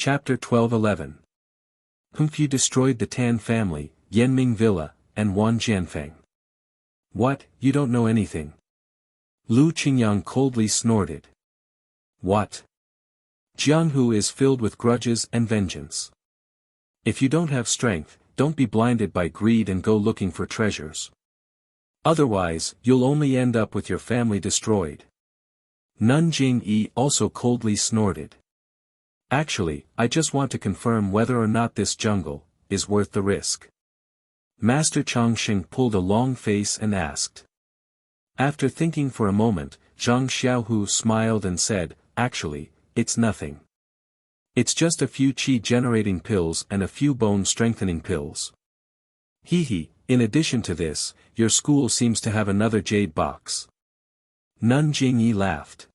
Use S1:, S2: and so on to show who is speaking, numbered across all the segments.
S1: Chapter 12:11. Humph, you destroyed the Tan family, Yanming Villa, and Wan Jianfeng. What, you don't know anything? Lu Qingyang coldly snorted. What? Jianghu is filled with grudges and vengeance. If you don't have strength, don't be blinded by greed and go looking for treasures. Otherwise, you'll only end up with your family destroyed. Nun Jingyi also coldly snorted. Actually, I just want to confirm whether or not this jungle is worth the risk. Master Changsheng pulled a long face and asked. After thinking for a moment, Zhang Xiaohu smiled and said, actually, it's nothing. It's just a few qi-generating pills and a few bone-strengthening pills. Hee, in addition to this, your school seems to have another jade box. Nun Jingyi laughed.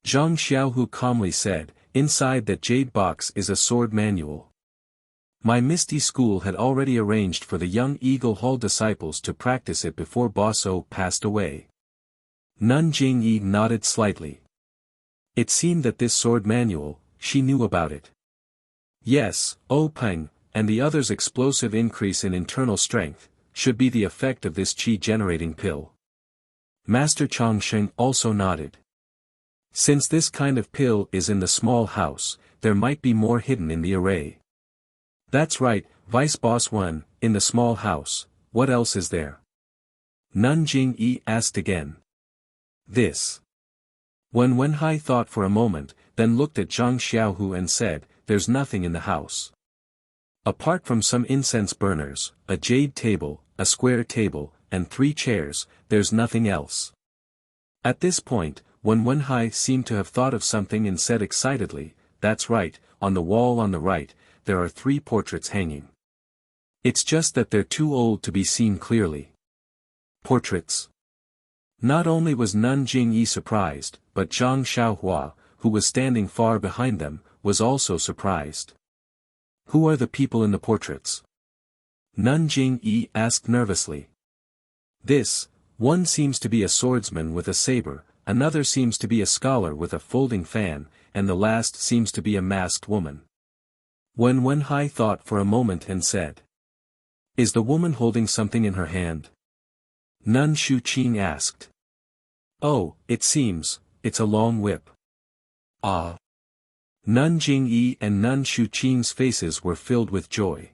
S1: Zhang Xiaohu calmly said, inside that jade box is a sword manual. My Misty School had already arranged for the young Eagle Hall disciples to practice it before Boss O passed away. Nun Jingyi nodded slightly. It seemed that this sword manual, she knew about it. Yes, O Peng, and the other's explosive increase in internal strength, should be the effect of this qi-generating pill. Master Changsheng also nodded. Since this kind of pill is in the small house, there might be more hidden in the array. That's right, Vice Boss 1, in the small house, what else is there? Nun Jingyi asked again. This. When Wenhai thought for a moment, then looked at Zhang Xiaohu and said, there's nothing in the house. Apart from some incense burners, a jade table, a square table, and 3 chairs, there's nothing else. At this point, when Wenhai seemed to have thought of something and said excitedly, that's right, on the wall on the right, there are 3 portraits hanging. It's just that they're too old to be seen clearly. Portraits. Not only was Nun Jingyi surprised, but Zhang Xiaohua, who was standing far behind them, was also surprised. Who are the people in the portraits? Nun Jingyi asked nervously. This, one seems to be a swordsman with a saber, another seems to be a scholar with a folding fan, and the last seems to be a masked woman. When Wenhai thought for a moment and said. Is the woman holding something in her hand? Nun Shuqing asked. Oh, it seems, it's a long whip. Ah. Nun Jingyi and Nun Shuqing's faces were filled with joy.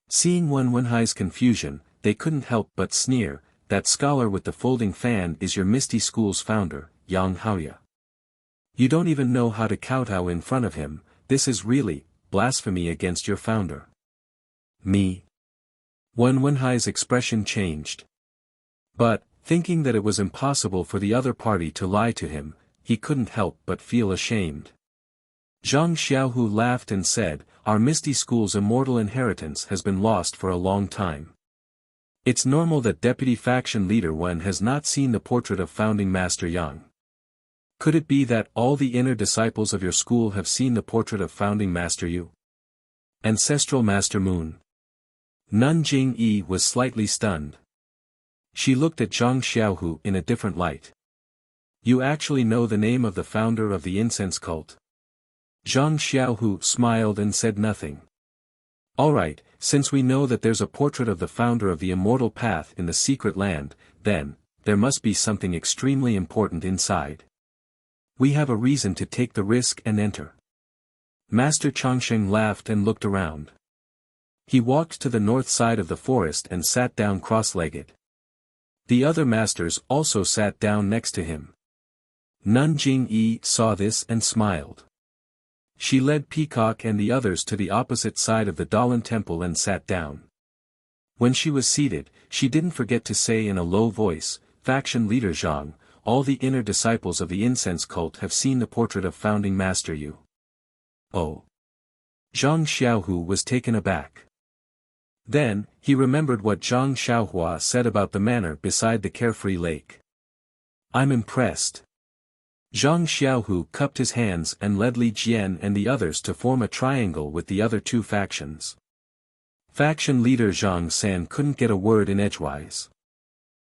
S1: Seeing Wenhai's confusion, they couldn't help but sneer, that scholar with the folding fan is your Misty School's founder, Yang Haoya. You don't even know how to kowtow in front of him, this is really blasphemy against your founder. Me. Wenhai's expression changed. But, thinking that it was impossible for the other party to lie to him, he couldn't help but feel ashamed. Zhang Xiaohu laughed and said, our Misty School's immortal inheritance has been lost for a long time. It's normal that Deputy Faction Leader Wen has not seen the portrait of Founding Master Yang. Could it be that all the inner disciples of your school have seen the portrait of Founding Master Yu? Ancestral Master Moon. Nun Jingyi was slightly stunned. She looked at Zhang Xiaohu in a different light. You actually know the name of the founder of the incense cult? Zhang Xiaohu smiled and said nothing. Alright, since we know that there's a portrait of the founder of the immortal path in the secret land, then, there must be something extremely important inside. We have a reason to take the risk and enter. Master Changsheng laughed and looked around. He walked to the north side of the forest and sat down cross-legged. The other masters also sat down next to him. Nun Jingyi saw this and smiled. She led Peacock and the others to the opposite side of the Dalan temple and sat down. When she was seated, she didn't forget to say in a low voice, Faction Leader Zhang, all the inner disciples of the incense cult have seen the portrait of Founding Master Yu. Oh. Zhang Xiaohu was taken aback. Then, he remembered what Zhang Xiaohua said about the manor beside the carefree lake. I'm impressed. Zhang Xiaohu cupped his hands and led Li Jian and the others to form a triangle with the other 2 factions. Faction leader Zhang San couldn't get a word in edgewise.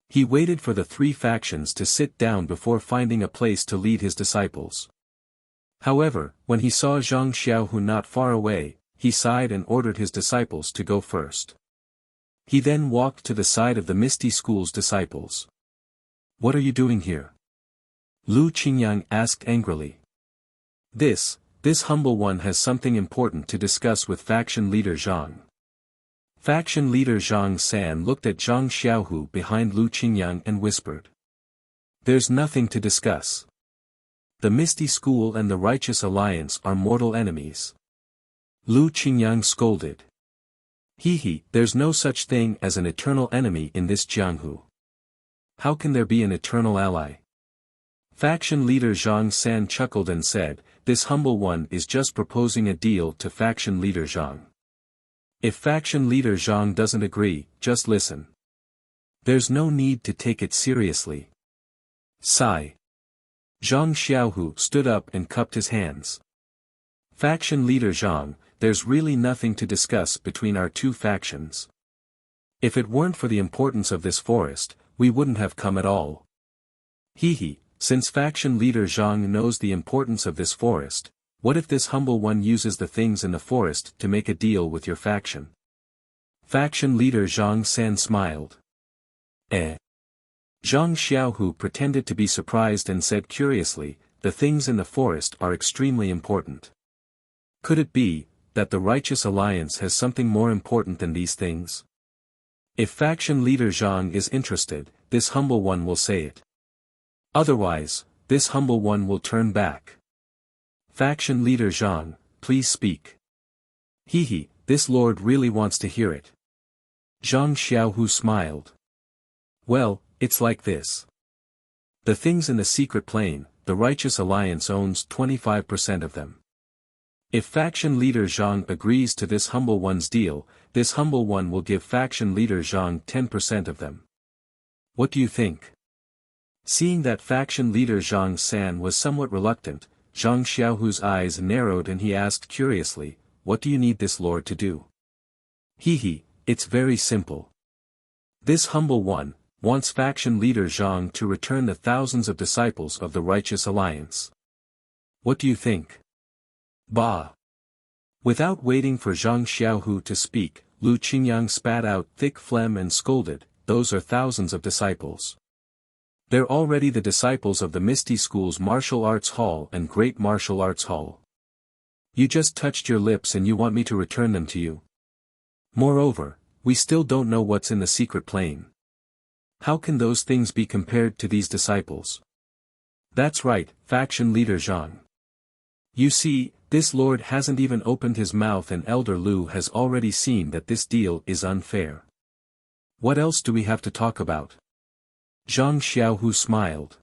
S1: He waited for the 3 factions to sit down before finding a place to lead his disciples. However, when he saw Zhang Xiaohu not far away, he sighed and ordered his disciples to go first. He then walked to the side of the Misty School's disciples. "What are you doing here?" Lu Qingyang asked angrily. This humble one has something important to discuss with faction leader Zhang. Faction leader Zhang San looked at Zhang Xiaohu behind Lu Qingyang and whispered. "There's nothing to discuss. The Misty School and the Righteous Alliance are mortal enemies." Lu Qingyang scolded. There's no such thing as an eternal enemy in this Jianghu. How can there be an eternal ally? Faction leader Zhang San chuckled and said, "This humble one is just proposing a deal to faction leader Zhang. If faction leader Zhang doesn't agree, just listen. There's no need to take it seriously." Sigh. Zhang Xiaohu stood up and cupped his hands. Faction leader Zhang, there's really nothing to discuss between our two factions. If it weren't for the importance of this forest, we wouldn't have come at all. Since faction leader Zhang knows the importance of this forest, what if this humble one uses the things in the forest to make a deal with your faction? Faction leader Zhang San smiled. Zhang Xiaohu pretended to be surprised and said curiously, "The things in the forest are extremely important. Could it be that the Righteous Alliance has something more important than these things? If faction leader Zhang is interested, this humble one will say it. Otherwise, this humble one will turn back. Faction leader Zhang, please speak." This lord really wants to hear it. Zhang Xiaohu smiled. "Well, it's like this. The things in the secret plane, the Righteous Alliance owns 25% of them. If faction leader Zhang agrees to this humble one's deal, this humble one will give faction leader Zhang 10% of them. What do you think?" Seeing that faction leader Zhang San was somewhat reluctant, Zhang Xiaohu's eyes narrowed and he asked curiously, "What do you need this lord to do?" It's very simple. This humble one wants faction leader Zhang to return the thousands of disciples of the Righteous Alliance. What do you think? Bah! Without waiting for Zhang Xiaohu to speak, Lu Qingyang spat out thick phlegm and scolded, "Those are thousands of disciples. They're already the disciples of the Misty School's Martial Arts Hall and Great Martial Arts Hall. You just touched your lips and you want me to return them to you. Moreover, we still don't know what's in the secret plane. How can those things be compared to these disciples?" "That's right, faction leader Zhang. You see, this lord hasn't even opened his mouth and Elder Lu has already seen that this deal is unfair. What else do we have to talk about?" Zhang Xiaohu smiled.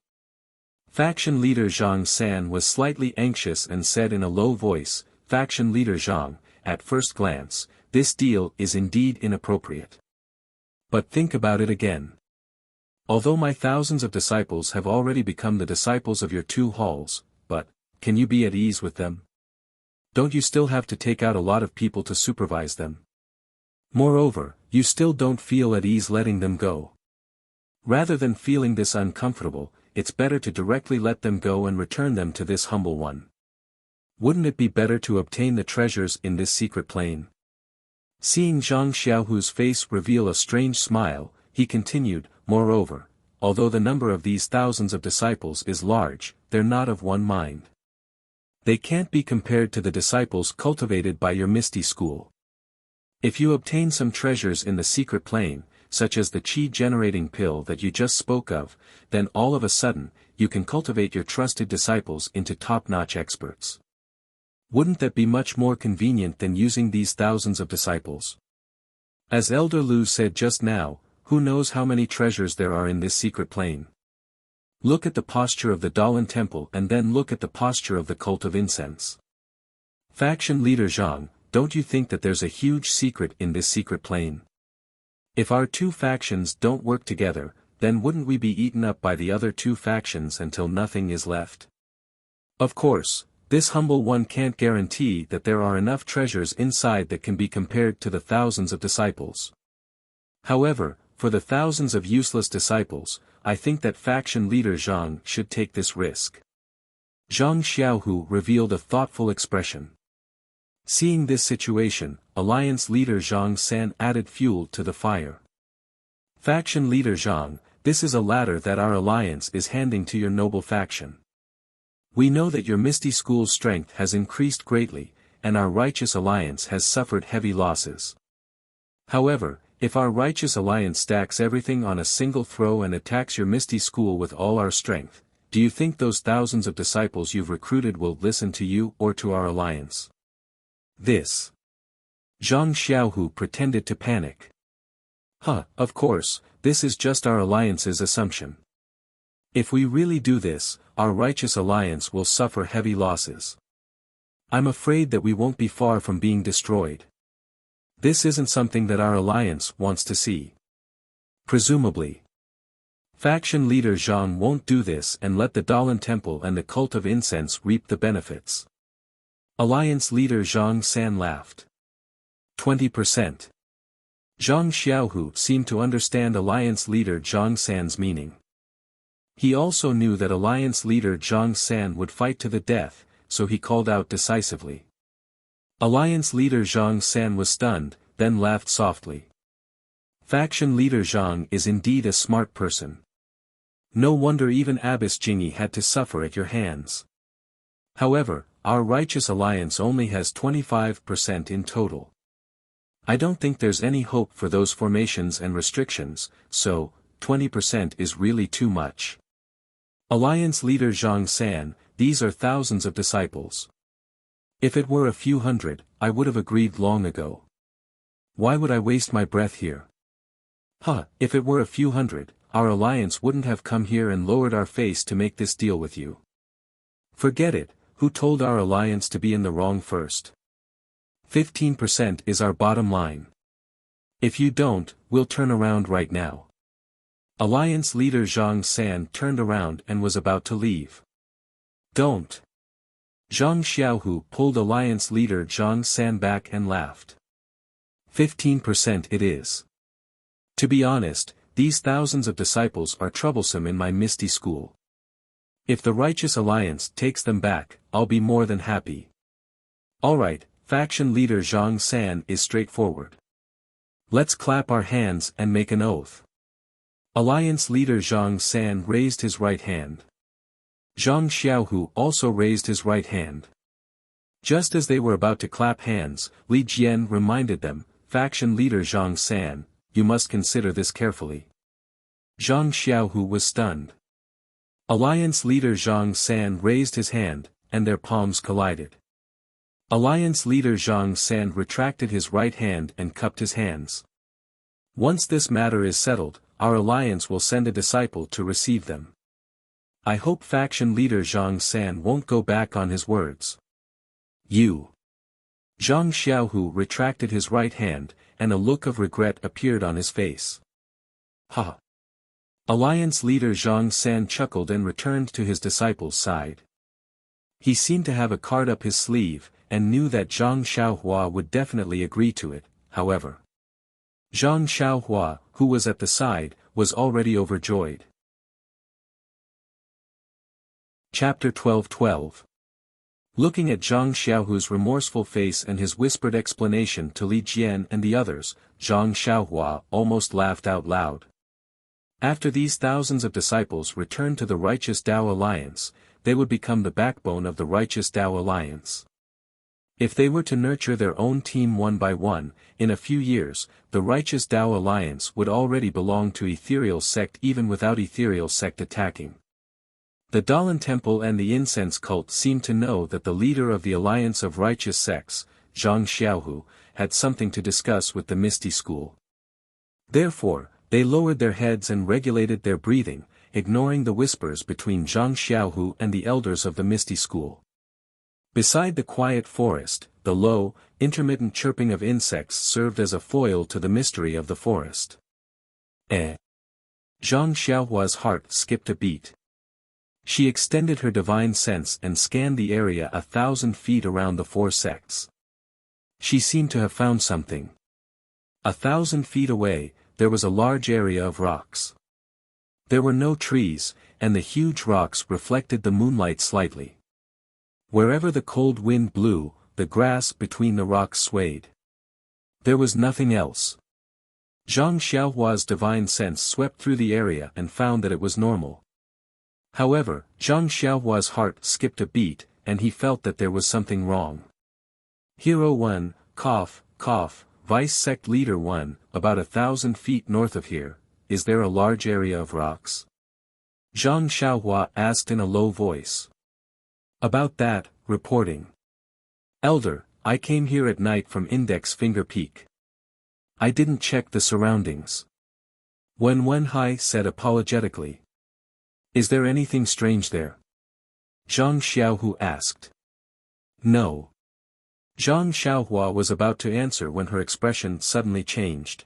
S1: Faction leader Zhang San was slightly anxious and said in a low voice, "Faction leader Zhang, at first glance, this deal is indeed inappropriate. But think about it again. Although my thousands of disciples have already become the disciples of your two halls, but, can you be at ease with them? Don't you still have to take out a lot of people to supervise them? Moreover, you still don't feel at ease letting them go. Rather than feeling this uncomfortable, it's better to directly let them go and return them to this humble one. Wouldn't it be better to obtain the treasures in this secret plane?" Seeing Zhang Xiaohu's face reveal a strange smile, he continued, "Moreover, although the number of these thousands of disciples is large, they're not of one mind. They can't be compared to the disciples cultivated by your Misty School. If you obtain some treasures in the secret plane, such as the chi-generating pill that you just spoke of, then all of a sudden, you can cultivate your trusted disciples into top-notch experts. Wouldn't that be much more convenient than using these thousands of disciples? As Elder Lu said just now, who knows how many treasures there are in this secret plane? Look at the posture of the Dalan Temple and then look at the posture of the cult of incense. Faction leader Zhang, don't you think that there's a huge secret in this secret plane? If our two factions don't work together, then wouldn't we be eaten up by the other two factions until nothing is left? Of course, this humble one can't guarantee that there are enough treasures inside that can be compared to the thousands of disciples. However, for the thousands of useless disciples, I think that faction leader Zhang should take this risk." Zhang Xiaohu revealed a thoughtful expression. Seeing this situation, Alliance leader Zhang San added fuel to the fire. Faction leader Zhang, this is a ladder that our alliance is handing to your noble faction. We know that your Misty School's strength has increased greatly, and our righteous alliance has suffered heavy losses. However, if our righteous alliance stacks everything on a single throw and attacks your Misty School with all our strength, do you think those thousands of disciples you've recruited will listen to you or to our alliance? This. Zhang Xiaohu pretended to panic. Of course, this is just our alliance's assumption. If we really do this, our righteous alliance will suffer heavy losses. I'm afraid that we won't be far from being destroyed. This isn't something that our alliance wants to see. Presumably. Faction leader Zhang won't do this and let the Dalan Temple and the cult of incense reap the benefits. Alliance leader Zhang San laughed. 20%. Zhang Xiaohu seemed to understand Alliance leader Zhang San's meaning. He also knew that Alliance leader Zhang San would fight to the death, so he called out decisively. Alliance leader Zhang San was stunned, then laughed softly. Faction leader Zhang is indeed a smart person. No wonder even Abbess Jingyi had to suffer at your hands. However, our righteous alliance only has 25% in total. I don't think there's any hope for those formations and restrictions, so, 20% is really too much. Alliance leader Zhang San, these are thousands of disciples. If it were a few hundred, I would have agreed long ago. Why would I waste my breath here? If it were a few hundred, our alliance wouldn't have come here and lowered our face to make this deal with you. Forget it, who told our alliance to be in the wrong first? 15% is our bottom line. If you don't, we'll turn around right now. Alliance leader Zhang San turned around and was about to leave. Don't. Zhang Xiaohu pulled Alliance leader Zhang San back and laughed. 15% it is. To be honest, these thousands of disciples are troublesome in my Misty School. If the Righteous Alliance takes them back, I'll be more than happy. Alright, faction leader Zhang San is straightforward. Let's clap our hands and make an oath. Alliance leader Zhang San raised his right hand. Zhang Xiaohu also raised his right hand. Just as they were about to clap hands, Li Jian reminded them, faction leader Zhang San, you must consider this carefully. Zhang Xiaohu was stunned. Alliance leader Zhang San raised his hand, and their palms collided. Alliance leader Zhang San retracted his right hand and cupped his hands. Once this matter is settled, our alliance will send a disciple to receive them. I hope faction leader Zhang San won't go back on his words. You. Zhang Xiaohu retracted his right hand, and a look of regret appeared on his face. Alliance leader Zhang San chuckled and returned to his disciple's side. He seemed to have a card up his sleeve, and knew that Zhang Xiaohua would definitely agree to it, however. Zhang Xiaohua, who was at the side, was already overjoyed. Chapter 12:12. Looking at Zhang Xiaohu's remorseful face and his whispered explanation to Li Jian and the others, Zhang Xiaohua almost laughed out loud. After these thousands of disciples returned to the Righteous Tao Alliance, they would become the backbone of the Righteous Tao Alliance. If they were to nurture their own team one by one, in a few years, the Righteous Tao Alliance would already belong to Ethereal Sect even without Ethereal Sect attacking. The Dalan Temple and the Incense Cult seemed to know that the leader of the Alliance of Righteous Sects, Zhang Xiaohu, had something to discuss with the Misty School. Therefore, they lowered their heads and regulated their breathing, ignoring the whispers between Zhang Xiaohu and the elders of the Misty School. Beside the quiet forest, the low, intermittent chirping of insects served as a foil to the mystery of the forest. Zhang Xiaohua's heart skipped a beat. She extended her divine sense and scanned the area 1,000 feet around the four sects. She seemed to have found something. 1,000 feet away, there was a large area of rocks. There were no trees, and the huge rocks reflected the moonlight slightly. Wherever the cold wind blew, the grass between the rocks swayed. There was nothing else. Zhang Xiaohua's divine sense swept through the area and found that it was normal. However, Zhang Xiaohua's heart skipped a beat, and he felt that there was something wrong. Hero 1, cough, Vice Sect Leader 1, about 1,000 feet north of here, is there a large area of rocks? Zhang Xiaohua asked in a low voice. About that, reporting. Elder, I came here at night from Index Finger Peak. I didn't check the surroundings. Wenhai said apologetically. Is there anything strange there? Zhang Xiaohu asked. No. Zhang Xiaohua was about to answer when her expression suddenly changed.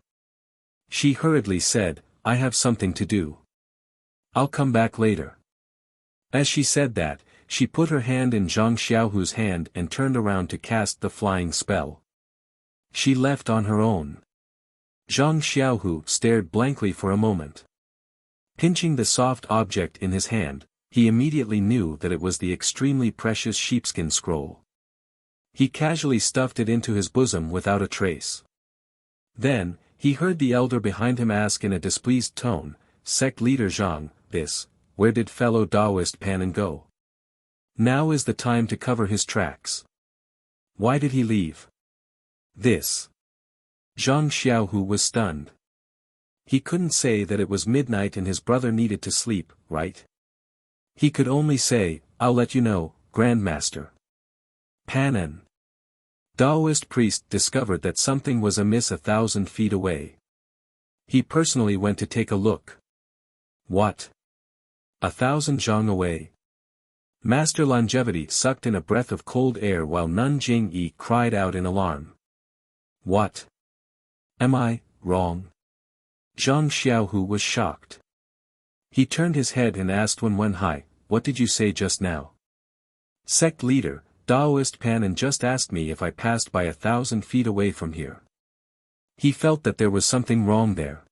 S1: She hurriedly said, I have something to do. I'll come back later. As she said that, she put her hand in Zhang Xiaohu's hand and turned around to cast the flying spell. She left on her own. Zhang Xiaohu stared blankly for a moment. Pinching the soft object in his hand, he immediately knew that it was the extremely precious sheepskin scroll. He casually stuffed it into his bosom without a trace. Then, he heard the elder behind him ask in a displeased tone, Sect Leader Zhang, where did fellow Taoist Panan go? Now is the time to cover his tracks. Why did he leave? This. Zhang Xiaohu was stunned. He couldn't say that it was midnight and his brother needed to sleep, right? He could only say, I'll let you know, Grandmaster. Panan. Taoist priest discovered that something was amiss 1,000 feet away. He personally went to take a look. What? 1,000 zhang away? Master Longevity sucked in a breath of cold air while Nun Jingyi cried out in alarm. What? Am I wrong? Zhang Xiaohu was shocked. He turned his head and asked Wenhai, what did you say just now? Sect Leader, Taoist Panan just asked me if I passed by 1,000 feet away from here. He felt that there was something wrong there.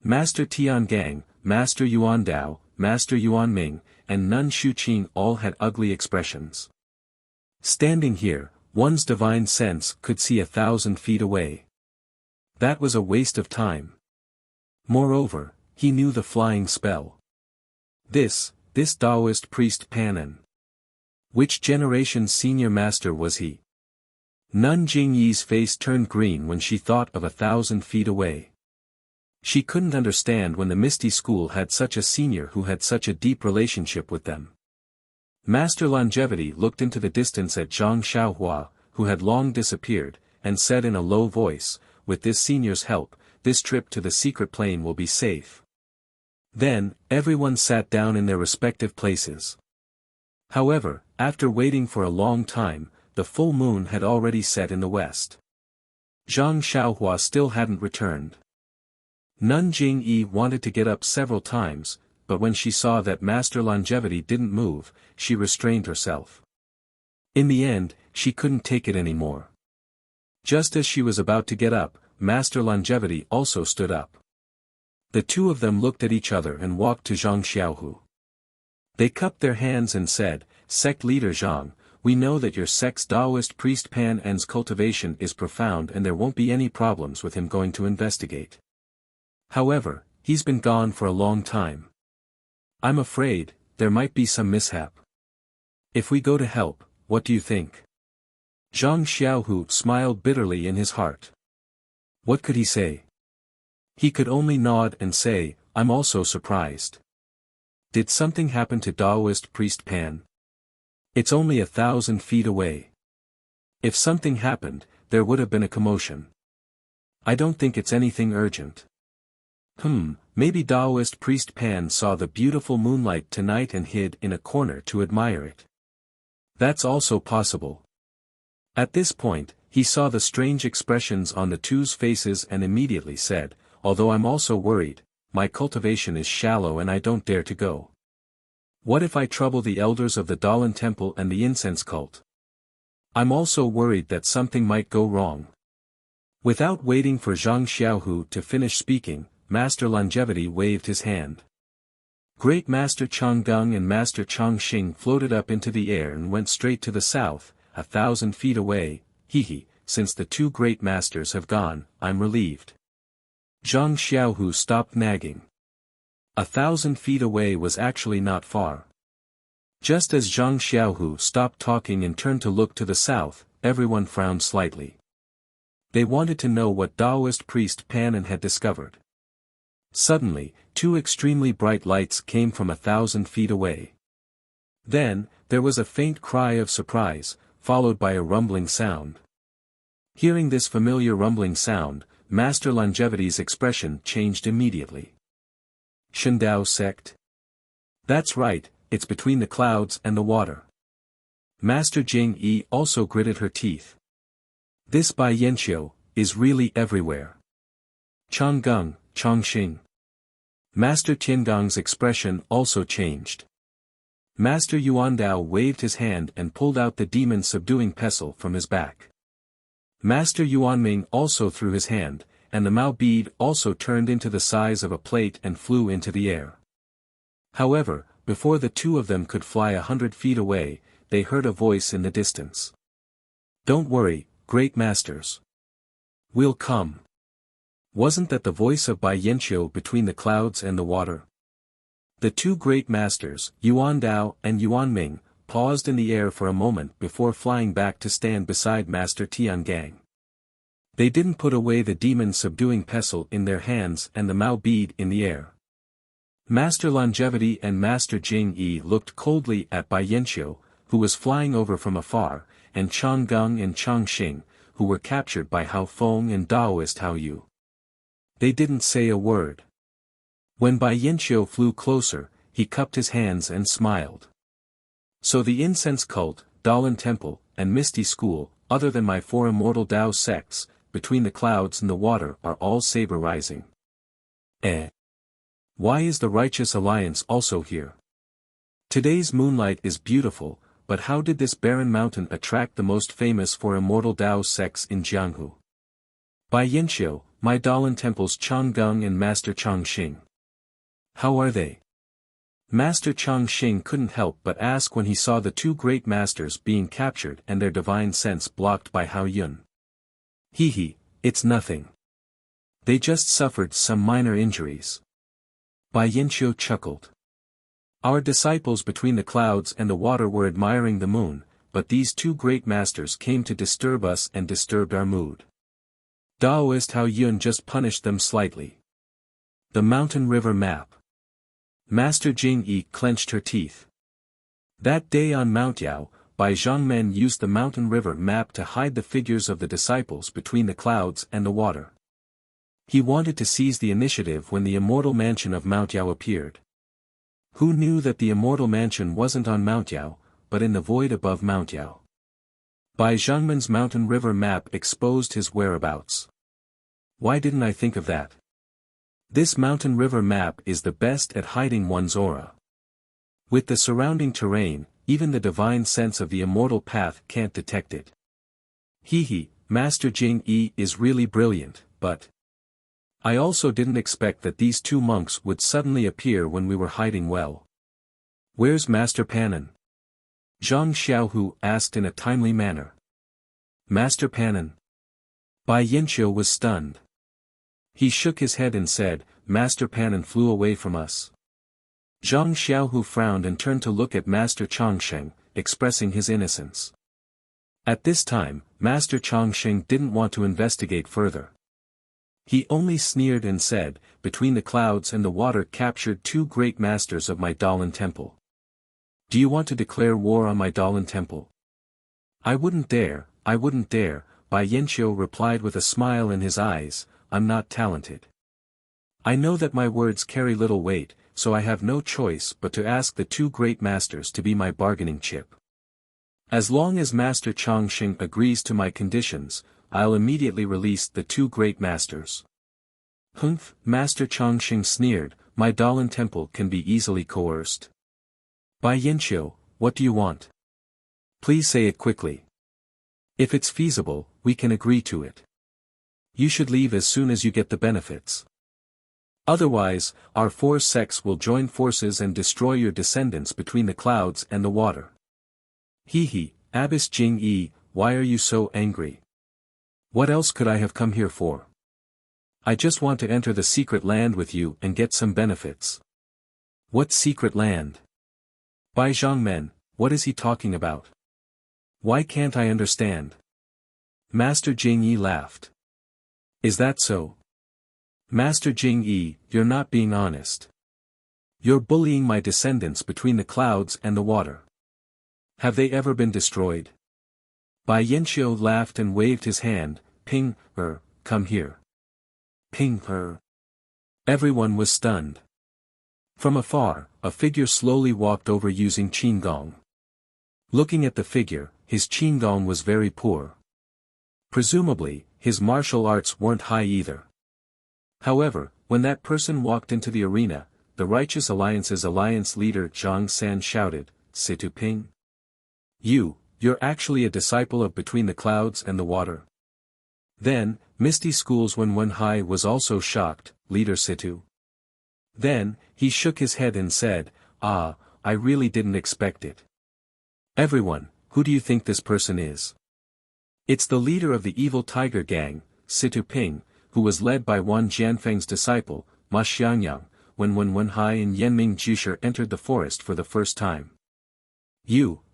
S1: Master Tiangang, Master Yuan Dao, Master Yuan Ming, and Nun Shuqing all had ugly expressions. Standing here, one's divine sense could see 1,000 feet away. That was a waste of time. Moreover, he knew the flying spell. This Taoist priest Panan. Which generation's senior master was he? Nun Jingyi's face turned green when she thought of 1,000 feet away. She couldn't understand when the Misty School had such a senior who had such a deep relationship with them. Master Longevity looked into the distance at Zhang Xiaohua, who had long disappeared, and said in a low voice, with this senior's help, this trip to the secret plane will be safe. Then, everyone sat down in their respective places. However, after waiting for a long time, the full moon had already set in the west. Zhang Xiaohua still hadn't returned. Nun Jingyi wanted to get up several times, but when she saw that Master Longevity didn't move, she restrained herself. In the end, she couldn't take it anymore. Just as she was about to get up, Master Longevity also stood up. The two of them looked at each other and walked to Zhang Xiaohu. They cupped their hands and said, Sect Leader Zhang, we know that your sect's Taoist priest Pan's cultivation is profound and there won't be any problems with him going to investigate. However, he's been gone for a long time. I'm afraid, there might be some mishap. If we go to help, what do you think? Zhang Xiaohu smiled bitterly in his heart. What could he say? He could only nod and say, I'm also surprised. Did something happen to Taoist priest Pan? It's only 1,000 feet away. If something happened, there would have been a commotion. I don't think it's anything urgent. Maybe Taoist priest Pan saw the beautiful moonlight tonight and hid in a corner to admire it. That's also possible. At this point, he saw the strange expressions on the two's faces and immediately said, although I'm also worried, my cultivation is shallow and I don't dare to go. What if I trouble the elders of the Dalan Temple and the incense cult? I'm also worried that something might go wrong. Without waiting for Zhang Xiaohu to finish speaking, Master Longevity waved his hand. Great Master Changgung and Master Chongqing floated up into the air and went straight to the south, 1,000 feet away. Since the two great masters have gone, I'm relieved. Zhang Xiaohu stopped nagging. 1,000 feet away was actually not far. Just as Zhang Xiaohu stopped talking and turned to look to the south, everyone frowned slightly. They wanted to know what Taoist priest Panin had discovered. Suddenly, two extremely bright lights came from 1,000 feet away. Then, there was a faint cry of surprise, followed by a rumbling sound. Hearing this familiar rumbling sound, Master Longevity's expression changed immediately. Shandao sect? That's right, it's between the clouds and the water. Master Jing Yi also gritted her teeth. This Bai Yanqiu is really everywhere. Changgung, Chongqing. Master Tiangong's expression also changed. Master Yuandao waved his hand and pulled out the demon-subduing pestle from his back. Master Yuanming also threw his hand, and the Mao bead also turned into the size of a plate and flew into the air. However, before the two of them could fly 100 feet away, they heard a voice in the distance. Don't worry, great masters. We'll come. Wasn't that the voice of Bai Yanqiu between the clouds and the water? The two great masters, Yuandao and Yuanming, paused in the air for a moment before flying back to stand beside Master Tiangang. They didn't put away the demon-subduing pestle in their hands and the Mao bead in the air. Master Longevity and Master Jing Yi looked coldly at Bai Yanqiu, who was flying over from afar, and Changgung and Chongqing, who were captured by Hao Feng and Taoist Hao Yu. They didn't say a word. When Bai Yanqiu flew closer, he cupped his hands and smiled. So the incense cult, Dalan Temple, and Misty School, other than my four immortal Tao sects, between the clouds and the water are all saber-rising. Why is the Righteous Alliance also here? Today's moonlight is beautiful, but how did this barren mountain attract the most famous four immortal Tao sects in Jianghu? Bai Yanqiu, my Dalan Temple's Changgung and Master Chongqing. How are they? Master Chongqing couldn't help but ask when he saw the two great masters being captured and their divine sense blocked by Hao Yun. It's nothing. They just suffered some minor injuries. Bai Yanqiu chuckled. Our disciples between the clouds and the water were admiring the moon, but these two great masters came to disturb us and disturbed our mood. Taoist Hao Yun just punished them slightly. The mountain river map. Master Jing Yi clenched her teeth. That day on Mount Yao, Bai Zhangmen used the mountain river map to hide the figures of the disciples between the clouds and the water. He wanted to seize the initiative when the immortal mansion of Mount Yao appeared. Who knew that the immortal mansion wasn't on Mount Yao, but in the void above Mount Yao? Bai Zhangmen's mountain river map exposed his whereabouts. Why didn't I think of that? This mountain river map is the best at hiding one's aura. With the surrounding terrain, even the divine sense of the immortal path can't detect it. Master Jing Yi is really brilliant, but I also didn't expect that these two monks would suddenly appear when we were hiding well. Where's Master Panin? Zhang Xiaohu asked in a timely manner. Master Panin. Bai Yanqiu was stunned. He shook his head and said, Master Panin flew away from us. Zhang Xiaohu frowned and turned to look at Master Chongqing, expressing his innocence. At this time, Master Chongqing didn't want to investigate further. He only sneered and said, between the clouds and the water captured two great masters of my Dalan Temple. Do you want to declare war on my Dalan Temple? I wouldn't dare, Bai Yanqiu replied with a smile in his eyes, I'm not talented. I know that my words carry little weight, so I have no choice but to ask the two great masters to be my bargaining chip. As long as Master Chongqing agrees to my conditions, I'll immediately release the two great masters. Master Chongqing sneered, my Dalan Temple can be easily coerced. Bai Yanqiu, what do you want? Please say it quickly. If it's feasible, we can agree to it. You should leave as soon as you get the benefits. Otherwise, our four sects will join forces and destroy your descendants between the clouds and the water. He, Abbess Jing-yi, why are you so angry? What else could I have come here for? I just want to enter the secret land with you and get some benefits. What secret land? Bai Zhangmen, what is he talking about? Why can't I understand? Master Jing-yi laughed. Is that so? Master Jing-yi, you're not being honest. You're bullying my descendants between the clouds and the water. Have they ever been destroyed? Bai Yanqiu laughed and waved his hand. Ping, come here. Ping, Everyone was stunned. From afar, a figure slowly walked over using qinggong. Looking at the figure, his qinggong was very poor. Presumably, his martial arts weren't high either. However, when that person walked into the arena, the Righteous Alliance's alliance leader Zhang San shouted, Situ Ping? You're actually a disciple of Between the Clouds and the Water. Then, Misty School's Wenhai was also shocked, Leader Situ. Then, he shook his head and said, I really didn't expect it. Everyone, who do you think this person is? It's the leader of the evil tiger gang, Situ Ping, who was led by Wan Jianfeng's disciple, Ma Xiangyang, when Wenhai and Yanming Jusher entered the forest for the first time.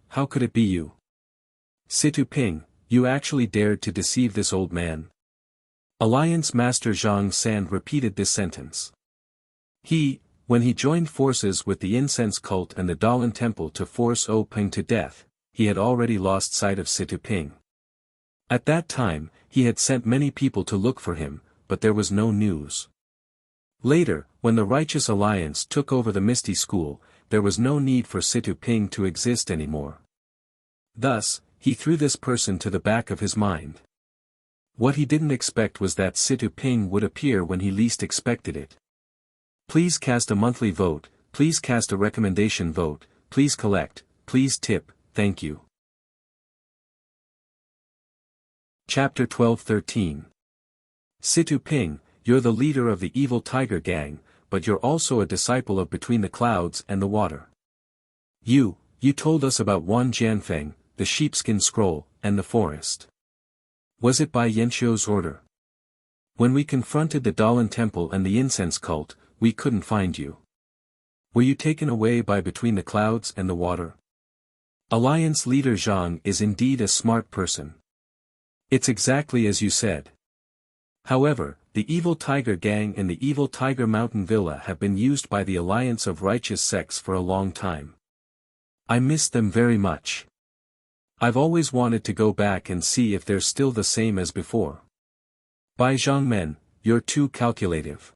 S1: How could it be you? Situ Ping, you actually dared to deceive this old man? Alliance Master Zhang San repeated this sentence. When he joined forces with the incense cult and the Dalan temple to force O Ping to death, he had already lost sight of Situ Ping. At that time, he had sent many people to look for him, but there was no news. Later, when the Righteous Alliance took over the Misty School, there was no need for Situ Ping to exist anymore. Thus, he threw this person to the back of his mind. What he didn't expect was that Situ Ping would appear when he least expected it. Please cast a monthly vote, please cast a recommendation vote, please collect, please tip, thank you. Chapter 12-13. Situ Ping, you're the leader of the evil tiger gang, but you're also a disciple of Between the Clouds and the Water. You told us about Wan Jianfeng, the sheepskin scroll, and the forest. Was it by Yanqiu's order? When we confronted the Dalan temple and the incense cult, we couldn't find you. Were you taken away by Between the Clouds and the Water? Alliance leader Zhang is indeed a smart person. It's exactly as you said. However, the evil tiger gang and the evil tiger mountain villa have been used by the alliance of righteous sects for a long time. I miss them very much. I've always wanted to go back and see if they're still the same as before. Bai Zhangmen, you're too calculative.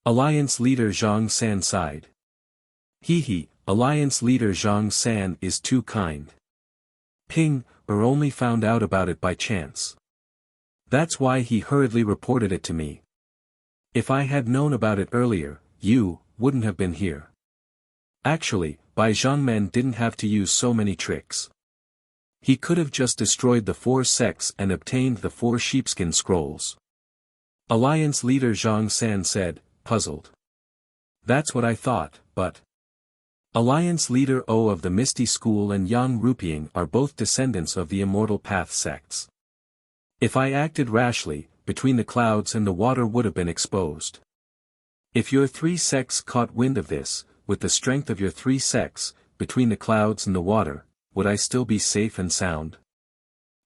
S1: Alliance leader Zhang San sighed. Alliance leader Zhang San is too kind. Ping, only found out about it by chance. That's why he hurriedly reported it to me. If I had known about it earlier, you wouldn't have been here. Actually, Bai Zhangmen didn't have to use so many tricks. He could have just destroyed the four sects and obtained the 4 sheepskin scrolls. Alliance leader Zhang San said, puzzled. That's what I thought, but... Alliance leader O of the Misty School and Yang Rupiang are both descendants of the Immortal Path sects. If I acted rashly, Between the Clouds and the Water would have been exposed. If your 3 sects caught wind of this, with the strength of your 3 sects, Between the Clouds and the Water, would I still be safe and sound?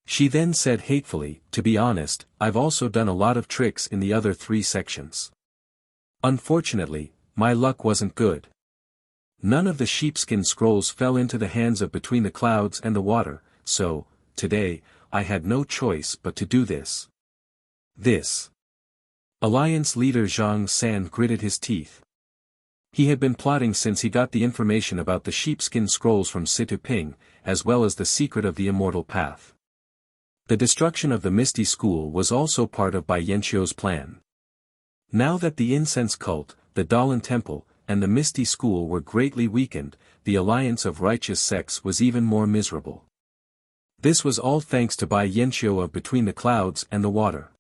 S1: She then said hatefully, to be honest, I've also done a lot of tricks in the other 3 sections. Unfortunately, my luck wasn't good. None of the sheepskin scrolls fell into the hands of Between the Clouds and the Water, so, today, I had no choice but to do this. Alliance leader Zhang San gritted his teeth. He had been plotting since he got the information about the sheepskin scrolls from Situ Ping, as well as the secret of the Immortal Path. The destruction of the Misty School was also part of Bai Yanqiu's plan. Now that the incense cult, the Dalan temple, and the Misty School were greatly weakened, the alliance of righteous sects was even more miserable. This was all thanks to Bai Yanqiu of Between the Clouds and the Water.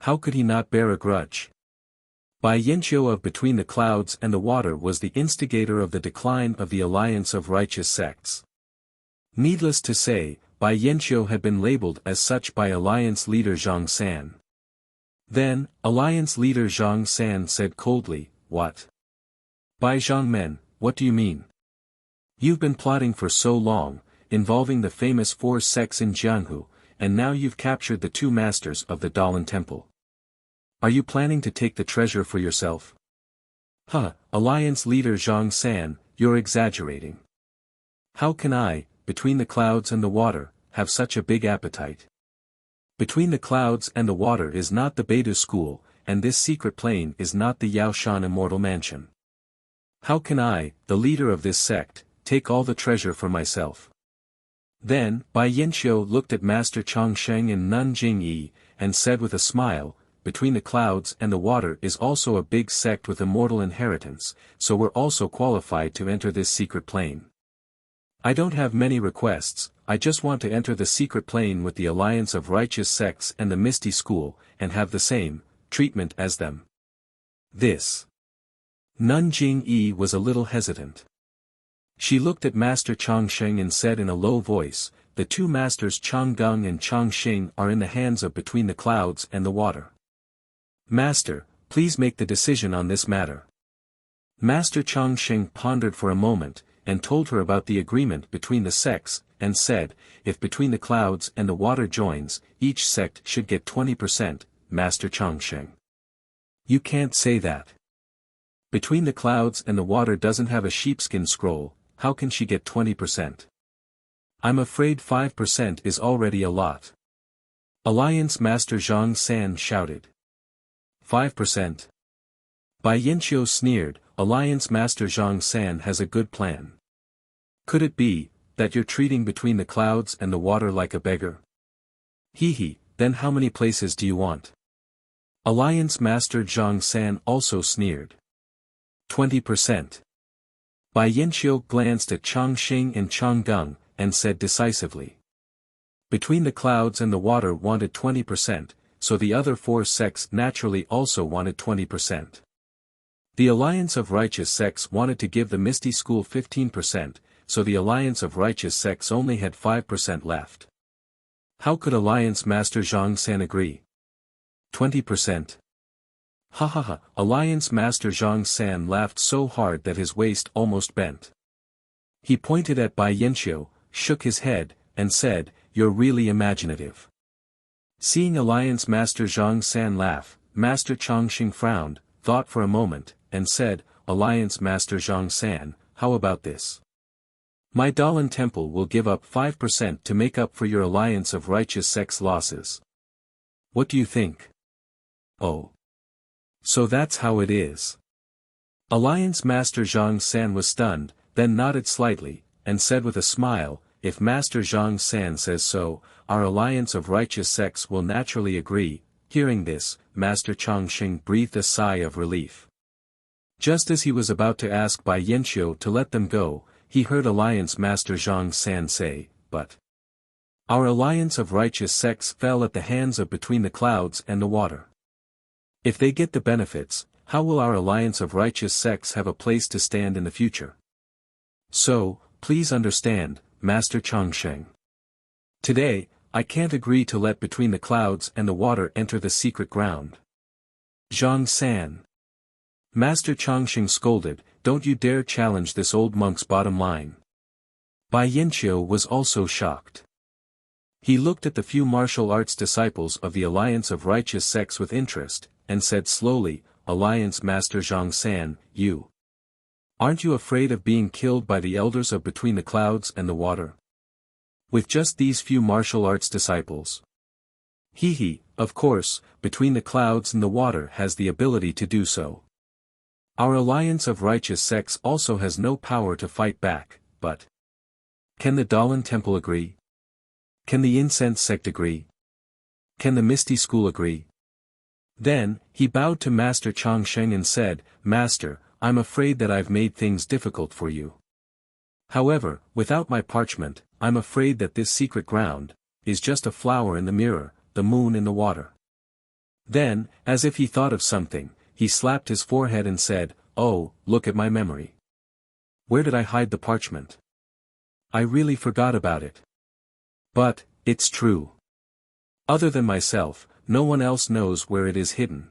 S1: How could he not bear a grudge? Bai Yanqiu of Between the Clouds and the Water was the instigator of the decline of the alliance of righteous sects. Needless to say, Bai Yanqiu had been labeled as such by alliance leader Zhang San. Then, alliance leader Zhang San said coldly, "What? Bai Zhangmen, what do you mean? You've been plotting for so long, involving the famous 4 sects in Jianghu, and now you've captured the 2 masters of the Dalan Temple. Are you planning to take the treasure for yourself?" "Huh, alliance leader Zhang San, you're exaggerating. How can I, Between the Clouds and the Water, have such a big appetite? Between the Clouds and the Water is not the Beidou school, and this secret plane is not the Yaoshan immortal mansion. How can I, the leader of this sect, take all the treasure for myself?" Then, Bai Yanqiu looked at Master Chongsheng and Nun Jingyi, and said with a smile, "Between the Clouds and the Water is also a big sect with immortal inheritance, so we're also qualified to enter this secret plane. I don't have many requests, I just want to enter the secret plane with the alliance of righteous sects and the Misty School, and have the same treatment as them." This. Nun Jingyi was a little hesitant. She looked at Master Chongsheng and said in a low voice, "The 2 masters Changgung and Chongxing are in the hands of Between the Clouds and the Water. Master, please make the decision on this matter." Master Chongsheng pondered for a moment, and told her about the agreement between the sects, and said, "If Between the Clouds and the Water joins, each sect should get 20%, Master Chongsheng." "You can't say that. Between the Clouds and the Water doesn't have a sheepskin scroll, how can she get 20%? I'm afraid 5% is already a lot." Alliance Master Zhang San shouted. 5%? Bai Yanqiu sneered, "Alliance Master Zhang San has a good plan. Could it be, that you're treating Between the Clouds and the Water like a beggar?" "Hee, then how many places do you want?" Alliance Master Zhang San also sneered. 20%. Bai Yanqiu glanced at Chongxing and Changgung, and said decisively. Between the Clouds and the Water wanted 20%, so the other 4 sects naturally also wanted 20%. The alliance of righteous sects wanted to give the Misty School 15%, so the alliance of righteous sects only had 5% left. How could alliance Master Zhang San agree? 20%? Ha ha ha, alliance Master Zhang San laughed so hard that his waist almost bent. He pointed at Bai Yanqiu, shook his head, and said, "You're really imaginative." Seeing alliance Master Zhang San laugh, Master Chongxing frowned, thought for a moment, and said, "Alliance Master Zhang San, how about this? My Dalan Temple will give up 5% to make up for your alliance of righteous sects losses. What do you think?" "Oh. So that's how it is." Alliance Master Zhang San was stunned, then nodded slightly, and said with a smile, "If Master Zhang San says so, our alliance of righteous sects will naturally agree." Hearing this, Master Chongxing breathed a sigh of relief. Just as he was about to ask Bai Yanqiu to let them go, he heard alliance Master Zhang San say, "But our alliance of righteous sects fell at the hands of Between the Clouds and the Water. If they get the benefits, how will our alliance of righteous sects have a place to stand in the future? So, please understand, Master Chongsheng. Today, I can't agree to let Between the Clouds and the Water enter the secret ground." "Zhang San." Master Chongxing scolded, "Don't you dare challenge this old monk's bottom line." Bai Yanqiu was also shocked. He looked at the few martial arts disciples of the alliance of righteous sects with interest, and said slowly, "Alliance Master Zhang San, you. Aren't you afraid of being killed by the elders of Between the Clouds and the Water? With just these few martial arts disciples?" "Hee, of course, Between the Clouds and the Water has the ability to do so. Our alliance of righteous sects also has no power to fight back, but can the Dalan Temple agree? Can the Incense sect agree? Can the Misty School agree?" Then, he bowed to Master Chongsheng and said, "Master, I'm afraid that I've made things difficult for you. However, without my parchment, I'm afraid that this secret ground is just a flower in the mirror, the moon in the water." Then, as if he thought of something, he slapped his forehead and said, "Oh, look at my memory. Where did I hide the parchment? I really forgot about it. But, it's true. Other than myself, no one else knows where it is hidden.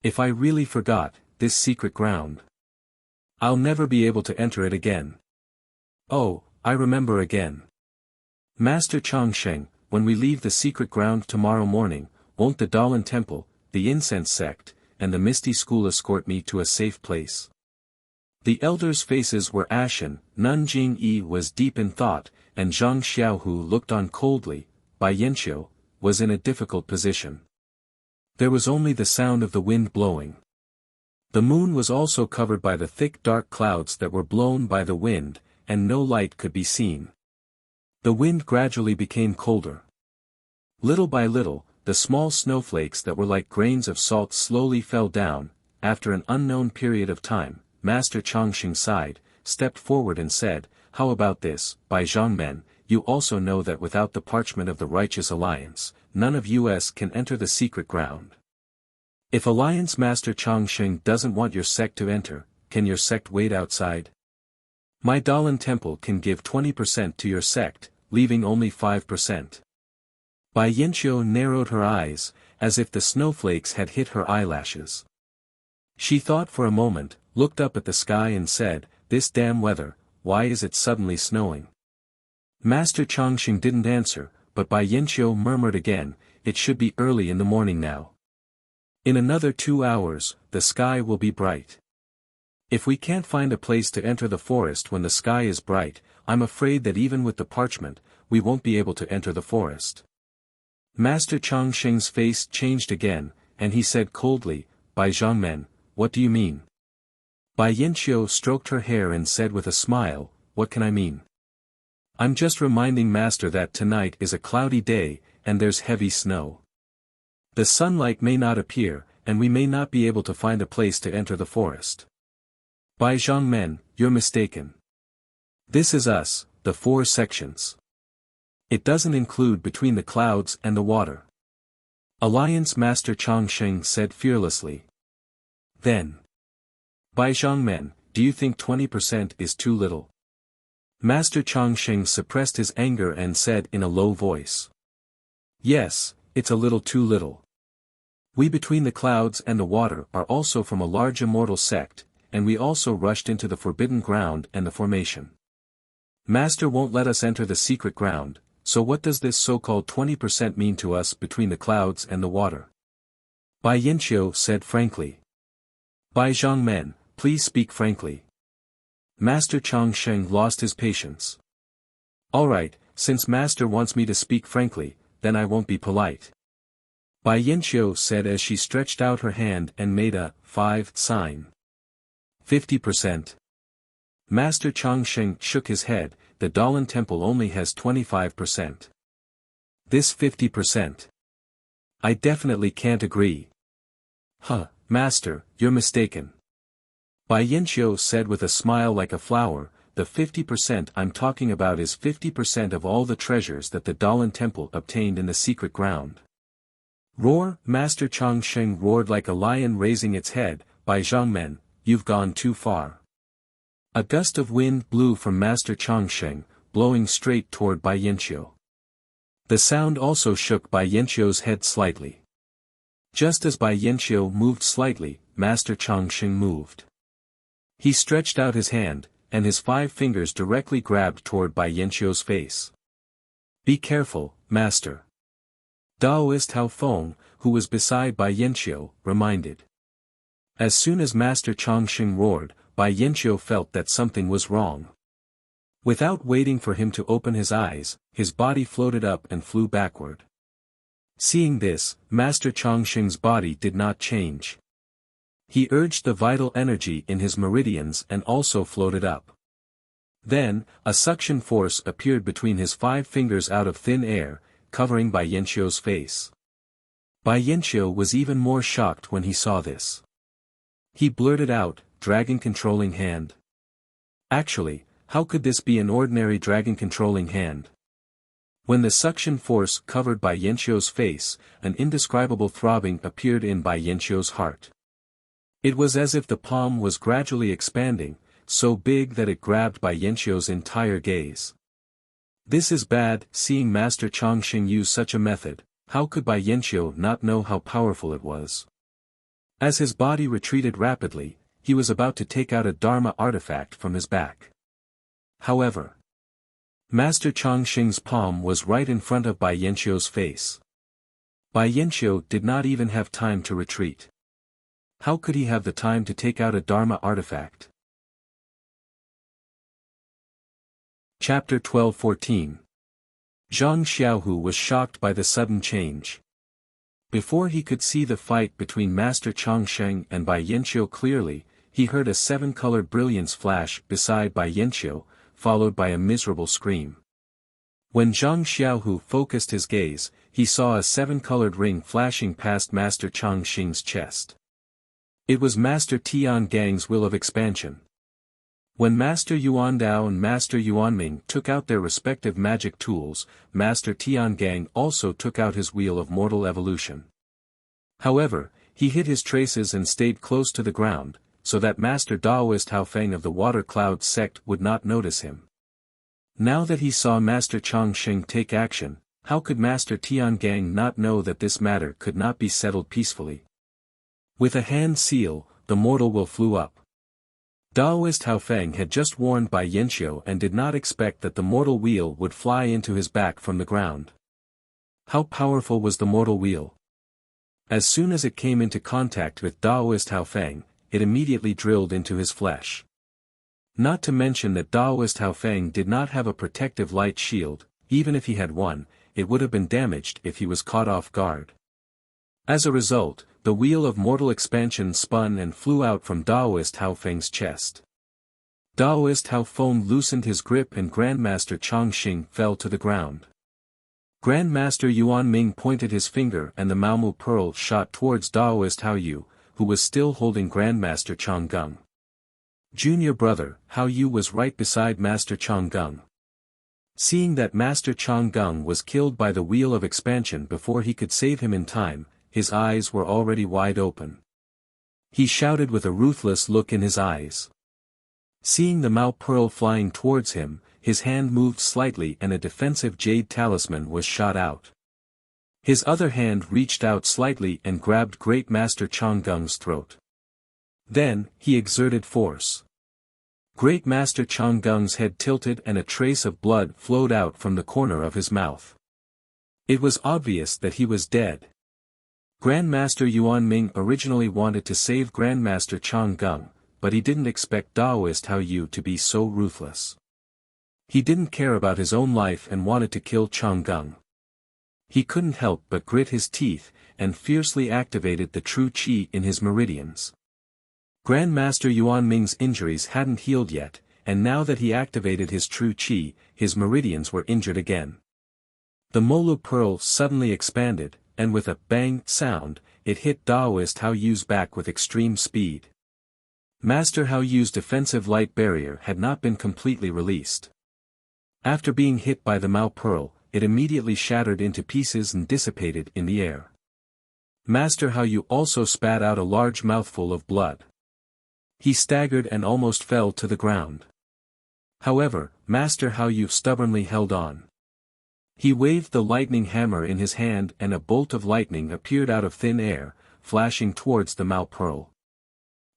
S1: If I really forgot this secret ground, I'll never be able to enter it again. Oh, I remember again. Master Changsheng, when we leave the secret ground tomorrow morning, won't the Dalan Temple, the incense sect, and the Misty School escort me to a safe place?" The elders' faces were ashen, Nun Jing-yi was deep in thought, and Zhang Xiaohu looked on coldly. Bai Yanqiu was in a difficult position. There was only the sound of the wind blowing. The moon was also covered by the thick dark clouds that were blown by the wind, and no light could be seen. The wind gradually became colder. Little by little, the small snowflakes that were like grains of salt slowly fell down. After an unknown period of time, Master Changsheng sighed, stepped forward and said, "How about this, Bai Zhangmen, you also know that without the parchment of the Righteous Alliance, none of us can enter the secret ground. If Alliance Master Changsheng doesn't want your sect to enter, can your sect wait outside? My Dalan Temple can give 20% to your sect, leaving only 5%. Bai Yanqiu narrowed her eyes, as if the snowflakes had hit her eyelashes. She thought for a moment, looked up at the sky and said, "This damn weather, why is it suddenly snowing?" Master Changsheng didn't answer, but Bai Yanqiu murmured again, "It should be early in the morning now. In another 2 hours, the sky will be bright. If we can't find a place to enter the forest when the sky is bright, I'm afraid that even with the parchment, we won't be able to enter the forest." Master Changsheng's face changed again, and he said coldly, "Bai Zhangmen, what do you mean?" Bai Yanqiu stroked her hair and said with a smile, "What can I mean? I'm just reminding Master that tonight is a cloudy day, and there's heavy snow. The sunlight may not appear, and we may not be able to find a place to enter the forest. Bai Zhangmen, you're mistaken. This is us, the 4 sections. It doesn't include between the clouds and the water." Alliance Master Changsheng said fearlessly. Then, "Bai Zhangmen, do you think 20% is too little?" Master Changsheng suppressed his anger and said in a low voice. "Yes, it's a little too little. We between the clouds and the water are also from a large immortal sect, and we also rushed into the forbidden ground and the formation. Master won't let us enter the secret ground, so what does this so-called 20% mean to us between the clouds and the water?" Bai Yanqiu said frankly. "Bai Zhangmen, please speak frankly." Master Changsheng lost his patience. "All right, since Master wants me to speak frankly, then I won't be polite." Bai Yanqiu said as she stretched out her hand and made a 5 sign. 50%. Master Changsheng shook his head, "The Dalan Temple only has 25%. This 50%. I definitely can't agree." "Huh, Master, you're mistaken." Bai Yanqiu said with a smile like a flower, "The 50% I'm talking about is 50% of all the treasures that the Dalan Temple obtained in the secret ground." "Roar!" Master Changsheng roared like a lion raising its head, "Bai Zhangmen, you've gone too far." A gust of wind blew from Master Changsheng, blowing straight toward Bai Yanqiu. The sound also shook Bai Yanqiu's head slightly. Just as Bai Yanqiu moved slightly, Master Changsheng moved. He stretched out his hand, and his 5 fingers directly grabbed toward Bai Yanqiu's face. "Be careful, Master." Daoist Hao Feng, who was beside Bai Yanqiu, reminded. As soon as Master Changsheng roared, Bai Yanqiu felt that something was wrong. Without waiting for him to open his eyes, his body floated up and flew backward. Seeing this, Master Changsheng's body did not change. He urged the vital energy in his meridians and also floated up. Then, a suction force appeared between his 5 fingers out of thin air, covering Bai Yanqiu's face. Bai Yanqiu was even more shocked when he saw this. He blurted out, "Dragon controlling hand? Actually, how could this be an ordinary dragon controlling hand?" When the suction force covered Bai Yanqiu's face, an indescribable throbbing appeared in Bai Yanqiu's heart. It was as if the palm was gradually expanding, so big that it grabbed Bai Yanqiu's entire gaze. This is bad. Seeing Master Chongqing use such a method, how could Bai Yanqiu not know how powerful it was? As his body retreated rapidly, he was about to take out a Dharma artifact from his back. However, Master Chongqing's palm was right in front of Bai Yanqiu's face. Bai Yanqiu did not even have time to retreat. How could he have the time to take out a Dharma artifact? Chapter 12-14. Zhang Xiaohu was shocked by the sudden change. Before he could see the fight between Master Chongqing and Bai Yanqiu clearly, he heard a seven-colored brilliance flash beside Bai Yanqiu, followed by a miserable scream. When Zhang Xiaohu focused his gaze, he saw a seven-colored ring flashing past Master Chongqing's chest. It was Master Tiangang's will of expansion. When Master Yuandao and Master Yuanming took out their respective magic tools, Master Tiangang also took out his wheel of mortal evolution. However, he hid his traces and stayed close to the ground, so that Master Daoist Haofeng of the Water Cloud sect would not notice him. Now that he saw Master Chongqing take action, how could Master Tiangang not know that this matter could not be settled peacefully? With a hand seal, the mortal will flew up. Daoist Haofeng had just warned Bai Yanqiu and did not expect that the mortal wheel would fly into his back from the ground. How powerful was the mortal wheel? As soon as it came into contact with Daoist Haofeng, it immediately drilled into his flesh. Not to mention that Daoist Haofeng did not have a protective light shield. Even if he had one, it would have been damaged if he was caught off guard. As a result, the wheel of mortal expansion spun and flew out from Daoist Haofeng's chest. Daoist Haofeng loosened his grip and Grandmaster Chongqing fell to the ground. Grandmaster Yuanming pointed his finger and the Maomu pearl shot towards Daoist Haoyu, who was still holding Grandmaster Chonggung. Junior brother, Haoyu was right beside Master Chonggung. Seeing that Master Chonggung was killed by the wheel of expansion before he could save him in time, his eyes were already wide open. He shouted with a ruthless look in his eyes. Seeing the Mao pearl flying towards him, his hand moved slightly and a defensive jade talisman was shot out. His other hand reached out slightly and grabbed Great Master Chonggung's throat. Then, he exerted force. Great Master Chonggung's head tilted and a trace of blood flowed out from the corner of his mouth. It was obvious that he was dead. Grandmaster Yuanming originally wanted to save Grandmaster Chonggung, but he didn't expect Daoist Haoyu to be so ruthless. He didn't care about his own life and wanted to kill Chonggung. He couldn't help but grit his teeth, and fiercely activated the true qi in his meridians. Grandmaster Yuanming's injuries hadn't healed yet, and now that he activated his true qi, his meridians were injured again. The Molu pearl suddenly expanded, and with a bang sound, it hit Daoist Haoyu's back with extreme speed. Master Haoyu's defensive light barrier had not been completely released. After being hit by the Mao pearl, it immediately shattered into pieces and dissipated in the air. Master Haoyu also spat out a large mouthful of blood. He staggered and almost fell to the ground. However, Master Haoyu stubbornly held on. He waved the lightning hammer in his hand and a bolt of lightning appeared out of thin air, flashing towards the Mao pearl.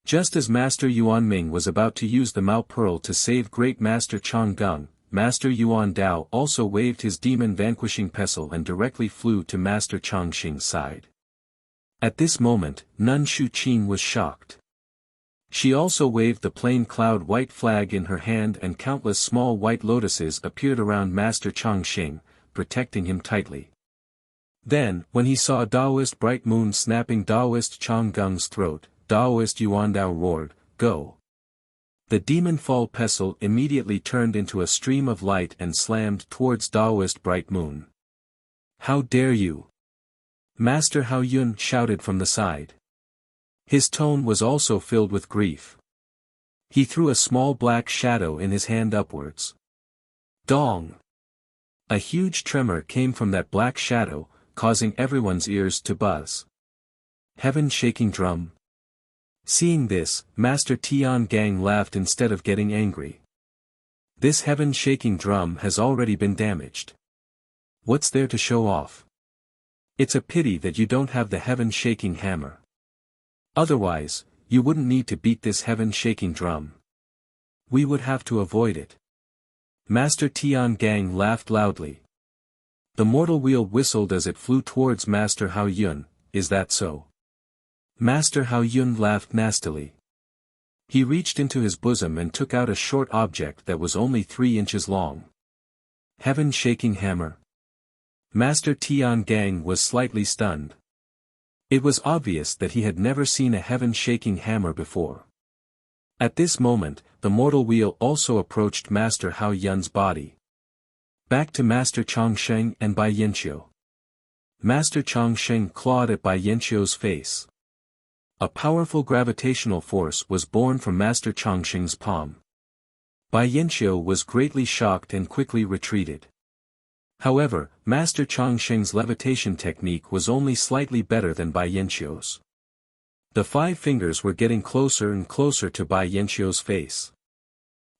S1: Just as Master Yuanming was about to use the Mao pearl to save Great Master Chonggung, Master Yuandao also waved his demon vanquishing pestle and directly flew to Master Chongqing's side. At this moment, Nun Shuqing was shocked. She also waved the plain cloud white flag in her hand and countless small white lotuses appeared around Master Chongqing, protecting him tightly. Then, when he saw Daoist Bright Moon snapping Daoist Chonggung's throat, Daoist Yuandao roared, "Go!" The demon fall pestle immediately turned into a stream of light and slammed towards Daoist Bright Moon. "How dare you!" Master Haoyun shouted from the side. His tone was also filled with grief. He threw a small black shadow in his hand upwards. Dong! A huge tremor came from that black shadow, causing everyone's ears to buzz. Heaven-shaking drum. Seeing this, Master Tiangang laughed instead of getting angry. This heaven-shaking drum has already been damaged. What's there to show off? It's a pity that you don't have the heaven-shaking hammer. Otherwise, you wouldn't need to beat this heaven-shaking drum. We would have to avoid it. Master Tiangang laughed loudly. The mortal wheel whistled as it flew towards Master Hao Yun. Is that so? Master Hao Yun laughed nastily. He reached into his bosom and took out a short object that was only 3 inches long. Heaven-shaking hammer. Master Tiangang was slightly stunned. It was obvious that he had never seen a heaven-shaking hammer before. At this moment, the mortal wheel also approached Master Hao Yun's body. Back to Master Chongsheng and Bai Yanqiu. Master Chongsheng clawed at Bai Yanqiu's face. A powerful gravitational force was born from Master Chongsheng's palm. Bai Yanqiu was greatly shocked and quickly retreated. However, Master Chongsheng's levitation technique was only slightly better than Bai Yanqiu's. The 5 fingers were getting closer and closer to Bai Yanqiu's face.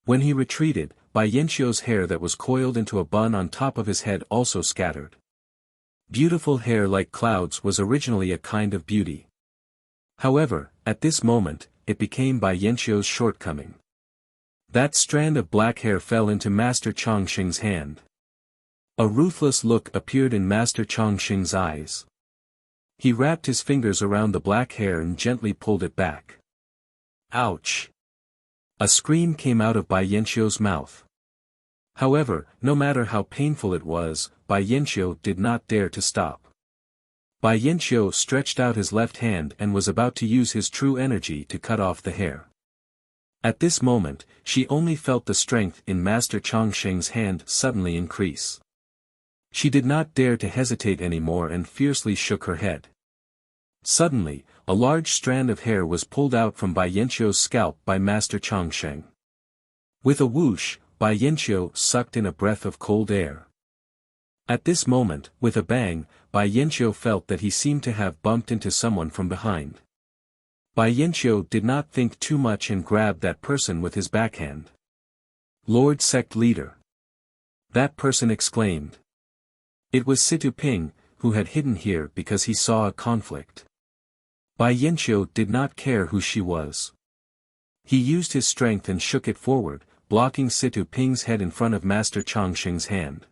S1: When he retreated, Bai Yanqiu's hair that was coiled into a bun on top of his head also scattered. Beautiful hair like clouds was originally a kind of beauty. However, at this moment, it became Bai Yanqiu's shortcoming. That strand of black hair fell into Master Chongsheng's hand. A ruthless look appeared in Master Chongsheng's eyes. He wrapped his fingers around the black hair and gently pulled it back. Ouch! A scream came out of Bai Yanqiu's mouth. However, no matter how painful it was, Bai Yanqiu did not dare to stop. Bai Yanqiu stretched out his left hand and was about to use his true energy to cut off the hair. At this moment, she only felt the strength in Master Chongsheng's hand suddenly increase. She did not dare to hesitate anymore and fiercely shook her head. Suddenly, a large strand of hair was pulled out from Bai Yanqiu's scalp by Master Chongsheng. With a whoosh, Bai Yanqiu sucked in a breath of cold air. At this moment, with a bang, Bai Yanqiu felt that he seemed to have bumped into someone from behind. Bai Yanqiu did not think too much and grabbed that person with his backhand. Lord Sect Leader. That person exclaimed. It was Situ Ping, who had hidden here because he saw a conflict. Bai Yanqiu did not care who she was. He used his strength and shook it forward, blocking Situ Ping's head in front of Master Chongsheng's hand.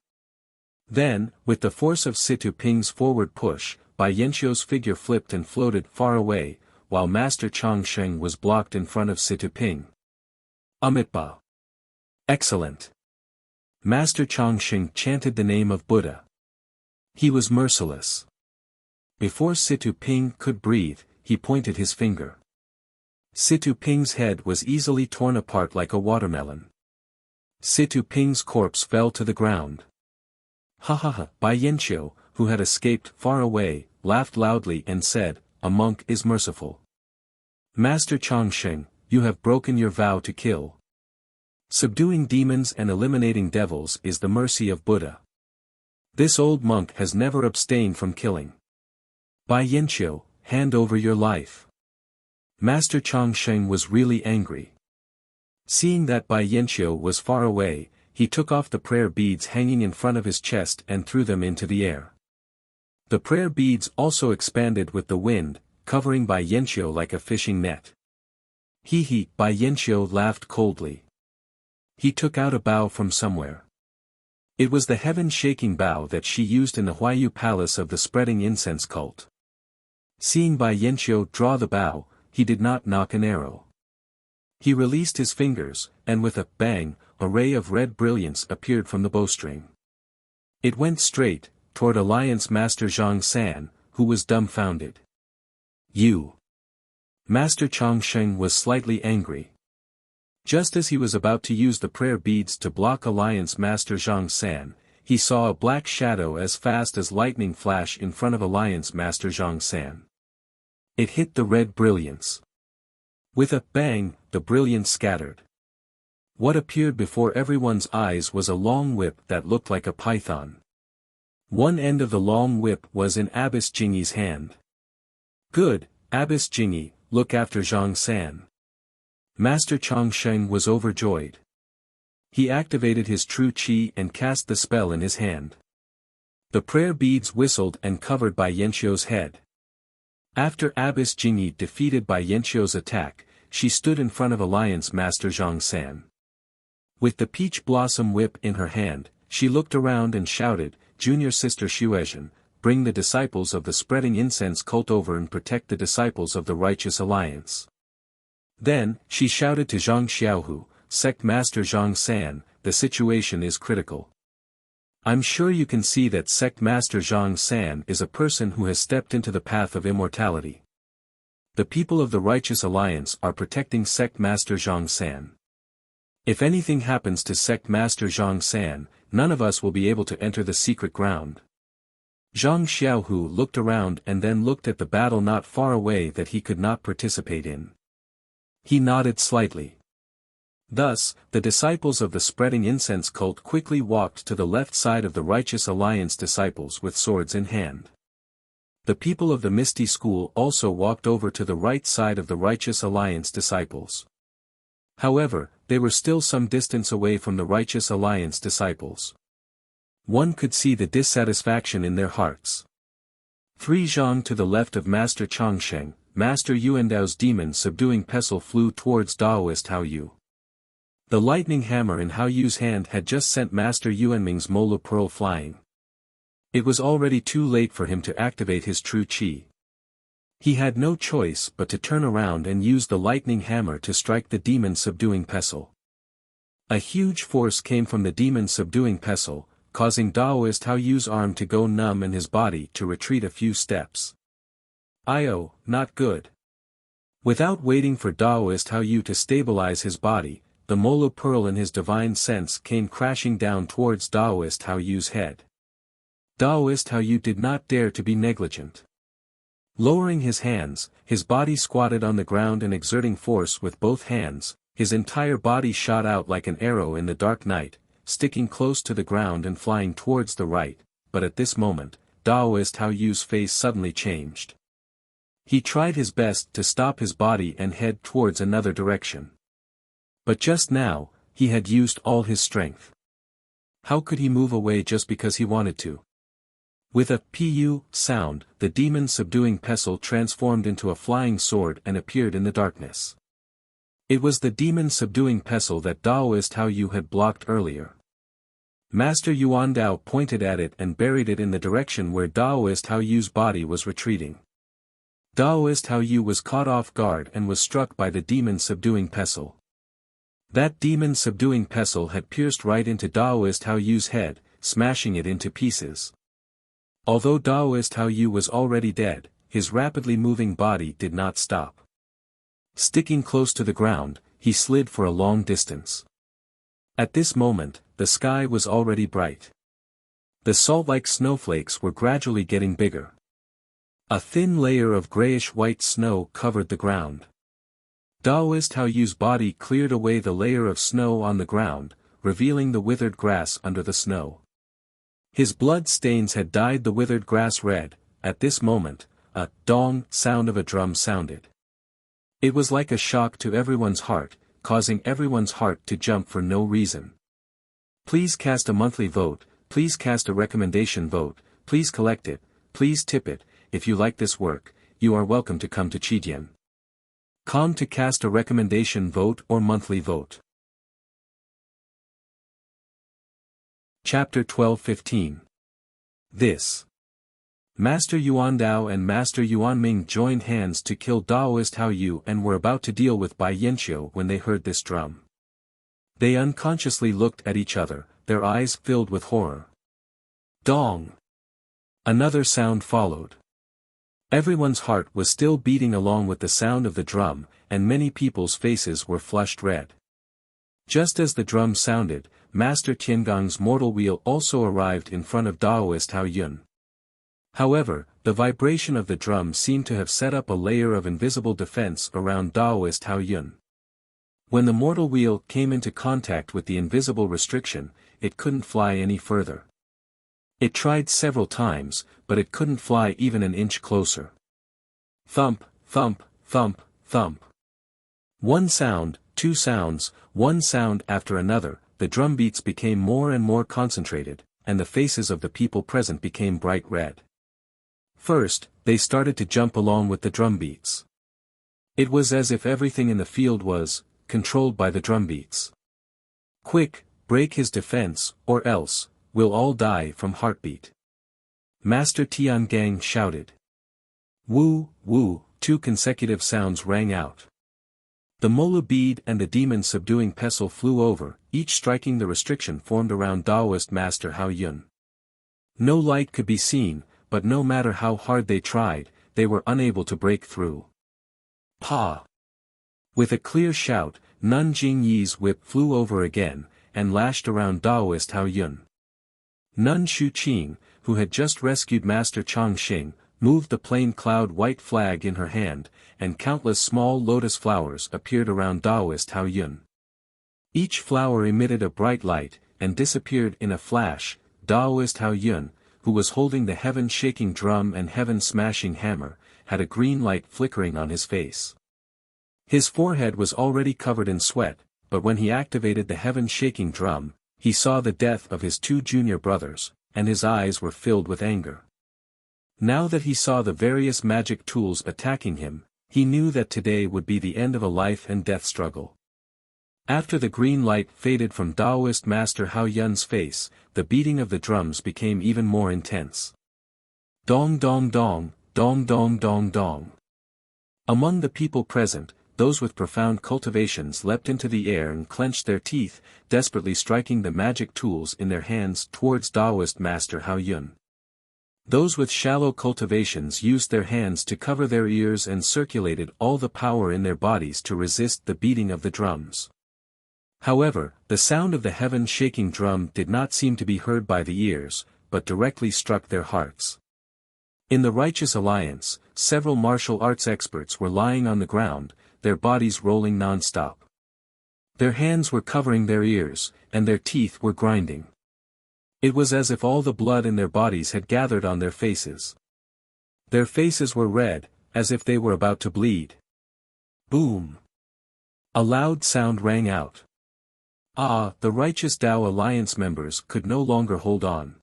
S1: Then, with the force of Situ Ping's forward push, Bai Yanqiu's figure flipped and floated far away, while Master Chongsheng was blocked in front of Situ Ping. Amitabha. Excellent. Master Chongsheng chanted the name of Buddha. He was merciless. Before Situ Ping could breathe, he pointed his finger. Situ Ping's head was easily torn apart like a watermelon. Situ Ping's corpse fell to the ground. Ha ha ha! Bai Yanqiu, who had escaped far away, laughed loudly and said, "A monk is merciful. Master Chongsheng, you have broken your vow to kill. Subduing demons and eliminating devils is the mercy of Buddha. This old monk has never abstained from killing. Bai Yanqiu, hand over your life." Master Chongsheng was really angry. Seeing that Bai Yanqiu was far away, he took off the prayer beads hanging in front of his chest and threw them into the air. The prayer beads also expanded with the wind, covering Bai Yanqiu like a fishing net. Hee hee! Bai Yanqiu laughed coldly. He took out a bow from somewhere. It was the heaven-shaking bow that she used in the Huayu Palace of the Spreading Incense cult. Seeing Bai Yanqiu draw the bow, he did not knock an arrow. He released his fingers, and with a bang, a ray of red brilliance appeared from the bowstring. It went straight toward Alliance Master Zhang San, who was dumbfounded. You! Master Chongsheng was slightly angry. Just as he was about to use the prayer beads to block Alliance Master Zhang San, he saw a black shadow as fast as lightning flash in front of Alliance Master Zhang San. It hit the red brilliance. With a bang, the brilliance scattered. What appeared before everyone's eyes was a long whip that looked like a python. One end of the long whip was in Abbess Jingyi's hand. Good, Abbess Jingyi, look after Zhang San. Master Chongsheng was overjoyed. He activated his true qi and cast the spell in his hand. The prayer beads whistled and covered by Yanqiu's head. After Abbess Jingyi defeated by Yanqiu's attack, she stood in front of Alliance Master Zhang San. With the peach blossom whip in her hand, she looked around and shouted, "Junior sister Xuezhen, bring the disciples of the spreading incense cult over and protect the disciples of the righteous alliance." Then, she shouted to Zhang Xiaohu, "Sect Master Zhang San, the situation is critical. I'm sure you can see that Sect Master Zhang San is a person who has stepped into the path of immortality. The people of the righteous alliance are protecting Sect Master Zhang San. If anything happens to Sect Master Zhang San, none of us will be able to enter the secret ground." Zhang Xiaohu looked around and then looked at the battle not far away that he could not participate in. He nodded slightly. Thus, the disciples of the spreading incense cult quickly walked to the left side of the righteous alliance disciples with swords in hand. The people of the Misty School also walked over to the right side of the righteous alliance disciples. However, they were still some distance away from the righteous alliance disciples. One could see the dissatisfaction in their hearts. 3 Zhang to the left of Master Chongsheng, Master Yuandao's demon subduing pestle flew towards Daoist Hao Yu. The lightning hammer in Hao Yu's hand had just sent Master Yuanming's Mola Pearl flying. It was already too late for him to activate his true qi. He had no choice but to turn around and use the lightning hammer to strike the demon subduing pestle. A huge force came from the demon subduing pestle, causing Daoist Hao Yu's arm to go numb and his body to retreat a few steps. "Io, not good." Without waiting for Daoist Hao Yu to stabilize his body, the Mola Pearl in his divine sense came crashing down towards Daoist Hao Yu's head. Daoist Hao Yu did not dare to be negligent. Lowering his hands, his body squatted on the ground and exerting force with both hands, his entire body shot out like an arrow in the dark night, sticking close to the ground and flying towards the right, but at this moment, Daoist Hao Yu's face suddenly changed. He tried his best to stop his body and head towards another direction. But just now, he had used all his strength. How could he move away just because he wanted to? With a pu sound, the demon subduing pestle transformed into a flying sword and appeared in the darkness. It was the demon subduing pestle that Daoist Hao Yu had blocked earlier. Master Yuandao pointed at it and buried it in the direction where Daoist Hao Yu's body was retreating. Daoist Hao Yu was caught off guard and was struck by the demon subduing pestle. That demon subduing pestle had pierced right into Daoist Hao Yu's head, smashing it into pieces. Although Daoist Hao Yu was already dead, his rapidly moving body did not stop. Sticking close to the ground, he slid for a long distance. At this moment, the sky was already bright. The salt-like snowflakes were gradually getting bigger. A thin layer of grayish-white snow covered the ground. Daoist Hao Yu's body cleared away the layer of snow on the ground, revealing the withered grass under the snow. His blood stains had dyed the withered grass red. At this moment, a dong sound of a drum sounded. It was like a shock to everyone's heart, causing everyone's heart to jump for no reason. Please cast a monthly vote, please cast a recommendation vote, please collect it, please tip it. If you like this work, you are welcome to come to Chidian.com to cast a recommendation vote or monthly vote. Chapter 12:15. This. Master Yuandao and Master Yuanming joined hands to kill Daoist Hao Yu and were about to deal with Bai Yanqiu when they heard this drum. They unconsciously looked at each other, their eyes filled with horror. Dong! Another sound followed. Everyone's heart was still beating along with the sound of the drum, and many people's faces were flushed red. Just as the drum sounded, Master Tiangong's mortal wheel also arrived in front of Daoist Hao Yun. However, the vibration of the drum seemed to have set up a layer of invisible defense around Daoist Hao Yun. When the mortal wheel came into contact with the invisible restriction, it couldn't fly any further. It tried several times, but it couldn't fly even an inch closer. Thump, thump, thump, thump. One sound, two sounds, one sound after another, the drumbeats became more and more concentrated, and the faces of the people present became bright red. First, they started to jump along with the drumbeats. It was as if everything in the field was controlled by the drumbeats. Quick, break his defense, or else, we'll all die from heartbeat. Master Tiangang shouted. Woo, woo, two consecutive sounds rang out. The Mola bead and the demon subduing pestle flew over, each striking the restriction formed around Taoist Master Hao Yun. No light could be seen, but no matter how hard they tried, they were unable to break through. Pa! With a clear shout, Nun Jingyi's whip flew over again, and lashed around Taoist Hao Yun. Nun Shuqing, who had just rescued Master Chongqing, moved the plain cloud-white flag in her hand, and countless small lotus flowers appeared around Taoist Hao Yun. Each flower emitted a bright light, and disappeared in a flash. Taoist Hao Yun, who was holding the heaven-shaking drum and heaven-smashing hammer, had a green light flickering on his face. His forehead was already covered in sweat, but when he activated the heaven-shaking drum, he saw the death of his two junior brothers, and his eyes were filled with anger. Now that he saw the various magic tools attacking him, he knew that today would be the end of a life and death struggle. After the green light faded from Taoist Master Hao Yun's face, the beating of the drums became even more intense. Dong dong dong, dong dong dong dong. Among the people present, those with profound cultivations leapt into the air and clenched their teeth, desperately striking the magic tools in their hands towards Taoist Master Hao Yun. Those with shallow cultivations used their hands to cover their ears and circulated all the power in their bodies to resist the beating of the drums. However, the sound of the heaven-shaking drum did not seem to be heard by the ears, but directly struck their hearts. In the Righteous Alliance, several martial arts experts were lying on the ground, their bodies rolling non-stop. Their hands were covering their ears, and their teeth were grinding. It was as if all the blood in their bodies had gathered on their faces. Their faces were red, as if they were about to bleed. Boom! A loud sound rang out. The Righteous Tao Alliance members could no longer hold on.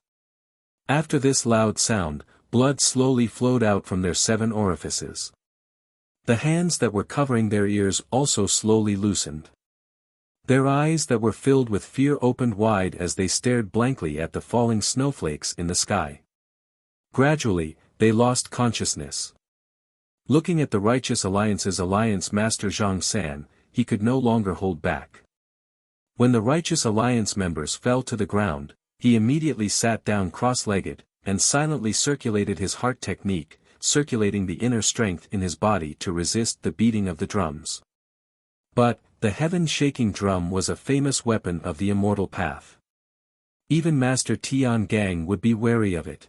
S1: After this loud sound, blood slowly flowed out from their 7 orifices. The hands that were covering their ears also slowly loosened. Their eyes that were filled with fear opened wide as they stared blankly at the falling snowflakes in the sky. Gradually, they lost consciousness. Looking at the Righteous Alliance's Alliance Master Zhang San, he could no longer hold back. When the Righteous Alliance members fell to the ground, he immediately sat down cross-legged, and silently circulated his heart technique, circulating the inner strength in his body to resist the beating of the drums. But, the heaven-shaking drum was a famous weapon of the immortal path. Even Master Tiangang would be wary of it.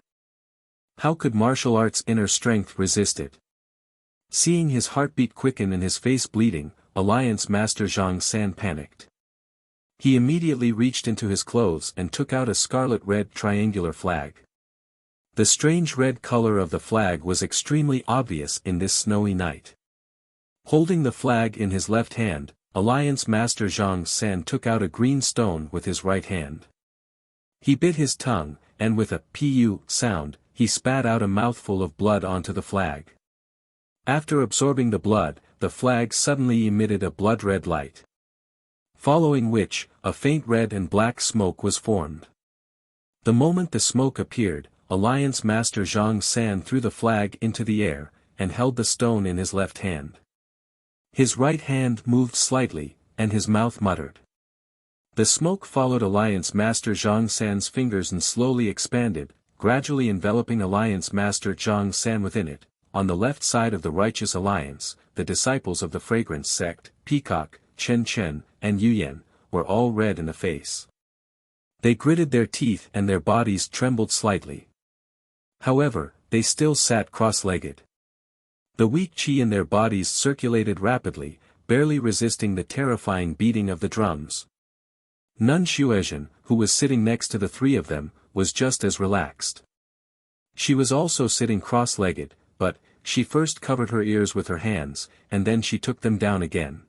S1: How could martial arts' inner strength resist it? Seeing his heartbeat quicken and his face bleeding, Alliance Master Zhang San panicked. He immediately reached into his clothes and took out a scarlet-red triangular flag. The strange red color of the flag was extremely obvious in this snowy night. Holding the flag in his left hand, Alliance Master Zhang San took out a green stone with his right hand. He bit his tongue, and with a pu sound, he spat out a mouthful of blood onto the flag. After absorbing the blood, the flag suddenly emitted a blood-red light. Following which, a faint red and black smoke was formed. The moment the smoke appeared, Alliance Master Zhang San threw the flag into the air, and held the stone in his left hand. His right hand moved slightly, and his mouth muttered. The smoke followed Alliance Master Zhang San's fingers and slowly expanded, gradually enveloping Alliance Master Zhang San within it. On the left side of the Righteous Alliance, the disciples of the Fragrance sect, Peacock, Chen Chen, and Yuyan, were all red in the face. They gritted their teeth and their bodies trembled slightly. However, they still sat cross-legged. The weak qi in their bodies circulated rapidly, barely resisting the terrifying beating of the drums. Nun Xuezhen, who was sitting next to the 3 of them, was just as relaxed. She was also sitting cross-legged, but, she first covered her ears with her hands, and then she took them down again.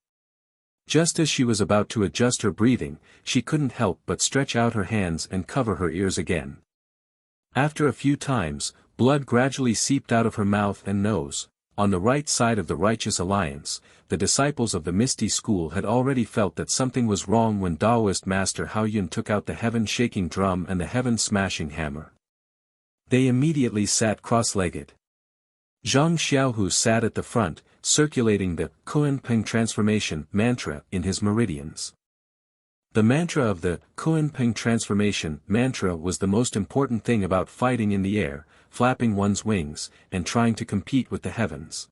S1: Just as she was about to adjust her breathing, she couldn't help but stretch out her hands and cover her ears again. After a few times, blood gradually seeped out of her mouth and nose. On the right side of the Righteous Alliance, the disciples of the Misty School had already felt that something was wrong when Taoist Master Hao Yun took out the heaven-shaking drum and the heaven-smashing hammer. They immediately sat cross-legged. Zhang Xiaohu sat at the front, circulating the Kuan-Ping transformation mantra in his meridians. The mantra of the Kuan-Ping transformation mantra was the most important thing about fighting in the air, flapping one's wings, and trying to compete with the heavens.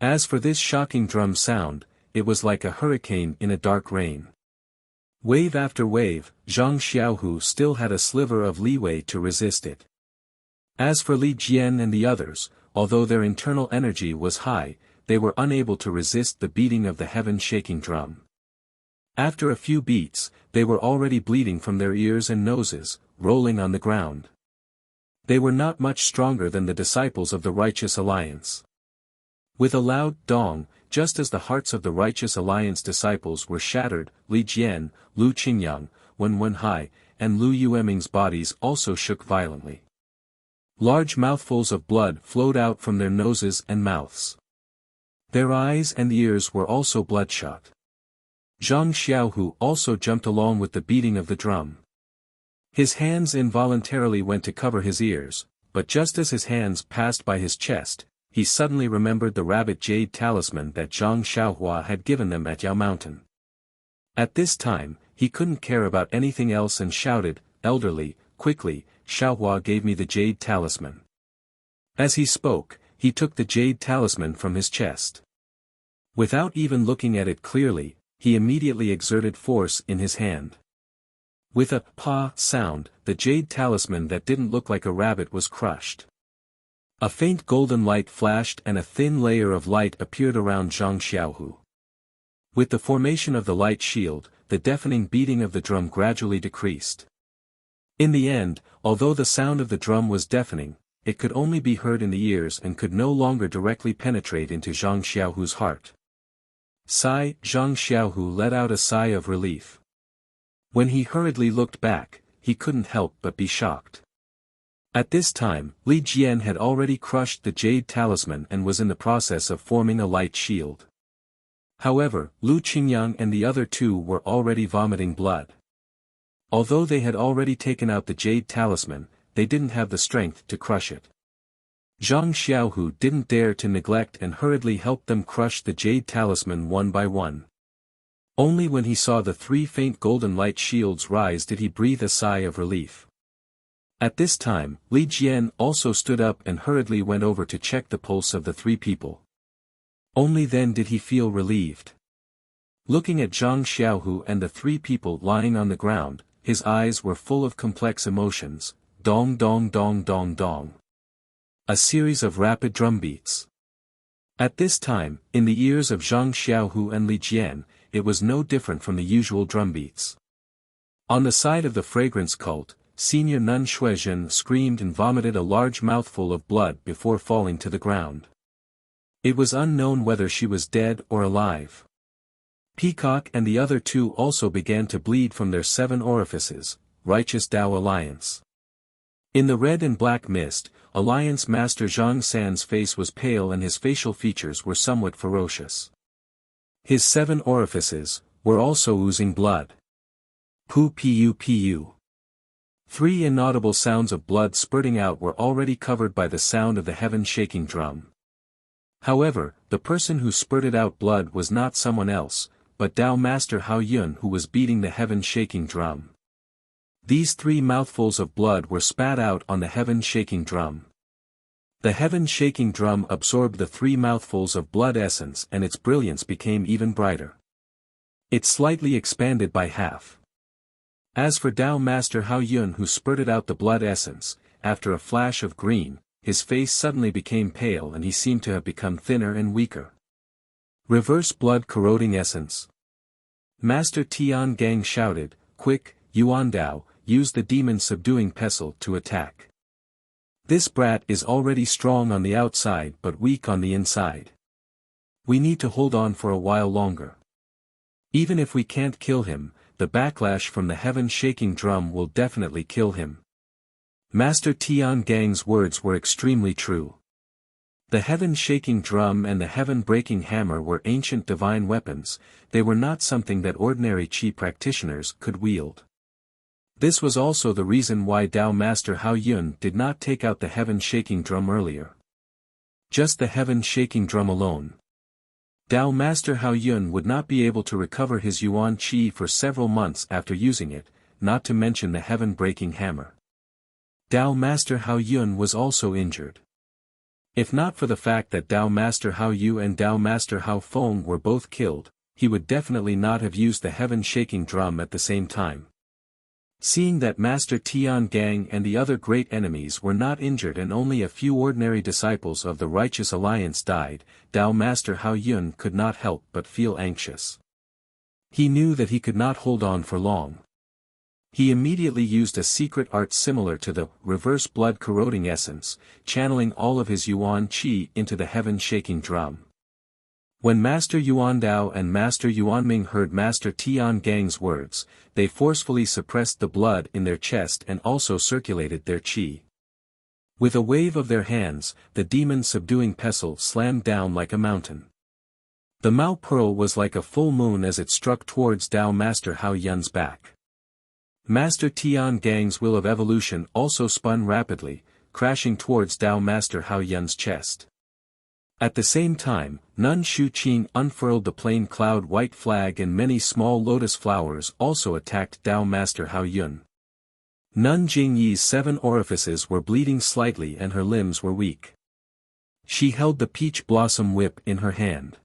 S1: As for this shocking drum sound, it was like a hurricane in a dark rain. Wave after wave, Zhang Xiaohu still had a sliver of leeway to resist it. As for Li Jian and the others, although their internal energy was high, they were unable to resist the beating of the heaven-shaking drum. After a few beats, they were already bleeding from their ears and noses, rolling on the ground. They were not much stronger than the disciples of the Righteous Alliance. With a loud dong, just as the hearts of the Righteous Alliance disciples were shattered, Li Jian, Lu Qingyang, Wen Wenhai, and Lu Yueming's bodies also shook violently. Large mouthfuls of blood flowed out from their noses and mouths. Their eyes and ears were also bloodshot. Zhang Xiaohu also jumped along with the beating of the drum. His hands involuntarily went to cover his ears, but just as his hands passed by his chest, he suddenly remembered the rabbit jade talisman that Zhang Xiaohua had given them at Yao Mountain. At this time, he couldn't care about anything else and shouted, "Elderly, quickly, Xiaohua gave me the jade talisman." As he spoke, he took the jade talisman from his chest. Without even looking at it clearly, he immediately exerted force in his hand. With a "pa" sound, the jade talisman that didn't look like a rabbit was crushed. A faint golden light flashed and a thin layer of light appeared around Zhang Xiaohu. With the formation of the light shield, the deafening beating of the drum gradually decreased. In the end, although the sound of the drum was deafening, it could only be heard in the ears and could no longer directly penetrate into Zhang Xiaohu's heart. Sigh, Zhang Xiaohu let out a sigh of relief. When he hurriedly looked back, he couldn't help but be shocked. At this time, Li Jian had already crushed the jade talisman and was in the process of forming a light shield. However, Lu Qingyang and the other two were already vomiting blood. Although they had already taken out the jade talisman, they didn't have the strength to crush it. Zhang Xiaohu didn't dare to neglect and hurriedly helped them crush the jade talisman one by one. Only when he saw the three faint golden light shields rise did he breathe a sigh of relief. At this time, Li Jian also stood up and hurriedly went over to check the pulse of the three people. Only then did he feel relieved. Looking at Zhang Xiaohu and the three people lying on the ground, his eyes were full of complex emotions. Dong dong dong dong dong. A series of rapid drum beats. At this time, in the ears of Zhang Xiaohu and Li Jian, it was no different from the usual drum beats. On the side of the fragrance cult, Senior Nun Shuizhen screamed and vomited a large mouthful of blood before falling to the ground. It was unknown whether she was dead or alive. Peacock and the other two also began to bleed from their 7 orifices, Righteous Tao Alliance. In the red and black mist, Alliance Master Zhang San's face was pale and his facial features were somewhat ferocious. His 7 orifices were also oozing blood. Pu pu pu. 3 inaudible sounds of blood spurting out were already covered by the sound of the heaven-shaking drum. However, the person who spurted out blood was not someone else, but Tao Master Hao Yun, who was beating the heaven-shaking drum. These 3 mouthfuls of blood were spat out on the heaven-shaking drum. The heaven-shaking drum absorbed the 3 mouthfuls of blood essence and its brilliance became even brighter. It slightly expanded by half. As for Tao Master Hao Yun, who spurted out the blood essence, after a flash of green, his face suddenly became pale and he seemed to have become thinner and weaker. Reverse blood corroding essence. Master Tian Gang shouted, "Quick, Yuan Dao, use the demon subduing pestle to attack." This brat is already strong on the outside but weak on the inside. We need to hold on for a while longer. Even if we can't kill him, the backlash from the heaven-shaking drum will definitely kill him. Master Tian Gang's words were extremely true. The heaven-shaking drum and the heaven-breaking hammer were ancient divine weapons, they were not something that ordinary Qi practitioners could wield. This was also the reason why Tao Master Hao Yun did not take out the heaven-shaking drum earlier. Just the heaven-shaking drum alone. Tao Master Hao Yun would not be able to recover his Yuan Qi for several months after using it, not to mention the heaven-breaking hammer. Tao Master Hao Yun was also injured. If not for the fact that Tao Master Hao Yu and Tao Master Hao Feng were both killed, he would definitely not have used the heaven-shaking drum at the same time. Seeing that Master Tian Gang and the other great enemies were not injured and only a few ordinary disciples of the Righteous Alliance died, Tao Master Hao Yun could not help but feel anxious. He knew that he could not hold on for long. He immediately used a secret art similar to the reverse blood corroding essence, channeling all of his Yuan Qi into the heaven-shaking drum. When Master Yuan Dao and Master Yuan Ming heard Master Tian Gang's words, they forcefully suppressed the blood in their chest and also circulated their qi. With a wave of their hands, the demon-subduing pestle slammed down like a mountain. The Mao Pearl was like a full moon as it struck towards Tao Master Hao Yun's back. Master Tian Gang's will of evolution also spun rapidly, crashing towards Tao Master Hao Yun's chest. At the same time, Nun Shu Qin unfurled the plain cloud white flag and many small lotus flowers also attacked Tao Master Hao Yun. Nun Jingyi's 7 orifices were bleeding slightly and her limbs were weak. She held the peach blossom whip in her hand.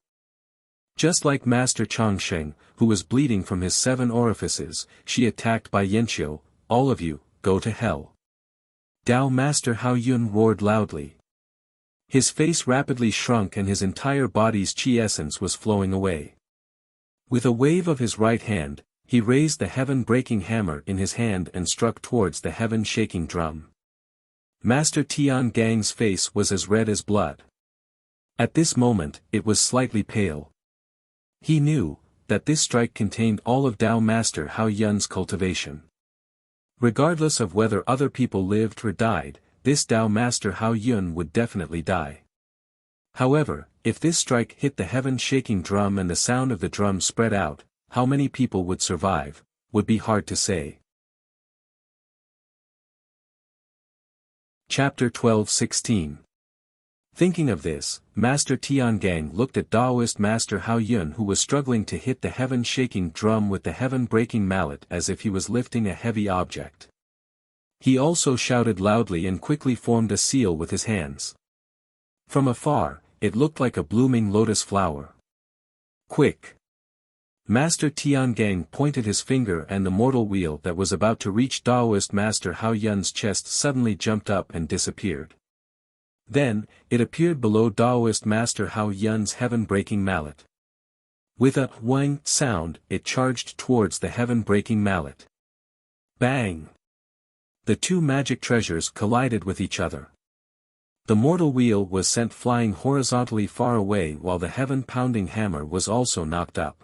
S1: Just like Master Changsheng, who was bleeding from his 7 orifices, she attacked by Yanqiu, all of you, go to hell. Tao Master Hao Yun roared loudly. His face rapidly shrunk and his entire body's qi essence was flowing away. With a wave of his right hand, he raised the heaven-breaking hammer in his hand and struck towards the heaven-shaking drum. Master Tian Gang's face was as red as blood. At this moment, it was slightly pale. He knew that this strike contained all of Tao Master Hao Yun's cultivation. Regardless of whether other people lived or died, this Tao Master Hao Yun would definitely die. However, if this strike hit the heaven-shaking drum and the sound of the drum spread out, how many people would survive, would be hard to say. Chapter 12:16. Thinking of this, Master Tiangang looked at Taoist Master Hao Yun who was struggling to hit the heaven-shaking drum with the heaven-breaking mallet as if he was lifting a heavy object. He also shouted loudly and quickly formed a seal with his hands. From afar, it looked like a blooming lotus flower. Quick! Master Tiangang pointed his finger and the mortal wheel that was about to reach Taoist Master Hao Yun's chest suddenly jumped up and disappeared. Then, it appeared below Taoist Master Hao Yun's heaven-breaking mallet. With a wang sound, it charged towards the heaven-breaking mallet. Bang! The 2 magic treasures collided with each other. The mortal wheel was sent flying horizontally far away while the heaven-pounding hammer was also knocked up.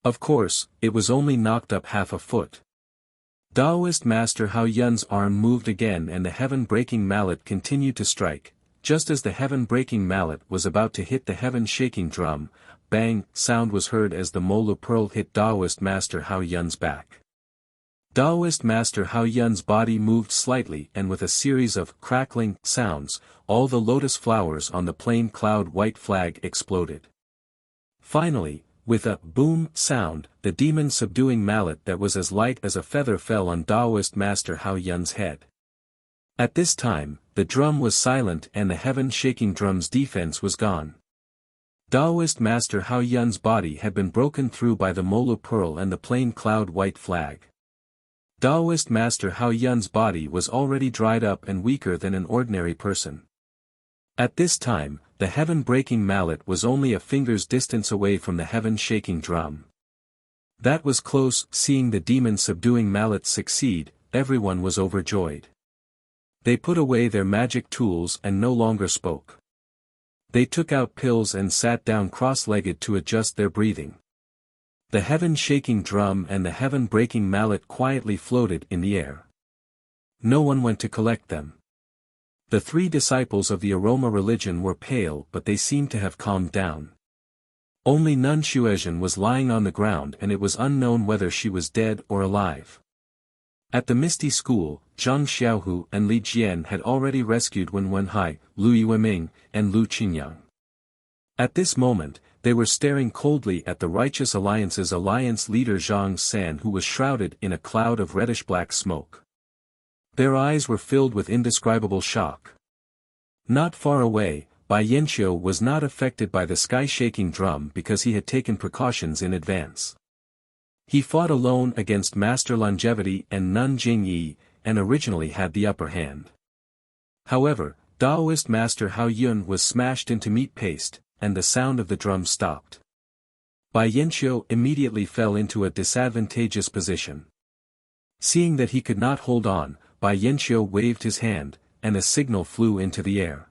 S1: Of course, it was only knocked up half a foot. Taoist Master Hao Yun's arm moved again and the heaven-breaking mallet continued to strike. Just as the heaven-breaking mallet was about to hit the heaven-shaking drum, bang sound was heard as the Mola Pearl hit Taoist Master Hao Yun's back. Taoist Master Hao Yun's body moved slightly and with a series of crackling sounds, all the lotus flowers on the plain cloud white flag exploded. Finally, with a boom sound, the demon-subduing mallet that was as light as a feather fell on Taoist Master Hao Yun's head. At this time, the drum was silent and the heaven-shaking drum's defense was gone. Taoist Master Hao Yun's body had been broken through by the Mola Pearl and the plain cloud white flag. Taoist Master Hao Yun's body was already dried up and weaker than an ordinary person. At this time, the heaven-breaking mallet was only a finger's distance away from the heaven-shaking drum. That was close. Seeing the demon-subduing mallet succeed, everyone was overjoyed. They put away their magic tools and no longer spoke. They took out pills and sat down cross-legged to adjust their breathing. The heaven-shaking drum and the heaven-breaking mallet quietly floated in the air. No one went to collect them. The 3 disciples of the aroma religion were pale, but they seemed to have calmed down. Only Nun Xuezhen was lying on the ground, and it was unknown whether she was dead or alive. At the Misty School, Zhang Xiaohu and Li Jian had already rescued Wen Wenhai, Lu Yueming, and Lu Qingyang. At this moment, they were staring coldly at the Righteous Alliance's alliance leader Zhang San, who was shrouded in a cloud of reddish-black smoke. Their eyes were filled with indescribable shock. Not far away, Bai Yanqiu was not affected by the sky-shaking drum because he had taken precautions in advance. He fought alone against Master Longevity and Nun Jingyi, and originally had the upper hand. However, Taoist Master Hao Yun was smashed into meat paste, and the sound of the drum stopped. Bai Yanqiu immediately fell into a disadvantageous position. Seeing that he could not hold on, Bai Yanqiu waved his hand, and a signal flew into the air.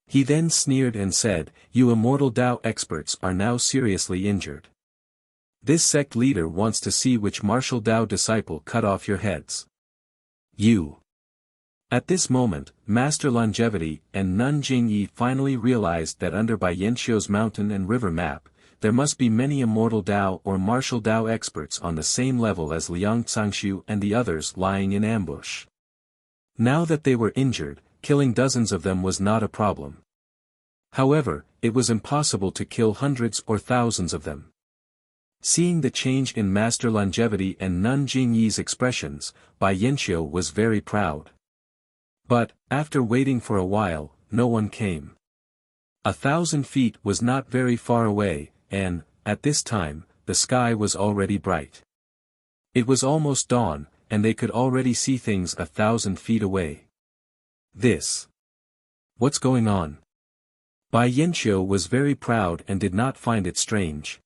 S1: He then sneered and said, "You immortal Tao experts are now seriously injured. This sect leader wants to see which martial Tao disciple cut off your heads. You." At this moment, Master Longevity and Nun Jingyi finally realized that under Bai Yanqiu's mountain and river map, there must be many immortal Tao or martial Tao experts on the same level as Liang Cangshu and the others lying in ambush. Now that they were injured, killing dozens of them was not a problem. However, it was impossible to kill hundreds or thousands of them. Seeing the change in Master Longevity and Nun Jingyi's expressions, Bai Yanqiu was very proud. But, after waiting for a while, no one came. 1,000 feet was not very far away, and, at this time, the sky was already bright. It was almost dawn, and they could already see things 1,000 feet away. What's going on? Bai Yanqiu was very proud and did not find it strange.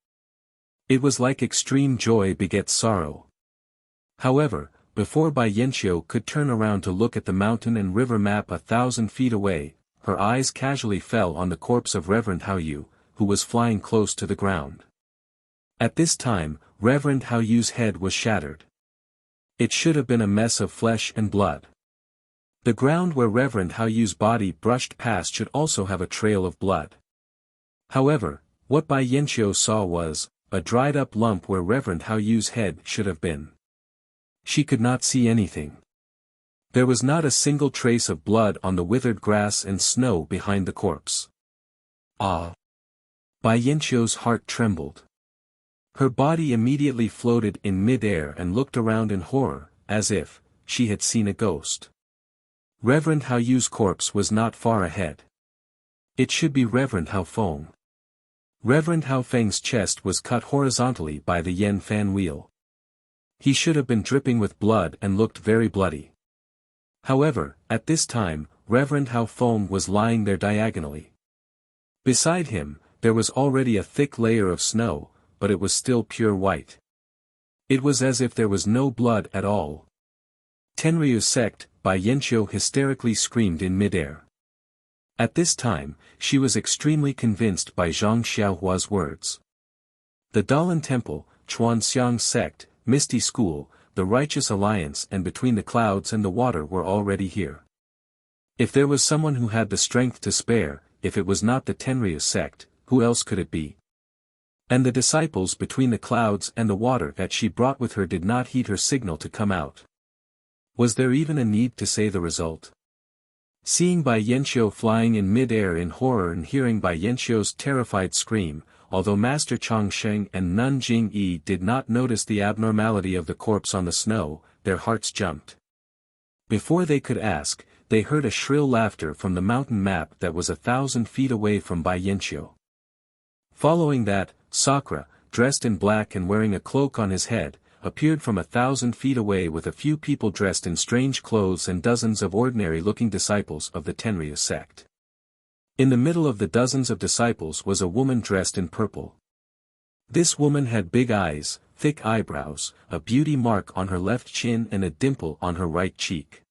S1: It was like extreme joy begets sorrow. However, before Bai Yanqiu could turn around to look at the mountain and river map 1,000 feet away, her eyes casually fell on the corpse of Reverend Hao Yu, who was flying close to the ground. At this time, Reverend Hao Yu's head was shattered. It should have been a mess of flesh and blood. The ground where Reverend Hao Yu's body brushed past should also have a trail of blood. However, what Bai Yanqiu saw was a dried-up lump where Reverend Hao Yu's head should have been. She could not see anything. There was not a single trace of blood on the withered grass and snow behind the corpse. Ah! Bai Yanqiu's heart trembled. Her body immediately floated in mid-air and looked around in horror, as if she had seen a ghost. Reverend Hao Yu's corpse was not far ahead. It should be Reverend Hao Feng. Reverend Hao Feng's chest was cut horizontally by the Yen fan wheel. He should have been dripping with blood and looked very bloody. However, at this time, Reverend Hao Feng was lying there diagonally. Beside him, there was already a thick layer of snow, but it was still pure white. It was as if there was no blood at all. Tenryu sect, Bai Yanqiu hysterically screamed in midair. At this time, she was extremely convinced by Zhang Xiaohua's words. The Dalan Temple, Chuanxiang sect, Misty School, the Righteous Alliance and Between the Clouds and the Water were already here. If there was someone who had the strength to spare, if it was not the Tenryu sect, who else could it be? And the disciples Between the Clouds and the Water that she brought with her did not heed her signal to come out. Was there even a need to say the result? Seeing Bai Yanqiu flying in mid-air in horror and hearing Bai Yanqiu's terrified scream, although Master Changsheng and Nun Jingyi did not notice the abnormality of the corpse on the snow, their hearts jumped. Before they could ask, they heard a shrill laughter from the mountain map that was 1,000 feet away from Bai Yanqiu. Following that, Sakura, dressed in black and wearing a cloak on his head, appeared from 1,000 feet away with a few people dressed in strange clothes and dozens of ordinary-looking disciples of the Tenryu sect. In the middle of the dozens of disciples was a woman dressed in purple. This woman had big eyes, thick eyebrows, a beauty mark on her left chin and a dimple on her right cheek.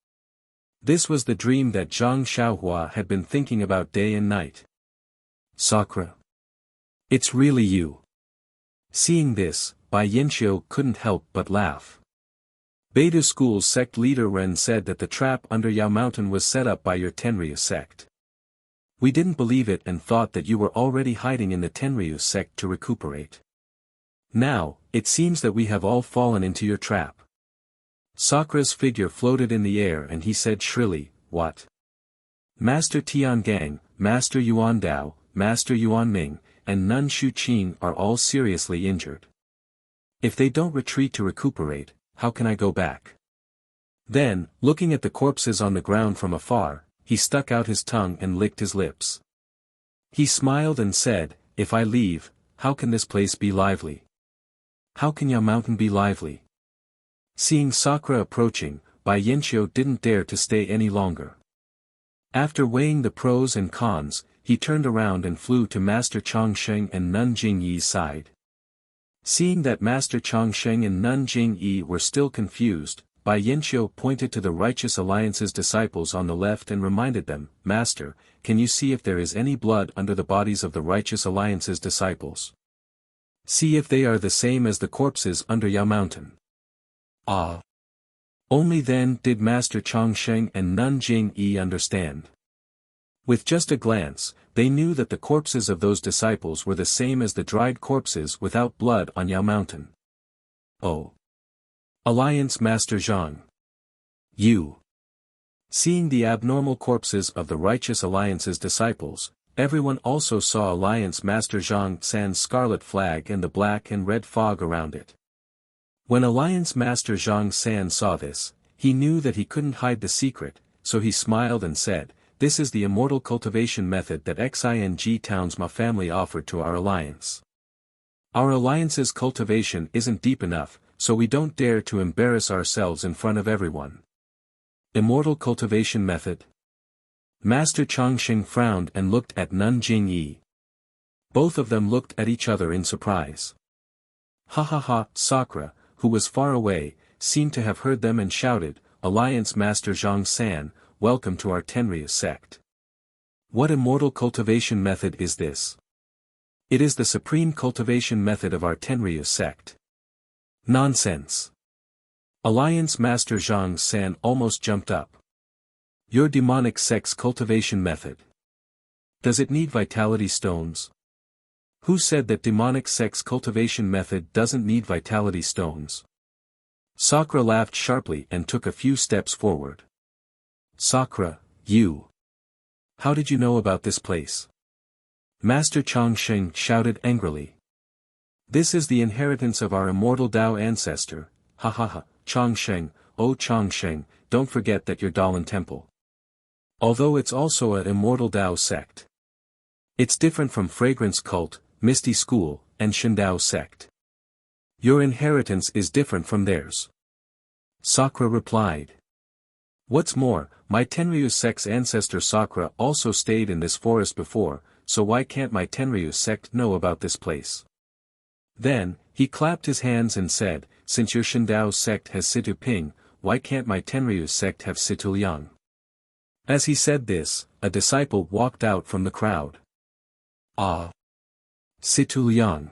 S1: This was the dream that Zhang Xiaohua had been thinking about day and night. Sakura. It's really you. Seeing this, Bai Yanqiu couldn't help but laugh. Beta School's sect leader Ren said that the trap under Yao Mountain was set up by your Tenryu sect. We didn't believe it and thought that you were already hiding in the Tenryu sect to recuperate. Now, it seems that we have all fallen into your trap. Sakura's figure floated in the air and he said shrilly, "What? Master Tiangang, Master Yuan Dao, Master Yuan Ming, and Nun Shuqing are all seriously injured. If they don't retreat to recuperate, how can I go back?" Then, looking at the corpses on the ground from afar, he stuck out his tongue and licked his lips. He smiled and said, "If I leave, how can this place be lively? How can Yao Mountain be lively?" Seeing Sakura approaching, Bai Yanqiu didn't dare to stay any longer. After weighing the pros and cons, he turned around and flew to Master Chongsheng and Nun Jingyi's side. Seeing that Master Chongsheng and Nun Jingyi were still confused, Bai Yanqiu pointed to the Righteous Alliance's disciples on the left and reminded them, "Master, can you see if there is any blood under the bodies of the Righteous Alliance's disciples? See if they are the same as the corpses under Yao Mountain." Ah! Only then did Master Chongsheng and Nun Jingyi understand. With just a glance, they knew that the corpses of those disciples were the same as the dried corpses without blood on Yao Mountain. Oh! Alliance Master Zhang. You! Seeing the abnormal corpses of the Righteous Alliance's disciples, everyone also saw Alliance Master Zhang San's scarlet flag and the black and red fog around it. When Alliance Master Zhang San saw this, he knew that he couldn't hide the secret, so he smiled and said, "This is the immortal cultivation method that Xing Town's Ma family offered to our alliance. Our alliance's cultivation isn't deep enough, so we don't dare to embarrass ourselves in front of everyone." Immortal cultivation method? Master Chongsheng frowned and looked at Nun Jingyi. Both of them looked at each other in surprise. Ha ha ha! Sakura, who was far away, seemed to have heard them and shouted, "Alliance Master Zhang San, welcome to our Tenryu sect. What immortal cultivation method is this? It is the supreme cultivation method of our Tenryu sect." Nonsense! Alliance Master Zhang San almost jumped up. Your demonic sect's cultivation method. Does it need vitality stones? Who said that demonic sect's cultivation method doesn't need vitality stones? Sakura laughed sharply and took a few steps forward. Sakura, you! How did you know about this place? Master Chongsheng shouted angrily. This is the inheritance of our immortal Dao ancestor, ha ha ha, Chongsheng, oh Chongsheng, don't forget that your Dalan temple. Although it's also an immortal Dao sect. It's different from Fragrance Cult, Misty School, and Shindao sect. Your inheritance is different from theirs. Sakura replied. What's more, my Tenryu sect's ancestor Sakura also stayed in this forest before, so why can't my Tenryu sect know about this place? Then, he clapped his hands and said, since your Shindao sect has Situ Ping, why can't my Tenryu sect have Situ Liang? As he said this, a disciple walked out from the crowd. Ah! Situ Liang.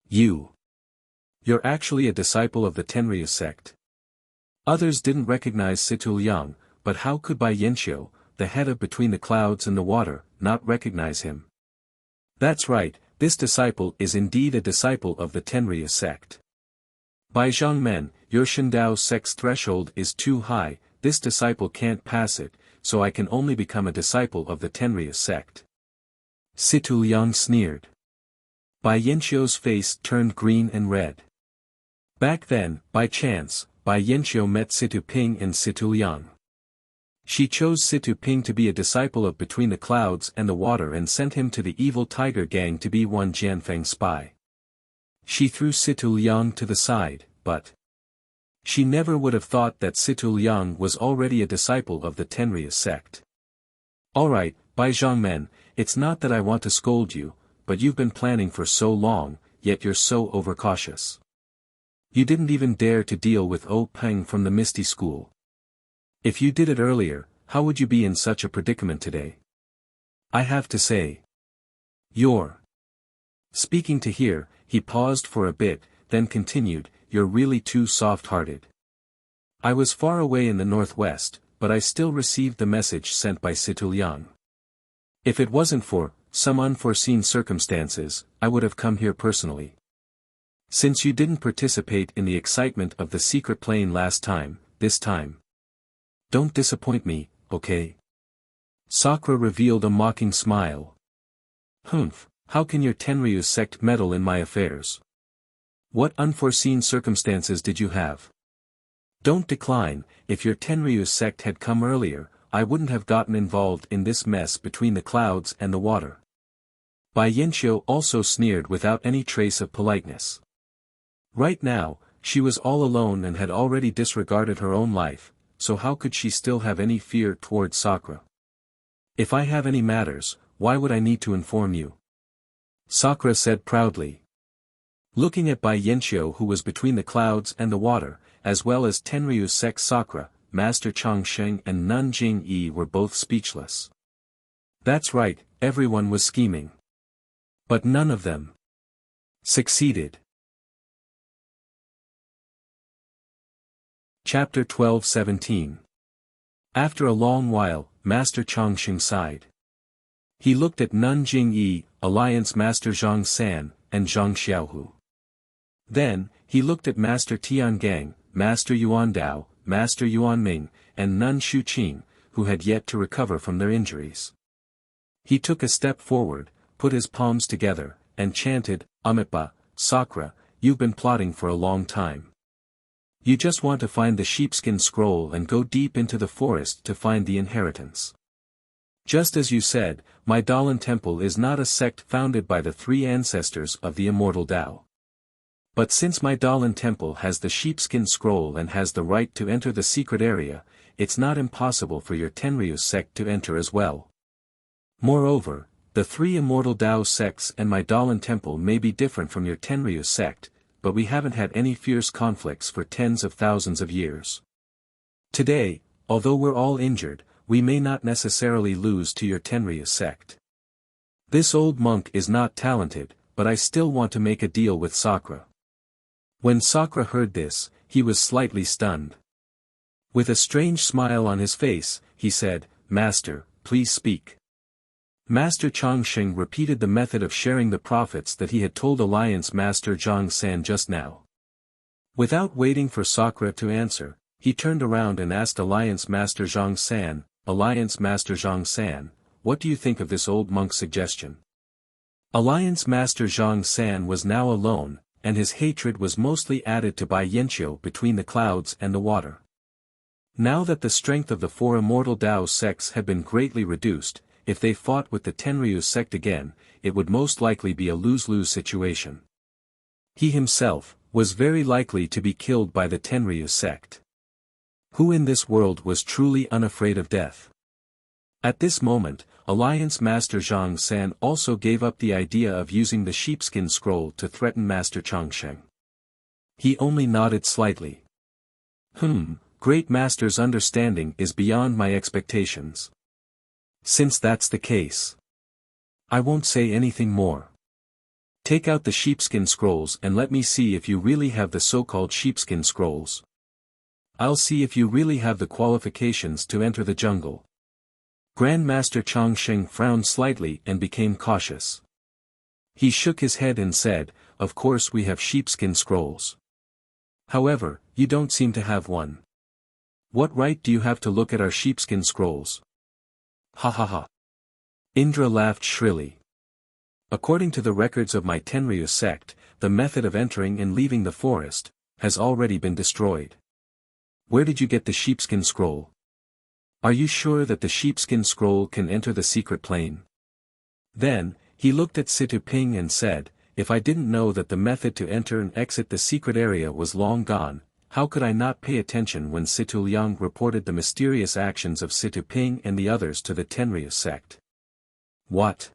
S1: You're actually a disciple of the Tenryu sect. Others didn't recognize Situ Liang, but how could Bai Yanqiu, the head of Between the Clouds and the Water, not recognize him? That's right, this disciple is indeed a disciple of the Tenryu sect. Bai Zhangmen, your Shindao sect's threshold is too high, this disciple can't pass it, so I can only become a disciple of the Tenryu sect. Situ Liang sneered. Bai Yanqiu's face turned green and red. Back then, by chance, Bai Yanqiu met Situ Ping and Situ Liang. She chose Situ Ping to be a disciple of Between the Clouds and the Water and sent him to the evil tiger gang to be one Jianfeng spy. She threw Situ Liang to the side, but she never would have thought that Situ Liang was already a disciple of the Tenryu sect. Alright, Bai Zhangmen, it's not that I want to scold you, but you've been planning for so long, yet you're so overcautious. You didn't even dare to deal with O Peng from the Misty School. If you did it earlier, how would you be in such a predicament today? I have to say. You're speaking to here, he paused for a bit, then continued, you're really too soft-hearted. I was far away in the northwest, but I still received the message sent by Situliang. If it wasn't for some unforeseen circumstances, I would have come here personally. Since you didn't participate in the excitement of the secret plane last time, this time. Don't disappoint me, okay? Sakura revealed a mocking smile. Humph, how can your Tenryu sect meddle in my affairs? What unforeseen circumstances did you have? Don't decline, if your Tenryu sect had come earlier, I wouldn't have gotten involved in this mess between the clouds and the water. Bai Yanqiu also sneered without any trace of politeness. Right now, she was all alone and had already disregarded her own life, so how could she still have any fear toward Sakura? If I have any matters, why would I need to inform you? Sakura said proudly. Looking at Bai Yanqiu who was between the clouds and the water, as well as Tenryu sect Sakura, Master Changsheng and Nun Jing-yi were both speechless. That's right, everyone was scheming. But none of them succeeded. Chapter 12-17. After a long while, Master Changsheng sighed. He looked at Nun Jing-yi, Alliance Master Zhang San, and Zhang Xiaohu. Then, he looked at Master Tiangang, Master Yuan Dao, Master Yuan Ming, and Nun Shuqing, who had yet to recover from their injuries. He took a step forward, put his palms together, and chanted, Amitabha, Sakura, you've been plotting for a long time. You just want to find the sheepskin scroll and go deep into the forest to find the inheritance. Just as you said, my Dalan Temple is not a sect founded by the three ancestors of the immortal Tao. But since my Dalan Temple has the sheepskin scroll and has the right to enter the secret area, it's not impossible for your Tenryu sect to enter as well. Moreover, the three immortal Tao sects and my Dalan Temple may be different from your Tenryu sect, but we haven't had any fierce conflicts for tens of thousands of years. Today, although we're all injured, we may not necessarily lose to your Tenryu sect. This old monk is not talented, but I still want to make a deal with Sakura. When Sakura heard this, he was slightly stunned. With a strange smile on his face, he said, Master, please speak. Master Changsheng repeated the method of sharing the profits that he had told Alliance Master Zhang San just now. Without waiting for Sakura to answer, he turned around and asked Alliance Master Zhang San, Alliance Master Zhang San, what do you think of this old monk's suggestion? Alliance Master Zhang San was now alone, and his hatred was mostly added to Bai Yanqiu between the clouds and the water. Now that the strength of the four immortal Tao sects had been greatly reduced, if they fought with the Tenryu sect again, it would most likely be a lose-lose situation. He himself was very likely to be killed by the Tenryu sect. Who in this world was truly unafraid of death? At this moment, Alliance Master Zhang San also gave up the idea of using the sheepskin scroll to threaten Master Changsheng. He only nodded slightly. Great Master's understanding is beyond my expectations. Since that's the case, I won't say anything more. Take out the sheepskin scrolls and let me see if you really have the so-called sheepskin scrolls. I'll see if you really have the qualifications to enter the jungle. Grand Master Changsheng frowned slightly and became cautious. He shook his head and said, of course we have sheepskin scrolls. However, you don't seem to have one. What right do you have to look at our sheepskin scrolls? Ha ha ha. Indra laughed shrilly. According to the records of my Tenryu sect, the method of entering and leaving the forest has already been destroyed. Where did you get the sheepskin scroll? Are you sure that the sheepskin scroll can enter the secret plane? Then, he looked at Situ Ping and said, if I didn't know that the method to enter and exit the secret area was long gone, how could I not pay attention when Situ Liang reported the mysterious actions of Situ Ping and the others to the Tenryu sect? What?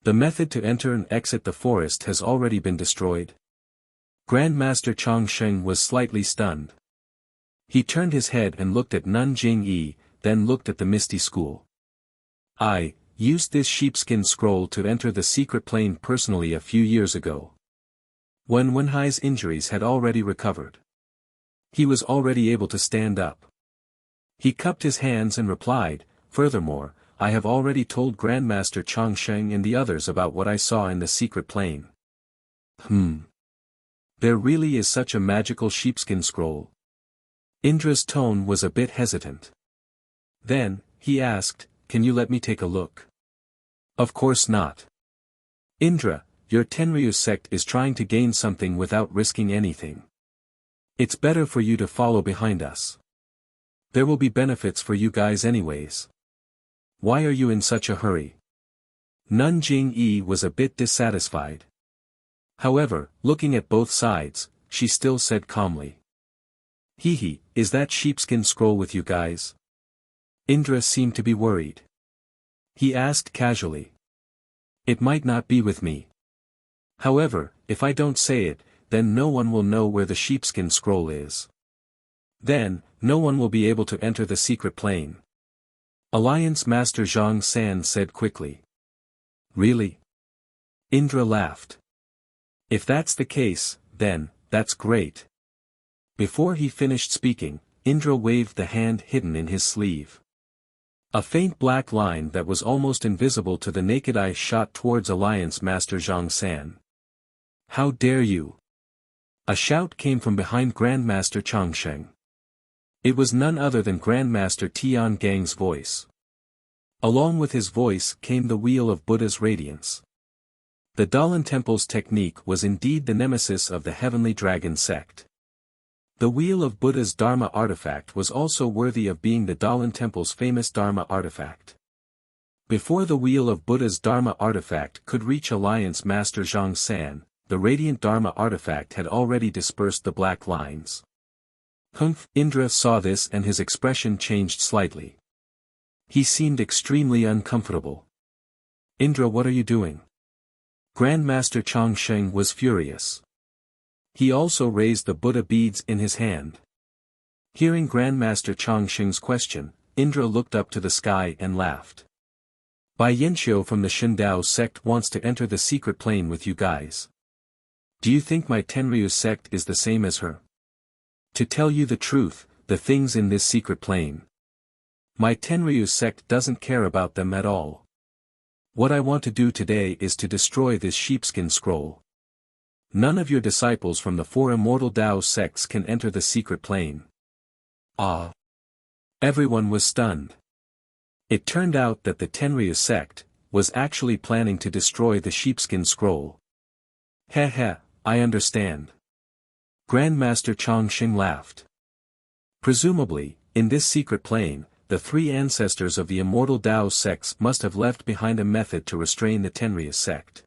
S1: The method to enter and exit the forest has already been destroyed? Grand Master Changsheng was slightly stunned. He turned his head and looked at Nun Jing-yi, then looked at the misty school. I used this sheepskin scroll to enter the secret plane personally a few years ago. When Wenhai's injuries had already recovered. He was already able to stand up. He cupped his hands and replied, furthermore, I have already told Grandmaster Changsheng and the others about what I saw in the secret plane. There really is such a magical sheepskin scroll. Indra's tone was a bit hesitant. Then, he asked, can you let me take a look? Of course not. Indra, your Tenryu sect is trying to gain something without risking anything. It's better for you to follow behind us. There will be benefits for you guys anyways. Why are you in such a hurry? Nun Jing-yi was a bit dissatisfied. However, looking at both sides, she still said calmly. Hehe, is that sheepskin scroll with you guys? Indra seemed to be worried. He asked casually. It might not be with me. However, if I don't say it, then no one will know where the sheepskin scroll is. Then, no one will be able to enter the secret plane. Alliance Master Zhang San said quickly. Really? Indra laughed. If that's the case, then, that's great. Before he finished speaking, Indra waved the hand hidden in his sleeve. A faint black line that was almost invisible to the naked eye shot towards Alliance Master Zhang San. How dare you? A shout came from behind Grandmaster Changsheng. It was none other than Grandmaster Tian Gang's voice. Along with his voice came the Wheel of Buddha's radiance. The Dalan Temple's technique was indeed the nemesis of the Heavenly Dragon sect. The Wheel of Buddha's Dharma artifact was also worthy of being the Dalan Temple's famous Dharma artifact. Before the Wheel of Buddha's Dharma artifact could reach Alliance Master Zhang San, the Radiant Dharma artifact had already dispersed the black lines. Humph! Indra saw this and his expression changed slightly. He seemed extremely uncomfortable. Indra, what are you doing? Grandmaster Changsheng was furious. He also raised the Buddha beads in his hand. Hearing Grandmaster Changsheng's question, Indra looked up to the sky and laughed. Bai Yanxiu from the Shindao sect wants to enter the secret plane with you guys. Do you think my Tenryu sect is the same as her? To tell you the truth, the things in this secret plane. My Tenryu sect doesn't care about them at all. What I want to do today is to destroy this sheepskin scroll. None of your disciples from the 4 immortal Dao sects can enter the secret plane. Ah! Everyone was stunned. It turned out that the Tenryu sect was actually planning to destroy the sheepskin scroll. Heh, I understand. Grandmaster Changsheng laughed. Presumably, in this secret plane, the 3 ancestors of the immortal Dao sects must have left behind a method to restrain the Tenryu sect.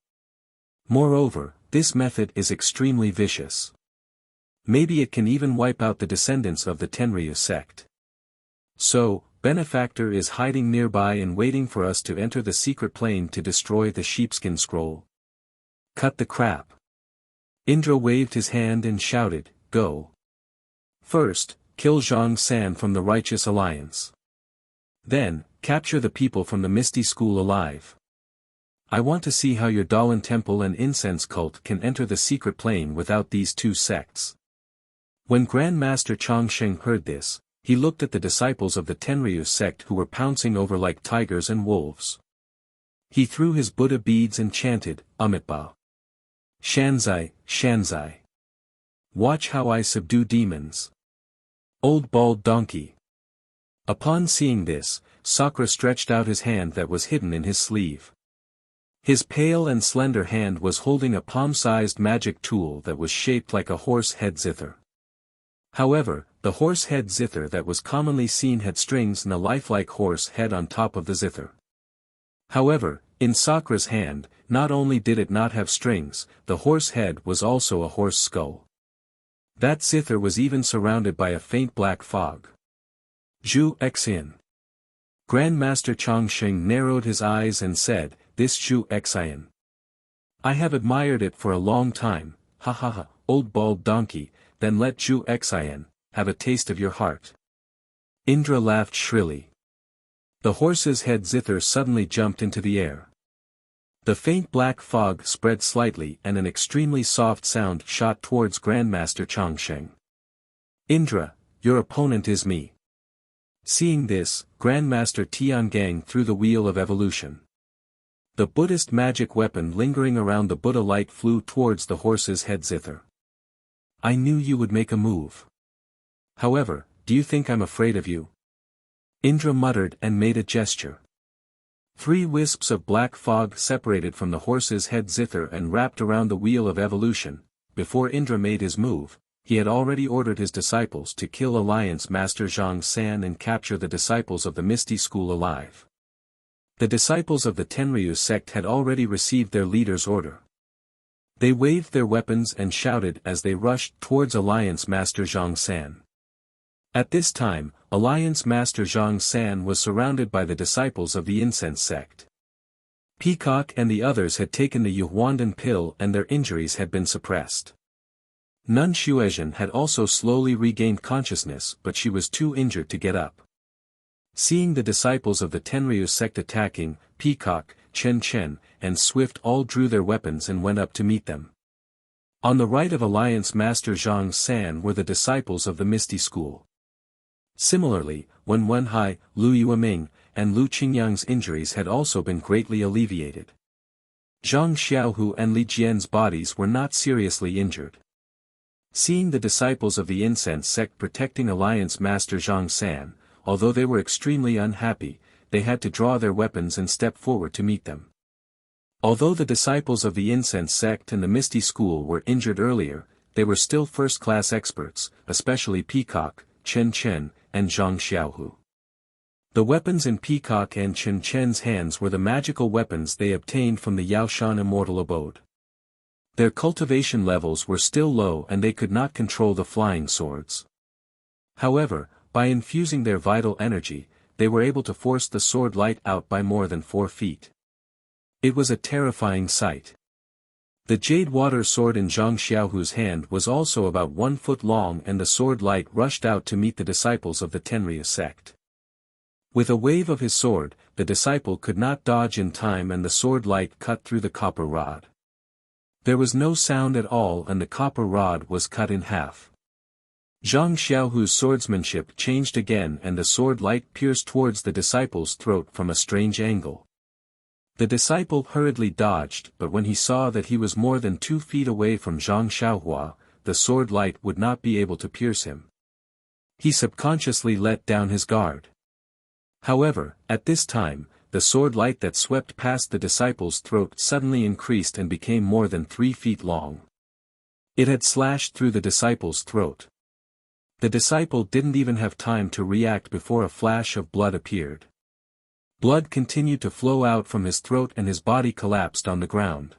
S1: Moreover, this method is extremely vicious. Maybe it can even wipe out the descendants of the Tenryu sect. So, Benefactor is hiding nearby and waiting for us to enter the secret plane to destroy the sheepskin scroll. Cut the crap. Indra waved his hand and shouted, go. First, kill Zhang San from the Righteous Alliance. Then, capture the people from the Misty School alive. I want to see how your Dalan Temple and Incense cult can enter the secret plane without these 2 sects. When Grandmaster Changsheng heard this, he looked at the disciples of the Tenryu sect who were pouncing over like tigers and wolves. He threw his Buddha beads and chanted, Amitabha. Shanzai, Shanzai. Watch how I subdue demons. Old bald donkey. Upon seeing this, Sakra stretched out his hand that was hidden in his sleeve. His pale and slender hand was holding a palm-sized magic tool that was shaped like a horse head zither. However, the horse head zither that was commonly seen had strings and a lifelike horse head on top of the zither. However, in Sakra's hand, not only did it not have strings, the horse head was also a horse skull. That zither was even surrounded by a faint black fog. Zhu Xian. Grandmaster Changsheng narrowed his eyes and said, this Zhu Xian. I have admired it for a long time, ha ha ha, old bald donkey, then let Zhu Xian, have a taste of your heart." Indra laughed shrilly. The horse's head zither suddenly jumped into the air. The faint black fog spread slightly and an extremely soft sound shot towards Grandmaster Changsheng. "Indra, your opponent is me." Seeing this, Grandmaster Tiangang threw the wheel of evolution. The Buddhist magic weapon lingering around the Buddha light flew towards the horse's head zither. "I knew you would make a move. However, do you think I'm afraid of you?" Indra muttered and made a gesture. 3 wisps of black fog separated from the horse's head zither and wrapped around the wheel of evolution. Before Indra made his move, he had already ordered his disciples to kill Alliance Master Zhang San and capture the disciples of the Misty School alive. The disciples of the Tenryu sect had already received their leader's order. They waved their weapons and shouted as they rushed towards Alliance Master Zhang San. At this time, Alliance Master Zhang San was surrounded by the disciples of the Incense sect. Peacock and the others had taken the Yuhuandan pill and their injuries had been suppressed. Nun Xuezhen had also slowly regained consciousness but she was too injured to get up. Seeing the disciples of the Tenryu sect attacking, Peacock, Chen Chen, and Swift all drew their weapons and went up to meet them. On the right of Alliance Master Zhang San were the disciples of the Misty School. Similarly, Wen Wenhai, Lu Yueming, and Lu Qingyang's injuries had also been greatly alleviated. Zhang Xiaohu and Li Jian's bodies were not seriously injured. Seeing the disciples of the Incense sect protecting Alliance Master Zhang San, although they were extremely unhappy, they had to draw their weapons and step forward to meet them. Although the disciples of the Incense sect and the Misty School were injured earlier, they were still first-class experts, especially Peacock, Chen Chen, and Zhang Xiaohu. The weapons in Peacock and Chen Chen's hands were the magical weapons they obtained from the Yaoshan Immortal Abode. Their cultivation levels were still low and they could not control the flying swords. However, by infusing their vital energy, they were able to force the sword light out by more than 4 feet. It was a terrifying sight. The jade water sword in Zhang Xiaohu's hand was also about 1 foot long and the sword light rushed out to meet the disciples of the Tenryu sect. With a wave of his sword, the disciple could not dodge in time and the sword light cut through the copper rod. There was no sound at all and the copper rod was cut in half. Zhang Xiaohu's swordsmanship changed again and the sword light pierced towards the disciple's throat from a strange angle. The disciple hurriedly dodged but when he saw that he was more than 2 feet away from Zhang Xiaohua, the sword light would not be able to pierce him. He subconsciously let down his guard. However, at this time, the sword light that swept past the disciple's throat suddenly increased and became more than 3 feet long. It had slashed through the disciple's throat. The disciple didn't even have time to react before a flash of blood appeared. Blood continued to flow out from his throat and his body collapsed on the ground.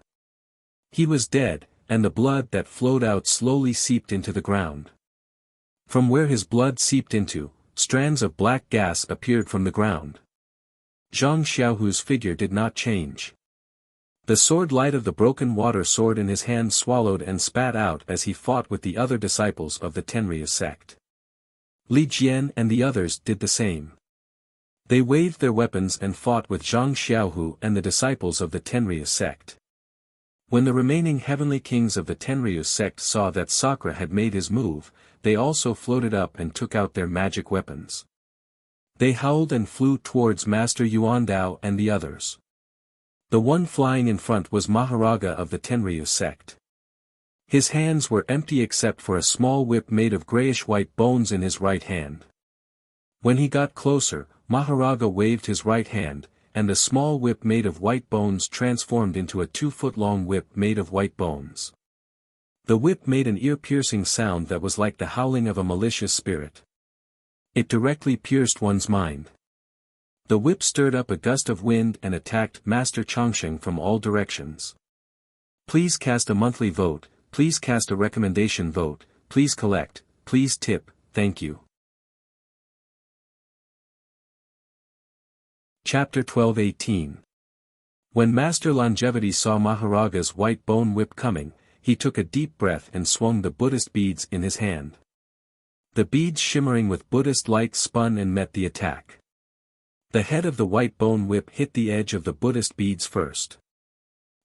S1: He was dead, and the blood that flowed out slowly seeped into the ground. From where his blood seeped into, strands of black gas appeared from the ground. Zhang Xiaohu's figure did not change. The sword light of the broken water sword in his hand swallowed and spat out as he fought with the other disciples of the Tenryu sect. Li Jian and the others did the same. They waved their weapons and fought with Zhang Xiaohu and the disciples of the Tenryu sect. When the remaining heavenly kings of the Tenryu sect saw that Sakra had made his move, they also floated up and took out their magic weapons. They howled and flew towards Master Yuandao and the others. The one flying in front was Maharaga of the Tenryu sect. His hands were empty except for a small whip made of grayish-white bones in his right hand. When he got closer, Maharaga waved his right hand, and the small whip made of white bones transformed into a 2-foot-long whip made of white bones. The whip made an ear-piercing sound that was like the howling of a malicious spirit. It directly pierced one's mind. The whip stirred up a gust of wind and attacked Master Changsheng from all directions. Please cast a monthly vote, please cast a recommendation vote, please collect, please tip, thank you. Chapter 12:18. When Master Longevity saw Maharaga's white bone whip coming, he took a deep breath and swung the Buddhist beads in his hand. The beads shimmering with Buddhist light spun and met the attack. The head of the white bone whip hit the edge of the Buddhist beads first.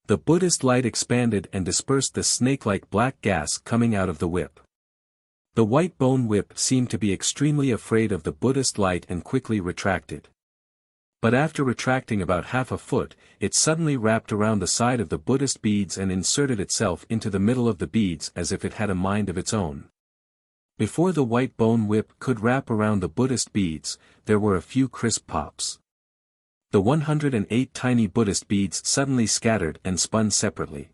S1: The Buddhist light expanded and dispersed the snake-like black gas coming out of the whip. The white bone whip seemed to be extremely afraid of the Buddhist light and quickly retracted. But after retracting about half a foot, it suddenly wrapped around the side of the Buddhist beads and inserted itself into the middle of the beads as if it had a mind of its own. Before the white bone whip could wrap around the Buddhist beads, there were a few crisp pops. The 108 tiny Buddhist beads suddenly scattered and spun separately.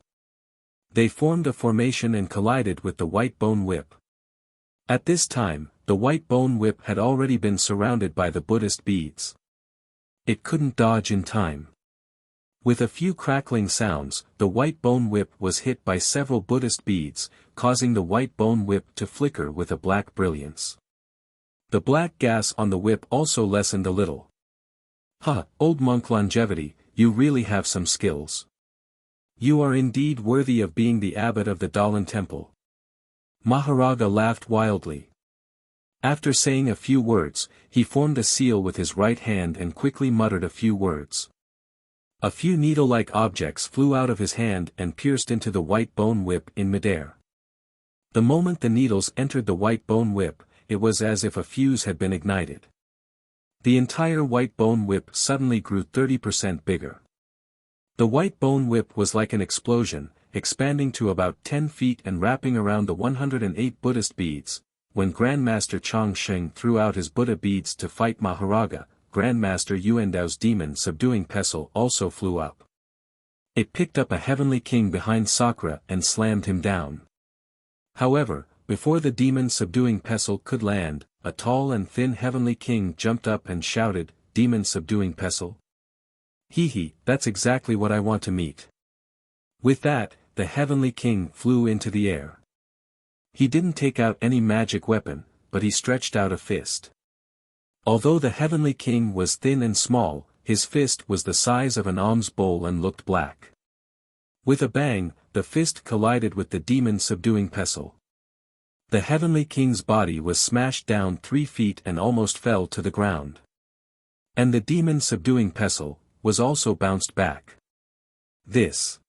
S1: They formed a formation and collided with the white bone whip. At this time, the white bone whip had already been surrounded by the Buddhist beads. It couldn't dodge in time. With a few crackling sounds, the white bone whip was hit by several Buddhist beads, causing the white bone whip to flicker with a black brilliance. The black gas on the whip also lessened a little. "Ha, old monk Longevity, you really have some skills. You are indeed worthy of being the abbot of the Dalan temple." Maharaja laughed wildly. After saying a few words, he formed a seal with his right hand and quickly muttered a few words. A few needle-like objects flew out of his hand and pierced into the white bone whip in midair. The moment the needles entered the white bone whip, it was as if a fuse had been ignited. The entire white bone whip suddenly grew 30% bigger. The white bone whip was like an explosion, expanding to about 10 feet and wrapping around the 108 Buddhist beads. When Grandmaster Chongsheng threw out his Buddha beads to fight Maharaja, Grandmaster Yuandao's demon subduing pestle also flew up. It picked up a heavenly king behind Sakura and slammed him down. However, before the demon subduing pestle could land, a tall and thin heavenly king jumped up and shouted, "Demon subduing pestle? Hee, that's exactly what I want to meet." With that, the heavenly king flew into the air. He didn't take out any magic weapon, but he stretched out a fist. Although the heavenly king was thin and small, his fist was the size of an alms bowl and looked black. With a bang, the fist collided with the demon subduing pestle. The heavenly king's body was smashed down 3 feet and almost fell to the ground. And the demon subduing pestle was also bounced back. This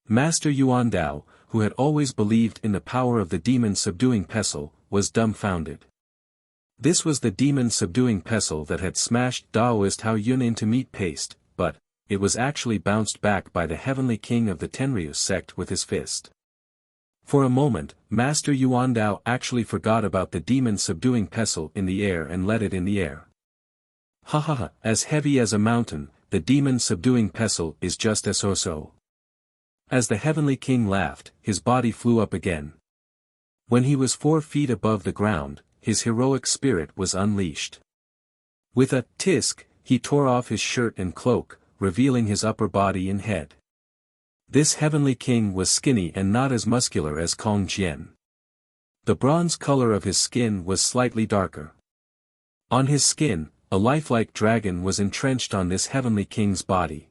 S1: Master Yuandao, who had always believed in the power of the demon subduing pestle, was dumbfounded. This was the demon subduing pestle that had smashed Daoist Hao Yun into meat paste, but it was actually bounced back by the heavenly king of the Tenryus sect with his fist. For a moment, Master Yuandao actually forgot about the demon subduing pestle in the air and let it in the air. Ha, as heavy as a mountain, the demon subduing pestle is just as so. As the heavenly king laughed, his body flew up again. When he was 4 feet above the ground, his heroic spirit was unleashed. With a tisk, he tore off his shirt and cloak, revealing his upper body and head. This heavenly king was skinny and not as muscular as Kong Jian. The bronze color of his skin was slightly darker. On his skin, a lifelike dragon was entrenched on this heavenly king's body.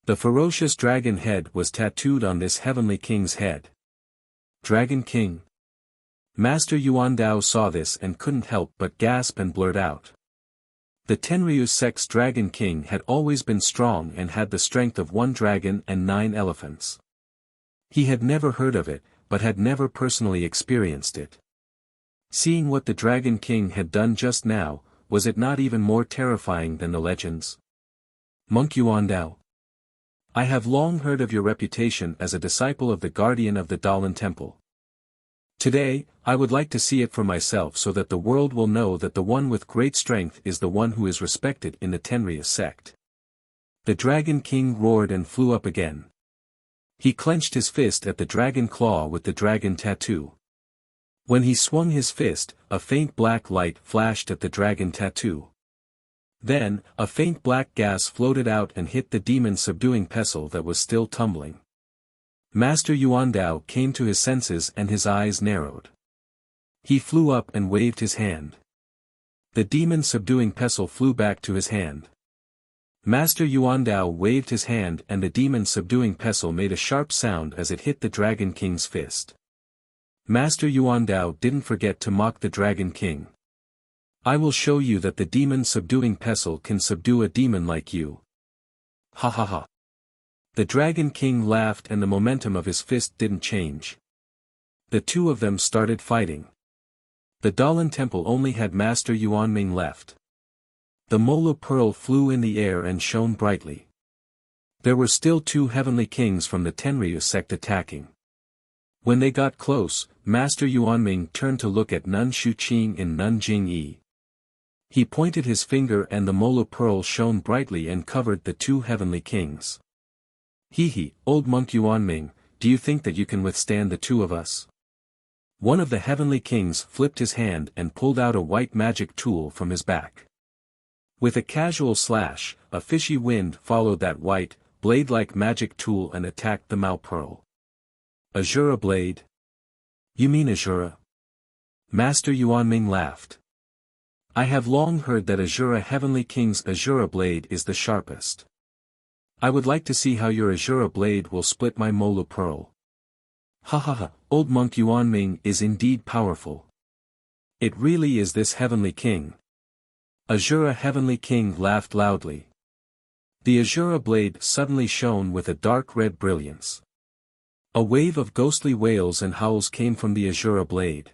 S1: The ferocious dragon head was tattooed on this heavenly king's head. Dragon King. Master Yuandao saw this and couldn't help but gasp and blurt out. The Tenryus sect's Dragon King had always been strong and had the strength of 1 dragon and 9 elephants. He had never heard of it, but had never personally experienced it. Seeing what the Dragon King had done just now, was it not even more terrifying than the legends? Monk Yuandao. I have long heard of your reputation as a disciple of the guardian of the Dalan temple. Today, I would like to see it for myself so that the world will know that the one with great strength is the one who is respected in the Tenryus sect. The Dragon King roared and flew up again. He clenched his fist at the dragon claw with the dragon tattoo. When he swung his fist, a faint black light flashed at the dragon tattoo. Then, a faint black gas floated out and hit the demon subduing pestle that was still tumbling. Master Yuandao came to his senses and his eyes narrowed. He flew up and waved his hand. The demon subduing pestle flew back to his hand. Master Yuandao waved his hand and the demon subduing pestle made a sharp sound as it hit the Dragon King's fist. Master Yuan Dao didn't forget to mock the Dragon King. I will show you that the demon-subduing pestle can subdue a demon like you. Ha ha ha. The Dragon King laughed and the momentum of his fist didn't change. The two of them started fighting. The Dalan Temple only had Master Yuanming left. The Mola Pearl flew in the air and shone brightly. There were still two heavenly kings from the Tenryu sect attacking. When they got close, Master Yuanming turned to look at Nun Shuqing and Nun Jingyi. He pointed his finger and the Mola Pearl shone brightly and covered the two heavenly kings. He, old monk Yuanming, do you think that you can withstand the two of us? One of the heavenly kings flipped his hand and pulled out a white magic tool from his back. With a casual slash, a fishy wind followed that white, blade-like magic tool and attacked the Mao Pearl. Azura blade? You mean Azura? Master Yuanming laughed. I have long heard that Azura Heavenly King's Azura blade is the sharpest. I would like to see how your Azura blade will split my Mola Pearl. Ha ha ha, old monk Yuanming is indeed powerful. It really is this Heavenly King. Azura Heavenly King laughed loudly. The Azura blade suddenly shone with a dark red brilliance. A wave of ghostly wails and howls came from the Azura blade.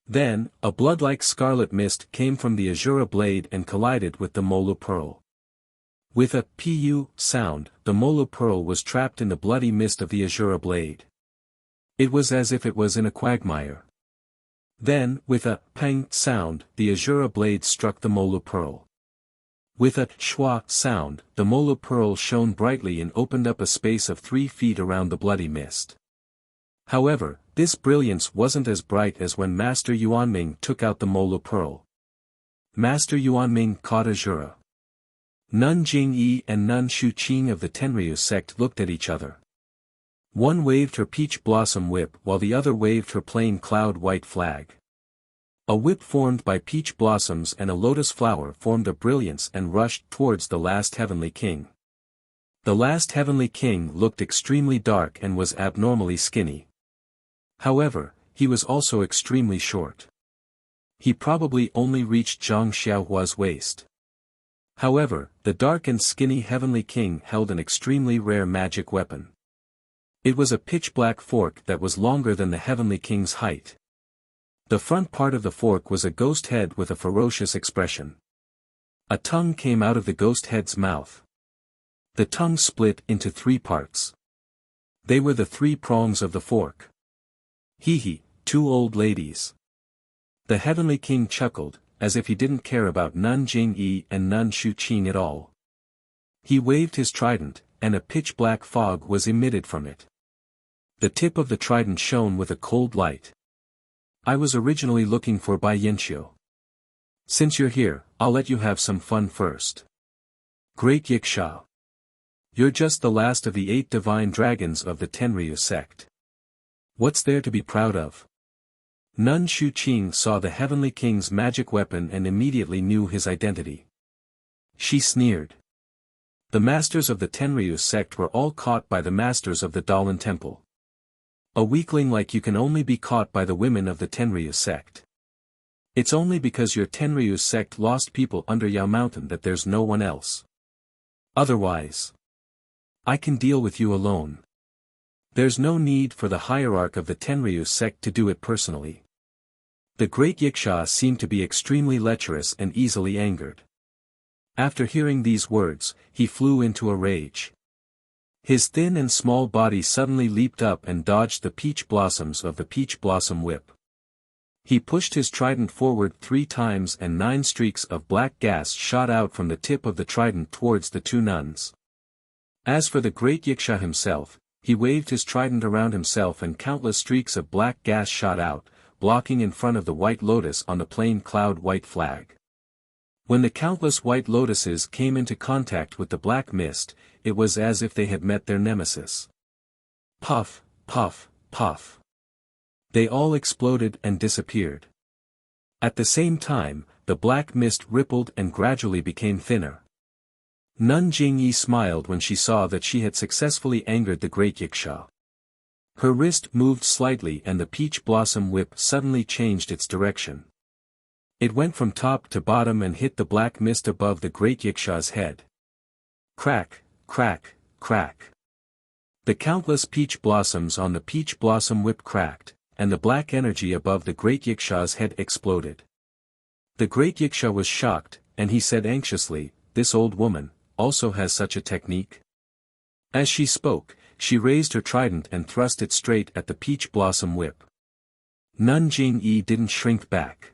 S1: Then, a blood-like scarlet mist came from the Azura blade and collided with the Mola Pearl. With a pu sound, the Mola Pearl was trapped in the bloody mist of the Azura blade. It was as if it was in a quagmire. Then, with a pang sound, the Azura blade struck the Mola Pearl. With a schwa sound, the Mola Pearl shone brightly and opened up a space of 3 feet around the bloody mist. However, this brilliance wasn't as bright as when Master Yuanming took out the Mola Pearl. Master Yuanming caught Azura. Nun Jingyi and Nun Shuqing of the Tenryu sect looked at each other. One waved her peach blossom whip while the other waved her plain cloud-white flag. A whip formed by peach blossoms and a lotus flower formed a brilliance and rushed towards the last heavenly king. The last heavenly king looked extremely dark and was abnormally skinny. However, he was also extremely short. He probably only reached Zhang Xiaohua's waist. However, the dark and skinny heavenly king held an extremely rare magic weapon. It was a pitch-black fork that was longer than the heavenly king's height. The front part of the fork was a ghost head with a ferocious expression. A tongue came out of the ghost head's mouth. The tongue split into 3 parts. They were the 3 prongs of the fork. Hee, 2 old ladies. The heavenly king chuckled, as if he didn't care about Nun Jingyi and Nun Shuqing at all. He waved his trident, and a pitch-black fog was emitted from it. The tip of the trident shone with a cold light. I was originally looking for Bai Yanxiu. Since you're here, I'll let you have some fun first. Great Yiksha. You're just the last of the 8 divine dragons of the Tenryu sect. What's there to be proud of? Nun Shuqing saw the heavenly king's magic weapon and immediately knew his identity. She sneered. The masters of the Tenryu sect were all caught by the masters of the Dalan Temple. A weakling like you can only be caught by the women of the Tenryu sect. It's only because your Tenryu sect lost people under Yao Mountain that there's no one else. Otherwise, I can deal with you alone. There's no need for the hierarch of the Tenryu sect to do it personally. The great Yiksha seemed to be extremely lecherous and easily angered. After hearing these words, he flew into a rage. His thin and small body suddenly leaped up and dodged the peach blossoms of the peach blossom whip. He pushed his trident forward 3 times and 9 streaks of black gas shot out from the tip of the trident towards the 2 nuns. As for the great Yiksha himself, he waved his trident around himself and countless streaks of black gas shot out, blocking in front of the white lotus on the plain cloud-white flag. When the countless white lotuses came into contact with the black mist, it was as if they had met their nemesis. Puff, puff, puff. They all exploded and disappeared. At the same time, the black mist rippled and gradually became thinner. Nun Jingyi smiled when she saw that she had successfully angered the great Yiksha. Her wrist moved slightly and the peach blossom whip suddenly changed its direction. It went from top to bottom and hit the black mist above the great Yiksha's head. Crack, crack, crack. The countless peach blossoms on the peach blossom whip cracked, and the black energy above the great Yiksha's head exploded. The great Yiksha was shocked, and he said anxiously, "This old woman also has such a technique?" As she spoke, she raised her trident and thrust it straight at the peach blossom whip. Nun Jing-yi didn't shrink back.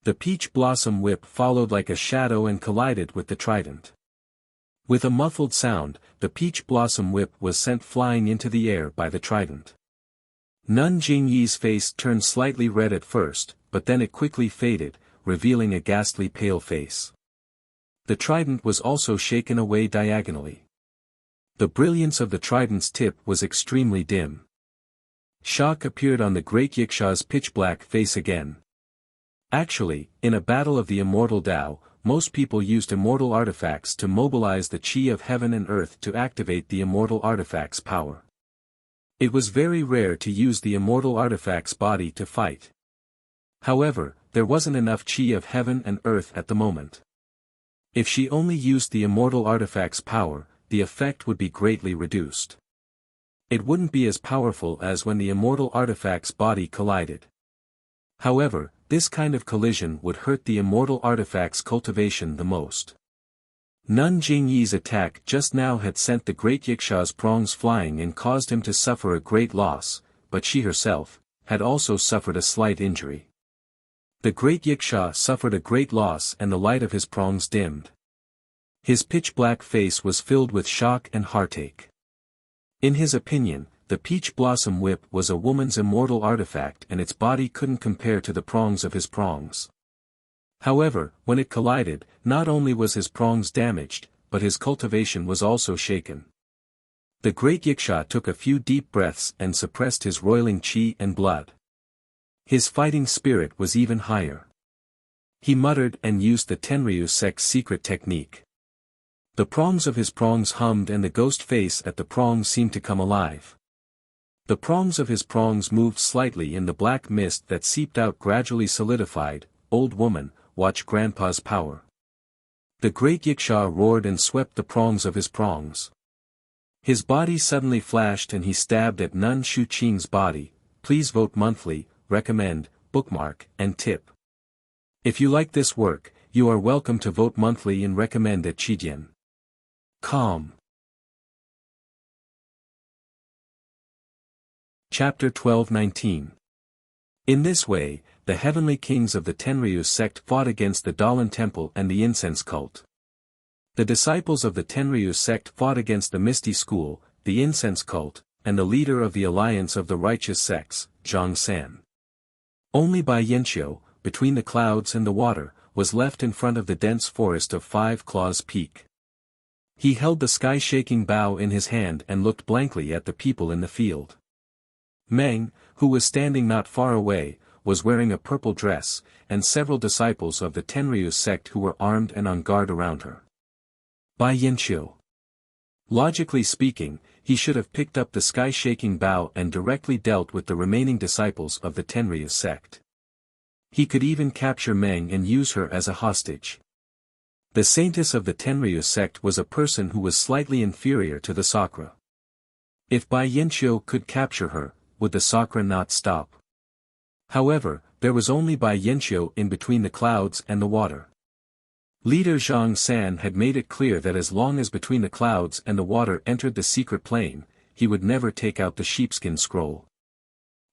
S1: The peach blossom whip followed like a shadow and collided with the trident. With a muffled sound, the peach blossom whip was sent flying into the air by the trident. Nun Jing-yi's face turned slightly red at first, but then it quickly faded, revealing a ghastly pale face. The trident was also shaken away diagonally. The brilliance of the trident's tip was extremely dim. Shock appeared on the great Yiksha's pitch-black face again. Actually, in a battle of the immortal Tao, most people used immortal artifacts to mobilize the chi of heaven and earth to activate the immortal artifact's power. It was very rare to use the immortal artifact's body to fight. However, there wasn't enough chi of heaven and earth at the moment. If she only used the immortal artifact's power, the effect would be greatly reduced. It wouldn't be as powerful as when the immortal artifact's body collided. However, this kind of collision would hurt the immortal artifact's cultivation the most. Nun Jing-yi's attack just now had sent the great Yiksha's prongs flying and caused him to suffer a great loss, but she herself had also suffered a slight injury. The great Yiksha suffered a great loss and the light of his prongs dimmed. His pitch-black face was filled with shock and heartache. In his opinion, the peach blossom whip was a woman's immortal artifact and its body couldn't compare to the prongs of his prongs. However, when it collided, not only was his prongs damaged, but his cultivation was also shaken. The great Yiksha took a few deep breaths and suppressed his roiling chi and blood. His fighting spirit was even higher. He muttered and used the Tenryu sect's secret technique. The prongs of his prongs hummed and the ghost face at the prongs seemed to come alive. The prongs of his prongs moved slightly in the black mist that seeped out gradually solidified. "Old woman, watch Grandpa's power." The great Yiksha roared and swept the prongs of his prongs. His body suddenly flashed and he stabbed at Nun Shuqing's body. Please vote monthly, recommend, bookmark, and tip. If you like this work, you are welcome to vote monthly and recommend at Chidian. Calm. Chapter 12-19. In this way, the heavenly kings of the Tenryu sect fought against the Dalan temple and the incense cult. The disciples of the Tenryu sect fought against the Misty School, the incense cult, and the leader of the alliance of the righteous sects, Zhang San. Only Bai Yanqiu, between the clouds and the water, was left in front of the dense forest of Five Claws Peak. He held the sky-shaking bow in his hand and looked blankly at the people in the field. Meng, who was standing not far away, was wearing a purple dress, and several disciples of the Tenryu sect who were armed and on guard around her. Bai Yanqiu. Logically speaking, he should have picked up the sky-shaking bow and directly dealt with the remaining disciples of the Tenryu sect. He could even capture Meng and use her as a hostage. The saintess of the Tenryu sect was a person who was slightly inferior to the Sakra. If Bai Yanqiu could capture her, would the Sakra not stop? However, there was only Bai Yanqiu in between the clouds and the water. Leader Zhang San had made it clear that as long as between the clouds and the water entered the secret plane, he would never take out the sheepskin scroll.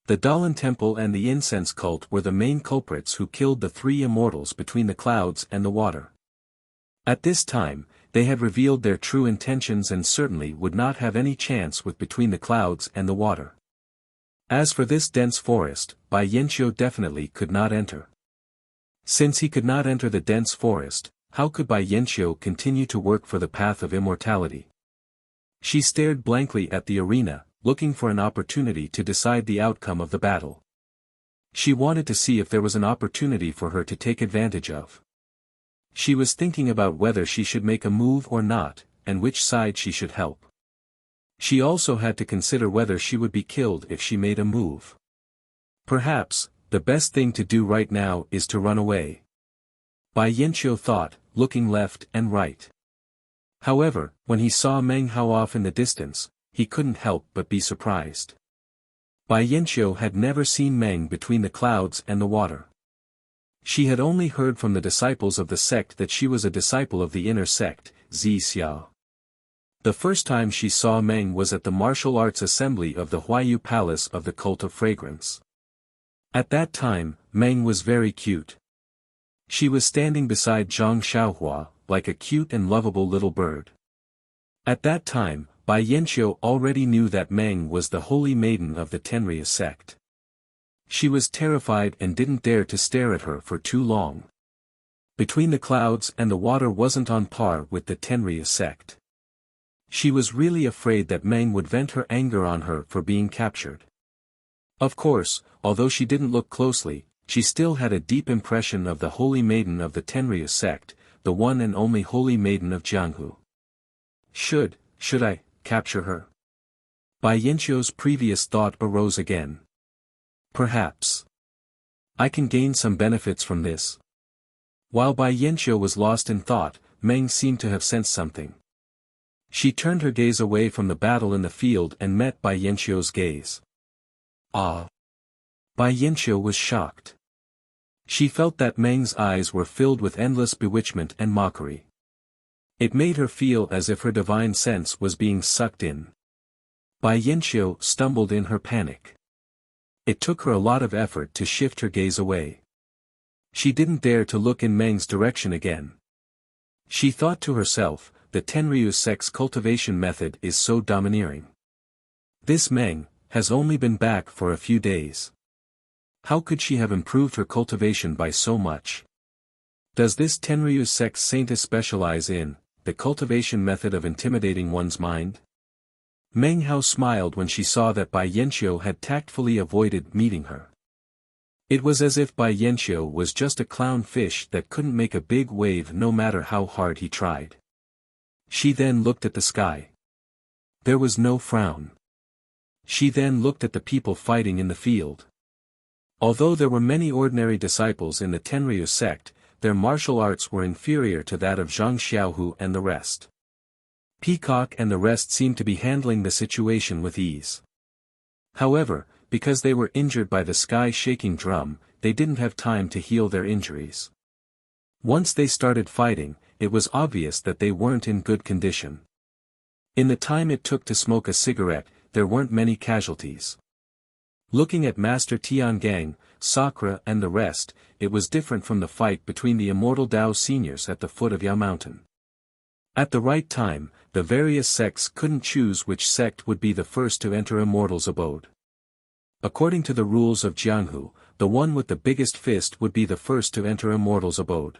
S1: The Dalan temple and the incense cult were the main culprits who killed the three immortals between the clouds and the water. At this time, they had revealed their true intentions and certainly would not have any chance with between the clouds and the water. As for this dense forest, Bai Yanqiu definitely could not enter. Since he could not enter the dense forest, how could Bai Yanqiu continue to work for the path of immortality? She stared blankly at the arena, looking for an opportunity to decide the outcome of the battle. She wanted to see if there was an opportunity for her to take advantage of. She was thinking about whether she should make a move or not, and which side she should help. She also had to consider whether she would be killed if she made a move. Perhaps, the best thing to do right now is to run away. Bai Yanqiu thought, looking left and right. However, when he saw Meng Hao off in the distance, he couldn't help but be surprised. Bai Yanqiu had never seen Meng between the clouds and the water. She had only heard from the disciples of the sect that she was a disciple of the inner sect, Xiao. The first time she saw Meng was at the martial arts assembly of the Huayu Palace of the Cult of Fragrance. At that time, Meng was very cute. She was standing beside Zhang Xiaohua, like a cute and lovable little bird. At that time, Bai Yanqiu already knew that Meng was the holy maiden of the Tenryu sect. She was terrified and didn't dare to stare at her for too long. Between the clouds and the water wasn't on par with the Tenryu sect. She was really afraid that Meng would vent her anger on her for being captured. Of course, although she didn't look closely, she still had a deep impression of the holy maiden of the Tenryu sect, the one and only holy maiden of Jianghu. Should I, capture her? Bai Yanqiu's previous thought arose again. Perhaps I can gain some benefits from this. While Bai Yanqiu was lost in thought, Meng seemed to have sensed something. She turned her gaze away from the battle in the field and met Bai Yanqiu's gaze. Ah! Bai Yanqiu was shocked. She felt that Meng's eyes were filled with endless bewitchment and mockery. It made her feel as if her divine sense was being sucked in. Bai Yanqiu stumbled in her panic. It took her a lot of effort to shift her gaze away. She didn't dare to look in Meng's direction again. She thought to herself, the Tenryu sect's cultivation method is so domineering. This Meng has only been back for a few days. How could she have improved her cultivation by so much? Does this Tenryu sect saint specialize in the cultivation method of intimidating one's mind? Meng Hao smiled when she saw that Bai Yanqiu had tactfully avoided meeting her. It was as if Bai Yanqiu was just a clown fish that couldn't make a big wave no matter how hard he tried. She then looked at the sky. There was no frown. She then looked at the people fighting in the field. Although there were many ordinary disciples in the Tenryu sect, their martial arts were inferior to that of Zhang Xiaohu and the rest. Peacock and the rest seemed to be handling the situation with ease. However, because they were injured by the sky-shaking drum, they didn't have time to heal their injuries. Once they started fighting, it was obvious that they weren't in good condition. In the time it took to smoke a cigarette, there weren't many casualties. Looking at Master Tiangang, Sakura and the rest, it was different from the fight between the immortal Dao seniors at the foot of Yao Mountain. At the right time, the various sects couldn't choose which sect would be the first to enter Immortal's abode. According to the rules of Jianghu, the one with the biggest fist would be the first to enter Immortal's abode.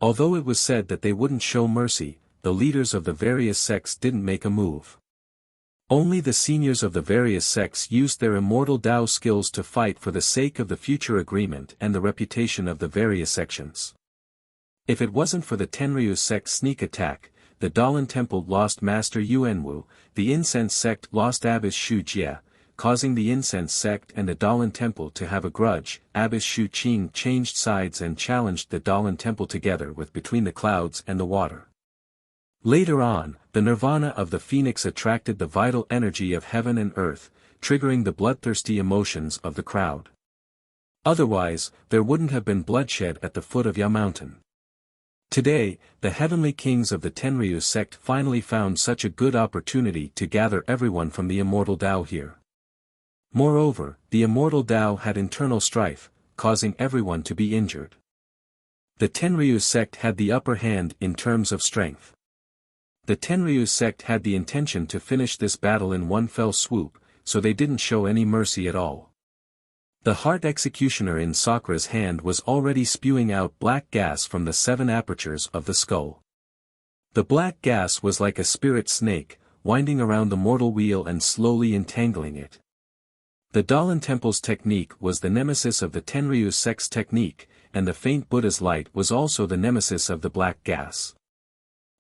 S1: Although it was said that they wouldn't show mercy, the leaders of the various sects didn't make a move. Only the seniors of the various sects used their immortal Dao skills to fight for the sake of the future agreement and the reputation of the various sections. If it wasn't for the Tenryu sect sneak attack, the Dalan Temple lost Master Yuanwu, the Incense sect lost Abbess Shu Jie, causing the Incense sect and the Dalan Temple to have a grudge. Abbess Shu Qing changed sides and challenged the Dalan Temple together with Between the Clouds and the Water. Later on, the nirvana of the phoenix attracted the vital energy of heaven and earth, triggering the bloodthirsty emotions of the crowd. Otherwise, there wouldn't have been bloodshed at the foot of Yao Mountain. Today, the heavenly kings of the Tenryu sect finally found such a good opportunity to gather everyone from the immortal Dao here. Moreover, the immortal Dao had internal strife, causing everyone to be injured. The Tenryu sect had the upper hand in terms of strength. The Tenryu sect had the intention to finish this battle in one fell swoop, so they didn't show any mercy at all. The heart executioner in Sakura's hand was already spewing out black gas from the 7 apertures of the skull. The black gas was like a spirit snake, winding around the mortal wheel and slowly entangling it. The Dalan Temple's technique was the nemesis of the Tenryu sect's technique, and the faint Buddha's light was also the nemesis of the black gas.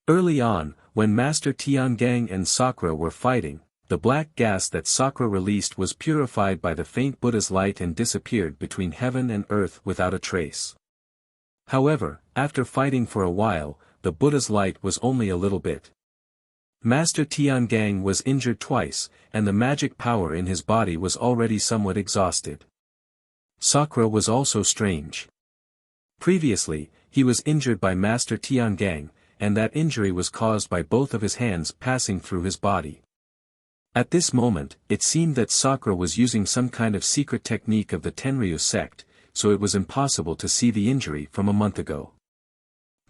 S1: Early on, When Master Tiangang and Sakura were fighting, the black gas that Sakura released was purified by the faint Buddha's light and disappeared between heaven and earth without a trace. However, after fighting for a while, the Buddha's light was only a little bit. Master Tiangang was injured twice, and the magic power in his body was already somewhat exhausted. Sakura was also strange. Previously, he was injured by Master Tiangang, and that injury was caused by both of his hands passing through his body. At this moment, it seemed that Sakura was using some kind of secret technique of the Tenryu sect, so it was impossible to see the injury from a month ago.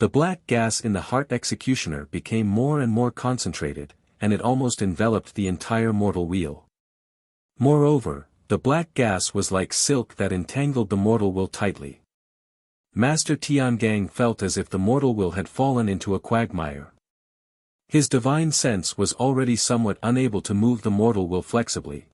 S1: The black gas in the heart executioner became more and more concentrated, and it almost enveloped the entire mortal wheel. Moreover, the black gas was like silk that entangled the mortal will tightly. Master Tiangang felt as if the mortal will had fallen into a quagmire. His divine sense was already somewhat unable to move the mortal will flexibly.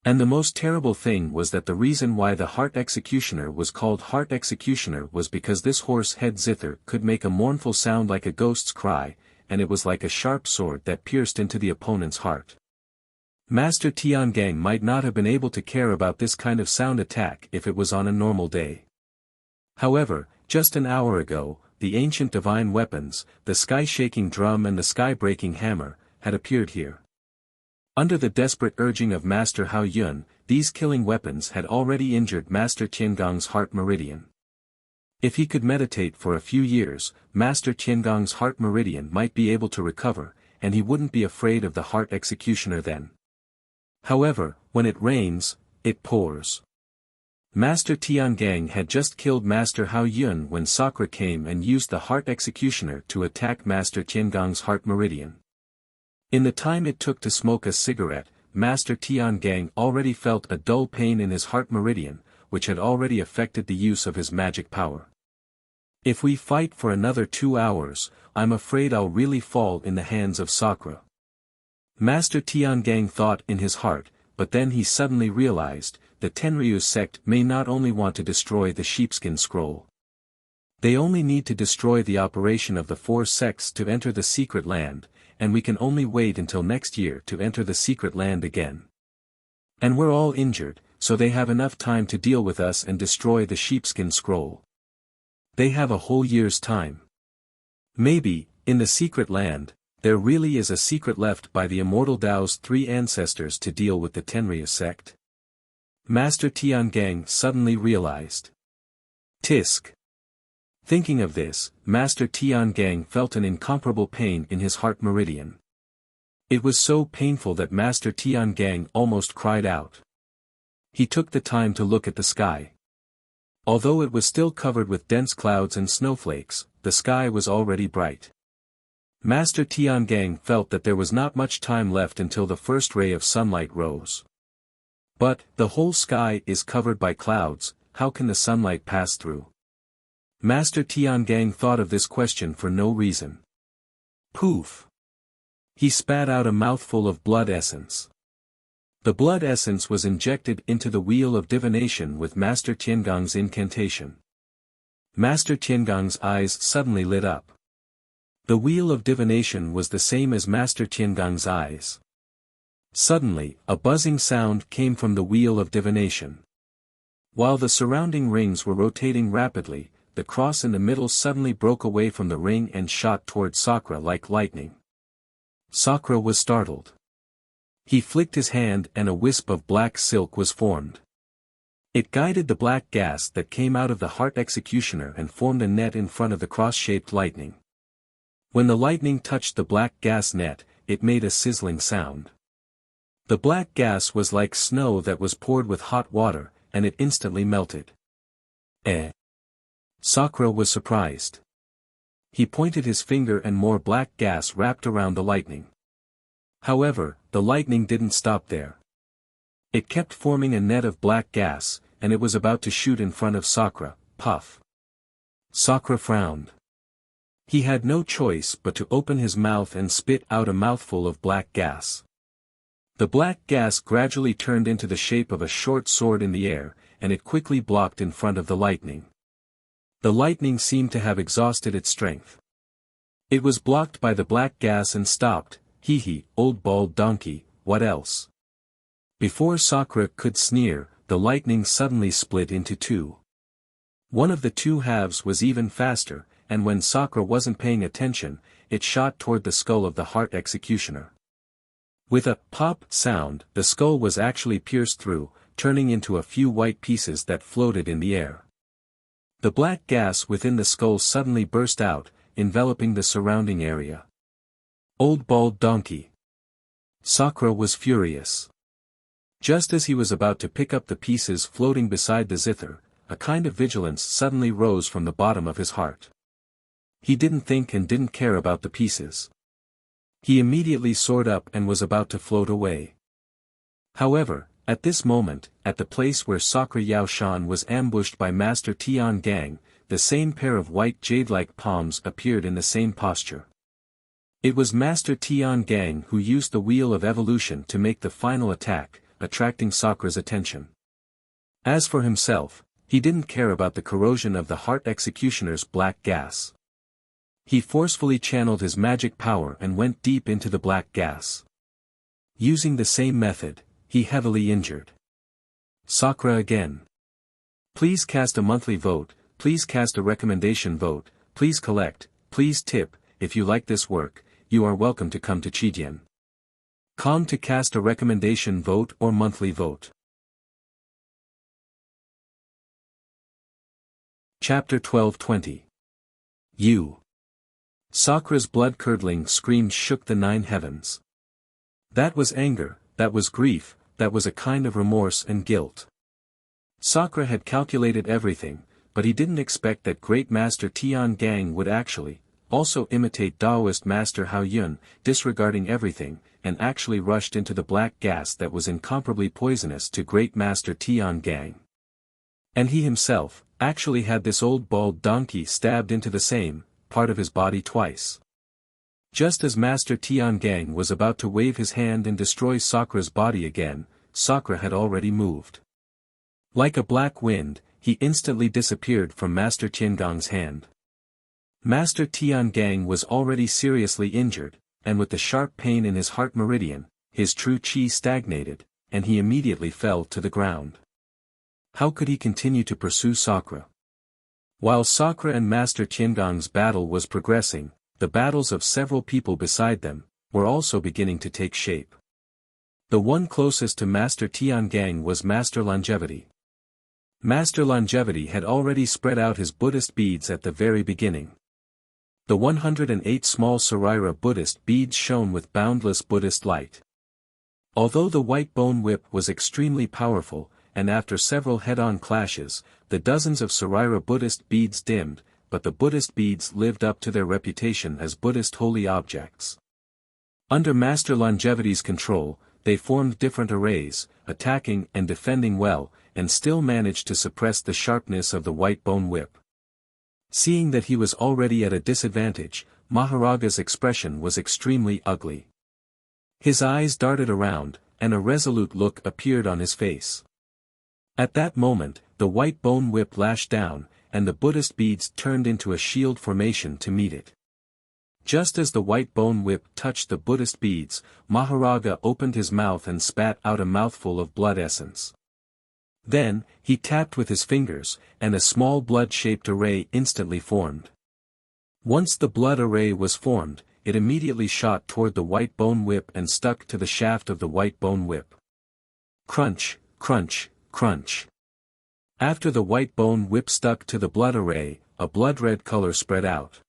S1: And the most terrible thing was that the reason why the heart executioner was called heart executioner was because this horse head zither could make a mournful sound like a ghost's cry, and it was like a sharp sword that pierced into the opponent's heart. Master Tiangang might not have been able to care about this kind of sound attack if it was on a normal day. However, just an hour ago, the ancient divine weapons, the sky-shaking drum and the sky-breaking hammer, had appeared here. Under the desperate urging of Master Hao Yun, these killing weapons had already injured Master Tiangong's heart meridian. If he could meditate for a few years, Master Tiangong's heart meridian might be able to recover, and he wouldn't be afraid of the heart executioner then. However, when it rains, it pours. Master Tiangang had just killed Master Hao Yun when Sakura came and used the heart executioner to attack Master Tiangong's heart meridian. In the time it took to smoke a cigarette, Master Tiangang already felt a dull pain in his heart meridian, which had already affected the use of his magic power. If we fight for another 2 hours, I'm afraid I'll really fall in the hands of Sakura. Master Tiangang thought in his heart, but then he suddenly realized, the Tenryu sect may not only want to destroy the sheepskin scroll. They only need to destroy the operation of the 4 sects to enter the secret land, and we can only wait until next year to enter the secret land again. And we're all injured, so they have enough time to deal with us and destroy the sheepskin scroll. They have a whole year's time. Maybe, in the secret land, there really is a secret left by the immortal Tao's 3 ancestors to deal with the Tenryu sect. Master Tiangang suddenly realized. Tisk. Thinking of this, Master Tiangang felt an incomparable pain in his heart meridian. It was so painful that Master Tiangang almost cried out. He took the time to look at the sky. Although it was still covered with dense clouds and snowflakes, the sky was already bright. Master Tiangang felt that there was not much time left until the first ray of sunlight rose. But, the whole sky is covered by clouds, how can the sunlight pass through? Master Tiangang thought of this question for no reason. Poof! He spat out a mouthful of blood essence. The blood essence was injected into the wheel of divination with Master Tiangong's incantation. Master Tiangong's eyes suddenly lit up. The wheel of divination was the same as Master Tiangong's eyes. Suddenly, a buzzing sound came from the wheel of divination. While the surrounding rings were rotating rapidly, the cross in the middle suddenly broke away from the ring and shot toward Sakura like lightning. Sakura was startled. He flicked his hand and a wisp of black silk was formed. It guided the black gas that came out of the heart executioner and formed a net in front of the cross-shaped lightning. When the lightning touched the black gas net, it made a sizzling sound. The black gas was like snow that was poured with hot water, and it instantly melted. Sakura was surprised. He pointed his finger and more black gas wrapped around the lightning. However, the lightning didn't stop there. It kept forming a net of black gas, and it was about to shoot in front of Sakura. Puff. Sakura frowned. He had no choice but to open his mouth and spit out a mouthful of black gas. The black gas gradually turned into the shape of a short sword in the air, and it quickly blocked in front of the lightning. The lightning seemed to have exhausted its strength. It was blocked by the black gas and stopped. Hee, old bald donkey, what else? Before Sakura could sneer, the lightning suddenly split into two. One of the two halves was even faster, and when Sakura wasn't paying attention, it shot toward the skull of the heart executioner. With a pop sound, the skull was actually pierced through, turning into a few white pieces that floated in the air. The black gas within the skull suddenly burst out, enveloping the surrounding area. Old bald donkey. Sakura was furious. Just as he was about to pick up the pieces floating beside the zither, a kind of vigilance suddenly rose from the bottom of his heart. He didn't think and didn't care about the pieces. He immediately soared up and was about to float away. However, at this moment, at the place where Sakura Yaoshan was ambushed by Master Tian Gang, the same pair of white jade-like palms appeared in the same posture. It was Master Tian Gang who used the Wheel of Evolution to make the final attack, attracting Sakura's attention. As for himself, he didn't care about the corrosion of the heart executioner's black gas. He forcefully channeled his magic power and went deep into the black gas. Using the same method, he heavily injured Sakura again. Please cast a monthly vote, please cast a recommendation vote, please collect, please tip. If you like this work, you are welcome to come to Chidian.com to cast a recommendation vote or monthly vote. Chapter 12:20. Sakura's blood-curdling scream shook the 9 heavens. That was anger, that was grief, that was a kind of remorse and guilt. Sakura had calculated everything, but he didn't expect that Great Master Tian Gang would actually, also imitate Taoist Master Hao Yun, disregarding everything, and actually rushed into the black gas that was incomparably poisonous to Great Master Tian Gang. And he himself, actually had this old bald donkey stabbed into the same part of his body twice. Just as Master Tian Gang was about to wave his hand and destroy Sakura's body again, Sakura had already moved. Like a black wind, he instantly disappeared from Master Tiangang's hand. Master Tian Gang was already seriously injured, and with the sharp pain in his heart meridian, his true chi stagnated, and he immediately fell to the ground. How could he continue to pursue Sakura? While Sakura and Master Tiangang's battle was progressing, the battles of several people beside them were also beginning to take shape. The one closest to Master Tian Gang was Master Longevity. Master Longevity had already spread out his Buddhist beads at the very beginning. The 108 small Saraira Buddhist beads shone with boundless Buddhist light. Although the white bone whip was extremely powerful, and after several head-on clashes, the dozens of Saraira Buddhist beads dimmed, but the Buddhist beads lived up to their reputation as Buddhist holy objects. Under Master Longevity's control, they formed different arrays, attacking and defending well, and still managed to suppress the sharpness of the white bone whip. Seeing that he was already at a disadvantage, Maharaga's expression was extremely ugly. His eyes darted around, and a resolute look appeared on his face. At that moment, the white bone whip lashed down, and the Buddhist beads turned into a shield formation to meet it. Just as the white bone whip touched the Buddhist beads, Maharaga opened his mouth and spat out a mouthful of blood essence. Then, he tapped with his fingers, and a small blood-shaped array instantly formed. Once the blood array was formed, it immediately shot toward the white bone whip and stuck to the shaft of the white bone whip. Crunch, crunch, crunch. After the white bone whip stuck to the blood array, a blood-red color spread out.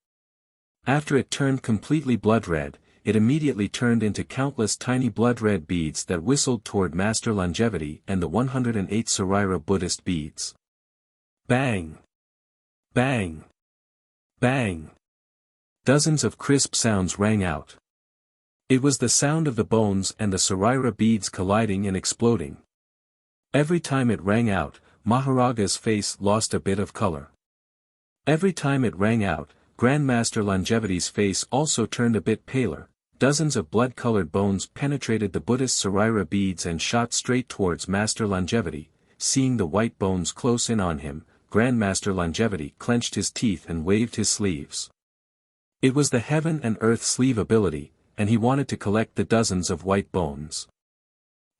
S1: After it turned completely blood-red, it immediately turned into countless tiny blood-red beads that whistled toward Master Longevity and the 108 Saraira Buddhist beads. Bang! Bang! Bang! Dozens of crisp sounds rang out. It was the sound of the bones and the Saraira beads colliding and exploding. Every time it rang out, Maharaga's face lost a bit of color. Every time it rang out, Grandmaster Longevity's face also turned a bit paler. Dozens of blood-colored bones penetrated the Buddhist Saraira beads and shot straight towards Master Longevity. Seeing the white bones close in on him, Grandmaster Longevity clenched his teeth and waved his sleeves. It was the heaven and earth sleeve ability, and he wanted to collect the dozens of white bones.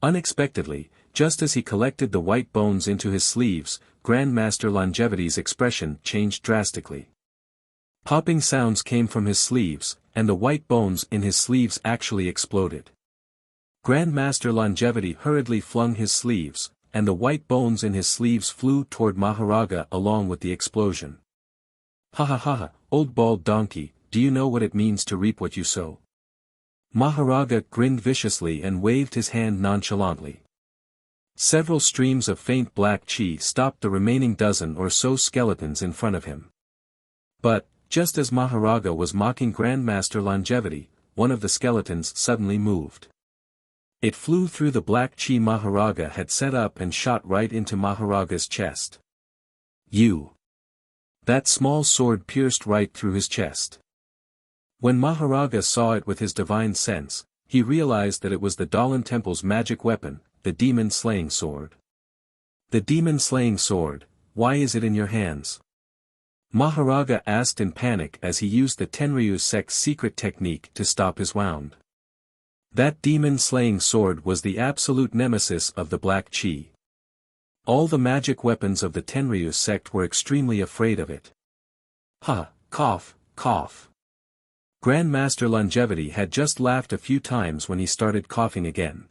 S1: Unexpectedly, just as he collected the white bones into his sleeves, Grandmaster Longevity's expression changed drastically. Popping sounds came from his sleeves, and the white bones in his sleeves actually exploded. Grandmaster Longevity hurriedly flung his sleeves, and the white bones in his sleeves flew toward Maharaga along with the explosion. "Ha ha ha ha, old bald donkey, do you know what it means to reap what you sow?" Maharaga grinned viciously and waved his hand nonchalantly. Several streams of faint black chi stopped the remaining dozen or so skeletons in front of him. But, just as Maharaga was mocking Grandmaster Longevity, one of the skeletons suddenly moved. It flew through the black chi Maharaga had set up and shot right into Maharaga's chest. "You!" That small sword pierced right through his chest. When Maharaga saw it with his divine sense, he realized that it was the Dalan Temple's magic weapon, the demon-slaying sword. "The demon-slaying sword, why is it in your hands?" Maharaga asked in panic as he used the Tenryu sect's secret technique to stop his wound. That demon-slaying sword was the absolute nemesis of the Black Chi. All the magic weapons of the Tenryu sect were extremely afraid of it. "Ha, cough, cough." Grandmaster Longevity had just laughed a few times when he started coughing again.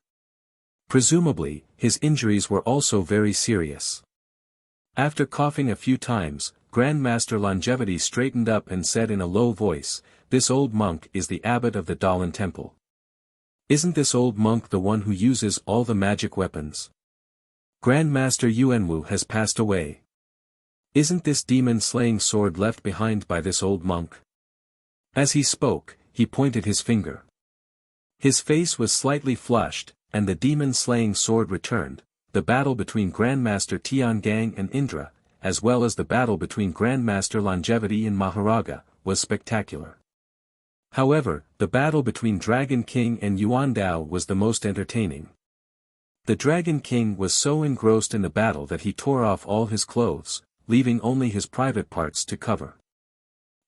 S1: Presumably, his injuries were also very serious. After coughing a few times, Grandmaster Longevity straightened up and said in a low voice, "This old monk is the abbot of the Dalan Temple. Isn't this old monk the one who uses all the magic weapons? Grandmaster Yuanwu has passed away. Isn't this demon-slaying sword left behind by this old monk?" As he spoke, he pointed his finger. His face was slightly flushed, and the demon-slaying sword returned. The battle between Grandmaster Tiangang and Indra, as well as the battle between Grandmaster Longevity and Maharaga, was spectacular. However, the battle between Dragon King and Yuan Dao was the most entertaining. The Dragon King was so engrossed in the battle that he tore off all his clothes, leaving only his private parts to cover.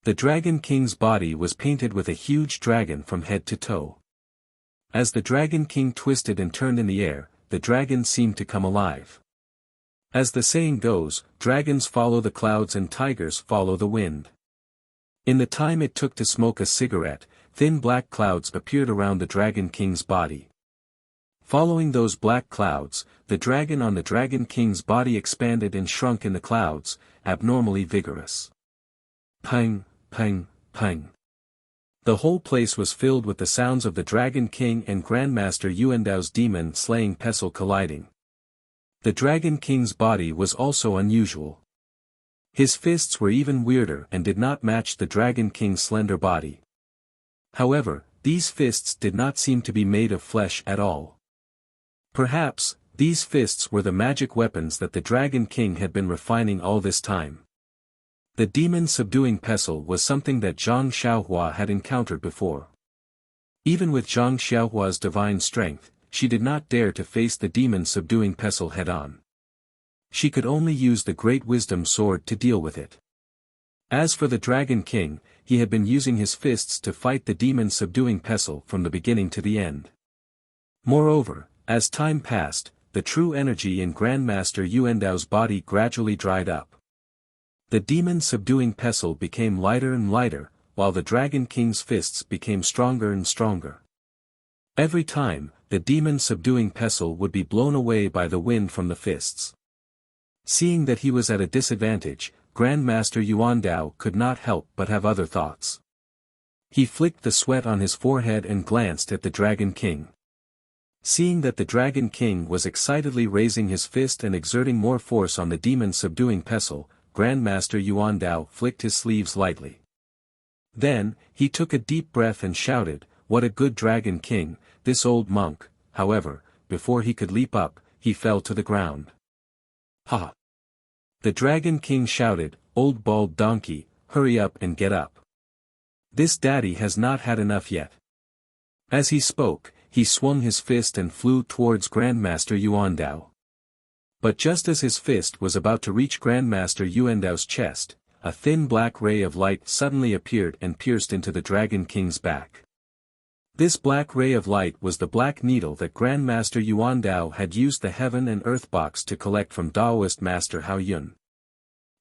S1: The Dragon King's body was painted with a huge dragon from head to toe. As the Dragon King twisted and turned in the air, the dragon seemed to come alive. As the saying goes, dragons follow the clouds and tigers follow the wind. In the time it took to smoke a cigarette, thin black clouds appeared around the Dragon King's body. Following those black clouds, the dragon on the Dragon King's body expanded and shrunk in the clouds, abnormally vigorous. Pang, pang, pang. The whole place was filled with the sounds of the Dragon King and Grandmaster Yuandao's demon-slaying pestle colliding. The Dragon King's body was also unusual. His fists were even weirder and did not match the Dragon King's slender body. However, these fists did not seem to be made of flesh at all. Perhaps, these fists were the magic weapons that the Dragon King had been refining all this time. The demon-subduing pestle was something that Zhang Xiaohua had encountered before. Even with Zhang Xiaohua's divine strength, she did not dare to face the demon-subduing pestle head-on. She could only use the Great Wisdom Sword to deal with it. As for the Dragon King, he had been using his fists to fight the demon-subduing pestle from the beginning to the end. Moreover, as time passed, the true energy in Grandmaster Yuandao's body gradually dried up. The demon-subduing pestle became lighter and lighter, while the Dragon King's fists became stronger and stronger. Every time, the demon-subduing pestle would be blown away by the wind from the fists. Seeing that he was at a disadvantage, Grandmaster Yuandao could not help but have other thoughts. He flicked the sweat on his forehead and glanced at the Dragon King. Seeing that the Dragon King was excitedly raising his fist and exerting more force on the demon-subduing pestle, Grandmaster Yuandao flicked his sleeves lightly. Then, he took a deep breath and shouted, "What a good Dragon King, this old monk." However, before he could leap up, he fell to the ground. "Ha!" The Dragon King shouted, "Old bald donkey, hurry up and get up. This daddy has not had enough yet." As he spoke, he swung his fist and flew towards Grandmaster Yuandao. But just as his fist was about to reach Grandmaster Yuandao's chest, a thin black ray of light suddenly appeared and pierced into the Dragon King's back. This black ray of light was the black needle that Grandmaster Yuan Dao had used the Heaven and Earth box to collect from Daoist Master Hao Yun.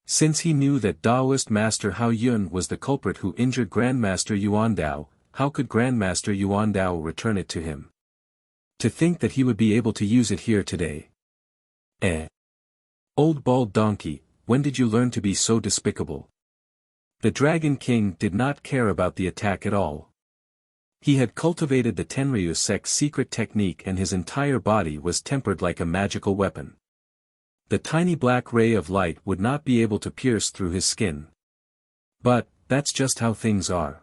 S1: Since he knew that Daoist Master Hao Yun was the culprit who injured Grandmaster Yuan Dao, how could Grandmaster Yuan Dao return it to him? To think that he would be able to use it here today. Old bald donkey, when did you learn to be so despicable? The Dragon King did not care about the attack at all. He had cultivated the Tenryu sect's secret technique and his entire body was tempered like a magical weapon. The tiny black ray of light would not be able to pierce through his skin. But, that's just how things are.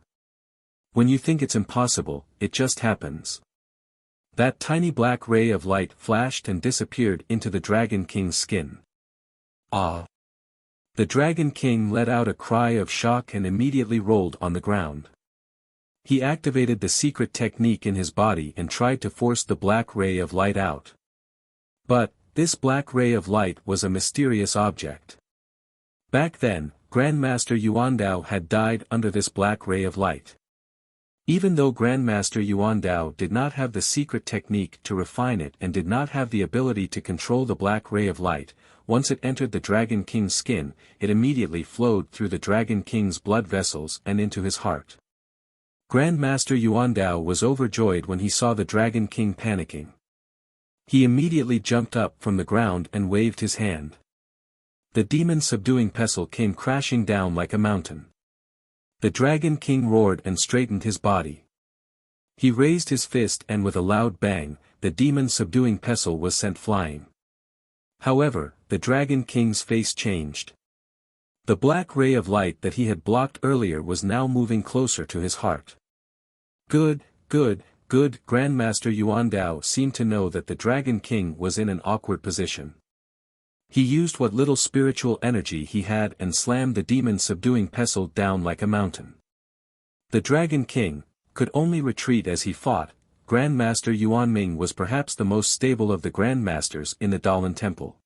S1: When you think it's impossible, it just happens. That tiny black ray of light flashed and disappeared into the Dragon King's skin. Ah! The Dragon King let out a cry of shock and immediately rolled on the ground. He activated the secret technique in his body and tried to force the black ray of light out. But, this black ray of light was a mysterious object. Back then, Grandmaster Yuan Dao had died under this black ray of light. Even though Grandmaster Yuan Dao did not have the secret technique to refine it and did not have the ability to control the black ray of light, once it entered the Dragon King's skin, it immediately flowed through the Dragon King's blood vessels and into his heart. Grandmaster Yuan Dao was overjoyed when he saw the Dragon King panicking. He immediately jumped up from the ground and waved his hand. The demon-subduing pestle came crashing down like a mountain. The Dragon King roared and straightened his body. He raised his fist and with a loud bang, the demon-subduing pestle was sent flying. However, the Dragon King's face changed. The black ray of light that he had blocked earlier was now moving closer to his heart. Good, Grandmaster Yuan Dao seemed to know that the Dragon King was in an awkward position. He used what little spiritual energy he had and slammed the demon-subduing pestle down like a mountain. The Dragon King could only retreat as he fought. Grandmaster Yuan Ming was perhaps the most stable of the Grandmasters in the Dalan Temple.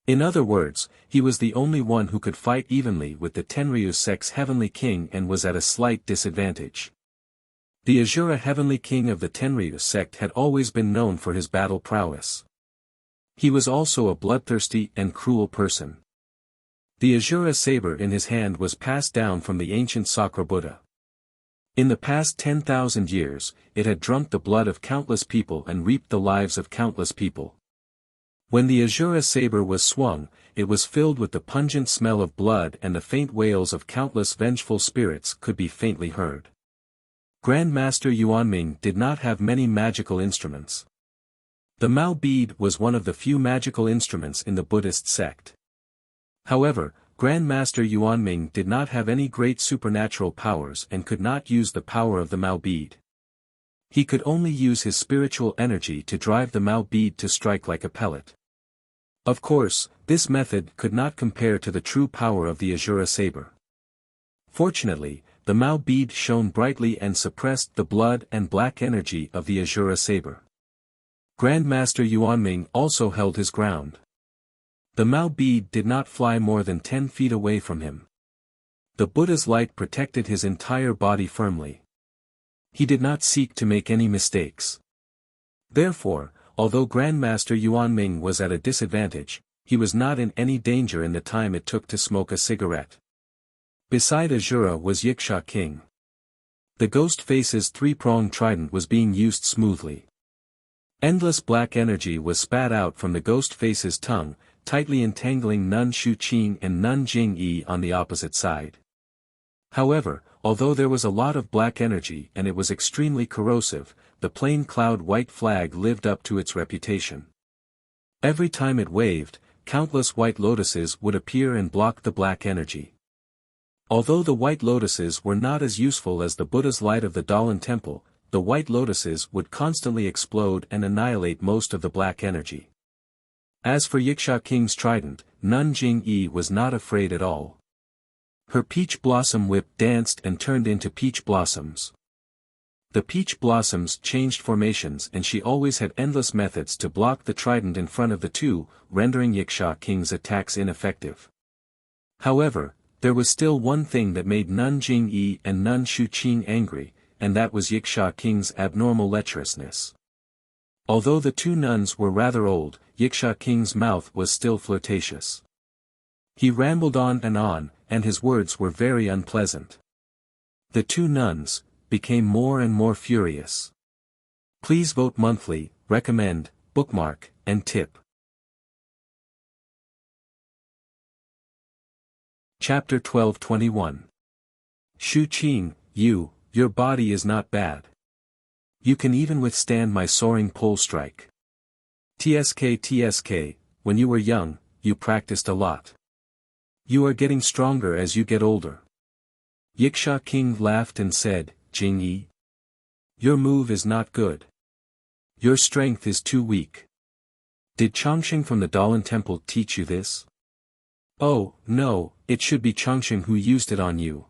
S1: In other words, he was the only one who could fight evenly with the Tenryu sect's Heavenly King and was at a slight disadvantage. The Asura Heavenly King of the Tenryu sect had always been known for his battle prowess. He was also a bloodthirsty and cruel person. The Asura saber in his hand was passed down from the ancient Sakra Buddha. In the past 10,000 years, it had drunk the blood of countless people and reaped the lives of countless people. When the Asura saber was swung, it was filled with the pungent smell of blood and the faint wails of countless vengeful spirits could be faintly heard. Grandmaster Yuanming did not have many magical instruments. The Mao bead was one of the few magical instruments in the Buddhist sect. However, Grandmaster Yuanming did not have any great supernatural powers and could not use the power of the Mao bead. He could only use his spiritual energy to drive the Mao bead to strike like a pellet. Of course, this method could not compare to the true power of the Asura saber. Fortunately, the Mao bead shone brightly and suppressed the blood and black energy of the Asura saber. Grandmaster Yuanming also held his ground. The Mao bead did not fly more than 10 feet away from him. The Buddha's light protected his entire body firmly. He did not seek to make any mistakes. Therefore, although Grandmaster Yuanming was at a disadvantage, he was not in any danger in the time it took to smoke a cigarette. Beside Asura was Wuxia King. The ghost face's three-pronged trident was being used smoothly. Endless black energy was spat out from the ghost face's tongue, tightly entangling Nun Shu Qing and Nun Jing Yi on the opposite side. However, although there was a lot of black energy and it was extremely corrosive, the plain cloud white flag lived up to its reputation. Every time it waved, countless white lotuses would appear and block the black energy. Although the white lotuses were not as useful as the Buddha's light of the Dalan Temple, the white lotuses would constantly explode and annihilate most of the black energy. As for Wuxia King's trident, Nun Jing Yi was not afraid at all. Her peach blossom whip danced and turned into peach blossoms. The peach blossoms changed formations and she always had endless methods to block the trident in front of the two, rendering Wuxia King's attacks ineffective. However, There was still one thing that made Nun Jingyi and Nun Shuqing angry, and that was Yiksha King's abnormal lecherousness. Although the two nuns were rather old, Yiksha King's mouth was still flirtatious. He rambled on, and his words were very unpleasant. The two nuns became more and more furious. Please vote monthly, recommend, bookmark, and tip. Chapter 12:21. Shuqing, your body is not bad. You can even withstand my soaring pole strike. TSK, when you were young, you practiced a lot. You are getting stronger as you get older. Yiksha King laughed and said, Jingyi, your move is not good. Your strength is too weak. Did Changxing from the Dalan Temple teach you this? Oh, no, it should be Changxing who used it on you.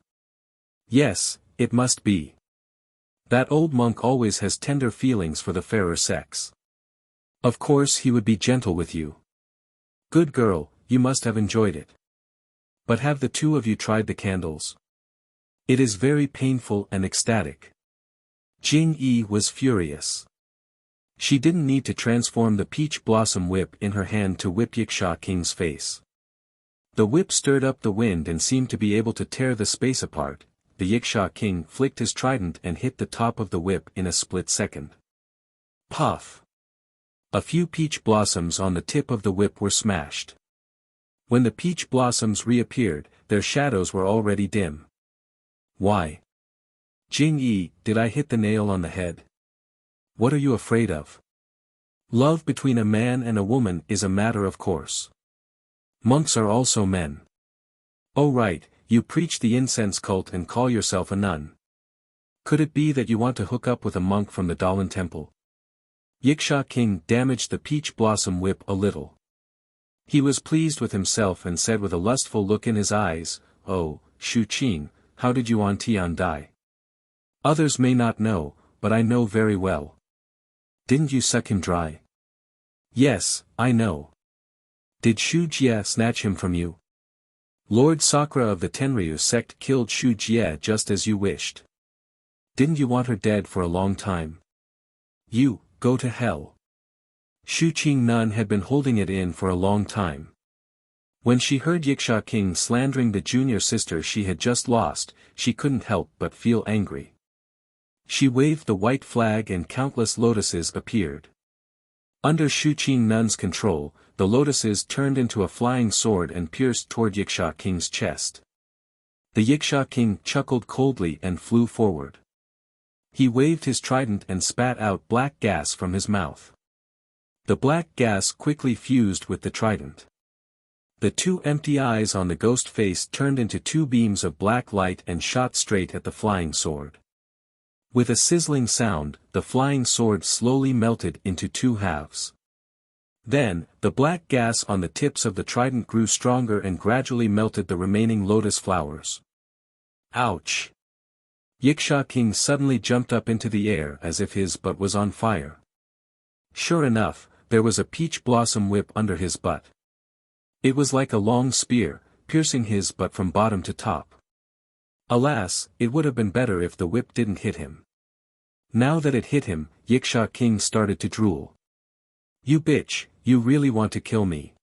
S1: Yes, it must be. That old monk always has tender feelings for the fairer sex. Of course he would be gentle with you. Good girl, you must have enjoyed it. But have the two of you tried the candles? It is very painful and ecstatic. Jingyi was furious. She didn't need to transform the peach blossom whip in her hand to whip Yiksha King's face. The whip stirred up the wind and seemed to be able to tear the space apart. The Yiksha King flicked his trident and hit the top of the whip in a split second. Puff! A few peach blossoms on the tip of the whip were smashed. When the peach blossoms reappeared, their shadows were already dim. Why? Jingyi, did I hit the nail on the head? What are you afraid of? Love between a man and a woman is a matter of course. Monks are also men. Oh right, you preach the incense cult and call yourself a nun. Could it be that you want to hook up with a monk from the Dalan Temple? Yiksha King damaged the peach blossom whip a little. He was pleased with himself and said with a lustful look in his eyes, Oh, Shuqing, how did Yuan Tian die? Others may not know, but I know very well. Didn't you suck him dry? Yes, I know. Did Shu Jie snatch him from you? Lord Sakura of the Tenryu sect killed Shu Jie just as you wished. Didn't you want her dead for a long time? You, go to hell. Shuqing Nun had been holding it in for a long time. When she heard Yiksha King slandering the junior sister she had just lost, she couldn't help but feel angry. She waved the white flag and countless lotuses appeared. Under Shuqing Nun's control, the lotuses turned into a flying sword and pierced toward Yiksha King's chest. The Yiksha King chuckled coldly and flew forward. He waved his trident and spat out black gas from his mouth. The black gas quickly fused with the trident. The two empty eyes on the ghost face turned into two beams of black light and shot straight at the flying sword. With a sizzling sound, the flying sword slowly melted into two halves. Then, the black gas on the tips of the trident grew stronger and gradually melted the remaining lotus flowers. Ouch! Yiksha King suddenly jumped up into the air as if his butt was on fire. Sure enough, there was a peach blossom whip under his butt. It was like a long spear, piercing his butt from bottom to top. Alas, it would have been better if the whip didn't hit him. Now that it hit him, Yiksha King started to drool. You bitch, you really want to kill me.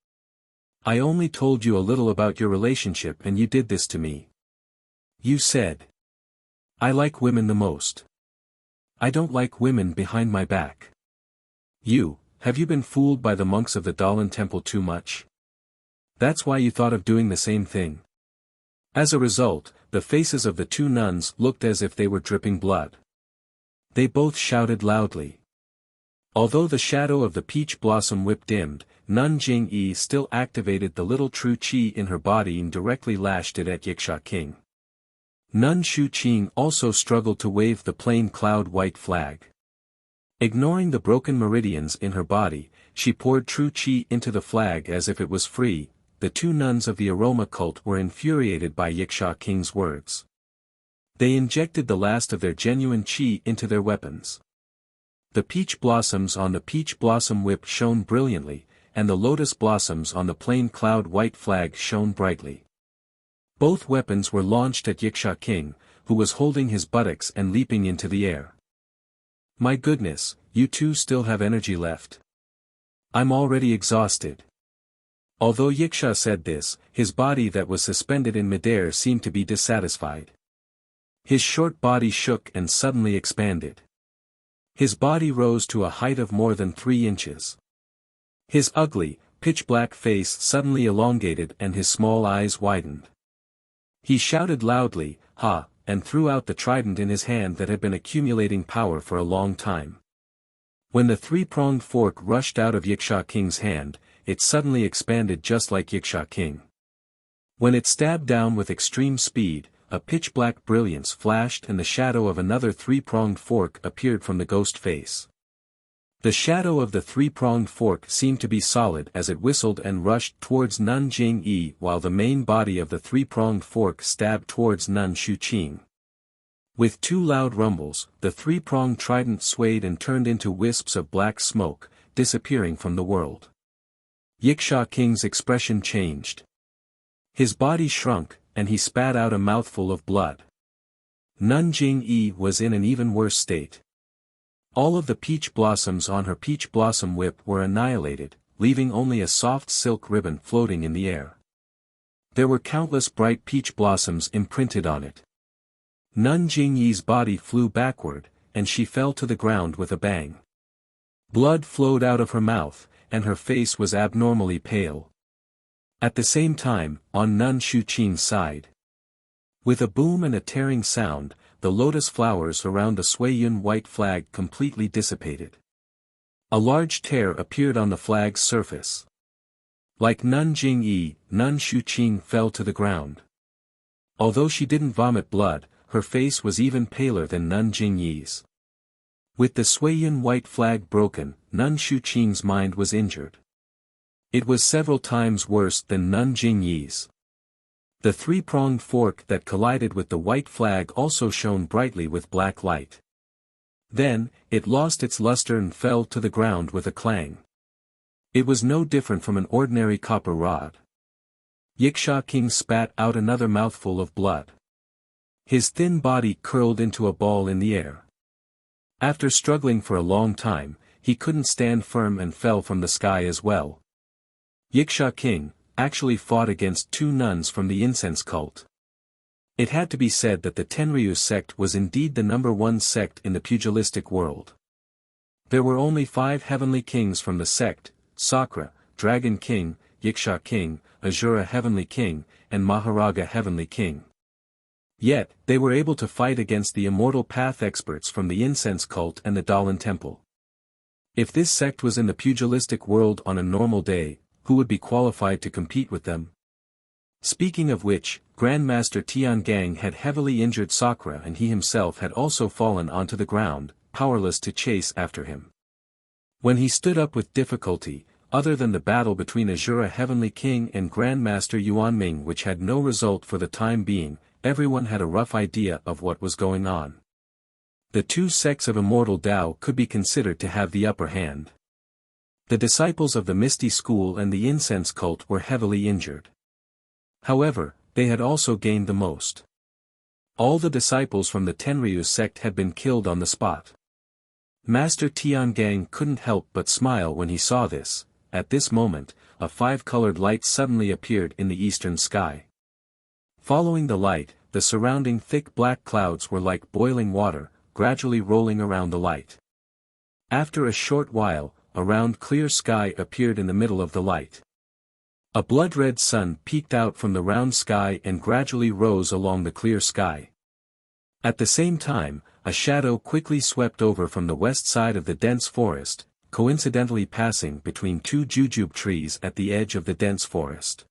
S1: I only told you a little about your relationship and you did this to me. You said. I like women the most. I don't like women behind my back. Have you been fooled by the monks of the Dalan Temple too much? That's why you thought of doing the same thing. As a result, the faces of the two nuns looked as if they were dripping blood. They both shouted loudly. Although the shadow of the peach blossom whip dimmed, Nun Jingyi still activated the little true chi in her body and directly lashed it at Yiksha King. Nun Shuqing also struggled to wave the plain cloud white flag. Ignoring the broken meridians in her body, she poured true chi into the flag as if it was free. The two nuns of the aroma cult were infuriated by Yiksha King's words. They injected the last of their genuine chi into their weapons. The peach blossoms on the peach blossom whip shone brilliantly, and the lotus blossoms on the plain cloud white flag shone brightly. Both weapons were launched at Wuxia King, who was holding his buttocks and leaping into the air. My goodness, you two still have energy left. I'm already exhausted. Although Wuxia said this, his body that was suspended in midair seemed to be dissatisfied. His short body shook and suddenly expanded. His body rose to a height of more than 3 inches. His ugly, pitch-black face suddenly elongated and his small eyes widened. He shouted loudly, "Ha!" and threw out the trident in his hand that had been accumulating power for a long time. When the 3-pronged fork rushed out of Wuxia King's hand, it suddenly expanded just like Wuxia King. When it stabbed down with extreme speed, a pitch-black brilliance flashed and the shadow of another 3-pronged fork appeared from the ghost face. The shadow of the 3-pronged fork seemed to be solid as it whistled and rushed towards Nun Jing-yi while the main body of the 3-pronged fork stabbed towards Nun Shuqing. With 2 loud rumbles, the 3-pronged trident swayed and turned into wisps of black smoke, disappearing from the world. Wuxia King's expression changed. His body shrunk, and he spat out a mouthful of blood. Nun Jing-yi was in an even worse state. All of the peach blossoms on her peach blossom whip were annihilated, leaving only a soft silk ribbon floating in the air. There were countless bright peach blossoms imprinted on it. Nun Jingyi's body flew backward, and she fell to the ground with a bang. Blood flowed out of her mouth, and her face was abnormally pale. At the same time, on Nun Shuqing's side. With a boom and a tearing sound, the lotus flowers around the Suiyun white flag completely dissipated. A large tear appeared on the flag's surface. Like Nun Jingyi, Nun Shuqing fell to the ground. Although she didn't vomit blood, her face was even paler than Nun Jingyi's. With the Suiyun white flag broken, Nun Shuqing's mind was injured. It was several times worse than Nun Jingyi's. The 3-pronged fork that collided with the white flag also shone brightly with black light. Then, it lost its luster and fell to the ground with a clang. It was no different from an ordinary copper rod. Wuxia King spat out another mouthful of blood. His thin body curled into a ball in the air. After struggling for a long time, he couldn't stand firm and fell from the sky as well. Wuxia King actually fought against 2 nuns from the incense cult. It had to be said that the Tenryu sect was indeed the #1 sect in the pugilistic world. There were only 5 heavenly kings from the sect: Sakura, Dragon King, Wuxia King, Azura Heavenly King, and Maharaga Heavenly King. Yet, they were able to fight against the immortal path experts from the incense cult and the Dalan Temple. If this sect was in the pugilistic world on a normal day, who would be qualified to compete with them? Speaking of which, Grandmaster Tiangang had heavily injured Sakura and he himself had also fallen onto the ground, powerless to chase after him. When he stood up with difficulty, other than the battle between Azura Heavenly King and Grandmaster Yuanming which had no result for the time being, everyone had a rough idea of what was going on. The 2 sects of immortal Tao could be considered to have the upper hand. The disciples of the Misty School and the Incense Cult were heavily injured. However, they had also gained the most. All the disciples from the Tenryu sect had been killed on the spot. Master Tiangang couldn't help but smile when he saw this. At this moment, a 5-colored light suddenly appeared in the eastern sky. Following the light, the surrounding thick black clouds were like boiling water, gradually rolling around the light. After a short while, a round clear sky appeared in the middle of the light. A blood-red sun peeked out from the round sky and gradually rose along the clear sky. At the same time, a shadow quickly swept over from the west side of the dense forest, coincidentally passing between 2 jujube trees at the edge of the dense forest.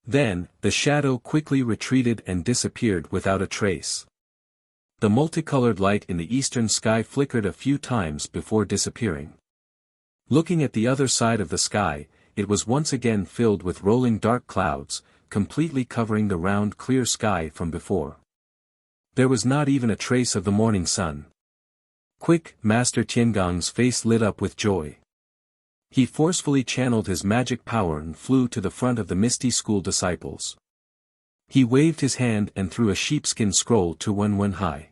S1: Then, the shadow quickly retreated and disappeared without a trace. The multicolored light in the eastern sky flickered a few times before disappearing. Looking at the other side of the sky, it was once again filled with rolling dark clouds, completely covering the round clear sky from before. There was not even a trace of the morning sun. Quick, Master Tiangong's face lit up with joy. He forcefully channeled his magic power and flew to the front of the Misty School disciples. He waved his hand and threw a sheepskin scroll to Wenwenhai.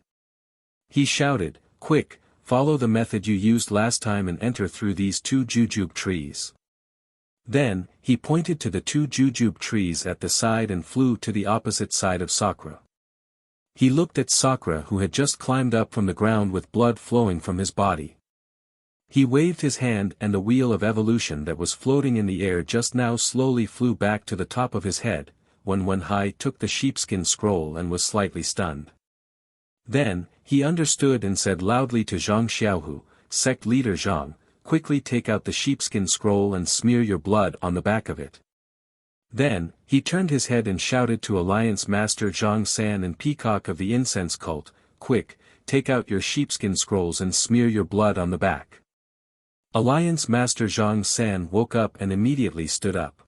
S1: He shouted, "Quick, follow the method you used last time and enter through these 2 jujube trees." Then, he pointed to the 2 jujube trees at the side and flew to the opposite side of Sakura. He looked at Sakura, who had just climbed up from the ground with blood flowing from his body. He waved his hand and the wheel of evolution that was floating in the air just now slowly flew back to the top of his head. Wenwenhai took the sheepskin scroll and was slightly stunned. Then, he understood and said loudly to Zhang Xiaohu, "Sect leader Zhang, quickly take out the sheepskin scroll and smear your blood on the back of it." Then, he turned his head and shouted to Alliance Master Zhang San and Peacock of the Incense Cult, "Quick, take out your sheepskin scrolls and smear your blood on the back." Alliance Master Zhang San woke up and immediately stood up.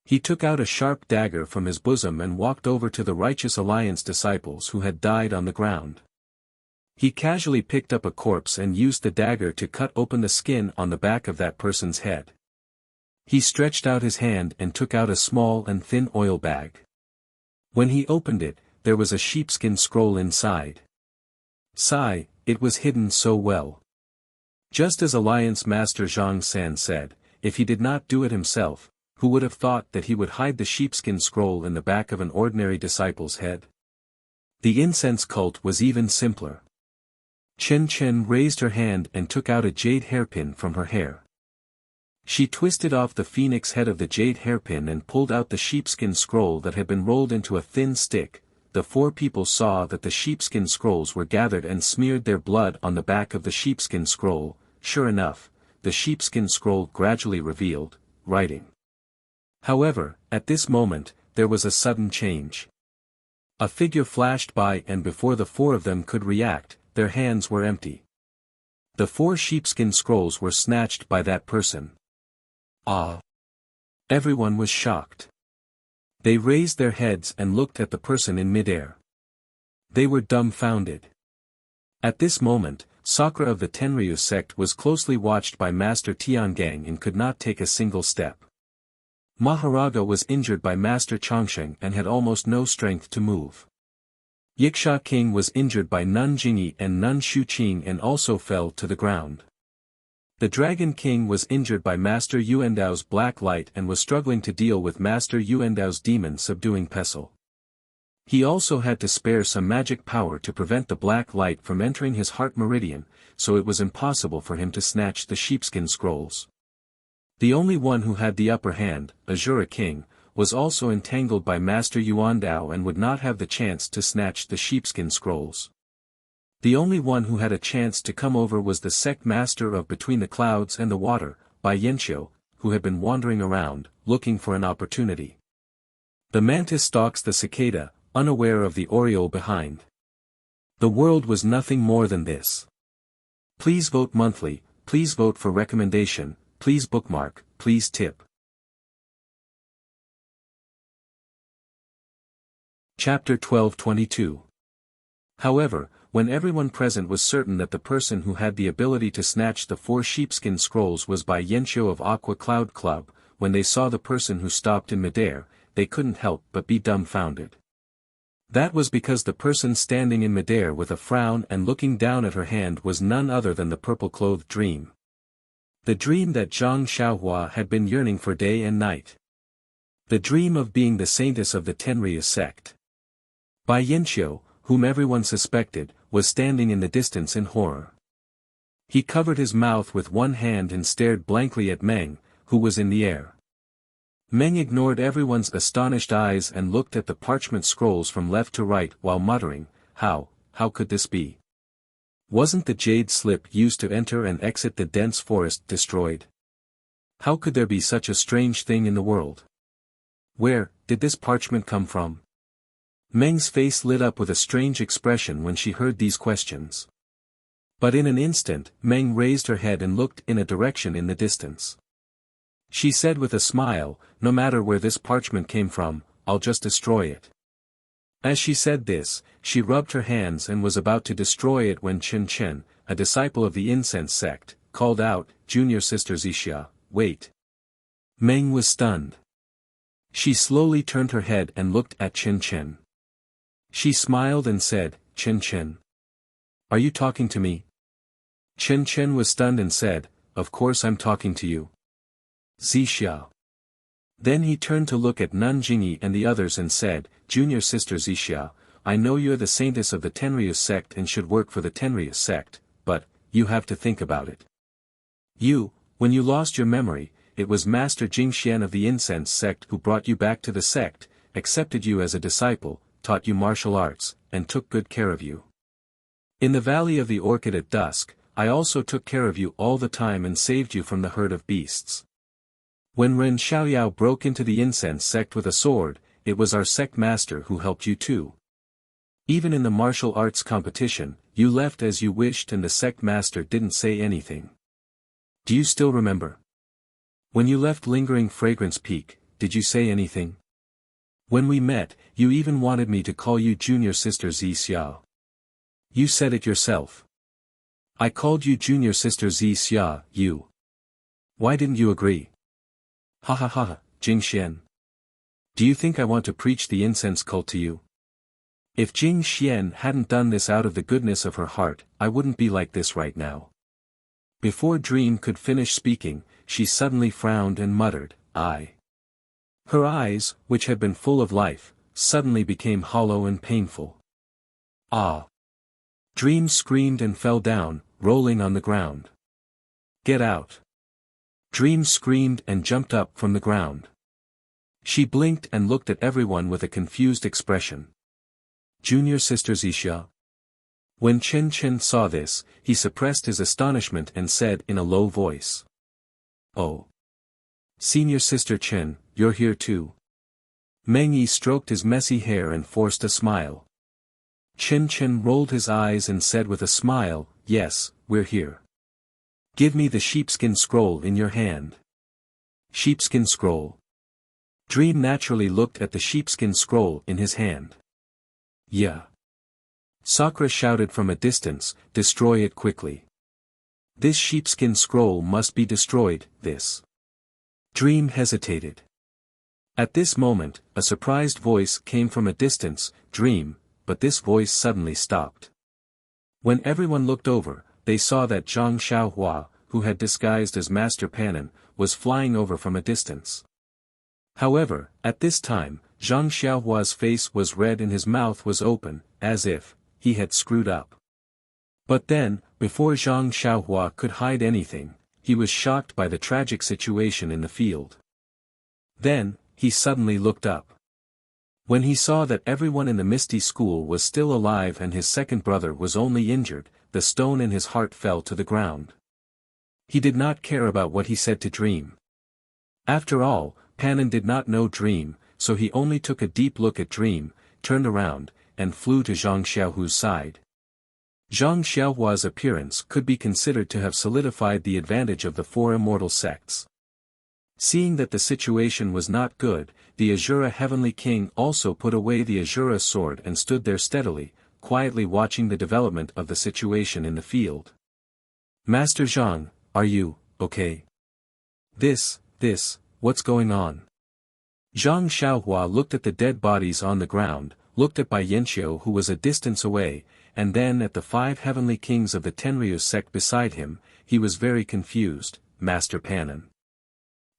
S1: He took out a sharp dagger from his bosom and walked over to the Righteous Alliance disciples who had died on the ground. He casually picked up a corpse and used the dagger to cut open the skin on the back of that person's head. He stretched out his hand and took out a small and thin oil bag. When he opened it, there was a sheepskin scroll inside. Sigh, it was hidden so well. Just as Alliance Master Zhang San said, if he did not do it himself, who would have thought that he would hide the sheepskin scroll in the back of an ordinary disciple's head? The incense cult was even simpler. Chen Chen raised her hand and took out a jade hairpin from her hair. She twisted off the phoenix head of the jade hairpin and pulled out the sheepskin scroll that had been rolled into a thin stick. The 4 people saw that the sheepskin scrolls were gathered and smeared their blood on the back of the sheepskin scroll. Sure enough, the sheepskin scroll gradually revealed writing. However, at this moment, there was a sudden change. A figure flashed by, and before the 4 of them could react, their hands were empty. The 4 sheepskin scrolls were snatched by that person. Ah! Everyone was shocked. They raised their heads and looked at the person in midair. They were dumbfounded. At this moment, Sakura of the Tenryu sect was closely watched by Master Tiangang and could not take a single step. Maharaga was injured by Master Changsheng and had almost no strength to move. Yiksha King was injured by Nun Jingyi and Nun Shuqing and also fell to the ground. The Dragon King was injured by Master Yuandao's black light and was struggling to deal with Master Yuandao's demon subduing pestle. He also had to spare some magic power to prevent the black light from entering his heart meridian, so it was impossible for him to snatch the sheepskin scrolls. The only one who had the upper hand, Azura King, was also entangled by Master Yuandao and would not have the chance to snatch the sheepskin scrolls. The only one who had a chance to come over was the sect master of Between the Clouds and the Water, Bai Yanqiu, who had been wandering around, looking for an opportunity. The mantis stalks the cicada, unaware of the oriole behind. The world was nothing more than this. Please vote monthly, please vote for recommendation, please bookmark, please tip. Chapter 12:22. However, when everyone present was certain that the person who had the ability to snatch the 4 sheepskin scrolls was Bai Yanqiu of Aqua Cloud Club, when they saw the person who stopped in midair, they couldn't help but be dumbfounded. That was because the person standing in midair with a frown and looking down at her hand was none other than the purple-clothed dream. The dream that Zhang Xiaohua had been yearning for day and night. The dream of being the saintess of the Tenryu sect. Bai Yanqiu, whom everyone suspected, was standing in the distance in horror. He covered his mouth with one hand and stared blankly at Meng, who was in the air. Meng ignored everyone's astonished eyes and looked at the parchment scrolls from left to right while muttering, how could this be? Wasn't the jade slip used to enter and exit the dense forest destroyed? How could there be such a strange thing in the world? Where did this parchment come from? Meng's face lit up with a strange expression when she heard these questions. But in an instant, Meng raised her head and looked in a direction in the distance. She said with a smile, "No matter where this parchment came from, I'll just destroy it." As she said this, she rubbed her hands and was about to destroy it when Chen Chen, a disciple of the incense sect, called out, "Junior sister Xixia, wait." Meng was stunned. She slowly turned her head and looked at Chen Chen. She smiled and said, Chen Chen. Are you talking to me? Chen Chen was stunned and said, Of course I'm talking to you. Zixia. Then he turned to look at Nun Jingyi and the others and said, Junior sister Zixia, I know you're the saintess of the Tenryu sect and should work for the Tenryu sect, but, you have to think about it. When you lost your memory, it was Master Jingxian of the Incense sect who brought you back to the sect, accepted you as a disciple, taught you martial arts, and took good care of you. In the Valley of the Orchid at dusk, I also took care of you all the time and saved you from the herd of beasts. When Ren Xiaoyao broke into the Incense sect with a sword, it was our sect master who helped you too. Even in the martial arts competition, you left as you wished and the sect master didn't say anything. Do you still remember? When you left Lingering Fragrance Peak, did you say anything? When we met, you even wanted me to call you Junior Sister Zixia. You said it yourself. I called you Junior Sister Zixia, you. Why didn't you agree? Ha ha ha, Jingxian. Do you think I want to preach the incense cult to you? If Jingxian hadn't done this out of the goodness of her heart, I wouldn't be like this right now. Before Dream could finish speaking, she suddenly frowned and muttered, I. Her eyes, which had been full of life, suddenly became hollow and painful. Ah! Dream screamed and fell down, rolling on the ground. Get out! Dream screamed and jumped up from the ground. She blinked and looked at everyone with a confused expression. Junior Sister Zixia. When Chen Chen saw this, he suppressed his astonishment and said in a low voice. Oh. Senior Sister Chen, you're here too. Meng Yi stroked his messy hair and forced a smile. Chen Chen rolled his eyes and said with a smile, Yes, we're here. Give me the sheepskin scroll in your hand. Sheepskin scroll. Dream naturally looked at the sheepskin scroll in his hand. Yeah. Sakura shouted from a distance, destroy it quickly. This sheepskin scroll must be destroyed, this. Dream hesitated. At this moment, a surprised voice came from a distance, Dream, but this voice suddenly stopped. When everyone looked over, they saw that Zhang Xiaohua, who had disguised as Master Panin, was flying over from a distance. However, at this time, Zhang Xiaohua's face was red and his mouth was open, as if he had screwed up. But then, before Zhang Xiaohua could hide anything, he was shocked by the tragic situation in the field. Then, he suddenly looked up. When he saw that everyone in the Misty School was still alive and his second brother was only injured, the stone in his heart fell to the ground. He did not care about what he said to Dream. After all, Panin did not know Dream, so he only took a deep look at Dream, turned around, and flew to Zhang Xiaohua's side. Zhang Xiaohua's appearance could be considered to have solidified the advantage of the four immortal sects. Seeing that the situation was not good, the Azura Heavenly King also put away the Azura sword and stood there steadily, quietly watching the development of the situation in the field. Master Zhang, are you, okay? What's going on? Zhang Xiaohua looked at the dead bodies on the ground, looked at Bai Yanqiu who was a distance away, and then at the 5 heavenly kings of the Tenryu sect beside him. He was very confused, Master Panin.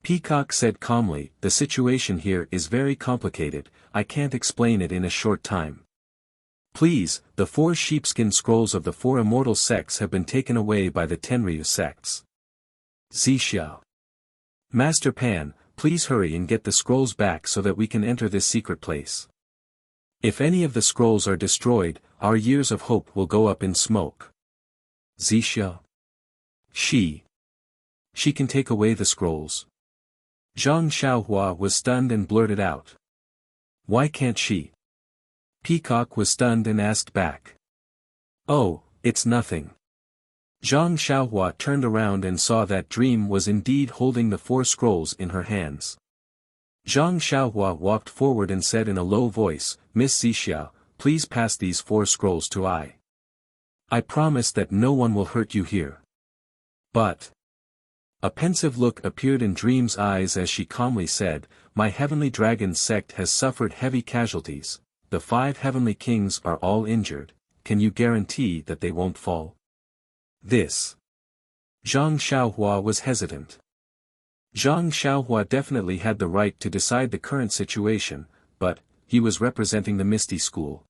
S1: Peacock said calmly, the situation here is very complicated, I can't explain it in a short time. Please, the 4 sheepskin scrolls of the 4 immortal sects have been taken away by the Tenryu sects. Zixia. Master Pan, please hurry and get the scrolls back so that we can enter this secret place. If any of the scrolls are destroyed, our years of hope will go up in smoke. Zixia. She can take away the scrolls. Zhang Xiaohua was stunned and blurted out. Why can't she? Peacock was stunned and asked back. Oh, it's nothing. Zhang Xiaohua turned around and saw that Dream was indeed holding the 4 scrolls in her hands. Zhang Xiaohua walked forward and said in a low voice, Miss Zixia, please pass these 4 scrolls to I. I promise that no one will hurt you here. But A pensive look appeared in Dream's eyes as she calmly said, "My heavenly dragon sect has suffered heavy casualties, the 5 heavenly kings are all injured, can you guarantee that they won't fall?" This. Zhang Xiaohua was hesitant. Zhang Xiaohua definitely had the right to decide the current situation, but, he was representing the Misty School.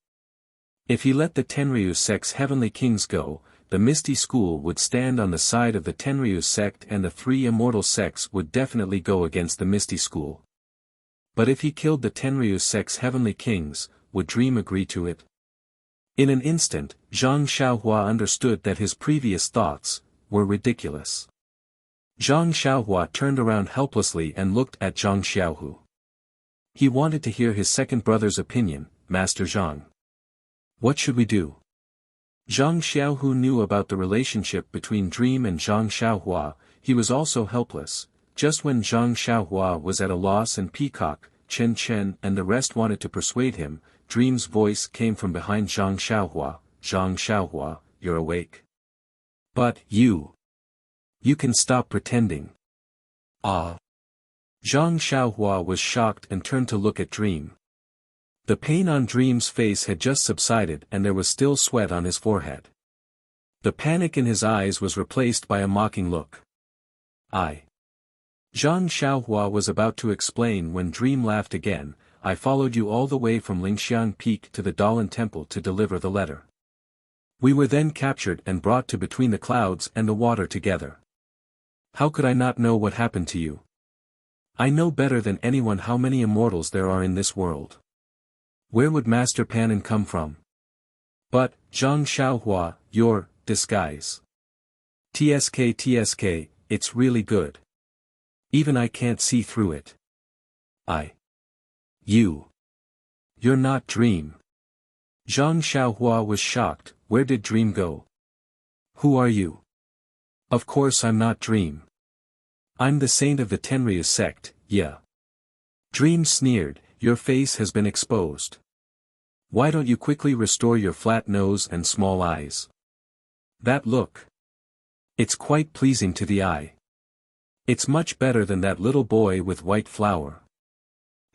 S1: If he let the Tenryu sect's heavenly kings go, the Misty School would stand on the side of the Tenryu sect and the 3 immortal sects would definitely go against the Misty School. But if he killed the Tenryu sect's heavenly kings, would Dream agree to it? In an instant, Zhang Xiaohua understood that his previous thoughts were ridiculous. Zhang Xiaohua turned around helplessly and looked at Zhang Xiaohu. He wanted to hear his second brother's opinion, "Master Zhang. What should we do?" Zhang Xiaohu knew about the relationship between Dream and Zhang Xiaohua. He was also helpless. Just when Zhang Xiaohua was at a loss and Peacock, Chen Chen and the rest wanted to persuade him, Dream's voice came from behind Zhang Xiaohua, "Zhang Xiaohua, you're awake. But you can stop pretending." Ah. Zhang Xiaohua was shocked and turned to look at Dream. The pain on Dream's face had just subsided and there was still sweat on his forehead. The panic in his eyes was replaced by a mocking look. Zhang Xiaohua was about to explain when Dream laughed again, "I followed you all the way from Lingxiang Peak to the Dalan Temple to deliver the letter. We were then captured and brought to between the clouds and the water together. How could I not know what happened to you? I know better than anyone how many immortals there are in this world. Where would Master Panin come from? But, Zhang Xiaohua, your disguise. TSK, it's really good. Even I can't see through it. You're not Dream." Zhang Xiaohua was shocked. Where did Dream go? "Who are you?" "Of course I'm not Dream. I'm the saint of the Tenryu sect, yeah." Dream sneered, "Your face has been exposed. Why don't you quickly restore your flat nose and small eyes? That look. It's quite pleasing to the eye. It's much better than that little boy with white flower."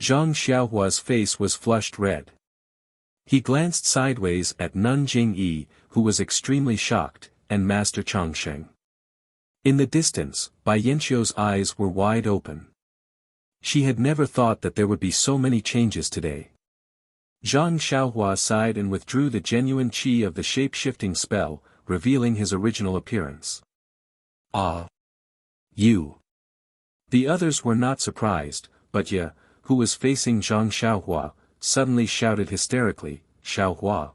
S1: Zhang Xiaohua's face was flushed red. He glanced sideways at Nun Jingyi, who was extremely shocked, and Master Changsheng. In the distance, Bai Yanqiu's eyes were wide open. She had never thought that there would be so many changes today. Zhang Xiaohua sighed and withdrew the genuine qi of the shape-shifting spell, revealing his original appearance. "Ah! You!" The others were not surprised, but Ye, who was facing Zhang Xiaohua, suddenly shouted hysterically, "Xiaohua!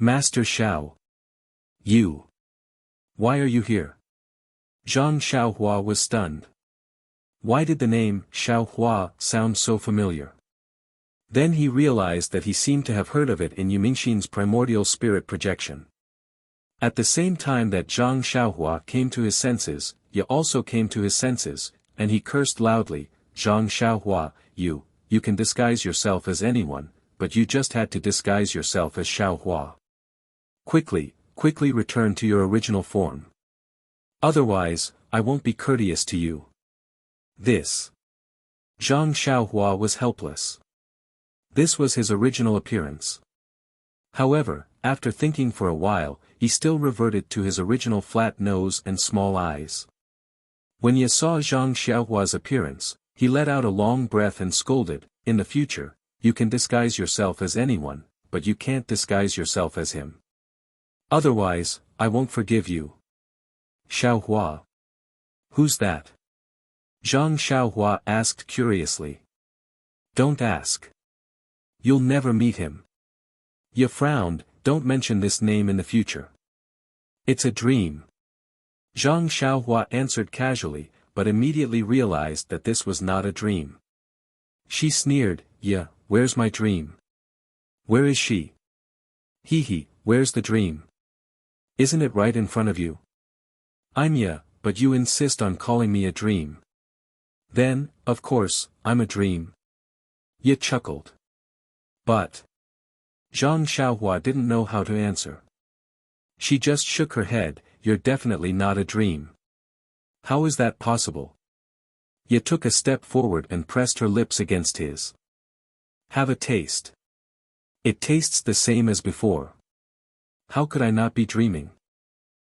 S1: Master Xiao! You! Why are you here?" Zhang Xiaohua was stunned. Why did the name, Xiaohua, sound so familiar? Then he realized that he seemed to have heard of it in Yumingxin's primordial spirit projection. At the same time that Zhang Xiaohua came to his senses, Ye also came to his senses, and he cursed loudly, "Zhang Xiaohua, you can disguise yourself as anyone, but you just had to disguise yourself as Xiaohua. Quickly return to your original form. Otherwise, I won't be courteous to you." This. Zhang Xiaohua was helpless. This was his original appearance. However, after thinking for a while, he still reverted to his original flat nose and small eyes. When Ye saw Zhang Xiaohua's appearance, he let out a long breath and scolded, "In the future, you can disguise yourself as anyone, but you can't disguise yourself as him. Otherwise, I won't forgive you." "Xiaohua? Who's that?" Zhang Xiaohua asked curiously. "Don't ask. You'll never meet him." Ye frowned, "Don't mention this name in the future. It's a dream." Zhang Xiaohua answered casually, but immediately realized that this was not a dream. She sneered, "Yeah, where's my dream? Where is she? Where's the dream? Isn't it right in front of you?" "I'm yeah, but you insist on calling me a dream. Then, of course, I'm a dream." Ye chuckled. But Zhang Xiaohua didn't know how to answer. She just shook her head, "You're definitely not a dream. How is that possible? Ye took a step forward and pressed her lips against his. Have a taste. It tastes the same as before. How could I not be dreaming?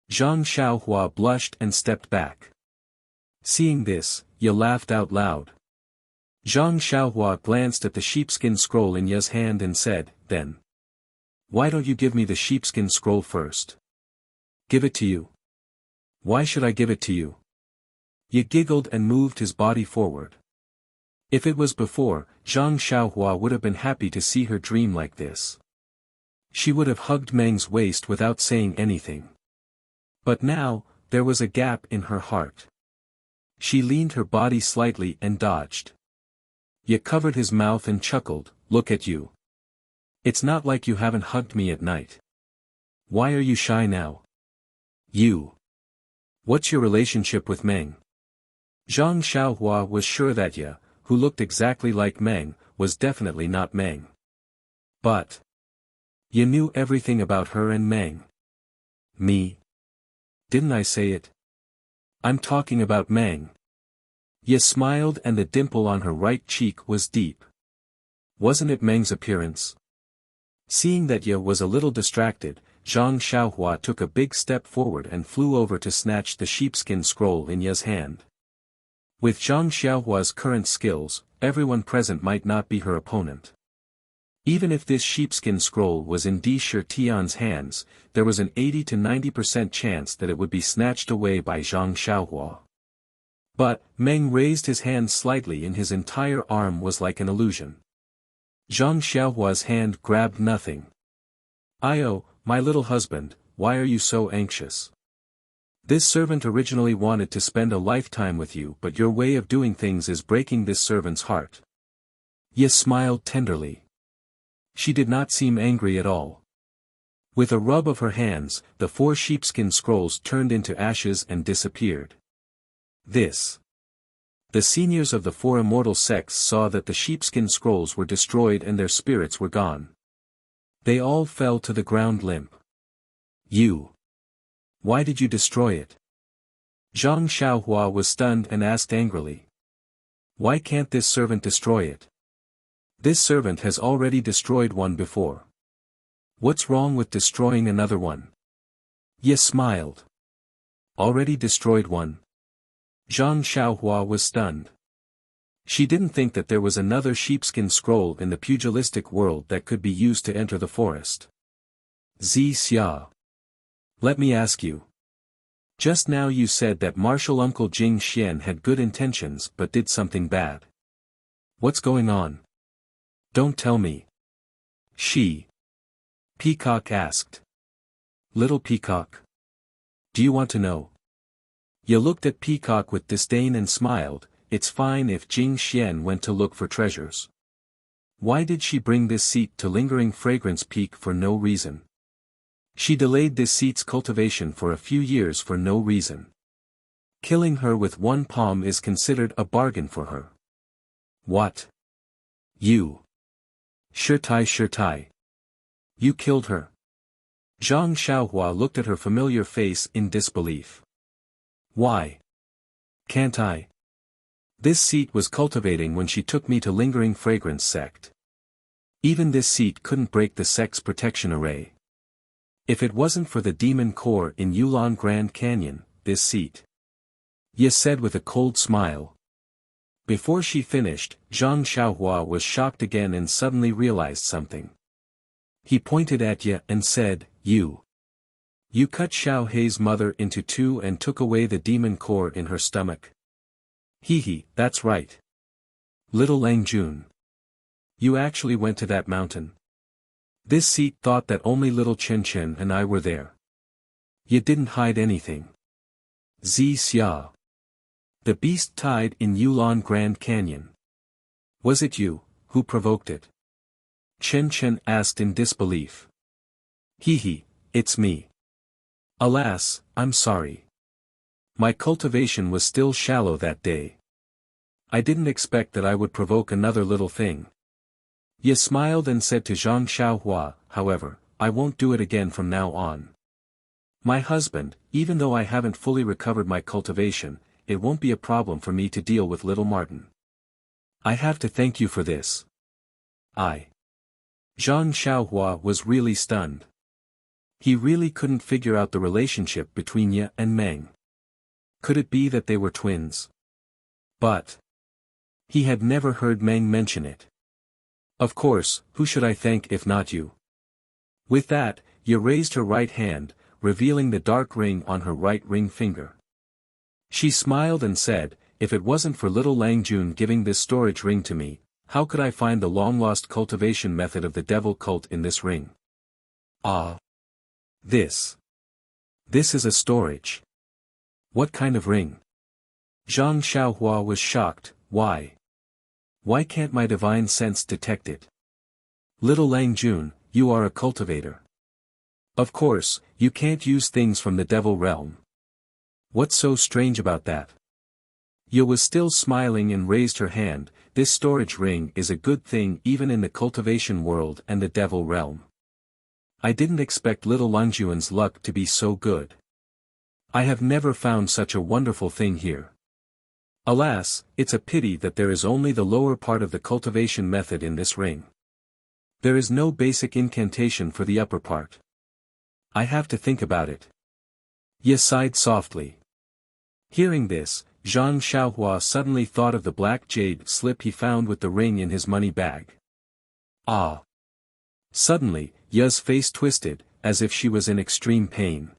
S1: Zhang Xiaohua blushed and stepped back. Seeing this, Ye laughed out loud. Zhang Xiaohua glanced at the sheepskin scroll in Ye's hand and said, then. Why don't you give me the sheepskin scroll first? Give it to you. Why should I give it to you? Ye giggled and moved his body forward. If it was before, Zhang Xiaohua would have been happy to see her dream like this. She would have hugged Meng's waist without saying anything. But now, there was a gap in her heart. She leaned her body slightly and dodged. Ye covered his mouth and chuckled, look at you. It's not like you haven't hugged me at night. Why are you shy now? You. What's your relationship with Meng? Zhang Xiaohua was sure that Ye, who looked exactly like Meng, was definitely not Meng. But. Ye knew everything about her and Meng. Me? Didn't I say it? I'm talking about Meng. Ye smiled and the dimple on her right cheek was deep. Wasn't it Meng's appearance? Seeing that Ye was a little distracted, Zhang Xiaohua took a big step forward and flew over to snatch the sheepskin scroll in Ye's hand. With Zhang Xiaohua's current skills, everyone present might not be her opponent. Even if this sheepskin scroll was in Di Shi Tian's hands, there was an 80 to 90% chance that it would be snatched away by Zhang Xiaohua. But, Meng raised his hand slightly and his entire arm was like an illusion. Zhang Xiaohua's hand grabbed nothing. "Io, my little husband, why are you so anxious? This servant originally wanted to spend a lifetime with you, but your way of doing things is breaking this servant's heart." Ye smiled tenderly. She did not seem angry at all. With a rub of her hands, the 4 sheepskin scrolls turned into ashes and disappeared. This. The seniors of the 4 immortal sects saw that the sheepskin scrolls were destroyed and their spirits were gone. They all fell to the ground limp. You. Why did you destroy it? Zhang Xiaohua was stunned and asked angrily. Why can't this servant destroy it? This servant has already destroyed one before. What's wrong with destroying another one? Ye smiled. Already destroyed one? Zhang Xiaohua was stunned. She didn't think that there was another sheepskin scroll in the pugilistic world that could be used to enter the forest. Zi Xia. Let me ask you. Just now you said that martial uncle Jing Xian had good intentions but did something bad. What's going on? Don't tell me. She. Peacock asked. Little Peacock. Do you want to know? Ye looked at Peacock with disdain and smiled. It's fine if Jing Xian went to look for treasures. Why did she bring this seat to Lingering Fragrance Peak for no reason? She delayed this seat's cultivation for a few years for no reason. Killing her with one palm is considered a bargain for her. What? You. Shirtai. You killed her. Zhang Xiaohua looked at her familiar face in disbelief. Why? Can't I? This seat was cultivating when she took me to Lingering Fragrance sect. Even this seat couldn't break the sect's protection array. If it wasn't for the demon core in Yulon Grand Canyon, this seat. Ye said with a cold smile. Before she finished, Zhang Xiaohua was shocked again and suddenly realized something. He pointed at Ye and said, You cut Xiao Hei's mother into 2 and took away the demon core in her stomach. He, that's right. Little Lang Jun. You actually went to that mountain. This seat thought that only little Chen Chen and I were there. You didn't hide anything. Zi Xia. The beast tied in Yulon Grand Canyon. Was it you who provoked it? Chen Chen asked in disbelief. It's me. Alas, I'm sorry. My cultivation was still shallow that day. I didn't expect that I would provoke another little thing. Ye smiled and said to Zhang Xiaohua, however, I won't do it again from now on. My husband, even though I haven't fully recovered my cultivation, it won't be a problem for me to deal with little Martin. I have to thank you for this. Zhang Xiaohua was really stunned. He really couldn't figure out the relationship between Ye and Meng. Could it be that they were twins? But he had never heard Meng mention it. Of course, who should I thank if not you? With that, Ye raised her right hand, revealing the dark ring on her right ring finger. She smiled and said, if it wasn't for little Lang Jun giving this storage ring to me, how could I find the long-lost cultivation method of the devil cult in this ring? This is a storage. What kind of ring? Zhang Xiaohua was shocked. Why can't my divine sense detect it? Little Lang Jun, you are a cultivator. Of course, you can't use things from the devil realm. What's so strange about that? Ye was still smiling and raised her hand. This storage ring is a good thing even in the cultivation world and the devil realm. I didn't expect little Langjuan's luck to be so good. I have never found such a wonderful thing here. Alas, it's a pity that there is only the lower part of the cultivation method in this ring. There is no basic incantation for the upper part. I have to think about it. Ye sighed softly. Hearing this, Zhang Xiaohua suddenly thought of the black jade slip he found with the ring in his money bag. Suddenly, Ye's face twisted, as if she was in extreme pain.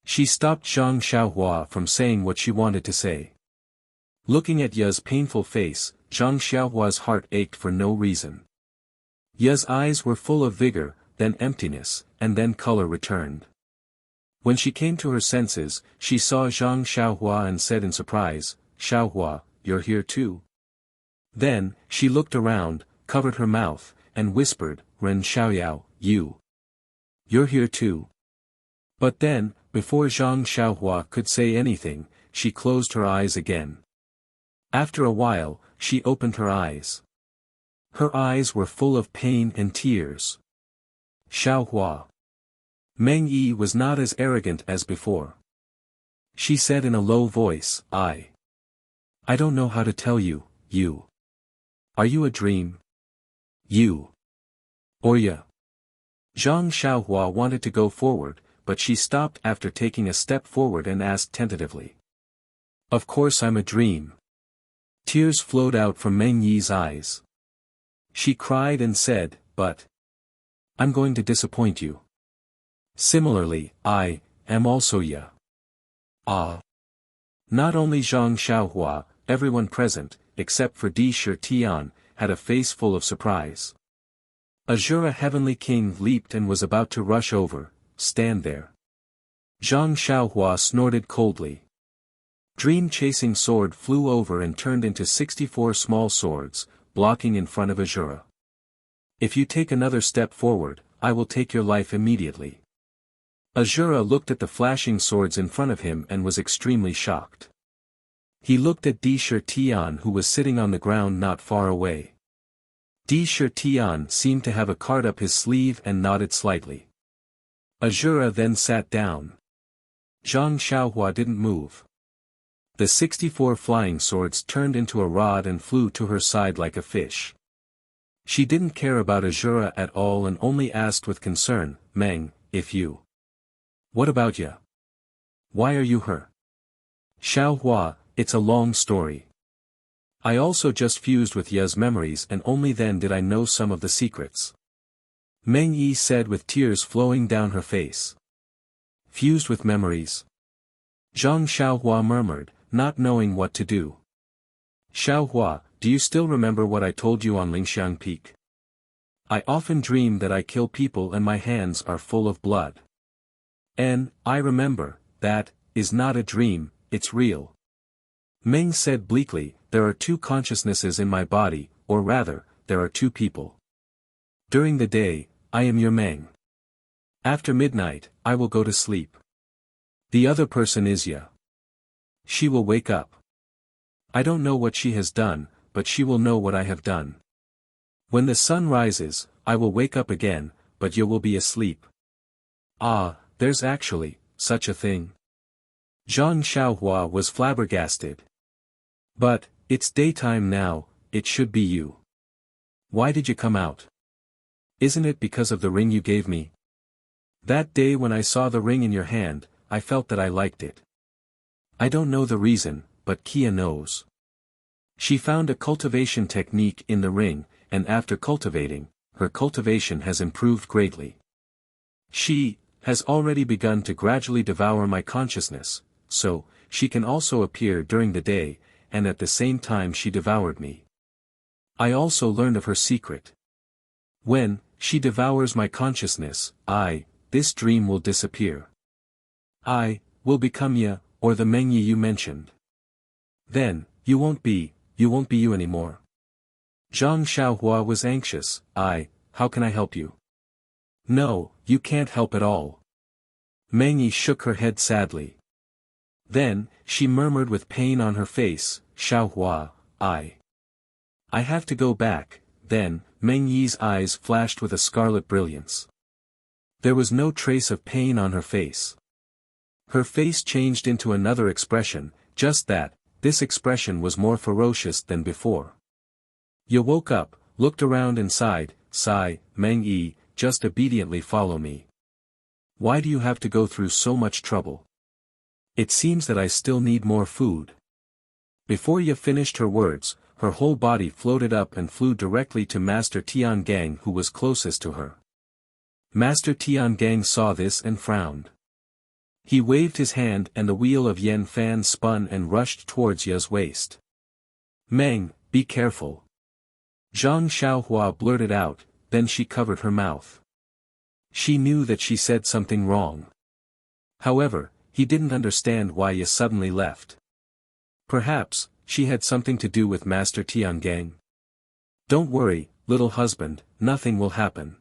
S1: She stopped Zhang Xiaohua from saying what she wanted to say. Looking at Ye's painful face, Zhang Xiaohua's heart ached for no reason. Ye's eyes were full of vigor, then emptiness, and then color returned. When she came to her senses, she saw Zhang Xiaohua and said in surprise, Xiaohua, you're here too? Then, she looked around, covered her mouth, and whispered, Ren Xiaoyao, you're here too? But then, before Zhang Xiaohua could say anything, she closed her eyes again. After a while, she opened her eyes. Her eyes were full of pain and tears. Xiaohua. Meng Yi was not as arrogant as before. She said in a low voice, I don't know how to tell you, you. Are you a dream? You. Or ya? Zhang Xiaohua wanted to go forward, but she stopped after taking a step forward and asked tentatively. Of course I'm a dream. Tears flowed out from Meng Yi's eyes. She cried and said, but I'm going to disappoint you. Similarly, I am also ya. Not only Zhang Xiaohua, everyone present, except for Di Shi Tian, had a face full of surprise. Azura Heavenly King leaped and was about to rush over. Stand there. Zhang Xiaohua snorted coldly. Dream-chasing sword flew over and turned into 64 small swords, blocking in front of Azura. If you take another step forward, I will take your life immediately. Azura looked at the flashing swords in front of him and was extremely shocked. He looked at Di Shi Tian who was sitting on the ground not far away. Di Shi Tian seemed to have a card up his sleeve and nodded slightly. Azura then sat down. Zhang Xiaohua didn't move. The 64 flying swords turned into a rod and flew to her side like a fish. She didn't care about Azura at all and only asked with concern, Meng, if you. What about ya? Why are you her? Xiaohua, it's a long story. I also just fused with Ye's memories and only then did I know some of the secrets. Meng Yi said with tears flowing down her face. Fused with memories? Zhang Xiaohua murmured, not knowing what to do. Xiaohua, do you still remember what I told you on Lingxiang Peak? I often dream that I kill people and my hands are full of blood. I remember, that is not a dream, it's real. Meng said bleakly, there are two consciousnesses in my body, or rather, there are two people. During the day, I am your Meng. After midnight, I will go to sleep. The other person is Ya. She will wake up. I don't know what she has done, but she will know what I have done. When the sun rises, I will wake up again, but you will be asleep. There's actually such a thing. Zhang Xiaohua was flabbergasted. But, it's daytime now, it should be you. Why did you come out? Isn't it because of the ring you gave me? That day when I saw the ring in your hand, I felt that I liked it. I don't know the reason, but Kia knows. She found a cultivation technique in the ring, and after cultivating, her cultivation has improved greatly. She has already begun to gradually devour my consciousness, so she can also appear during the day, and at the same time she devoured me. I also learned of her secret. When she devours my consciousness, this dream will disappear. I will become Ya, or the Meng Yi you mentioned. Then, you won't be you anymore. Zhang Xiaohua was anxious. How can I help you? No, you can't help at all. Meng Yi shook her head sadly. Then, she murmured with pain on her face, Xiaohua, I have to go back. Then, Meng Yi's eyes flashed with a scarlet brilliance. There was no trace of pain on her face. Her face changed into another expression, just that, this expression was more ferocious than before. You woke up, looked around and sighed, Meng Yi, just obediently follow me. Why do you have to go through so much trouble? It seems that I still need more food. Before Ye finished her words, her whole body floated up and flew directly to Master Tiangang who was closest to her. Master Tiangang saw this and frowned. He waved his hand and the wheel of Yen Fan spun and rushed towards Ye's waist. Meng, be careful. Zhang Xiaohua blurted out, then she covered her mouth. She knew that she said something wrong. However, he didn't understand why Ye suddenly left. Perhaps, she had something to do with Master Tiangang. Don't worry, little husband, nothing will happen.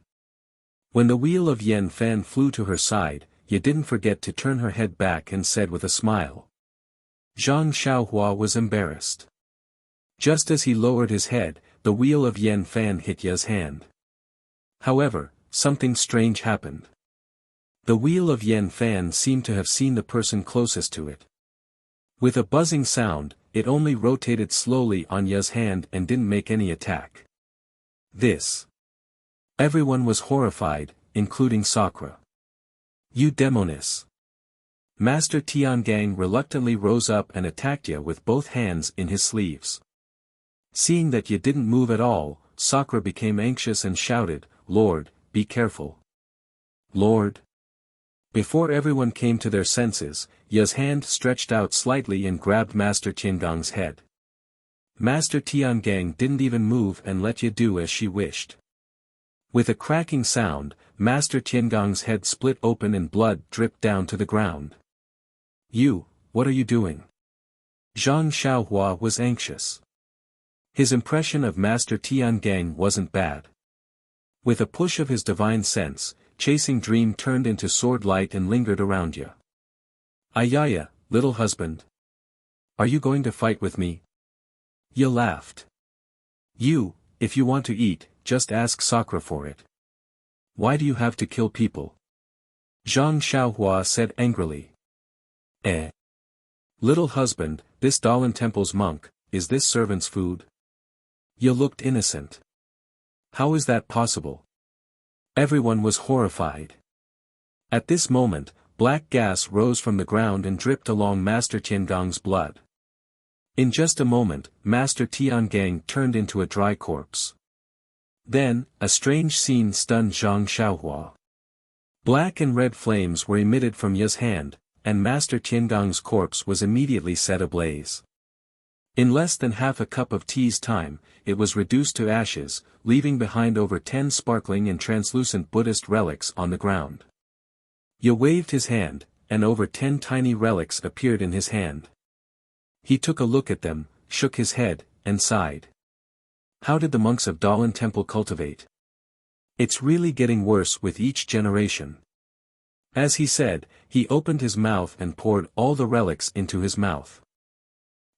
S1: When the wheel of Yen Fan flew to her side, Ye didn't forget to turn her head back and said with a smile. Zhang Xiaohua was embarrassed. Just as he lowered his head, the wheel of Yen Fan hit Ye's hand. However, something strange happened. The wheel of Yen Fan seemed to have seen the person closest to it. With a buzzing sound, it only rotated slowly on Ye's hand and didn't make any attack. This. Everyone was horrified, including Sakura. You demoness. Master Tiangang reluctantly rose up and attacked Ye with both hands in his sleeves. Seeing that Ye didn't move at all, Sakura became anxious and shouted, Lord, be careful. Lord. Before everyone came to their senses, Ye's hand stretched out slightly and grabbed Master Tiangang's head. Master Tiangang didn't even move and let Ye do as she wished. With a cracking sound, Master Tiangang's head split open and blood dripped down to the ground. You, what are you doing? Zhang Xiaohua was anxious. His impression of Master Tiangang wasn't bad. With a push of his divine sense, Chasing Dream turned into sword light and lingered around Ye. Ayaya, little husband. Are you going to fight with me? Ye laughed. You, if you want to eat, just ask Sakura for it. Why do you have to kill people? Zhang Xiaohua said angrily. Little husband, this Dalan Temple's monk, is this servant's food? Ye looked innocent. How is that possible? Everyone was horrified. At this moment, black gas rose from the ground and dripped along Master Tiangang's blood. In just a moment, Master Tiangang turned into a dry corpse. Then, a strange scene stunned Zhang Xiaohua. Black and red flames were emitted from Ye's hand, and Master Tiangang's corpse was immediately set ablaze. In less than half a cup of tea's time, it was reduced to ashes, leaving behind over 10 sparkling and translucent Buddhist relics on the ground. Ye waved his hand, and over 10 tiny relics appeared in his hand. He took a look at them, shook his head, and sighed. How did the monks of Dalan Temple cultivate? It's really getting worse with each generation. As he said, he opened his mouth and poured all the relics into his mouth.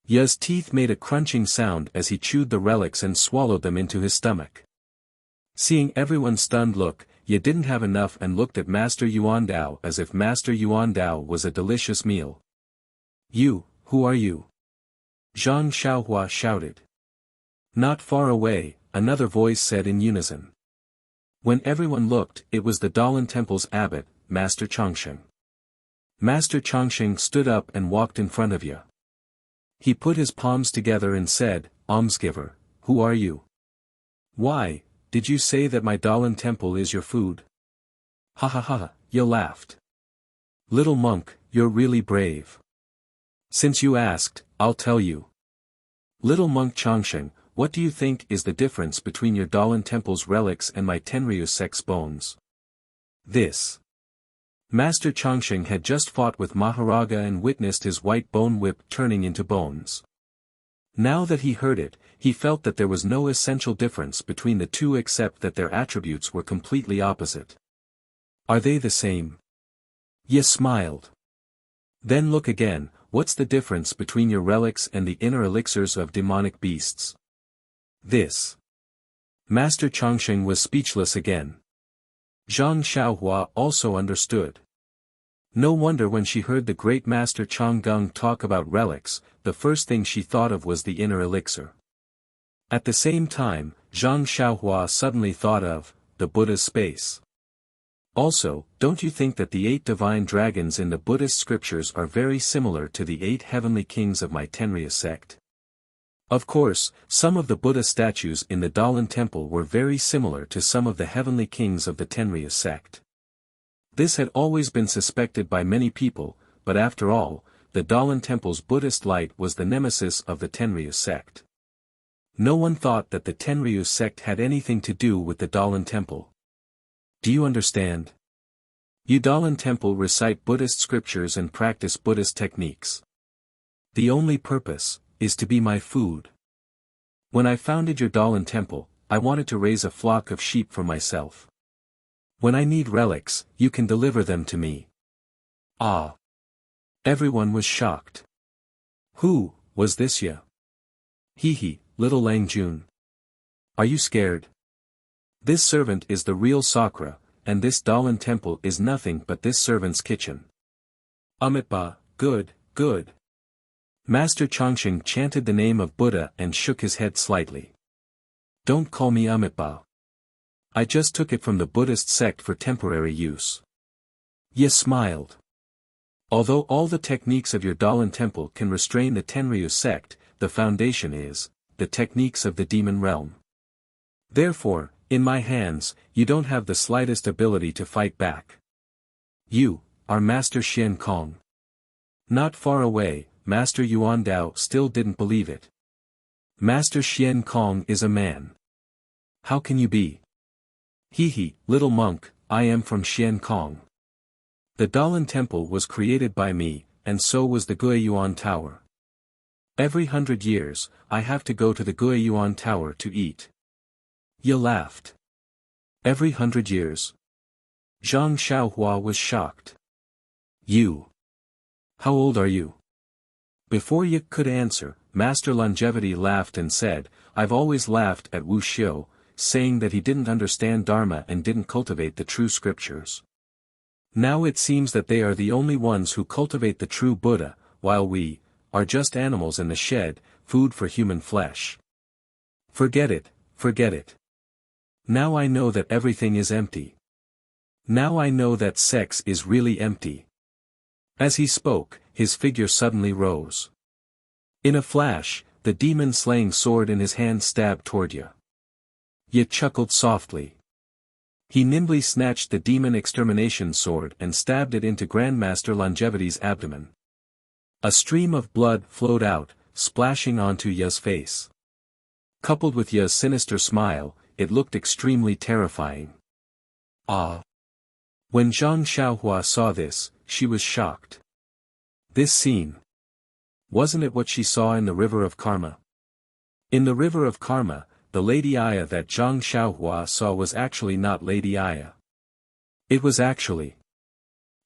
S1: Ye's teeth made a crunching sound as he chewed the relics and swallowed them into his stomach. Seeing everyone's stunned look, Ye didn't have enough and looked at Master Yuandao as if Master Yuandao was a delicious meal. You, who are you? Zhang Xiaohua shouted. Not far away, another voice said in unison. When everyone looked, it was the Dalan Temple's abbot, Master Changsheng. Master Changsheng stood up and walked in front of Ye. He put his palms together and said, Almsgiver, who are you? Why, did you say that my Dalan Temple is your food? Ha ha ha, Ye laughed. Little monk, you're really brave. Since you asked, I'll tell you. Little monk Changsheng, what do you think is the difference between your Dalan Temple's relics and my Tenryu sect's bones? This. Master Changsheng had just fought with Maharaga and witnessed his white bone whip turning into bones. Now that he heard it, he felt that there was no essential difference between the two except that their attributes were completely opposite. Are they the same? Ye smiled. Then look again, what's the difference between your relics and the inner elixirs of demonic beasts? This. Master Changsheng was speechless again. Zhang Xiaohua also understood. No wonder when she heard the great Master Changgung talk about relics, the first thing she thought of was the inner elixir. At the same time, Zhang Xiaohua suddenly thought of the Buddha's space. Also, don't you think that the 8 divine dragons in the Buddhist scriptures are very similar to the 8 heavenly kings of my Tenryu sect? Of course, some of the Buddha statues in the Dalan temple were very similar to some of the heavenly kings of the Tenryu sect. This had always been suspected by many people, but after all, the Dalan temple's Buddhist light was the nemesis of the Tenryu sect. No one thought that the Tenryu sect had anything to do with the Dalan temple. Do you understand? You Dalan temple recite Buddhist scriptures and practice Buddhist techniques. The only purpose is to be my food. When I founded your Dalan temple, I wanted to raise a flock of sheep for myself. When I need relics, you can deliver them to me. Ah! Everyone was shocked. Who was this Ye? Hee, little Lang Jun. Are you scared? This servant is the real Sakra, and this Dalan temple is nothing but this servant's kitchen. Amitba, good, good. Master Changsheng chanted the name of Buddha and shook his head slightly. Don't call me Amitba. I just took it from the Buddhist sect for temporary use. Ye smiled. Although all the techniques of your Dalan temple can restrain the Tenryu sect, the foundation is the techniques of the demon realm. Therefore, in my hands, you don't have the slightest ability to fight back. You are Master Xian Kong. Not far away, Master Yuan Dao still didn't believe it. Master Xian Kong is a man. How can you be? Hee, little monk, I am from Xian Kong. The Dalan temple was created by me, and so was the Guiyuan Tower. Every 100 years, I have to go to the Guiyuan Tower to eat. Ye laughed. Every 100 years. Zhang Xiaohua was shocked. You. How old are you? Before Ye could answer, Master Longevity laughed and said, I've always laughed at Wuxia, saying that he didn't understand Dharma and didn't cultivate the true scriptures. Now it seems that they are the only ones who cultivate the true Buddha, while we are just animals in the shed, food for human flesh. Forget it, forget it. Now I know that everything is empty. Now I know that sex is really empty. As he spoke, his figure suddenly rose. In a flash, the demon-slaying sword in his hand stabbed toward Ye. Ye chuckled softly. He nimbly snatched the demon extermination sword and stabbed it into Grandmaster Longevity's abdomen. A stream of blood flowed out, splashing onto Ye's face. Coupled with Ye's sinister smile, it looked extremely terrifying. Ah! When Zhang Xiaohua saw this, she was shocked. This scene. Wasn't it what she saw in the river of karma? In the river of karma, the Lady Aya that Zhang Xiaohua saw was actually not Lady Aya. It was actually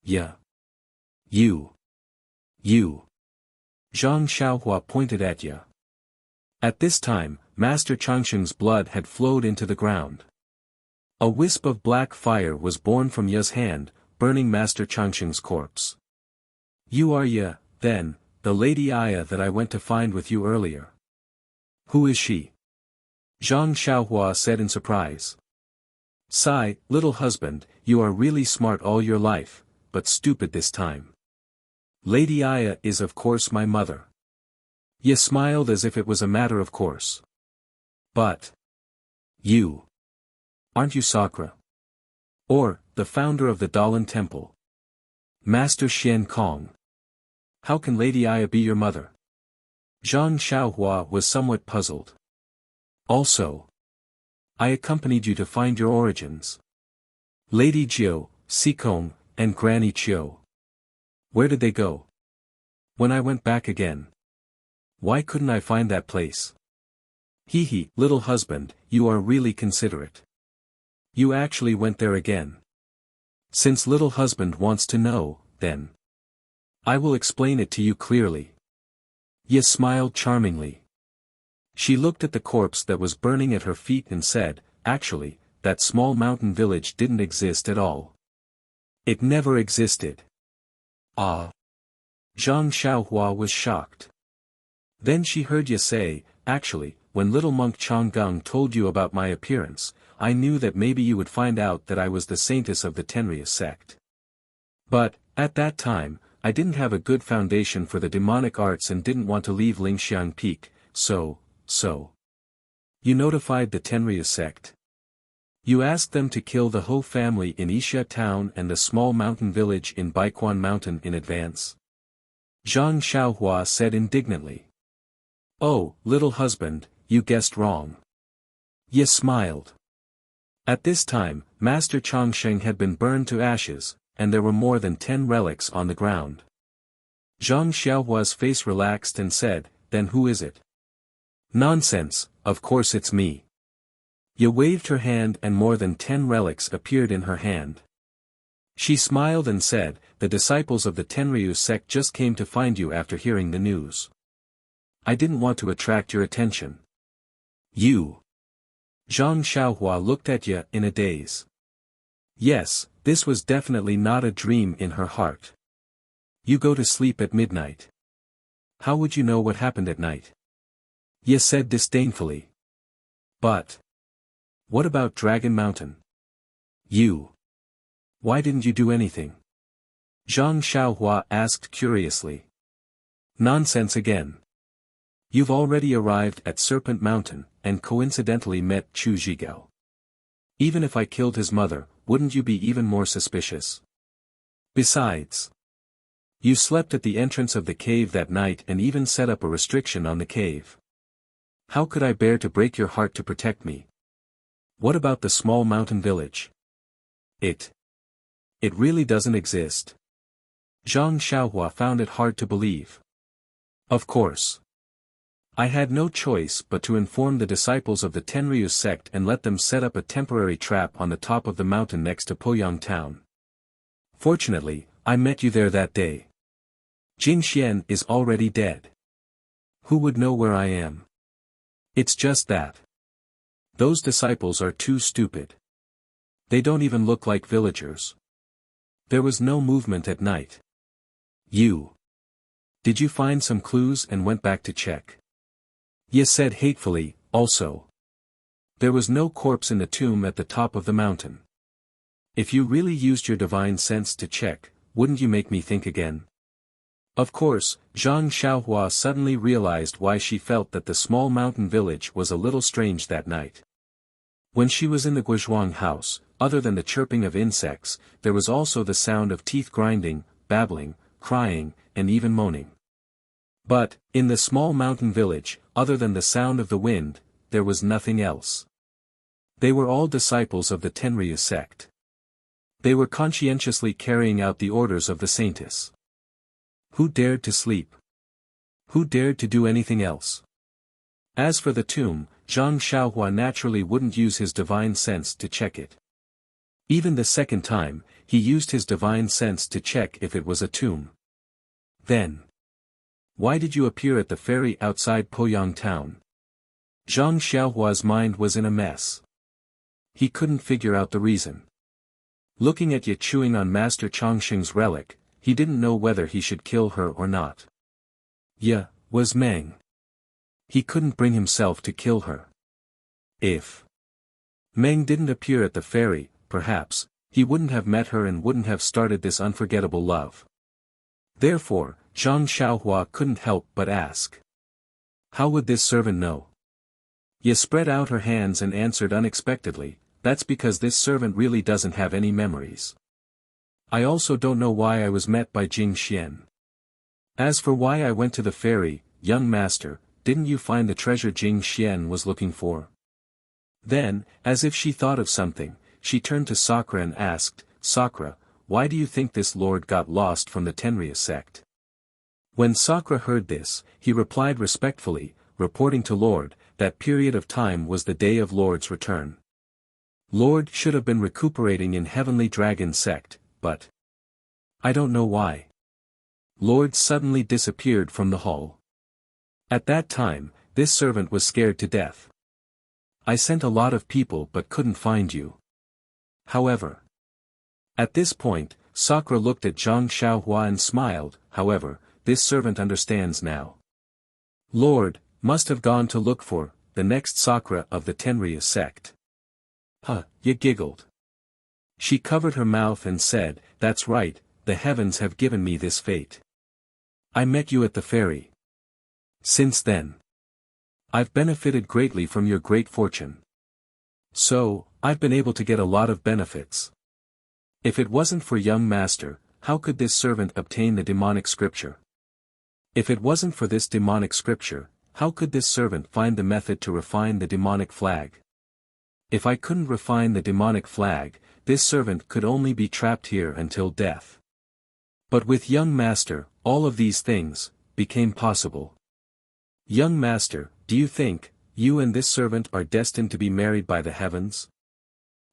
S1: Ye. You. Zhang Xiaohua pointed at Ye. At this time, Master Changsheng's blood had flowed into the ground. A wisp of black fire was born from Ye's hand, burning Master Changsheng's corpse. You are Ye, then, the Lady Aya that I went to find with you earlier. Who is she? Zhang Xiaohua said in surprise. Sigh, little husband, you are really smart all your life, but stupid this time. Lady Aya is of course my mother. Ye smiled as if it was a matter of course. But you aren't you Sakura? Or, the founder of the Dalan Temple? Master Xian Kong. How can Lady Aya be your mother? Zhang Xiaohua was somewhat puzzled. Also, I accompanied you to find your origins. Lady Jiu, Sikong, and Granny Chiu. Where did they go? When I went back again. Why couldn't I find that place? Hee hee, little husband, you are really considerate. You actually went there again. Since little husband wants to know, then I will explain it to you clearly. Ye smiled charmingly. She looked at the corpse that was burning at her feet and said, actually, that small mountain village didn't exist at all. It never existed. Ah. Zhang Xiaohua was shocked. Then she heard Ye say, actually, when little monk Changgung told you about my appearance, I knew that maybe you would find out that I was the saintess of the Tenryus sect. But, at that time, I didn't have a good foundation for the demonic arts and didn't want to leave Lingxiang Peak, so. You notified the Tenryus sect. You asked them to kill the Ho family in Isha town and the small mountain village in Baiquan mountain in advance. Zhang Xiaohua said indignantly. Oh, little husband, you guessed wrong. Ye smiled. At this time, Master Chongsheng had been burned to ashes, and there were more than 10 relics on the ground. Zhang Xiaohua's face relaxed and said, then who is it? Nonsense, of course it's me. Ye waved her hand and more than 10 relics appeared in her hand. She smiled and said, the disciples of the Tenryus sect just came to find you after hearing the news. I didn't want to attract your attention. You. Zhang Xiaohua looked at Ye in a daze. Yes, this was definitely not a dream in her heart. You go to sleep at midnight. How would you know what happened at night? Ye said disdainfully. But what about Dragon Mountain? You. Why didn't you do anything? Zhang Xiaohua asked curiously. Nonsense again. You've already arrived at Serpent Mountain, and coincidentally met Chu Zhigao. Even if I killed his mother, wouldn't you be even more suspicious? Besides, you slept at the entrance of the cave that night and even set up a restriction on the cave. How could I bear to break your heart to protect me? What about the small mountain village? It really doesn't exist. Zhang Xiaohua found it hard to believe. Of course. I had no choice but to inform the disciples of the Tenryus sect and let them set up a temporary trap on the top of the mountain next to Poyang town. Fortunately, I met you there that day. Jing Xian is already dead. Who would know where I am? It's just that those disciples are too stupid. They don't even look like villagers. There was no movement at night. Did you find some clues and went back to check? Ye said hatefully, also. There was no corpse in the tomb at the top of the mountain. If you really used your divine sense to check, wouldn't you make me think again? Of course, Zhang Xiaohua suddenly realized why she felt that the small mountain village was a little strange that night. When she was in the Guizhuang house, other than the chirping of insects, there was also the sound of teeth grinding, babbling, crying, and even moaning. But, in the small mountain village, other than the sound of the wind, there was nothing else. They were all disciples of the Tenryus sect. They were conscientiously carrying out the orders of the saintess. Who dared to sleep? Who dared to do anything else? As for the tomb, Zhang Xiaohua naturally wouldn't use his divine sense to check it. Even the second time, he used his divine sense to check if it was a tomb. Then, why did you appear at the ferry outside Poyang town? Zhang Xiaohua's mind was in a mess. He couldn't figure out the reason. Looking at Ye chewing on Master Chongsheng's relic, he didn't know whether he should kill her or not. Yeah, was Meng. He couldn't bring himself to kill her. If Meng didn't appear at the ferry, perhaps, he wouldn't have met her and wouldn't have started this unforgettable love. Therefore, Zhang Xiaohua couldn't help but ask. How would this servant know? Ye spread out her hands and answered unexpectedly, that's because this servant really doesn't have any memories. I also don't know why I was met by Jing Xian. As for why I went to the ferry, young master, didn't you find the treasure Jing Xian was looking for? Then, as if she thought of something, she turned to Sakura and asked, Sakura, why do you think this lord got lost from the Tenrya sect? When Sakura heard this, he replied respectfully, reporting to Lord, that period of time was the day of Lord's return. Lord should have been recuperating in Heavenly Dragon sect, but I don't know why. Lord suddenly disappeared from the hall. At that time, this servant was scared to death. I sent a lot of people but couldn't find you. However. At this point, Sakura looked at Zhang Xiaohua and smiled, however, this servant understands now. Lord, must have gone to look for, the next Sakura of the Tenrya sect. Huh, you giggled. She covered her mouth and said, that's right, the heavens have given me this fate. I met you at the ferry. Since then, I've benefited greatly from your great fortune. So, I've been able to get a lot of benefits. If it wasn't for young master, how could this servant obtain the demonic scripture? If it wasn't for this demonic scripture, how could this servant find the method to refine the demonic flag? If I couldn't refine the demonic flag, this servant could only be trapped here until death. But with young master, all of these things became possible. Young master, do you think, you and this servant are destined to be married by the heavens?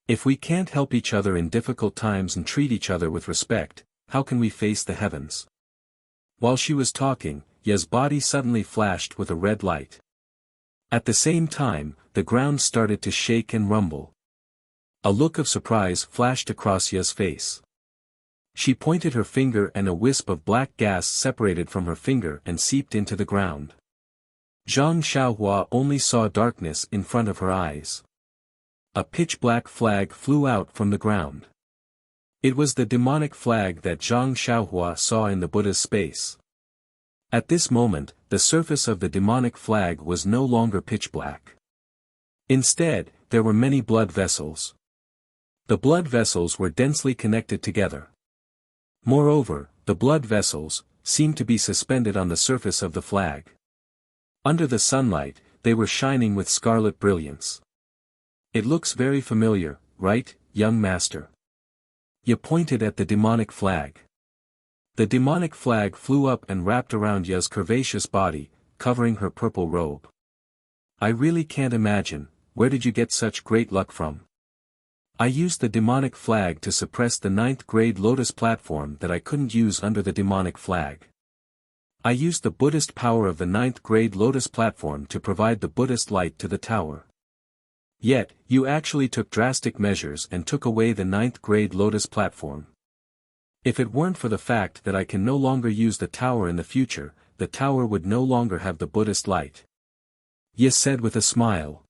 S1: If we can't help each other in difficult times and treat each other with respect, how can we face the heavens? While she was talking, Ye's body suddenly flashed with a red light. At the same time, the ground started to shake and rumble. A look of surprise flashed across Ye's face. She pointed her finger and a wisp of black gas separated from her finger and seeped into the ground. Zhang Xiaohua only saw darkness in front of her eyes. A pitch-black flag flew out from the ground. It was the demonic flag that Zhang Xiaohua saw in the Buddha's space. At this moment, the surface of the demonic flag was no longer pitch-black. Instead, there were many blood vessels. The blood vessels were densely connected together. Moreover, the blood vessels seemed to be suspended on the surface of the flag. Under the sunlight, they were shining with scarlet brilliance. It looks very familiar, right, young master? You pointed at the demonic flag. The demonic flag flew up and wrapped around Ye's curvaceous body, covering her purple robe. I really can't imagine, where did you get such great luck from? I used the demonic flag to suppress the 9th grade lotus platform that I couldn't use under the demonic flag. I used the Buddhist power of the 9th grade lotus platform to provide the Buddhist light to the tower. Yet, you actually took drastic measures and took away the 9th grade lotus platform. If it weren't for the fact that I can no longer use the tower in the future, the tower would no longer have the Buddhist light. Ye said with a smile.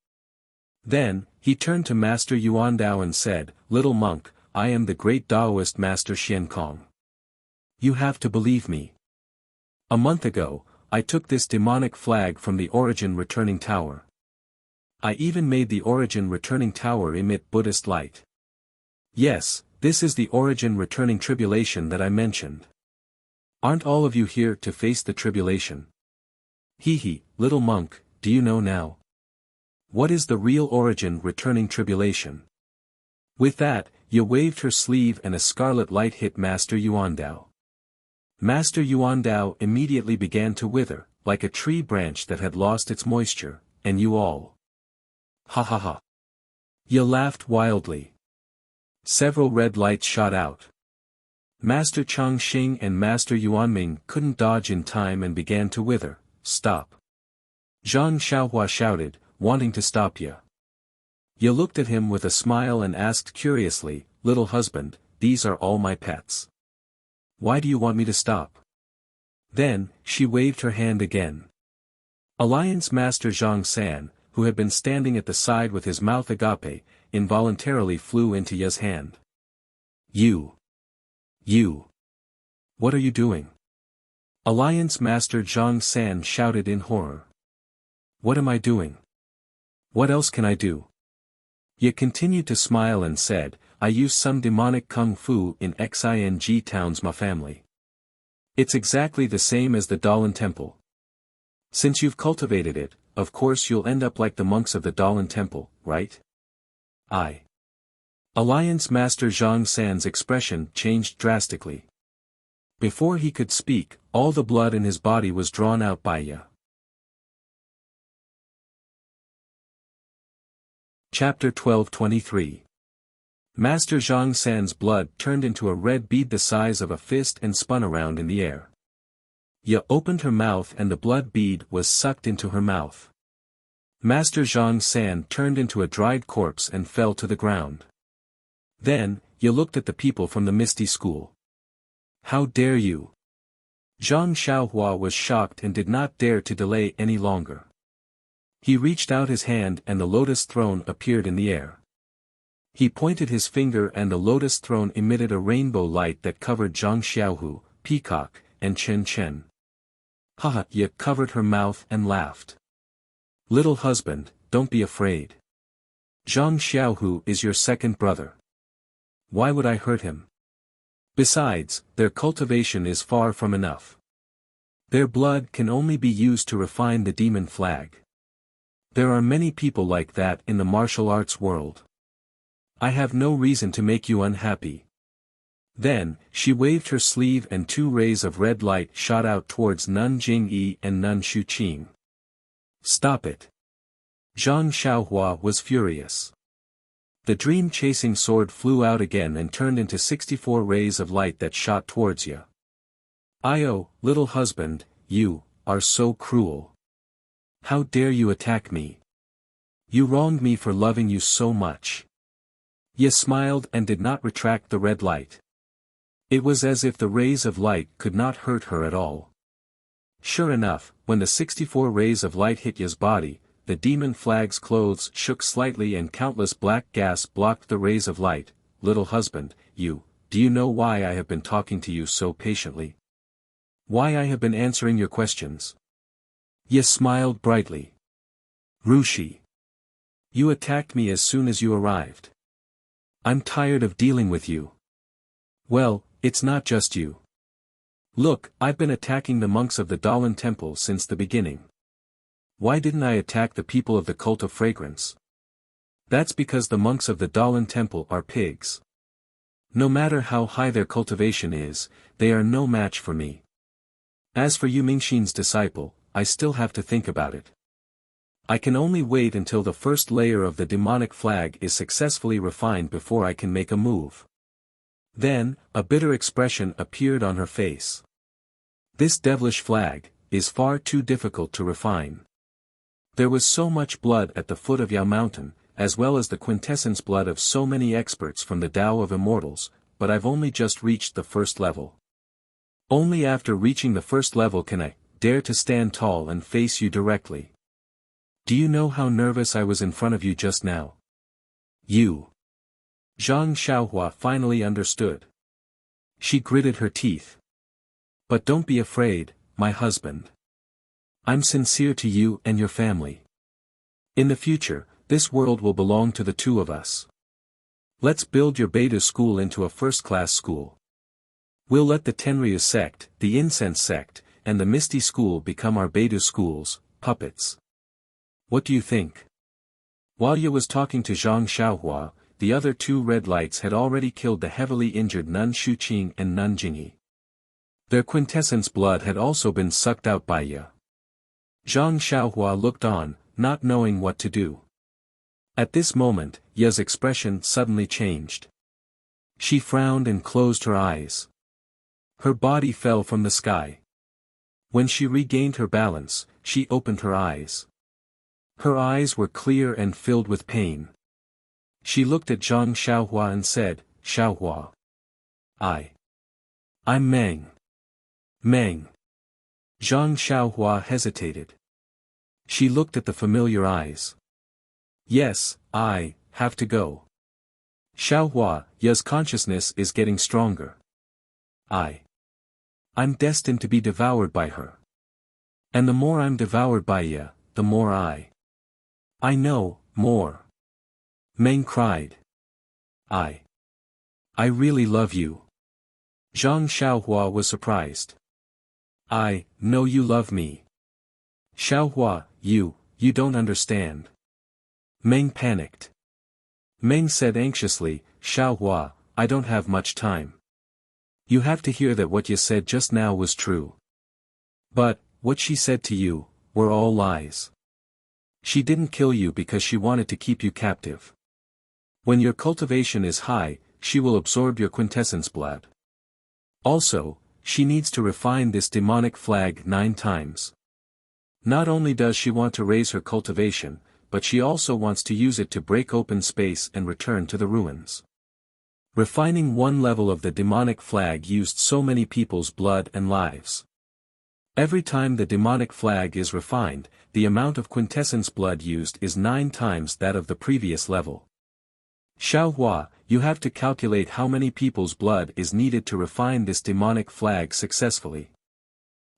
S1: Then, he turned to Master Yuandao and said, Little monk, I am the great Taoist Master Xian Kong. You have to believe me. A month ago, I took this demonic flag from the Origin Returning Tower. I even made the Origin Returning Tower emit Buddhist light. Yes, this is the Origin Returning Tribulation that I mentioned. Aren't all of you here to face the tribulation? Hee, little monk, do you know now? What is the real Origin Returning Tribulation? With that, Ye waved her sleeve and a scarlet light hit Master Yuandao. Master Yuandao immediately began to wither, like a tree branch that had lost its moisture, and you all. Ha ha ha. Ye laughed wildly. Several red lights shot out. Master Changxing and Master Yuanming couldn't dodge in time and began to wither. Stop. Zhang Xiaohua shouted, wanting to stop Ye. Ye looked at him with a smile and asked curiously, Little husband, these are all my pets. Why do you want me to stop? Then, she waved her hand again. Alliance Master Zhang San, who had been standing at the side with his mouth agape, involuntarily flew into Ya's hand. You! What are you doing? Alliance Master Zhang San shouted in horror. What am I doing? What else can I do? Ye continued to smile and said, I use some demonic kung fu in Xing towns my family. It's exactly the same as the Dalan Temple. Since you've cultivated it, of course you'll end up like the monks of the Dalan Temple, right? Alliance Master Zhang San's expression changed drastically. Before he could speak, all the blood in his body was drawn out by Ya. Chapter 12:23. Master Zhang San's blood turned into a red bead the size of a fist and spun around in the air. Ya opened her mouth and the blood bead was sucked into her mouth. Master Zhang San turned into a dried corpse and fell to the ground. Then, Ya looked at the people from the Misty School. How dare you? Zhang Xiaohua was shocked and did not dare to delay any longer. He reached out his hand and the lotus throne appeared in the air. He pointed his finger and the lotus throne emitted a rainbow light that covered Zhang Xiaohu, Peacock, and Chen Chen. Haha! Ya covered her mouth and laughed. Little husband, don't be afraid. Zhang Xiaohu is your second brother. Why would I hurt him? Besides, their cultivation is far from enough. Their blood can only be used to refine the demon flag. There are many people like that in the martial arts world. I have no reason to make you unhappy. Then, she waved her sleeve and 2 rays of red light shot out towards Nun Jingyi and Nun Shuqing. Stop it. Zhang Xiaohua was furious. The dream-chasing sword flew out again and turned into 64 rays of light that shot towards Ya. Io, little husband, you are so cruel. How dare you attack me? You wronged me for loving you so much. Ya smiled and did not retract the red light. It was as if the rays of light could not hurt her at all. Sure enough, when the 64 rays of light hit Ya's body, the demon flag's clothes shook slightly and countless black gas blocked the rays of light. Little husband, do you know why I have been talking to you so patiently? Why I have been answering your questions? Ya smiled brightly. Rushi. You attacked me as soon as you arrived. I'm tired of dealing with you. Well, it's not just you. Look, I've been attacking the monks of the Dalan Temple since the beginning. Why didn't I attack the people of the Cult of Fragrance? That's because the monks of the Dalan Temple are pigs. No matter how high their cultivation is, they are no match for me. As for you Mingxin's disciple, I still have to think about it. I can only wait until the first layer of the demonic flag is successfully refined before I can make a move. Then, a bitter expression appeared on her face. This devilish flag is far too difficult to refine. There was so much blood at the foot of Yao Mountain, as well as the quintessence blood of so many experts from the Tao of Immortals, but I've only just reached the first level. Only after reaching the first level can I dare to stand tall and face you directly. Do you know how nervous I was in front of you just now? You. Zhang Xiaohua finally understood. She gritted her teeth. But don't be afraid, my husband. I'm sincere to you and your family. In the future, this world will belong to the two of us. Let's build your Beta school into a first-class school. We'll let the Tenryu sect, the Incense sect, and the Misty school become our Beta schools, puppets. What do you think? While Ye was talking to Zhang Xiaohua, the other 2 red lights had already killed the heavily injured Nun Shuqing and Nun Jingyi. Their quintessence blood had also been sucked out by Ye. Zhang Xiaohua looked on, not knowing what to do. At this moment, Ye's expression suddenly changed. She frowned and closed her eyes. Her body fell from the sky. When she regained her balance, she opened her eyes. Her eyes were clear and filled with pain. She looked at Zhang Xiaohua and said, Xiaohua. I'm Meng. Meng. Zhang Xiaohua hesitated. She looked at the familiar eyes. Yes, I have to go. Xiaohua, Ya's consciousness is getting stronger. I'm destined to be devoured by her. And the more I'm devoured by Ya, the more I know, more. Meng cried. I really love you. Zhang Xiaohua was surprised. I know you love me. Xiaohua, you don't understand. Meng panicked. Meng said anxiously, Xiaohua, I don't have much time. You have to hear that what you said just now was true. But, what she said to you, were all lies. She didn't kill you because she wanted to keep you captive. When your cultivation is high, she will absorb your quintessence blood. Also, she needs to refine this demonic flag 9 times. Not only does she want to raise her cultivation, but she also wants to use it to break open space and return to the ruins. Refining one level of the demonic flag used so many people's blood and lives. Every time the demonic flag is refined, the amount of quintessence blood used is 9 times that of the previous level. Xiaohua, you have to calculate how many people's blood is needed to refine this demonic flag successfully.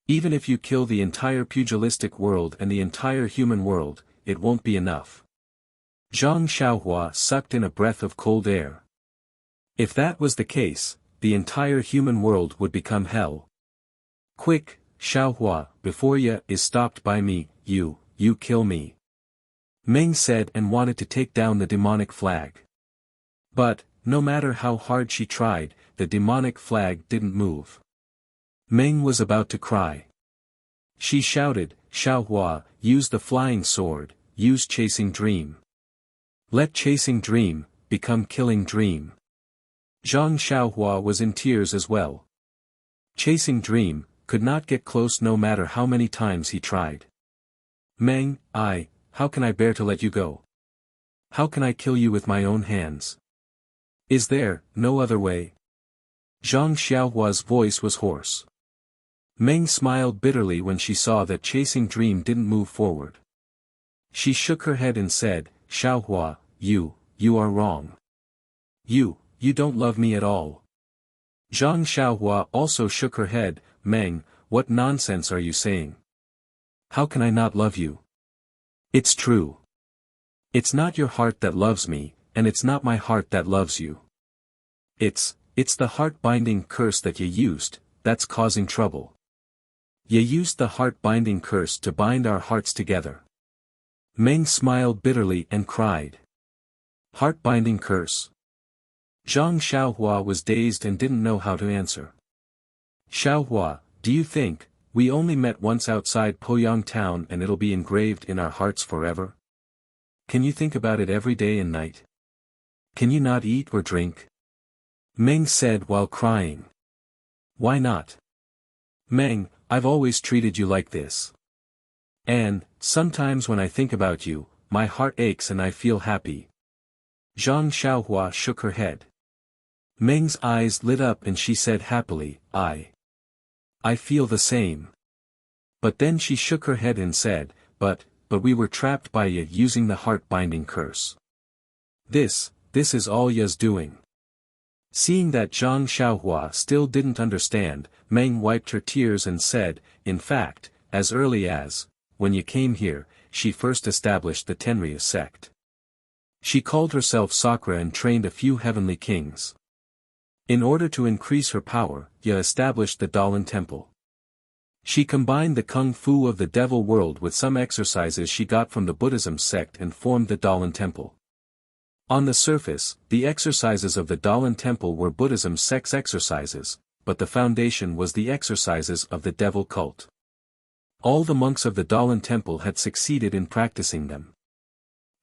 S1: Even if you kill the entire pugilistic world and the entire human world, it won't be enough. Zhang Xiaohua sucked in a breath of cold air. If that was the case, the entire human world would become hell. Quick, Xiaohua, before Ya is stopped by me, you kill me. Meng said and wanted to take down the demonic flag. But, no matter how hard she tried, the demonic flag didn't move. Meng was about to cry. She shouted, Xiaohua, use the flying sword, use chasing dream. Let chasing dream, become killing dream. Zhang Xiaohua was in tears as well. Chasing dream, could not get close no matter how many times he tried. Meng, how can I bear to let you go? How can I kill you with my own hands? Is there no other way? Zhang Xiaohua's voice was hoarse. Meng smiled bitterly when she saw that chasing dream didn't move forward. She shook her head and said, Xiaohua, you are wrong. You don't love me at all. Zhang Xiaohua also shook her head, Meng, what nonsense are you saying? How can I not love you? It's true. It's not your heart that loves me, and it's not my heart that loves you. It's the heart-binding curse that you used, that's causing trouble. You used the heart-binding curse to bind our hearts together. Meng smiled bitterly and cried. Heart-binding curse. Zhang Xiaohua was dazed and didn't know how to answer. Xiaohua, do you think, we only met once outside Poyang town and it'll be engraved in our hearts forever? Can you think about it every day and night? Can you not eat or drink? Meng said while crying. Why not? Meng, I've always treated you like this. And, sometimes when I think about you, my heart aches and I feel happy. Zhang Xiaohua shook her head. Meng's eyes lit up and she said happily, I feel the same. But then she shook her head and said, but we were trapped by Ya using the heart-binding curse. This is all Ya's doing. Seeing that Zhang Xiaohua still didn't understand, Meng wiped her tears and said, in fact, as early as, when you came here, she first established the Tenryu sect. She called herself Sakra and trained a few heavenly kings. In order to increase her power, Ya established the Dalan Temple. She combined the kung fu of the devil world with some exercises she got from the Buddhism sect and formed the Dalan Temple. On the surface, the exercises of the Dalan Temple were Buddhism sect's exercises, but the foundation was the exercises of the devil cult. All the monks of the Dalan Temple had succeeded in practicing them.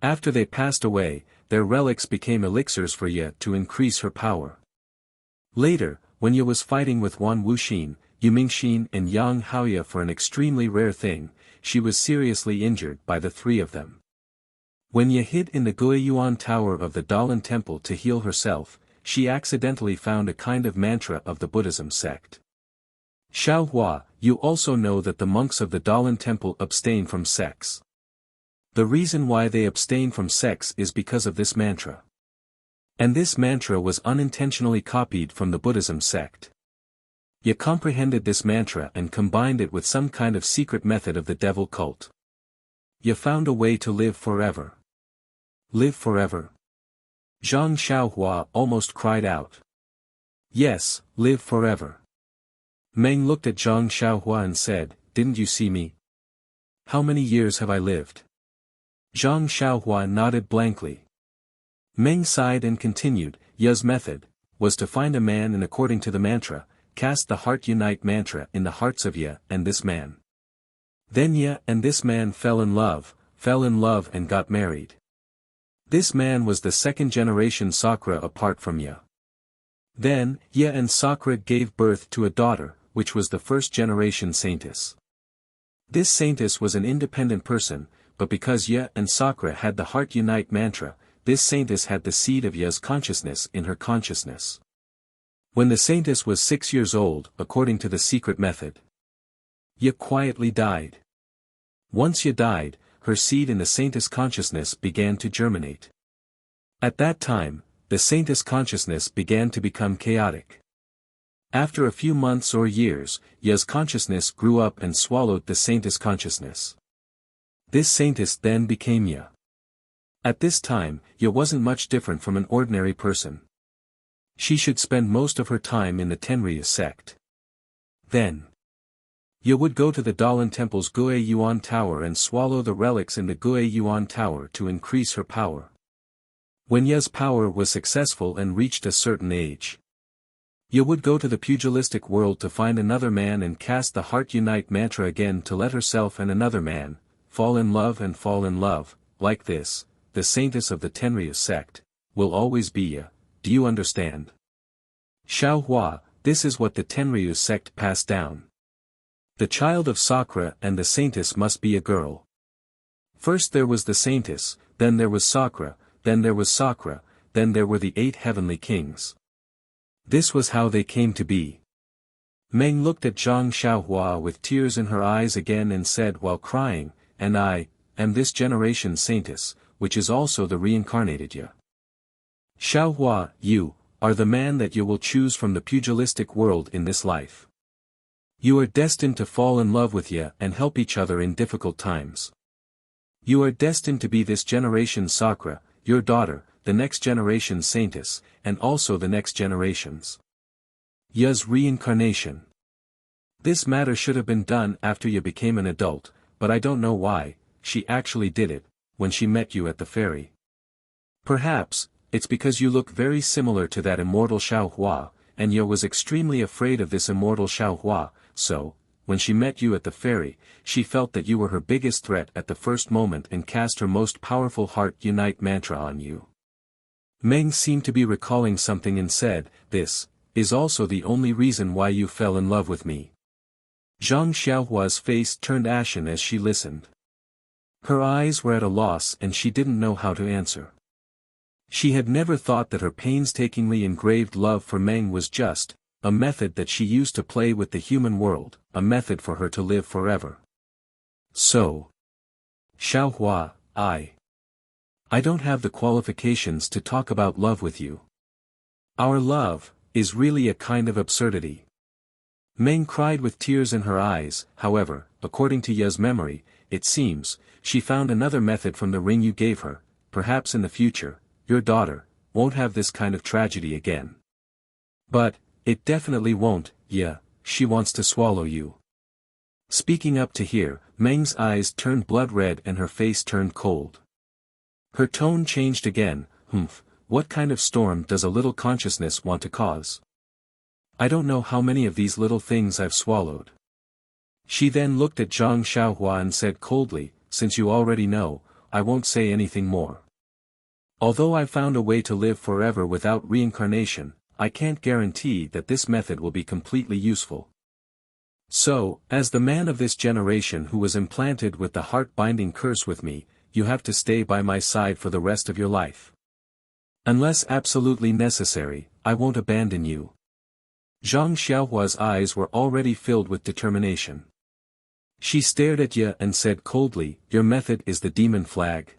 S1: After they passed away, their relics became elixirs for Ya to increase her power. Later, when Ya was fighting with Wan Wuxin, Yu Mingxin and Yang Haoya for an extremely rare thing, she was seriously injured by the 3 of them. When Ya hid in the Guiyuan Tower of the Dalan Temple to heal herself, she accidentally found a kind of mantra of the Buddhism sect. Xiaohua, You also know that the monks of the Dalan temple abstain from sex. The reason why they abstain from sex is because of this mantra. And this mantra was unintentionally copied from the Buddhism sect. You comprehended this mantra and combined it with some kind of secret method of the devil cult. You found a way to live forever. Live forever? Zhang Xiaohua almost cried out. Yes, live forever. Meng looked at Zhang Xiaohua and said, didn't you see me? How many years have I lived? Zhang Xiaohua nodded blankly. Meng sighed and continued, Ya's method was to find a man and according to the mantra, cast the heart unite mantra in the hearts of Ya and this man. Then Ya and this man fell in love and got married. This man was the second generation Sakra apart from Ya. Then, Ya and Sakra gave birth to a daughter, which was the first generation saintess. This saintess was an independent person, but because Ya and Sakra had the heart unite mantra, this saintess had the seed of Ya's consciousness in her consciousness. When the saintess was 6 years old, according to the secret method, Ya quietly died. Once Ya died, her seed in the saintess consciousness began to germinate. At that time, the saintess consciousness began to become chaotic. After a few months or years, Ya's consciousness grew up and swallowed the saintess consciousness. This saintess then became Ya. At this time, Ya wasn't much different from an ordinary person. She should spend most of her time in the Tenryu sect. Then, Ya would go to the Dalan temple's Gu'e Yuan Tower and swallow the relics in the Gu'e Yuan Tower to increase her power. When Ya's power was successful and reached a certain age, Ya would go to the pugilistic world to find another man and cast the heart unite mantra again to let herself and another man fall in love, like this. The saintess of the Tenryu sect will always be Ya. Do you understand? Xiaohua, this is what the Tenryu sect passed down. The child of Sakra and the saintess must be a girl. First there was the saintess, then there was Sakra, then there was Sakra, then there were the 8 heavenly kings. This was how they came to be. Meng looked at Zhang Xiaohua with tears in her eyes again and said while crying, and I am this generation's saintess, which is also the reincarnated Ya. Xiaohua, you are the man that you will choose from the pugilistic world in this life. You are destined to fall in love with Ya and help each other in difficult times. You are destined to be this generation's Sakra, your daughter, the next generation's saintess, and also the next generation's Ya's reincarnation. This matter should have been done after Ya became an adult, but I don't know why, she actually did it, when she met you at the ferry. Perhaps, it's because you look very similar to that immortal Xiaohua, and Ya was extremely afraid of this immortal Xiaohua, so, when she met you at the ferry, she felt that you were her biggest threat at the first moment and cast her most powerful heart unite mantra on you. Meng seemed to be recalling something and said, this is also the only reason why you fell in love with me. Zhang Xiaohua's face turned ashen as she listened. Her eyes were at a loss and she didn't know how to answer. She had never thought that her painstakingly engraved love for Meng was just a method that she used to play with the human world, a method for her to live forever. So, Xiaohua, I don't have the qualifications to talk about love with you. Our love is really a kind of absurdity. Meng cried with tears in her eyes. However, according to Ya's memory, it seems, she found another method from the ring you gave her. Perhaps in the future, your daughter won't have this kind of tragedy again. But, it definitely won't, Ya, she wants to swallow you. Speaking up to here, Meng's eyes turned blood red and her face turned cold. Her tone changed again. What kind of storm does a little consciousness want to cause? I don't know how many of these little things I've swallowed. She then looked at Zhang Xiaohua and said coldly, since you already know, I won't say anything more. Although I've found a way to live forever without reincarnation, I can't guarantee that this method will be completely useful. So, as the man of this generation who was implanted with the heart-binding curse with me, you have to stay by my side for the rest of your life. Unless absolutely necessary, I won't abandon you. Zhang Xiaohua's eyes were already filled with determination. She stared at Ye and said coldly, "Your method is the demon flag."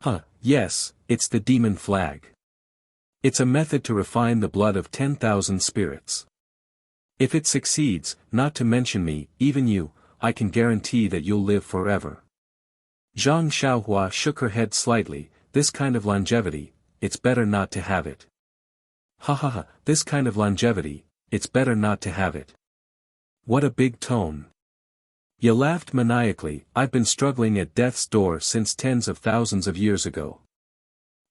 S1: "Huh, yes, it's the demon flag. It's a method to refine the blood of 10,000 spirits. If it succeeds, not to mention me, even you, I can guarantee that you'll live forever." Zhang Xiaohua shook her head slightly. "This kind of longevity, it's better not to have it." "Ha ha ha, this kind of longevity, it's better not to have it." What a big tone. Ye laughed maniacally. "I've been struggling at death's door since tens of thousands of years ago.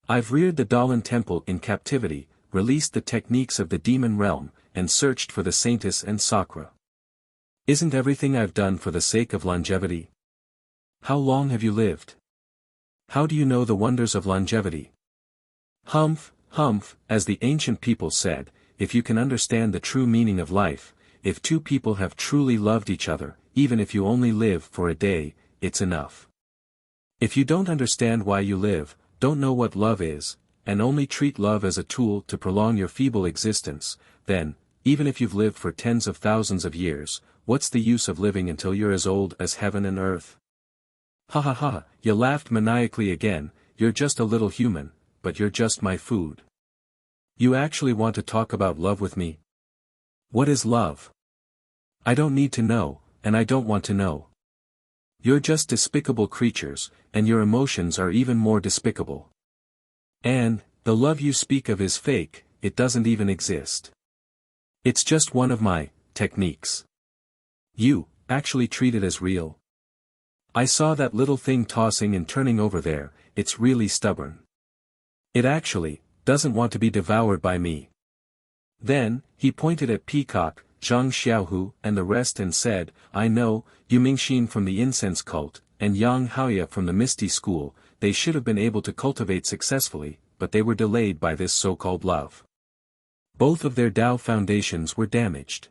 S1: I've reared the Dalan temple in captivity, released the techniques of the demon realm, and searched for the Saintess and Sakra. Isn't everything I've done for the sake of longevity? How long have you lived? How do you know the wonders of longevity? Humph, humph, as the ancient people said, if you can understand the true meaning of life, if two people have truly loved each other, even if you only live for a day, it's enough. If you don't understand why you live, don't know what love is, and only treat love as a tool to prolong your feeble existence, then, even if you've lived for tens of thousands of years, what's the use of living until you're as old as heaven and earth?" "Ha ha ha," you laughed maniacally again. "You're just a little human, but you're just my food. You actually want to talk about love with me? What is love? I don't need to know, and I don't want to know. You're just despicable creatures, and your emotions are even more despicable. And, the love you speak of is fake, it doesn't even exist. It's just one of my techniques. You actually treat it as real. I saw that little thing tossing and turning over there, it's really stubborn. It actually doesn't want to be devoured by me." Then, he pointed at Peacock, Zhang Xiaohu, and the rest and said, "I know, Yu Mingxin from the incense cult, and Yang Haoya from the Misty School, they should have been able to cultivate successfully, but they were delayed by this so-called love. Both of their Tao foundations were damaged.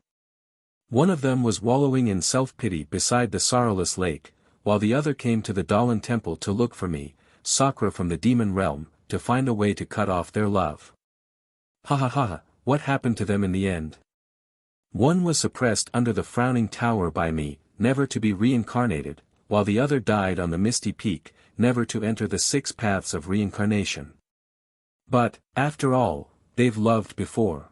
S1: One of them was wallowing in self-pity beside the sorrowless lake, while the other came to the Dalan temple to look for me, Sakra from the demon realm, to find a way to cut off their love. Ha ha ha, what happened to them in the end? One was suppressed under the frowning tower by me, never to be reincarnated, while the other died on the misty peak, never to enter the 6 paths of reincarnation. But, after all, they've loved before."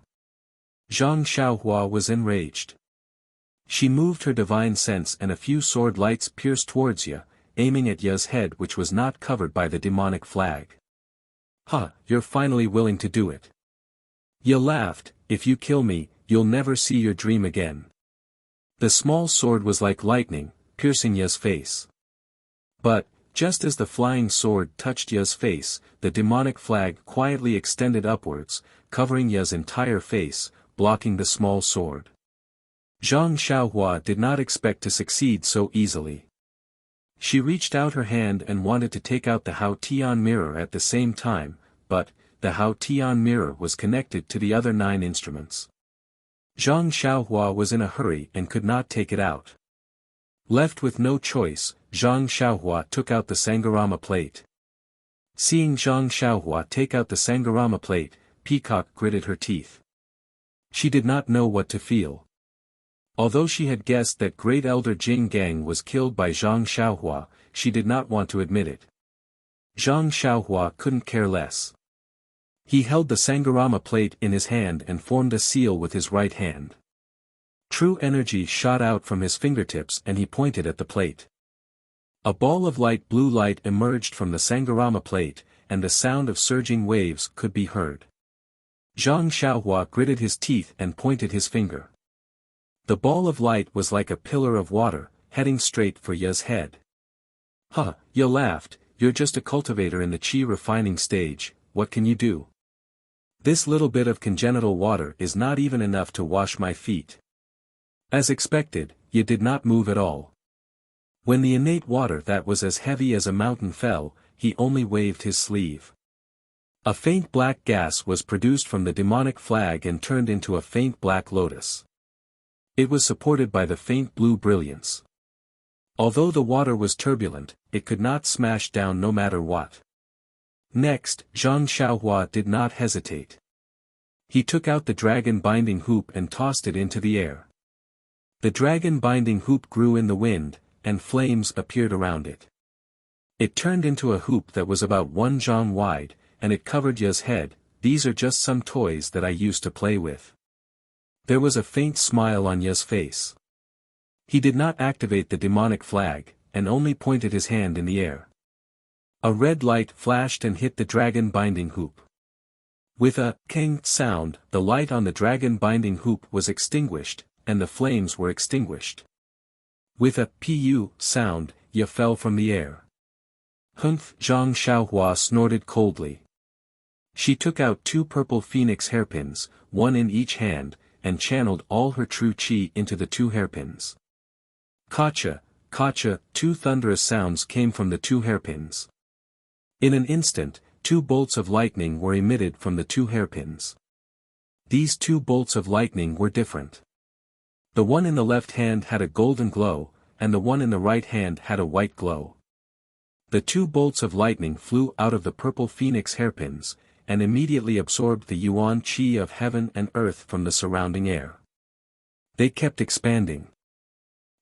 S1: Zhang Xiaohua was enraged. She moved her divine sense and a few sword lights pierced towards Ye, aiming at Ye's head which was not covered by the demonic flag. "Ha, you're finally willing to do it." Ye laughed. "If you kill me, you'll never see your dream again." The small sword was like lightning, piercing Ye's face. But, just as the flying sword touched Ye's face, the demonic flag quietly extended upwards, covering Ye's entire face, blocking the small sword. Zhang Xiaohua did not expect to succeed so easily. She reached out her hand and wanted to take out the Hao Tian mirror at the same time, but, the Hao Tian mirror was connected to the other 9 instruments. Zhang Xiaohua was in a hurry and could not take it out. Left with no choice, Zhang Xiaohua took out the Sangarama plate. Seeing Zhang Xiaohua take out the Sangarama plate, Peacock gritted her teeth. She did not know what to feel. Although she had guessed that Great Elder Jing Gang was killed by Zhang Xiaohua, she did not want to admit it. Zhang Xiaohua couldn't care less. He held the Sangarama plate in his hand and formed a seal with his right hand. True energy shot out from his fingertips and he pointed at the plate. A ball of light blue light emerged from the Sangarama plate, and the sound of surging waves could be heard. Zhang Xiaohua gritted his teeth and pointed his finger. The ball of light was like a pillar of water, heading straight for Ye's head. "Huh," Ye laughed, "you're just a cultivator in the qi refining stage, what can you do? This little bit of congenital water is not even enough to wash my feet." As expected, Ye did not move at all. When the innate water that was as heavy as a mountain fell, he only waved his sleeve. A faint black gas was produced from the demonic flag and turned into a faint black lotus. It was supported by the faint blue brilliance. Although the water was turbulent, it could not smash down no matter what. Next, Zhang Xiaohua did not hesitate. He took out the dragon binding hoop and tossed it into the air. The dragon binding hoop grew in the wind, and flames appeared around it. It turned into a hoop that was about 1 zhang wide, and it covered Ya's head. These are just some toys that I used to play with. There was a faint smile on Ya's face. He did not activate the demonic flag, and only pointed his hand in the air. A red light flashed and hit the dragon binding hoop. With a "keng" sound, the light on the dragon binding hoop was extinguished, and the flames were extinguished. With a "pu" sound, Ya fell from the air. Humph! Zhang Xiaohua snorted coldly. She took out 2 purple phoenix hairpins, 1 in each hand, and channeled all her true qi into the 2 hairpins. Kacha, kacha, 2 thunderous sounds came from the 2 hairpins. In an instant, 2 bolts of lightning were emitted from the 2 hairpins. These 2 bolts of lightning were different. The one in the left hand had a golden glow, and the one in the right hand had a white glow. The 2 bolts of lightning flew out of the purple phoenix hairpins, and immediately absorbed the yuan qi of heaven and earth from the surrounding air. They kept expanding.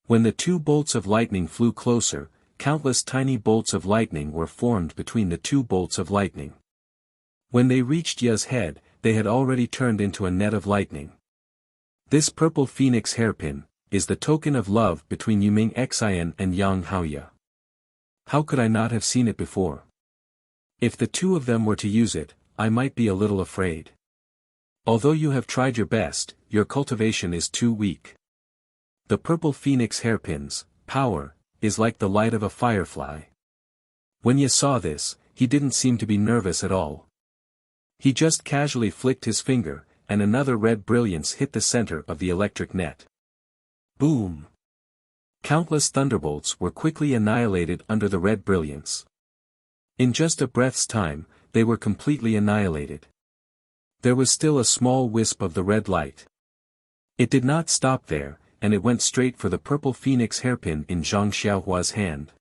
S1: When the 2 bolts of lightning flew closer, countless tiny bolts of lightning were formed between the 2 bolts of lightning. When they reached Ya's head, they had already turned into a net of lightning. This purple phoenix hairpin is the token of love between Yuming Xian and Yang Haoya. How could I not have seen it before? If the 2 of them were to use it, I might be a little afraid. Although you have tried your best, your cultivation is too weak. The purple phoenix hairpin's power is like the light of a firefly. When Ye saw this, he didn't seem to be nervous at all. He just casually flicked his finger, and another red brilliance hit the center of the electric net. Boom! Countless thunderbolts were quickly annihilated under the red brilliance. In just a breath's time, they were completely annihilated. There was still a small wisp of the red light. It did not stop there, and it went straight for the purple phoenix hairpin in Zhang Xiaohua's hand.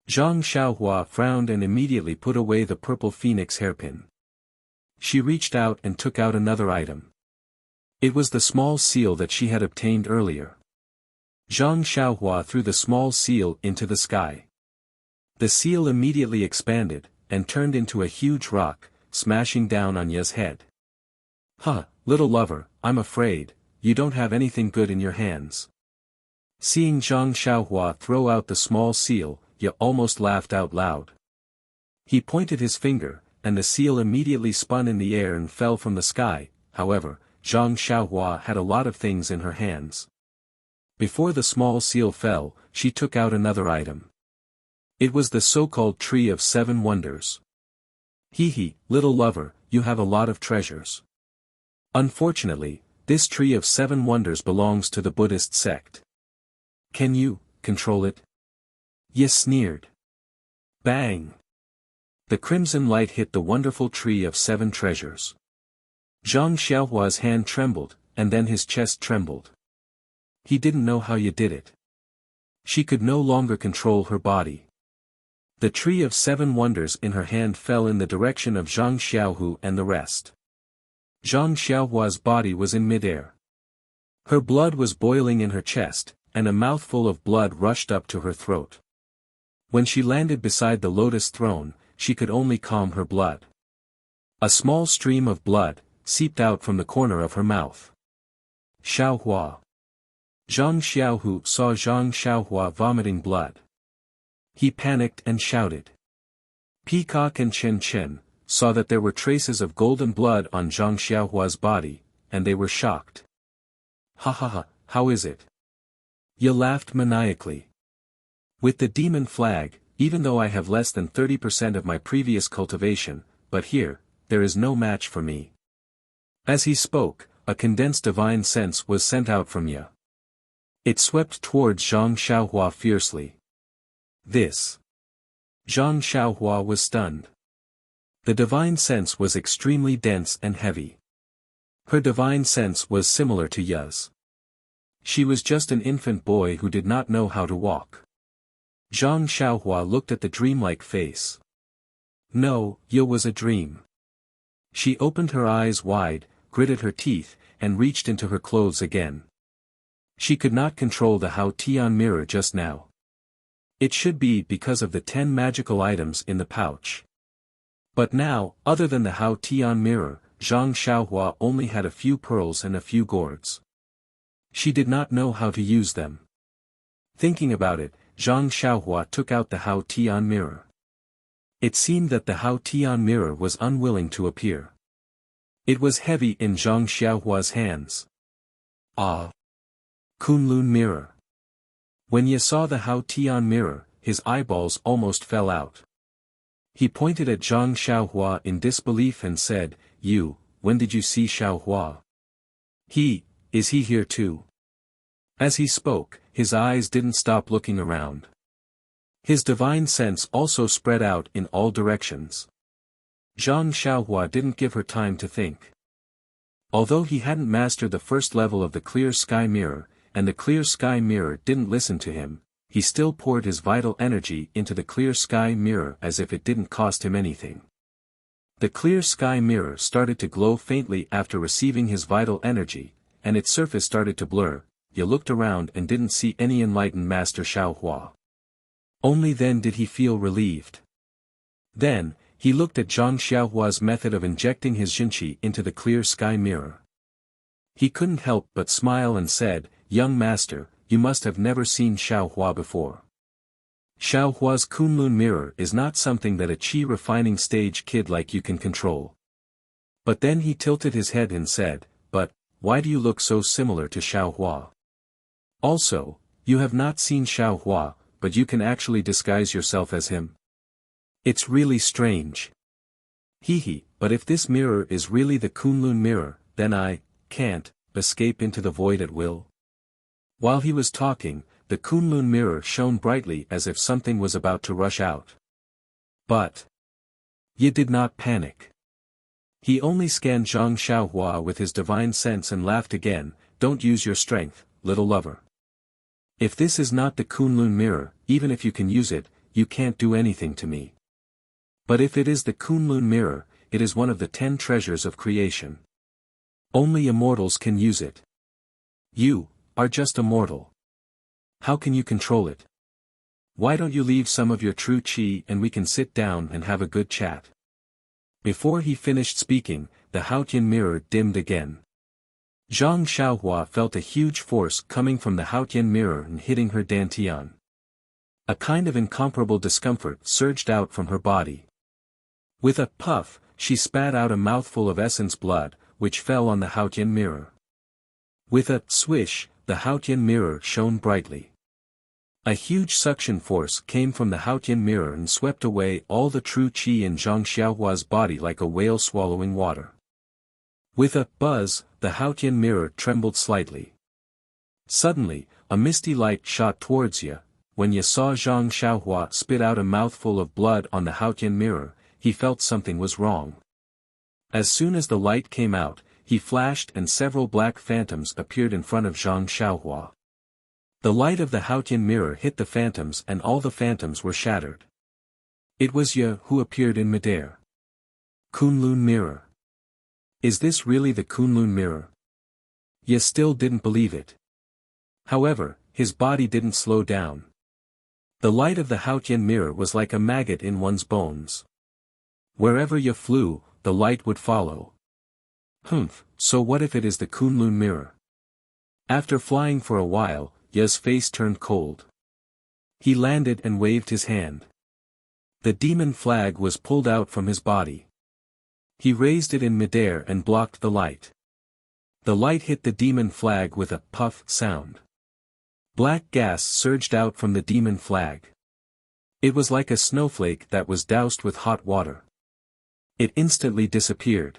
S1: Zhang Xiaohua frowned and immediately put away the purple phoenix hairpin. She reached out and took out another item. It was the small seal that she had obtained earlier. Zhang Xiaohua threw the small seal into the sky. The seal immediately expanded, and turned into a huge rock, smashing down on Ya's head. Huh, little lover, I'm afraid, you don't have anything good in your hands. Seeing Zhang Xiaohua throw out the small seal, Ya almost laughed out loud. He pointed his finger, and the seal immediately spun in the air and fell from the sky. However, Zhang Xiaohua had a lot of things in her hands. Before the small seal fell, she took out another item. It was the so-called Tree of 7 Wonders. Hee, little lover, you have a lot of treasures. Unfortunately, this Tree of 7 Wonders belongs to the Buddhist sect. Can you control it? Ye sneered. Bang! The crimson light hit the wonderful Tree of 7 Treasures. Zhang Xiaohua's hand trembled, and then his chest trembled. He didn't know how Ye did it. She could no longer control her body. The Tree of 7 Wonders in her hand fell in the direction of Zhang Xiaohu and the rest. Zhang Xiaohua's body was in midair. Her blood was boiling in her chest, and a mouthful of blood rushed up to her throat. When she landed beside the lotus throne, she could only calm her blood. A small stream of blood seeped out from the corner of her mouth. Xiaohua. Zhang Xiaohu saw Zhang Xiaohua vomiting blood. He panicked and shouted. Peacock and Chen Chen saw that there were traces of golden blood on Zhang Xiaohua's body, and they were shocked. Ha ha ha, how is it? Ye laughed maniacally. With the demon flag, even though I have less than 30% of my previous cultivation, but here, there is no match for me. As he spoke, a condensed divine sense was sent out from Ye. It swept towards Zhang Xiaohua fiercely. This. Zhang Xiaohua was stunned. The divine sense was extremely dense and heavy. Her divine sense was similar to Ye's. She was just an infant boy who did not know how to walk. Zhang Xiaohua looked at the dreamlike face. No, Ye was a dream. She opened her eyes wide, gritted her teeth, and reached into her clothes again. She could not control the Hao Tian mirror just now. It should be because of the 10 magical items in the pouch. But now, other than the Hao Tian mirror, Zhang Xiaohua only had a few pearls and a few gourds. She did not know how to use them. Thinking about it, Zhang Xiaohua took out the Hao Tian mirror. It seemed that the Hao Tian mirror was unwilling to appear. It was heavy in Zhang Xiaohua's hands. Ah! Kunlun mirror. When Ye saw the Hao Tian mirror, his eyeballs almost fell out. He pointed at Zhang Xiaohua in disbelief and said, "You, when did you see Xiaohua? Is he here too?" As he spoke, his eyes didn't stop looking around. His divine sense also spread out in all directions. Zhang Xiaohua didn't give her time to think. Although he hadn't mastered the first level of the clear sky mirror, and the clear sky mirror didn't listen to him, he still poured his vital energy into the clear sky mirror as if it didn't cost him anything. The clear sky mirror started to glow faintly after receiving his vital energy, and its surface started to blur. He looked around and didn't see any enlightened Master Xiaohua. Only then did he feel relieved. Then, he looked at Zhang Xiaohua's method of injecting his Jinqi into the clear sky mirror. He couldn't help but smile and said, "Young master, you must have never seen Xiaohua before. Xiaohua's Kunlun mirror is not something that a qi refining stage kid like you can control." But then he tilted his head and said, "But, why do you look so similar to Xiaohua? Also, you have not seen Xiaohua, but you can actually disguise yourself as him? It's really strange." But if this mirror is really the Kunlun mirror, then I can't escape into the void at will." While he was talking, the Kunlun mirror shone brightly as if something was about to rush out. But Ye did not panic. He only scanned Zhang Xiaohua with his divine sense and laughed again. "Don't use your strength, little lover. If this is not the Kunlun mirror, even if you can use it, you can't do anything to me. But if it is the Kunlun mirror, it is one of the 10 treasures of creation. Only immortals can use it. You are just a mortal. How can you control it? Why don't you leave some of your true qi and we can sit down and have a good chat?" Before he finished speaking, the Haotian mirror dimmed again. Zhang Xiaohua felt a huge force coming from the Haotian mirror and hitting her dantian. A kind of incomparable discomfort surged out from her body. With a puff, she spat out a mouthful of essence blood, which fell on the Haotian mirror. With a swish, the Haotian mirror shone brightly. A huge suction force came from the Haotian mirror and swept away all the true qi in Zhang Xiaohua's body like a whale swallowing water. With a buzz, the Haotian mirror trembled slightly. Suddenly, a misty light shot towards Ye. When Ye saw Zhang Xiaohua spit out a mouthful of blood on the Haotian mirror, he felt something was wrong. As soon as the light came out, he flashed and several black phantoms appeared in front of Zhang Xiaohua. The light of the Haotian mirror hit the phantoms and all the phantoms were shattered. It was Ye who appeared in midair. Kunlun mirror. Is this really the Kunlun mirror? Ye still didn't believe it. However, his body didn't slow down. The light of the Haotian mirror was like a maggot in one's bones. Wherever Ye flew, the light would follow. So what if it is the Kunlun mirror? After flying for a while, Ye's face turned cold. He landed and waved his hand. The demon flag was pulled out from his body. He raised it in midair and blocked the light. The light hit the demon flag with a puff sound. Black gas surged out from the demon flag. It was like a snowflake that was doused with hot water. It instantly disappeared.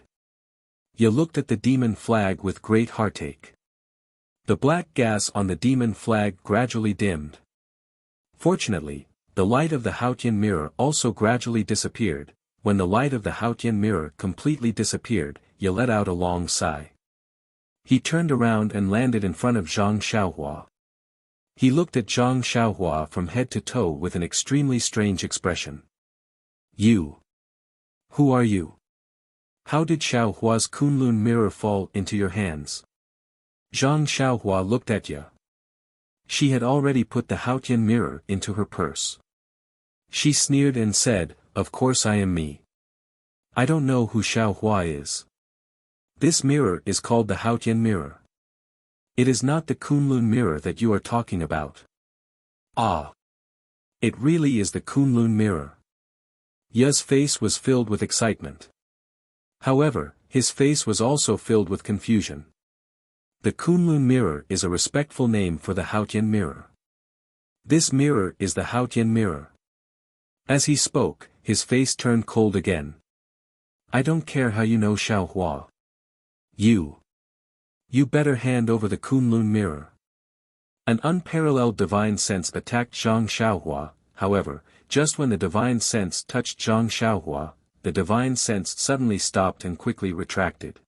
S1: Ye looked at the demon flag with great heartache. The black gas on the demon flag gradually dimmed. Fortunately, the light of the Haotian mirror also gradually disappeared. When the light of the Haotian mirror completely disappeared, Ye let out a long sigh. He turned around and landed in front of Zhang Xiaohua. He looked at Zhang Xiaohua from head to toe with an extremely strange expression. "You. Who are you? How did Xiaohua's Kunlun mirror fall into your hands? Zhang Xiaohua looked at Ye. She had already put the Haotian mirror into her purse. She sneered and said, "Of course I am me. I don't know who Xiaohua is. This mirror is called the Haotian mirror. It is not the Kunlun mirror that you are talking about." "Ah. It really is the Kunlun mirror." Ye's face was filled with excitement. However, his face was also filled with confusion. The Kunlun mirror is a respectful name for the Haotian mirror. This mirror is the Haotian mirror. As he spoke, his face turned cold again. "I don't care how you know Xiaohua. You better hand over the Kunlun mirror." An unparalleled divine sense attacked Zhang Xiaohua. However, just when the divine sense touched Zhang Xiaohua, the divine sense suddenly stopped and quickly retracted.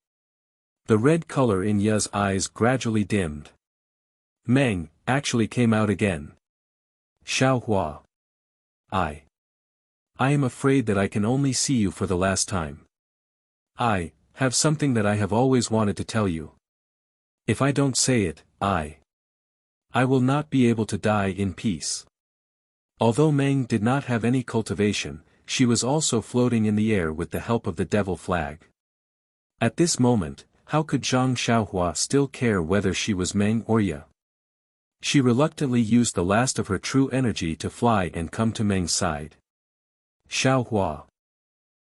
S1: The red color in Ye's eyes gradually dimmed. Meng actually came out again. "Xiaohua. I am afraid that I can only see you for the last time. I have something that I have always wanted to tell you. If I don't say it, I will not be able to die in peace." Although Meng did not have any cultivation, she was also floating in the air with the help of the devil flag. At this moment, how could Zhang Xiaohua still care whether she was Meng or Ye? She reluctantly used the last of her true energy to fly and come to Meng's side. "Xiaohua.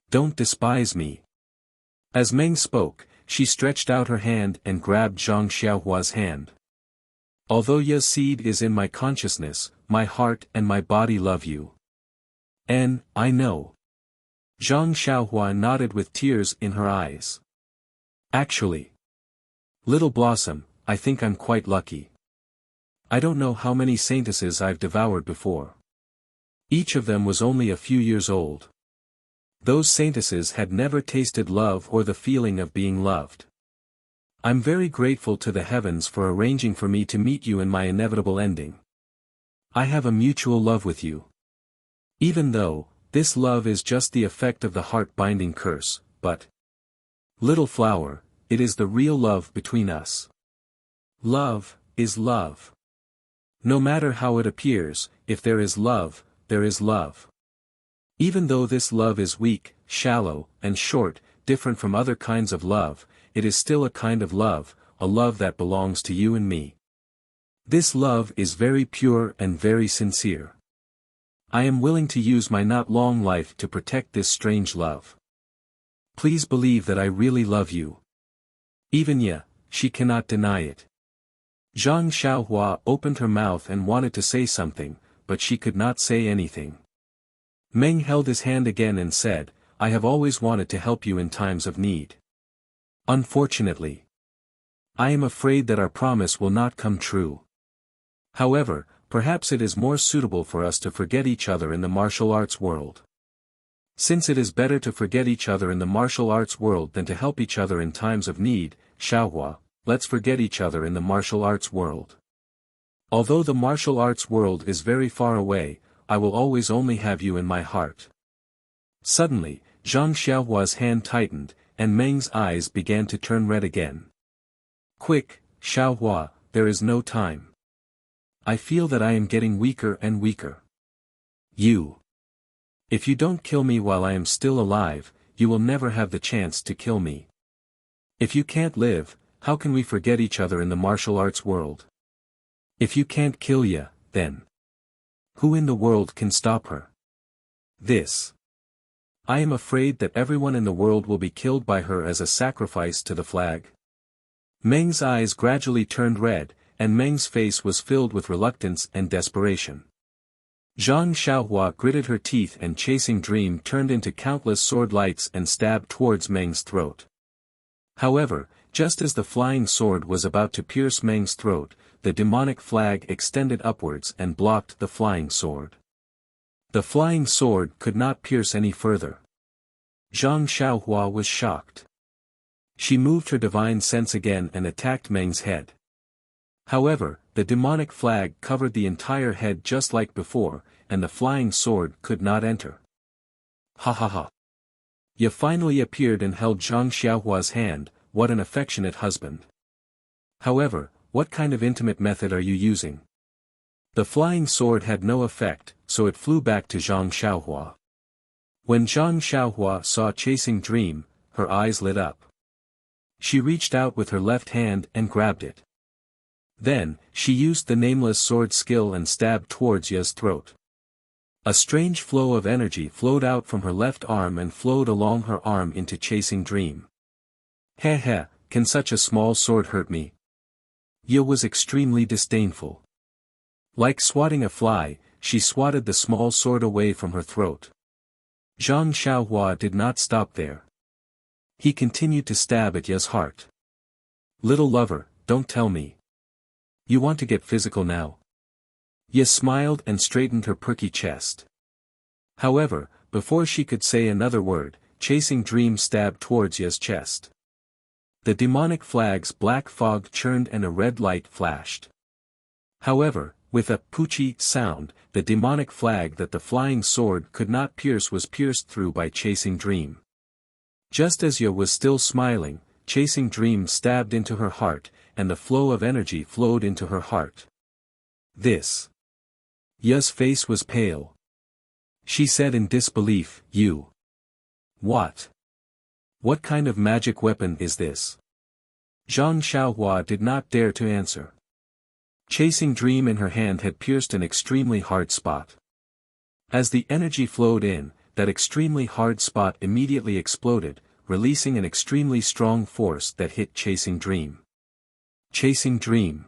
S1: Don't despise me." As Meng spoke, she stretched out her hand and grabbed Zhang Xiaohua's hand. "Although Ye's seed is in my consciousness, my heart and my body love you. And, I know." Zhang Xiaohua nodded with tears in her eyes. "Actually, Little Blossom, I think I'm quite lucky. I don't know how many saintesses I've devoured before. Each of them was only a few years old. Those saintesses had never tasted love or the feeling of being loved. I'm very grateful to the heavens for arranging for me to meet you in my inevitable ending. I have a mutual love with you. Even though, this love is just the effect of the heart-binding curse, but, little flower, it is the real love between us. Love is love. No matter how it appears, if there is love, there is love. Even though this love is weak, shallow, and short, different from other kinds of love, it is still a kind of love, a love that belongs to you and me. This love is very pure and very sincere. I am willing to use my not long life to protect this strange love. Please believe that I really love you." Even Ye, she cannot deny it. Zhang Xiaohua opened her mouth and wanted to say something, but she could not say anything. Meng held his hand again and said, "I have always wanted to help you in times of need. Unfortunately, I am afraid that our promise will not come true. However, perhaps it is more suitable for us to forget each other in the martial arts world. Since it is better to forget each other in the martial arts world than to help each other in times of need, Xiaohua, let's forget each other in the martial arts world. Although the martial arts world is very far away, I will always only have you in my heart." Suddenly, Zhang Xiaohua's hand tightened, and Meng's eyes began to turn red again. "Quick, Xiaohua, there is no time. I feel that I am getting weaker and weaker. If you don't kill me while I am still alive, you will never have the chance to kill me. If you can't live, how can we forget each other in the martial arts world? If you can't kill Ye, then who in the world can stop her? I am afraid that everyone in the world will be killed by her as a sacrifice to the flag." Meng's eyes gradually turned red, and Meng's face was filled with reluctance and desperation. Zhang Xiaohua gritted her teeth and chasing dream turned into countless sword lights and stabbed towards Meng's throat. However, just as the flying sword was about to pierce Meng's throat, the demonic flag extended upwards and blocked the flying sword. The flying sword could not pierce any further. Zhang Xiaohua was shocked. She moved her divine sense again and attacked Meng's head. However, the demonic flag covered the entire head just like before, and the flying sword could not enter. "Ha ha ha! Ye finally appeared and held Zhang Xiaohua's hand. What an affectionate husband. However, what kind of intimate method are you using? The flying sword had no effect, so it flew back to Zhang Xiaohua. When Zhang Xiaohua saw Chasing Dream, her eyes lit up. She reached out with her left hand and grabbed it. Then, she used the nameless sword skill and stabbed towards Ye's throat. A strange flow of energy flowed out from her left arm and flowed along her arm into Chasing Dream. Heh heh, can such a small sword hurt me? Ye was extremely disdainful. Like swatting a fly, she swatted the small sword away from her throat. Zhang Xiaohua did not stop there. He continued to stab at Ye's heart. Little lover, don't tell me. You want to get physical now? Ye smiled and straightened her perky chest. However, before she could say another word, Chasing Dream stabbed towards Ye's chest. The demonic flag's black fog churned and a red light flashed. However, with a poochie sound, the demonic flag that the flying sword could not pierce was pierced through by Chasing Dream. Just as Ye was still smiling, Chasing Dream stabbed into her heart, and the flow of energy flowed into her heart. This. Ye's face was pale. She said in disbelief, You. What? What kind of magic weapon is this? Zhang Xiaohua did not dare to answer. Chasing Dream in her hand had pierced an extremely hard spot. As the energy flowed in, that extremely hard spot immediately exploded, releasing an extremely strong force that hit Chasing Dream. Chasing Dream.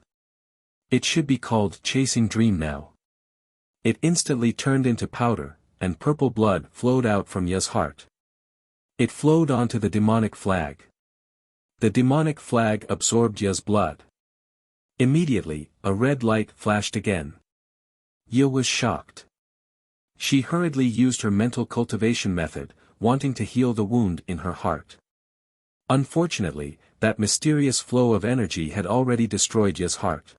S1: It should be called Chasing Dream now. It instantly turned into powder, and purple blood flowed out from Ye's heart. It flowed onto the demonic flag. The demonic flag absorbed Ye's blood. Immediately, a red light flashed again. Ye was shocked. She hurriedly used her mental cultivation method, wanting to heal the wound in her heart. Unfortunately, that mysterious flow of energy had already destroyed Ye's heart.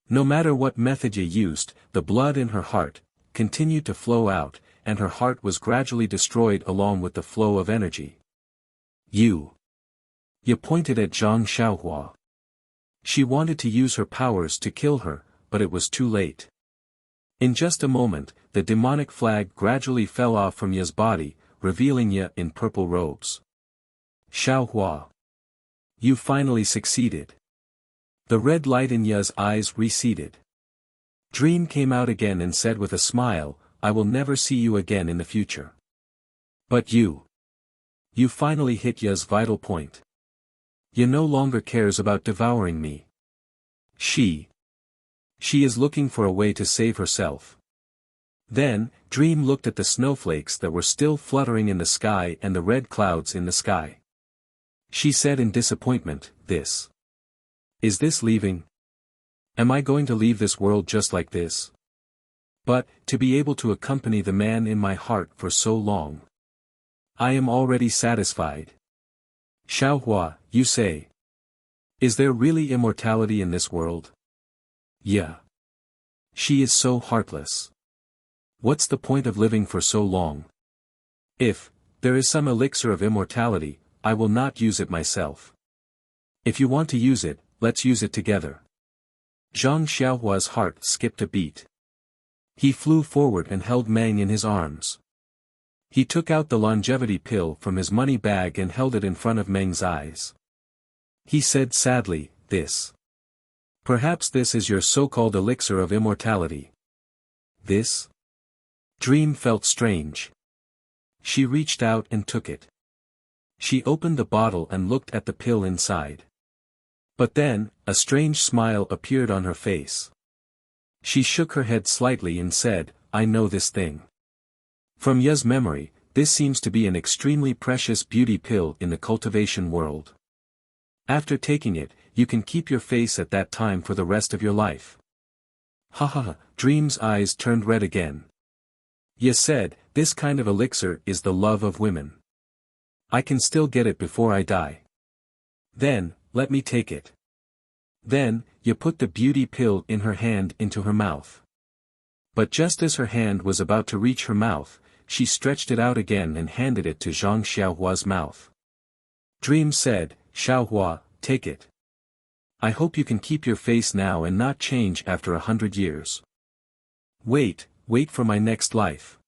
S1: No matter what method Ye used, the blood in her heart continued to flow out, and her heart was gradually destroyed along with the flow of energy. Ye pointed at Zhang Xiaohua. She wanted to use her powers to kill her, but it was too late. In just a moment, the demonic flag gradually fell off from Ye's body, revealing Ye in purple robes. Xiaohua. You finally succeeded. The red light in Ye's eyes receded. Dream came out again and said with a smile, I will never see you again in the future. But you finally hit Ye's vital point. Ye no longer cares about devouring me. She is looking for a way to save herself. Then, Dream looked at the snowflakes that were still fluttering in the sky and the red clouds in the sky. She said in disappointment, Is this leaving? Am I going to leave this world just like this? But, to be able to accompany the man in my heart for so long. I am already satisfied. Xiaohua, you say. Is there really immortality in this world? Yeah. She is so heartless. What's the point of living for so long? If there is some elixir of immortality, I will not use it myself. If you want to use it, let's use it together. Zhang Xiaohua's heart skipped a beat. He flew forward and held Meng in his arms. He took out the longevity pill from his money bag and held it in front of Meng's eyes. He said sadly, Perhaps this is your so-called elixir of immortality. This? Dream felt strange. She reached out and took it. She opened the bottle and looked at the pill inside. But then, a strange smile appeared on her face. She shook her head slightly and said, I know this thing. From Ye's memory, this seems to be an extremely precious beauty pill in the cultivation world. After taking it, you can keep your face at that time for the rest of your life. Ha ha ha, Dream's eyes turned red again. Ye said, this kind of elixir is the love of women. I can still get it before I die. Then, let me take it. Then, Ye put the beauty pill in her hand into her mouth. But just as her hand was about to reach her mouth, she stretched it out again and handed it to Zhang Xiaohua's mouth. Dream said, "Xiaohua, take it. I hope you can keep your face now and not change after 100 years. Wait for my next life.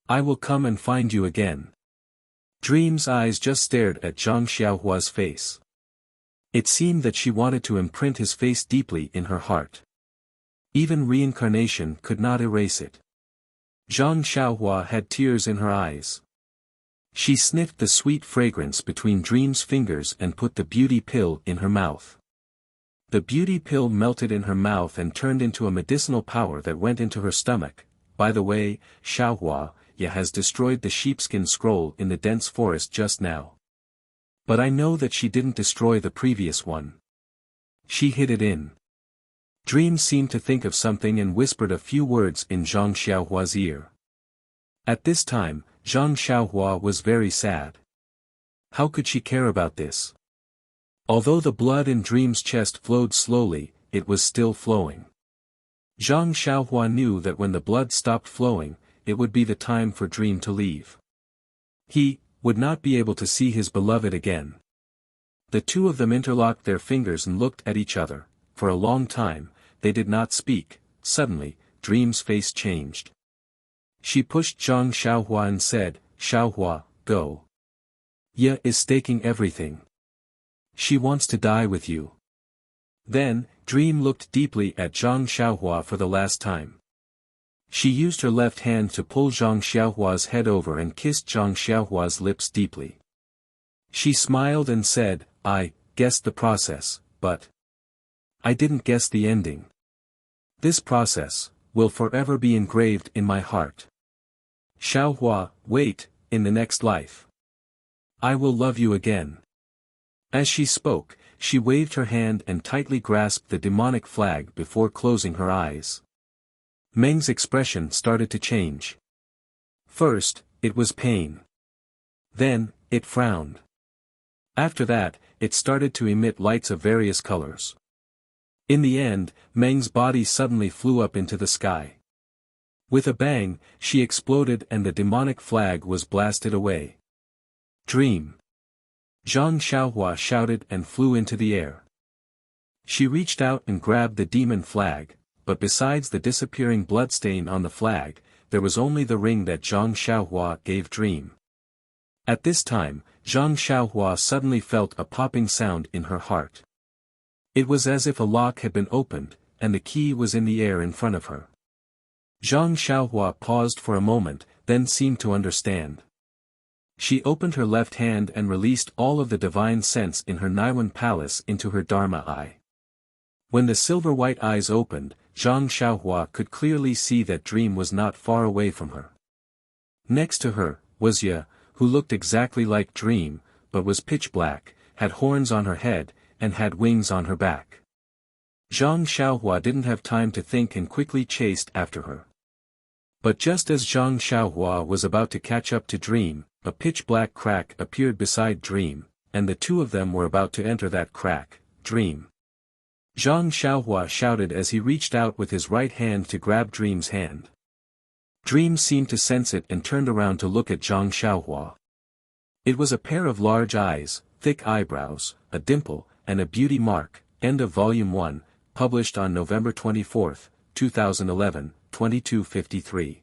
S1: I will come and find you again." Dream's eyes just stared at Zhang Xiaohua's face. It seemed that she wanted to imprint his face deeply in her heart. Even reincarnation could not erase it. Zhang Xiaohua had tears in her eyes. She sniffed the sweet fragrance between Dream's fingers and put the beauty pill in her mouth. The beauty pill melted in her mouth and turned into a medicinal power that went into her stomach. By the way, Xiaohua, Ya has destroyed the sheepskin scroll in the dense forest just now. But I know that she didn't destroy the previous one. She hid it in. Dream seemed to think of something and whispered a few words in Zhang Xiaohua's ear. At this time, Zhang Xiaohua was very sad. How could she care about this? Although the blood in Dream's chest flowed slowly, it was still flowing. Zhang Xiaohua knew that when the blood stopped flowing, it would be the time for Dream to leave. He would not be able to see his beloved again. The two of them interlocked their fingers and looked at each other. For a long time, they did not speak. Suddenly, Dream's face changed. She pushed Zhang Xiaohua and said, "Xiaohua, go. Ya is staking everything. She wants to die with you." Then, Dream looked deeply at Zhang Xiaohua for the last time. She used her left hand to pull Zhang Xiaohua's head over and kissed Zhang Xiaohua's lips deeply. She smiled and said, "I guessed the process, but I didn't guess the ending. This process will forever be engraved in my heart. Xiaohua, wait, in the next life. I will love you again." As she spoke, she waved her hand and tightly grasped the demonic flag before closing her eyes. Meng's expression started to change. First, it was pain. Then, it frowned. After that, it started to emit lights of various colors. In the end, Meng's body suddenly flew up into the sky. With a bang, she exploded and the demonic flag was blasted away. "Dream!" Zhang Xiaohua shouted and flew into the air. She reached out and grabbed the demon flag, but besides the disappearing bloodstain on the flag, there was only the ring that Zhang Xiaohua gave Dream. At this time, Zhang Xiaohua suddenly felt a popping sound in her heart. It was as if a lock had been opened, and the key was in the air in front of her. Zhang Xiaohua paused for a moment, then seemed to understand. She opened her left hand and released all of the divine sense in her Naiwan palace into her Dharma eye. When the silver-white eyes opened, Zhang Xiaohua could clearly see that Dream was not far away from her. Next to her, was Ya, who looked exactly like Dream, but was pitch black, had horns on her head, and had wings on her back. Zhang Xiaohua didn't have time to think and quickly chased after her. But just as Zhang Xiaohua was about to catch up to Dream, a pitch-black crack appeared beside Dream, and the two of them were about to enter that crack. "Dream!" Zhang Xiaohua shouted as he reached out with his right hand to grab Dream's hand. Dream seemed to sense it and turned around to look at Zhang Xiaohua. It was a pair of large eyes, thick eyebrows, a dimple, and a beauty mark. End of Volume 1, published on November 24, 2011, 22:53.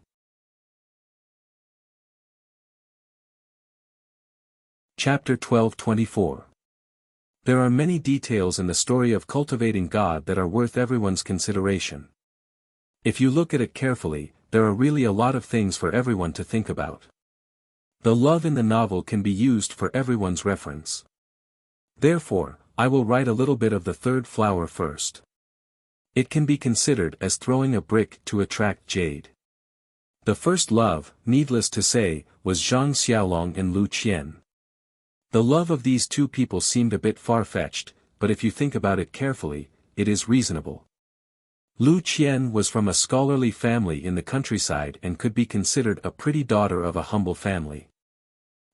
S1: Chapter 12:24. There are many details in the story of cultivating God that are worth everyone's consideration. If you look at it carefully, there are really a lot of things for everyone to think about. The love in the novel can be used for everyone's reference. Therefore, I will write a little bit of the third flower first. It can be considered as throwing a brick to attract jade. The first love, needless to say, was Zhang Xiaolong and Lu Qian. The love of these two people seemed a bit far-fetched, but if you think about it carefully, it is reasonable. Lu Qian was from a scholarly family in the countryside and could be considered a pretty daughter of a humble family.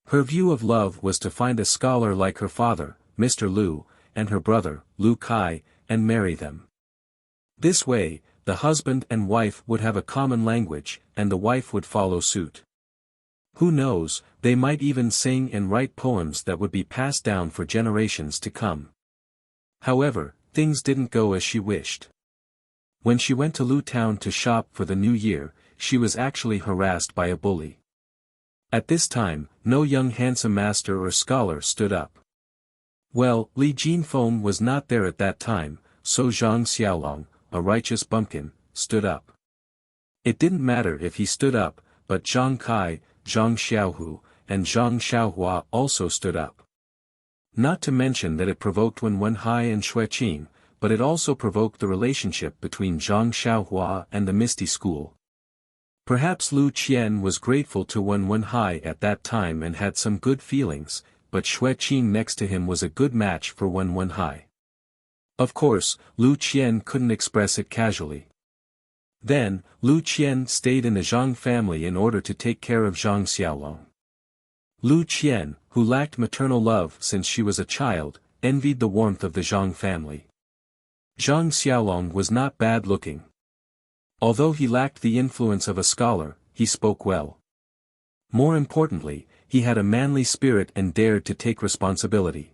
S1: Her view of love was to find a scholar like her father, Mr. Lu, and her brother, Lu Kai, and marry them. This way, the husband and wife would have a common language, and the wife would follow suit. Who knows, they might even sing and write poems that would be passed down for generations to come. However, things didn't go as she wished. When she went to Lu Town to shop for the new year, she was actually harassed by a bully. At this time, no young handsome master or scholar stood up. Well, Li Jinfeng was not there at that time, so Zhang Xiaolong, a righteous bumpkin, stood up. It didn't matter if he stood up, but Zhang Kai, Zhang Xiaohu, and Zhang Xiaohua also stood up. Not to mention that it provoked Wen Wenhai and Xueqing, but it also provoked the relationship between Zhang Xiaohua and the Misty School. Perhaps Lu Qian was grateful to Wen Wenhai at that time and had some good feelings, but Xueqing next to him was a good match for Wen Wenhai. Of course, Lu Qian couldn't express it casually. Then, Lu Qian stayed in the Zhang family in order to take care of Zhang Xiaolong. Lu Qian, who lacked maternal love since she was a child, envied the warmth of the Zhang family. Zhang Xiaolong was not bad-looking. Although he lacked the influence of a scholar, he spoke well. More importantly, he had a manly spirit and dared to take responsibility.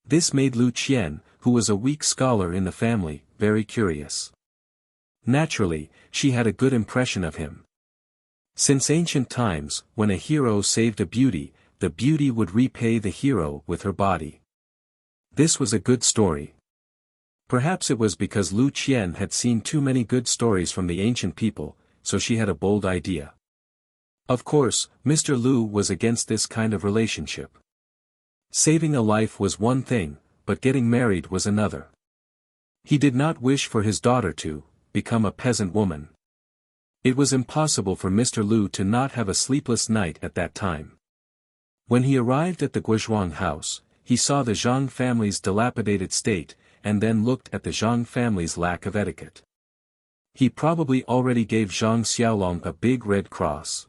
S1: This made Lu Qian, who was a weak scholar in the family, very curious. Naturally, she had a good impression of him. Since ancient times, when a hero saved a beauty, the beauty would repay the hero with her body. This was a good story. Perhaps it was because Lu Qian had seen too many good stories from the ancient people, so she had a bold idea. Of course, Mr. Lu was against this kind of relationship. Saving a life was one thing, but getting married was another. He did not wish for his daughter to become a peasant woman. It was impossible for Mr. Lu to not have a sleepless night at that time. When he arrived at the Guizhuang house, he saw the Zhang family's dilapidated state, and then looked at the Zhang family's lack of etiquette. He probably already gave Zhang Xiaolong a big red cross.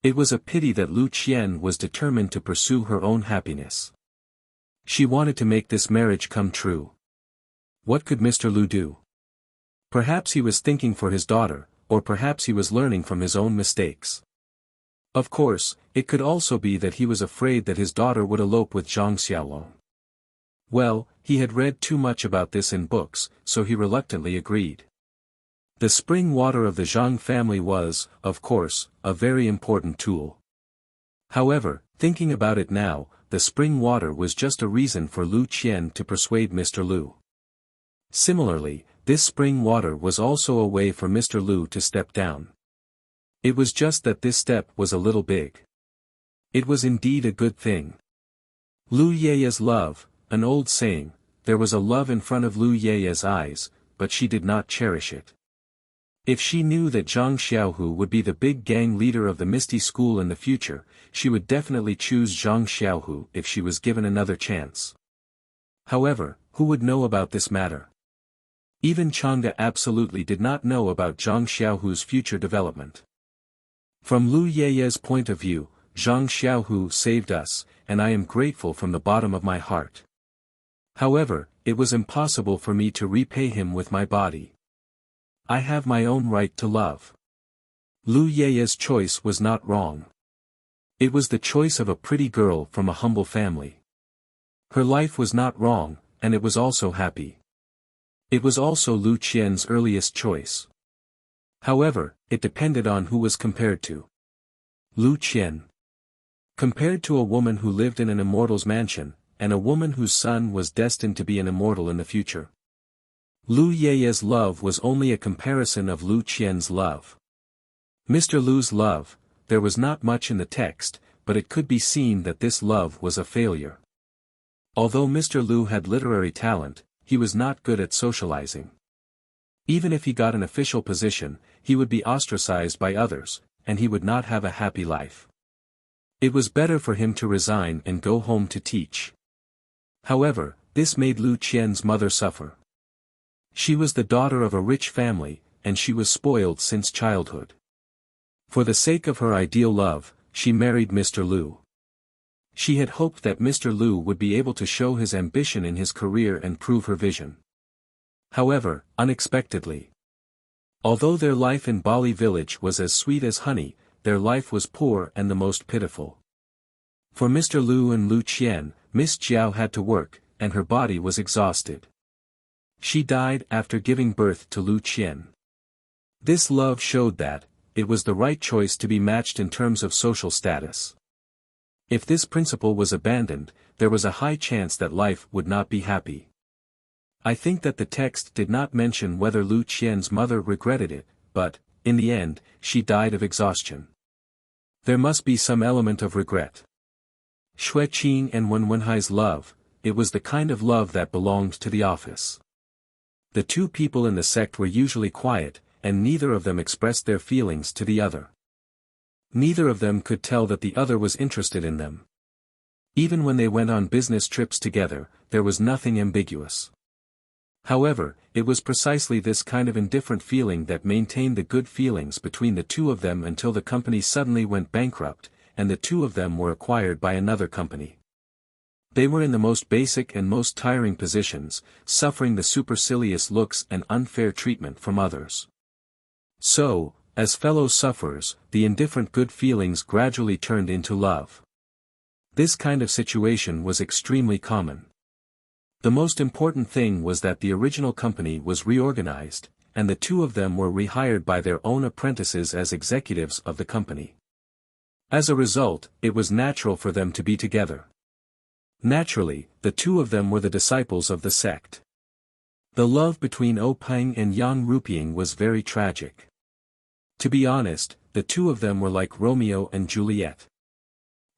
S1: It was a pity that Lu Qian was determined to pursue her own happiness. She wanted to make this marriage come true. What could Mr. Lu do? Perhaps he was thinking for his daughter, or perhaps he was learning from his own mistakes. Of course, it could also be that he was afraid that his daughter would elope with Zhang Xiaolong. Well, he had read too much about this in books, so he reluctantly agreed. The spring water of the Zhang family was, of course, a very important tool. However, thinking about it now, the spring water was just a reason for Lu Qian to persuade Mr. Lu. Similarly, this spring water was also a way for Mr. Lu to step down. It was just that this step was a little big. It was indeed a good thing. Lu Yeye's love, an old saying, there was a love in front of Lu Yeye's eyes, but she did not cherish it. If she knew that Zhang Xiaohu would be the big gang leader of the Misty School in the future, she would definitely choose Zhang Xiaohu if she was given another chance. However, who would know about this matter? Even Chang'e absolutely did not know about Zhang Xiaohu's future development. From Lu Yeye's point of view, Zhang Xiaohu saved us, and I am grateful from the bottom of my heart. However, it was impossible for me to repay him with my body. I have my own right to love. Lu Yeye's choice was not wrong. It was the choice of a pretty girl from a humble family. Her life was not wrong, and it was also happy. It was also Lu Qian's earliest choice. However, it depended on who was compared to. Lu Qian. Compared to a woman who lived in an immortal's mansion, and a woman whose son was destined to be an immortal in the future. Lu Yeye's love was only a comparison of Lu Qian's love. Mr. Lu's love, there was not much in the text, but it could be seen that this love was a failure. Although Mr. Lu had literary talent, he was not good at socializing. Even if he got an official position, he would be ostracized by others, and he would not have a happy life. It was better for him to resign and go home to teach. However, this made Lu Qian's mother suffer. She was the daughter of a rich family, and she was spoiled since childhood. For the sake of her ideal love, she married Mr. Lu. She had hoped that Mr. Lu would be able to show his ambition in his career and prove her vision. However, unexpectedly. Although their life in Bali village was as sweet as honey, their life was poor and the most pitiful. For Mr. Lu and Lu Qian, Miss Jiao had to work, and her body was exhausted. She died after giving birth to Lu Qian. This love showed that it was the right choice to be matched in terms of social status. If this principle was abandoned, there was a high chance that life would not be happy. I think that the text did not mention whether Lu Qian's mother regretted it, but, in the end, she died of exhaustion. There must be some element of regret. Xue Qing and Wen Wenhai's love, it was the kind of love that belonged to the office. The two people in the sect were usually quiet, and neither of them expressed their feelings to the other. Neither of them could tell that the other was interested in them. Even when they went on business trips together, there was nothing ambiguous. However, it was precisely this kind of indifferent feeling that maintained the good feelings between the two of them until the company suddenly went bankrupt, and the two of them were acquired by another company. They were in the most basic and most tiring positions, suffering the supercilious looks and unfair treatment from others. So, as fellow sufferers, the indifferent good feelings gradually turned into love. This kind of situation was extremely common. The most important thing was that the original company was reorganized, and the two of them were rehired by their own apprentices as executives of the company. As a result, it was natural for them to be together. Naturally, the two of them were the disciples of the sect. The love between O Peng and Yang Ruping was very tragic. To be honest, the two of them were like Romeo and Juliet.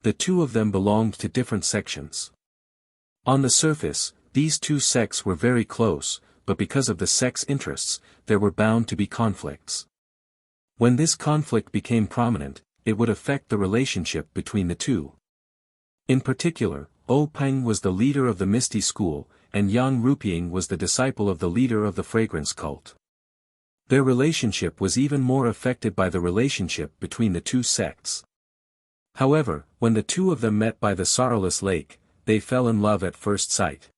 S1: The two of them belonged to different sections. On the surface, these two sects were very close, but because of the sect's interests, there were bound to be conflicts. When this conflict became prominent, it would affect the relationship between the two. In particular, O Peng was the leader of the Misty School, and Yang Ruping was the disciple of the leader of the Fragrance Cult. Their relationship was even more affected by the relationship between the two sects. However, when the two of them met by the Sorrowless Lake, they fell in love at first sight.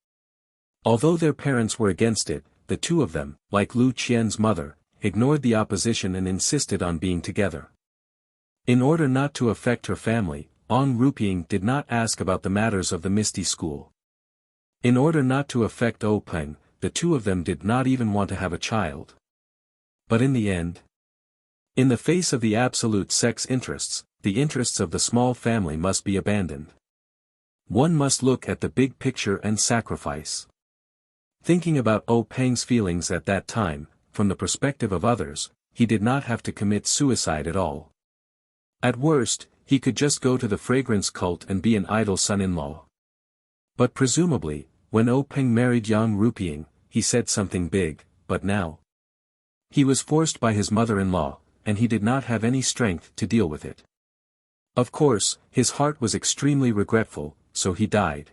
S1: Although their parents were against it, the two of them, like Lu Qian's mother, ignored the opposition and insisted on being together. In order not to affect her family, Yang Ruping did not ask about the matters of the Misty School. In order not to affect O Peng, the two of them did not even want to have a child. But in the end, in the face of the absolute sect's interests, the interests of the small family must be abandoned. One must look at the big picture and sacrifice. Thinking about O Peng's feelings at that time, from the perspective of others, he did not have to commit suicide at all. At worst, he could just go to the Fragrance Cult and be an idle son-in-law. But presumably, when O Peng married Yang Ruping, he said something big, but now he was forced by his mother-in-law, and he did not have any strength to deal with it. Of course, his heart was extremely regretful, so he died.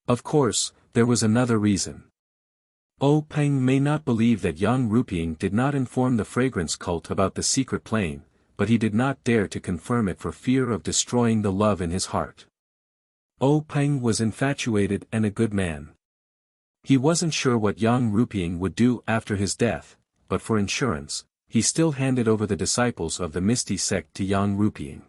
S1: Of course, there was another reason. O Peng may not believe that Yang Ruping did not inform the Fragrance Cult about the secret plane, but he did not dare to confirm it for fear of destroying the love in his heart. O Peng was infatuated and a good man. He wasn't sure what Yang Ruping would do after his death, but for insurance, he still handed over the disciples of the Misty sect to Yang Ruping.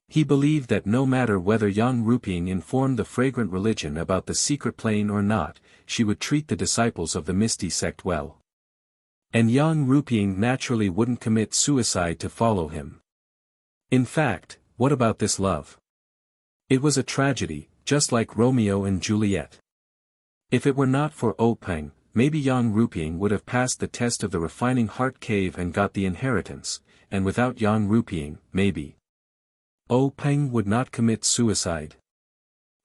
S1: He believed that no matter whether Yang Ruping informed the fragrant religion about the secret plane or not, she would treat the disciples of the Misty sect well. And Yang Ruping naturally wouldn't commit suicide to follow him. In fact, what about this love? It was a tragedy, just like Romeo and Juliet. If it were not for O Peng, maybe Yang Ruping would have passed the test of the refining heart cave and got the inheritance, and without Yang Ruping, maybe O Peng would not commit suicide.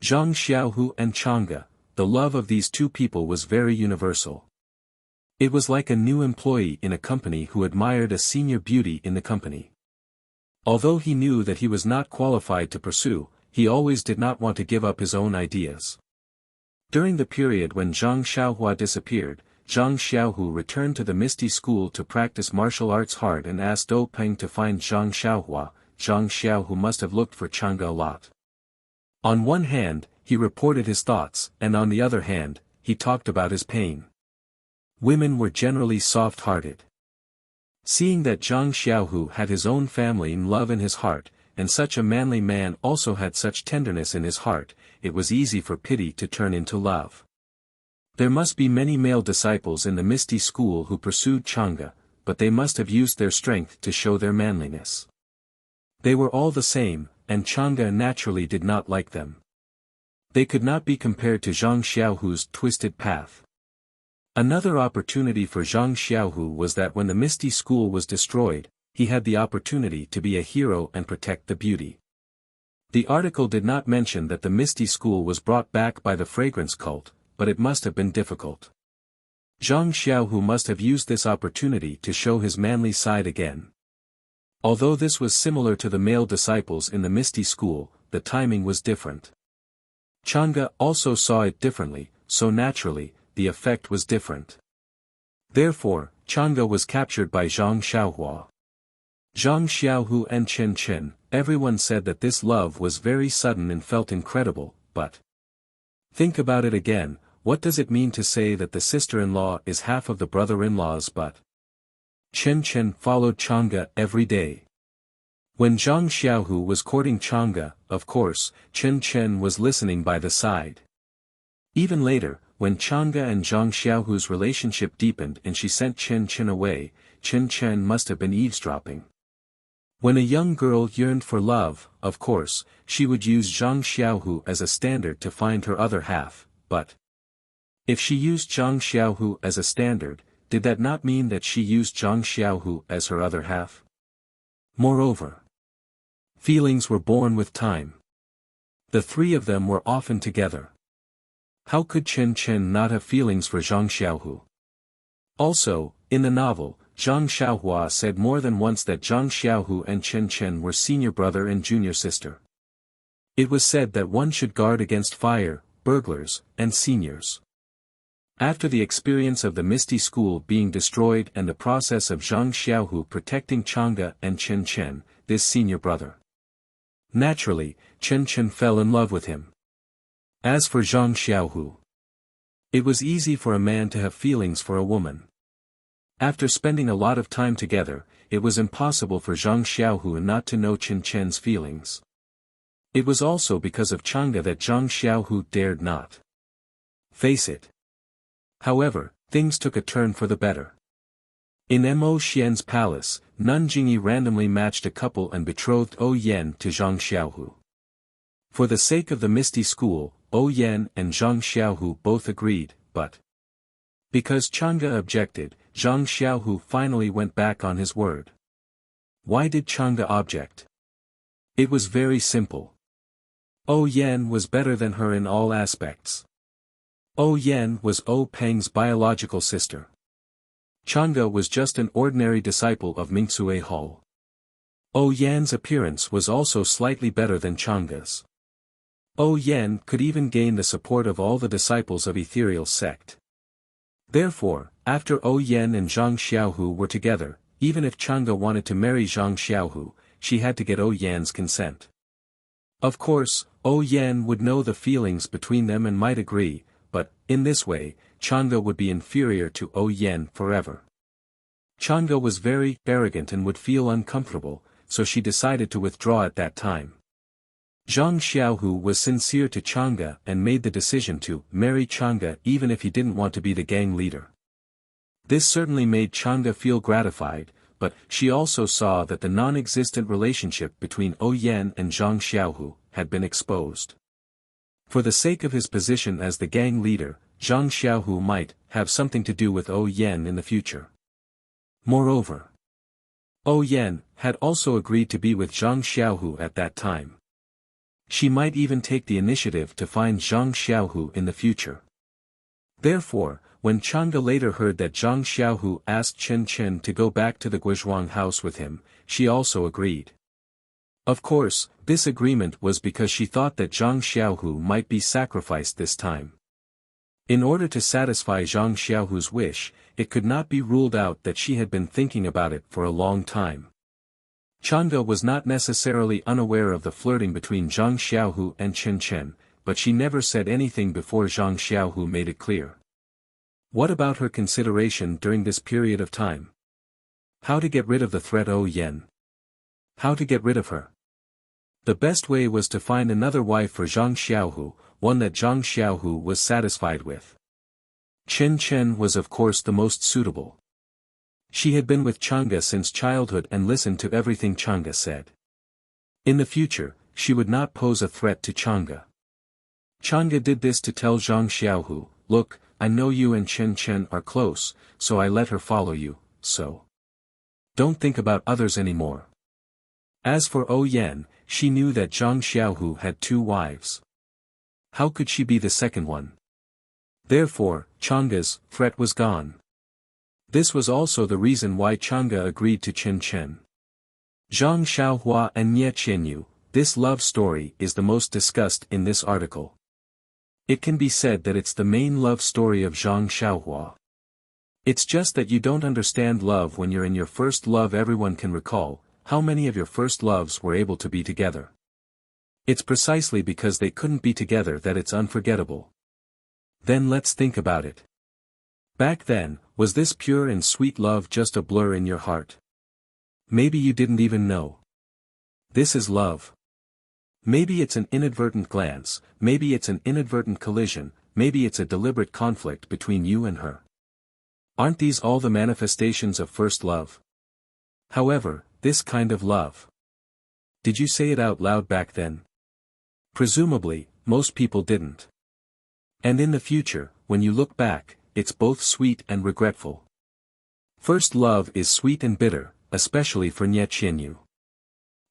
S1: Zhang Xiaohu and Chang'e, the love of these two people was very universal. It was like a new employee in a company who admired a senior beauty in the company. Although he knew that he was not qualified to pursue, he always did not want to give up his own ideas. During the period when Zhang Xiaohua disappeared, Zhang Xiaohu returned to the Misty School to practice martial arts hard and asked O Peng to find Zhang Xiaohua. Zhang Xiaohu must have looked for Chang'e a lot. On one hand, he reported his thoughts, and on the other hand, he talked about his pain. Women were generally soft-hearted. Seeing that Zhang Xiaohu had his own family and love in his heart, and such a manly man also had such tenderness in his heart, it was easy for pity to turn into love. There must be many male disciples in the Misty School who pursued Chang'e, but they must have used their strength to show their manliness. They were all the same, and Chang'e naturally did not like them. They could not be compared to Zhang Xiaohu's twisted path. Another opportunity for Zhang Xiaohu was that when the Misty School was destroyed, he had the opportunity to be a hero and protect the beauty. The article did not mention that the Misty School was brought back by the fragrance cult, but it must have been difficult. Zhang Xiaohu must have used this opportunity to show his manly side again. Although this was similar to the male disciples in the Misty School, the timing was different. Chang'e also saw it differently, so naturally, the effect was different. Therefore, Chang'e was captured by Zhang Xiaohua. Zhang Xiaohu and Chen Chen, everyone said that this love was very sudden and felt incredible, but think about it again, what does it mean to say that the sister-in-law is half of the brother-in-law's but? Chen Chen followed Chang'e every day. When Zhang Xiaohu was courting Chang'e, of course, Chen Chen was listening by the side. Even later, when Chang'e and Zhang Xiaohu's relationship deepened and she sent Chen Chen away, Chen Chen must have been eavesdropping. When a young girl yearned for love, of course, she would use Zhang Xiaohu as a standard to find her other half, but if she used Zhang Xiaohu as a standard, did that not mean that she used Zhang Xiaohu as her other half? Moreover, feelings were born with time. The three of them were often together. How could Chen Chen not have feelings for Zhang Xiaohu? Also, in the novel, Zhang Xiaohua said more than once that Zhang Xiaohu and Chen Chen were senior brother and junior sister. It was said that one should guard against fire, burglars, and seniors. After the experience of the Misty School being destroyed and the process of Zhang Xiaohu protecting Chang'e and Chen Chen, this senior brother. Naturally, Chen Chen fell in love with him. As for Zhang Xiaohu, it was easy for a man to have feelings for a woman. After spending a lot of time together, it was impossible for Zhang Xiaohu not to know Chen Chen's feelings. It was also because of Chang'e that Zhang Xiaohu dared not face it. However, things took a turn for the better. In Mo Xian's palace, Nun Jingyi randomly matched a couple and betrothed O Yan to Zhang Xiaohu. For the sake of the Misty School, O Yan and Zhang Xiaohu both agreed, but because Chang'e objected, Zhang Xiaohu finally went back on his word. Why did Chang'e object? It was very simple. O Yan was better than her in all aspects. O Yan was O Peng's biological sister. Chang'e was just an ordinary disciple of Mingcue Hall. O Yan's appearance was also slightly better than Chang'e's. O Yan could even gain the support of all the disciples of Ethereal sect. Therefore, after O Yan and Zhang Xiaohu were together, even if Chang'e wanted to marry Zhang Xiaohu, she had to get O Yan's consent. Of course, O Yan would know the feelings between them and might agree, but, in this way, Chang'e would be inferior to O Yan forever. Chang'e was very arrogant and would feel uncomfortable, so she decided to withdraw at that time. Zhang Xiaohu was sincere to Chang'e and made the decision to marry Chang'e even if he didn't want to be the gang leader. This certainly made Chang'e feel gratified, but she also saw that the non-existent relationship between O Yan and Zhang Xiaohu had been exposed. For the sake of his position as the gang leader, Zhang Xiaohu might have something to do with O Yan in the future. Moreover, O Yan had also agreed to be with Zhang Xiaohu at that time. She might even take the initiative to find Zhang Xiaohu in the future. Therefore, when Chang'e later heard that Zhang Xiaohu asked Chen Chen to go back to the Guizhuang house with him, she also agreed. Of course, this agreement was because she thought that Zhang Xiaohu might be sacrificed this time. In order to satisfy Zhang Xiaohu's wish, it could not be ruled out that she had been thinking about it for a long time. Chang'e was not necessarily unaware of the flirting between Zhang Xiaohu and Chen Chen, but she never said anything before Zhang Xiaohu made it clear. What about her consideration during this period of time? How to get rid of the threat? Oh Yen. How to get rid of her? The best way was to find another wife for Zhang Xiaohu, one that Zhang Xiaohu was satisfied with. Chen Chen was of course the most suitable. She had been with Chang'e since childhood and listened to everything Chang'e said. In the future, she would not pose a threat to Chang'e. Chang'e did this to tell Zhang Xiaohu, look, I know you and Chen Chen are close, so I let her follow you, so don't think about others anymore. As for O Yan, she knew that Zhang Xiaohu had 2 wives. How could she be the second one? Therefore, Chang'e's threat was gone. This was also the reason why Chang'e agreed to Chen Chen. Zhang Xiaohua and Nie Qianyu, this love story is the most discussed in this article. It can be said that it's the main love story of Zhang Xiaohua. It's just that you don't understand love when you're in your first love. Everyone can recall, how many of your first loves were able to be together? It's precisely because they couldn't be together that it's unforgettable. Then let's think about it. Back then, was this pure and sweet love just a blur in your heart? Maybe you didn't even know. This is love. Maybe it's an inadvertent glance, maybe it's an inadvertent collision, maybe it's a deliberate conflict between you and her. Aren't these all the manifestations of first love? However, this kind of love. Did you say it out loud back then? Presumably, most people didn't. And in the future, when you look back, it's both sweet and regretful. First love is sweet and bitter, especially for Nie Qianyu.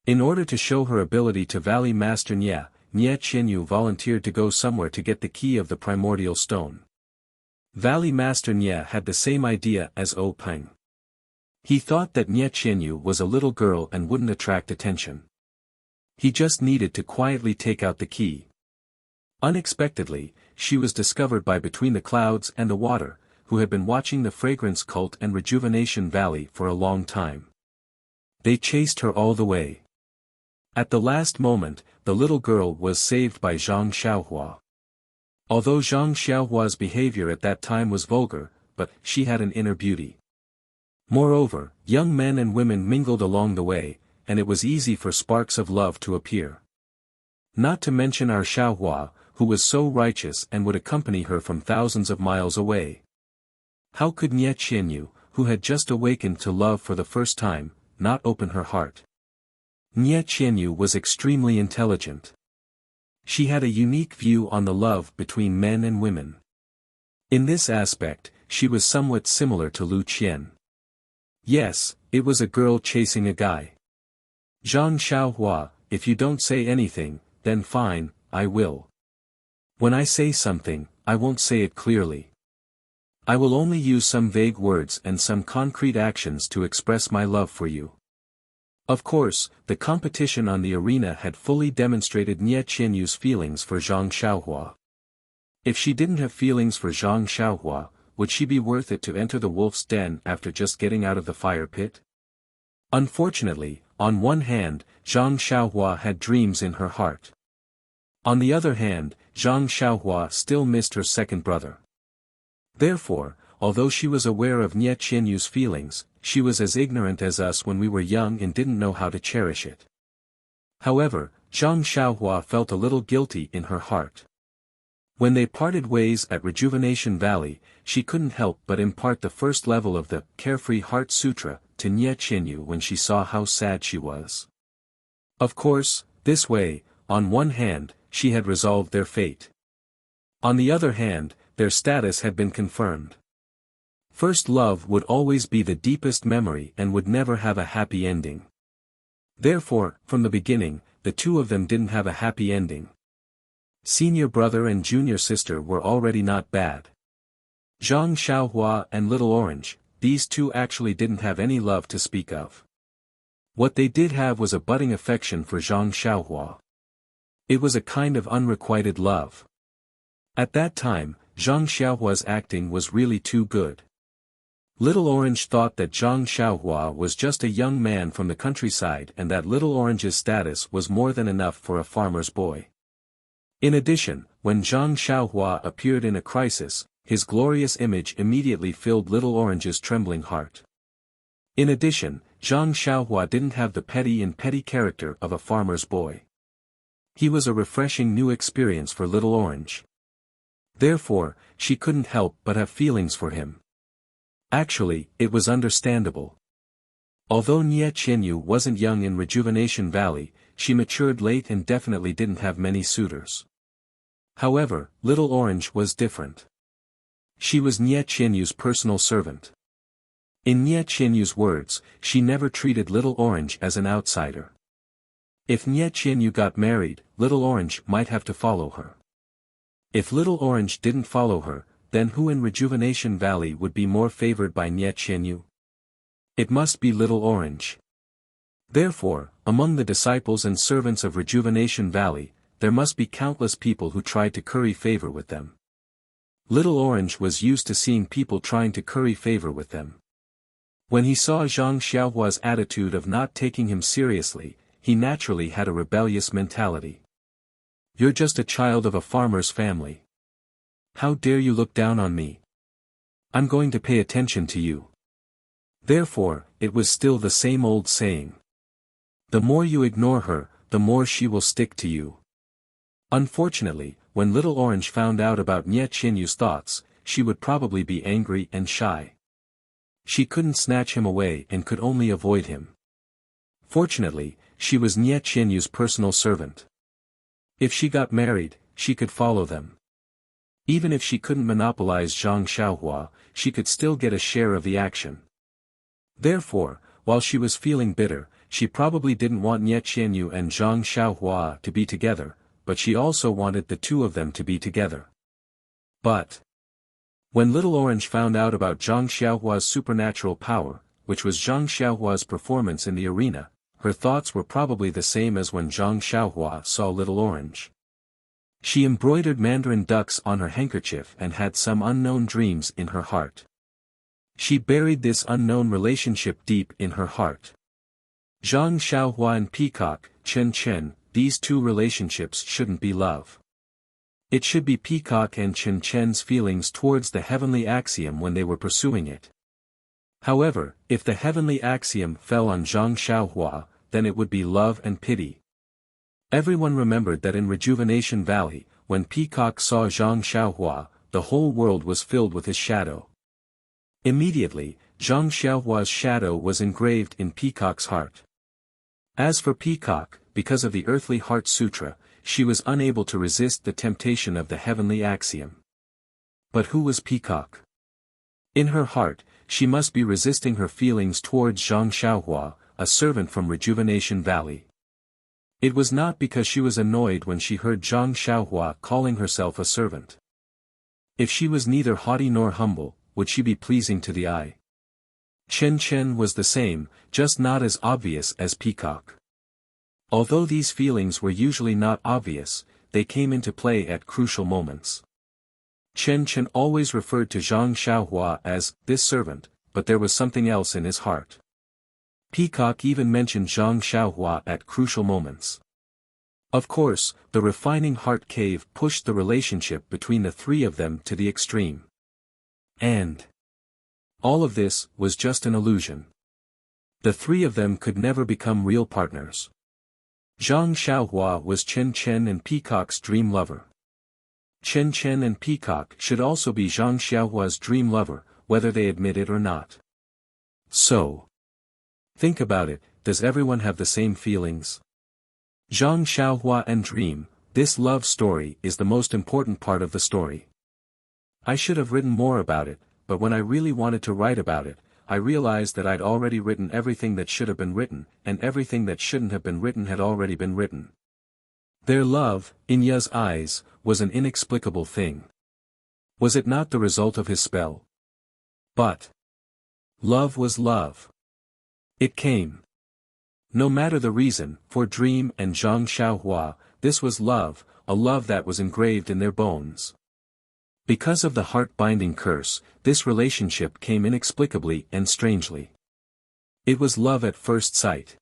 S1: In order to show her ability to Valley Master Nie Qianyu volunteered to go somewhere to get the key of the primordial stone. Valley Master Nie had the same idea as O Peng. He thought that Nie Qianyu was a little girl and wouldn't attract attention. He just needed to quietly take out the key. Unexpectedly, she was discovered by Between the Clouds and the Water, who had been watching the Fragrance Cult and Rejuvenation Valley for a long time. They chased her all the way. At the last moment, the little girl was saved by Zhang Xiaohua. Although Zhang Xiaohua's behavior at that time was vulgar, but she had an inner beauty. Moreover, young men and women mingled along the way, and it was easy for sparks of love to appear. Not to mention our Xiaohua, who was so righteous and would accompany her from thousands of miles away. How could Nie Qianyu, who had just awakened to love for the first time, not open her heart? Nie Qianyu was extremely intelligent. She had a unique view on the love between men and women. In this aspect, she was somewhat similar to Lu Qian. Yes, it was a girl chasing a guy. Zhang Xiaohua, if you don't say anything, then fine, I will. When I say something, I won't say it clearly. I will only use some vague words and some concrete actions to express my love for you. Of course, the competition on the arena had fully demonstrated Nie Qianyu's feelings for Zhang Xiaohua. If she didn't have feelings for Zhang Xiaohua, would she be worth it to enter the wolf's den after just getting out of the fire pit? Unfortunately, on one hand, Zhang Xiaohua had dreams in her heart. On the other hand, Zhang Xiaohua still missed her second brother. Therefore, although she was aware of Nie Qianyu's feelings, she was as ignorant as us when we were young and didn't know how to cherish it. However, Zhang Xiaohua felt a little guilty in her heart. When they parted ways at Rejuvenation Valley, she couldn't help but impart the first level of the Carefree Heart Sutra to Nie Qianyu when she saw how sad she was. Of course, this way, on one hand, she had resolved their fate. On the other hand, their status had been confirmed. First love would always be the deepest memory and would never have a happy ending. Therefore, from the beginning, the two of them didn't have a happy ending. Senior brother and junior sister were already not bad. Zhang Xiaohua and Little Orange, these two actually didn't have any love to speak of. What they did have was a budding affection for Zhang Xiaohua. It was a kind of unrequited love. At that time, Zhang Xiaohua's acting was really too good. Little Orange thought that Zhang Xiaohua was just a young man from the countryside and that Little Orange's status was more than enough for a farmer's boy. In addition, when Zhang Xiaohua appeared in a crisis, his glorious image immediately filled Little Orange's trembling heart. In addition, Zhang Xiaohua didn't have the petty character of a farmer's boy. He was a refreshing new experience for Little Orange. Therefore, she couldn't help but have feelings for him. Actually, it was understandable. Although Nie Qianyu wasn't young in Rejuvenation Valley, she matured late and definitely didn't have many suitors. However, Little Orange was different. She was Nie Qianyu's personal servant. In Nie Qianyu's words, she never treated Little Orange as an outsider. If Nie Qianyu got married, Little Orange might have to follow her. If Little Orange didn't follow her, then who in Rejuvenation Valley would be more favored by Nie Qianyu? It must be Little Orange. Therefore, among the disciples and servants of Rejuvenation Valley, there must be countless people who tried to curry favor with them. Little Orange was used to seeing people trying to curry favor with them. When he saw Zhang Xiaohua's attitude of not taking him seriously, he naturally had a rebellious mentality. You're just a child of a farmer's family. How dare you look down on me? I'm going to pay attention to you. Therefore, it was still the same old saying. The more you ignore her, the more she will stick to you. Unfortunately, when Little Orange found out about Nie Qianyu's thoughts, she would probably be angry and shy. She couldn't snatch him away and could only avoid him. Fortunately, she was Nie Qianyu's personal servant. If she got married, she could follow them. Even if she couldn't monopolize Zhang Xiaohua, she could still get a share of the action. Therefore, while she was feeling bitter, she probably didn't want Nie Qianyu and Zhang Xiaohua to be together, but she also wanted the two of them to be together. But when Little Orange found out about Zhang Xiaohua's supernatural power, which was Zhang Xiaohua's performance in the arena, her thoughts were probably the same as when Zhang Xiaohua saw Little Orange. She embroidered mandarin ducks on her handkerchief and had some unknown dreams in her heart. She buried this unknown relationship deep in her heart. Zhang Xiaohua and Peacock, Chen, these two relationships shouldn't be love. It should be Peacock and Chen's feelings towards the heavenly axiom when they were pursuing it. However, if the heavenly axiom fell on Zhang Xiaohua, then it would be love and pity. Everyone remembered that in Rejuvenation Valley, when Peacock saw Zhang Xiaohua, the whole world was filled with his shadow. Immediately, Zhang Xiaohua's shadow was engraved in Peacock's heart. As for Peacock, because of the Earthly Heart Sutra, she was unable to resist the temptation of the heavenly axiom. But who was Peacock? In her heart, she must be resisting her feelings towards Zhang Xiaohua, a servant from Rejuvenation Valley. It was not because she was annoyed when she heard Zhang Xiaohua calling herself a servant. If she was neither haughty nor humble, would she be pleasing to the eye? Chen was the same, just not as obvious as Peacock. Although these feelings were usually not obvious, they came into play at crucial moments. Chen always referred to Zhang Xiaohua as this servant, but there was something else in his heart. Peacock even mentioned Zhang Xiaohua at crucial moments. Of course, the refining heart cave pushed the relationship between the three of them to the extreme. And all of this was just an illusion. The three of them could never become real partners. Zhang Xiaohua was Chen and Peacock's dream lover. Chen and Peacock should also be Zhang Xiaohua's dream lover, whether they admit it or not. So, think about it, does everyone have the same feelings? Zhang Xiaohua and Dream, this love story is the most important part of the story. I should have written more about it, but when I really wanted to write about it, I realized that I'd already written everything that should have been written, and everything that shouldn't have been written had already been written. Their love, in Ya's eyes, was an inexplicable thing. Was it not the result of his spell? But love was love. It came. No matter the reason, for Dream and Zhang Xiaohua, this was love, a love that was engraved in their bones. Because of the heart-binding curse, this relationship came inexplicably and strangely. It was love at first sight.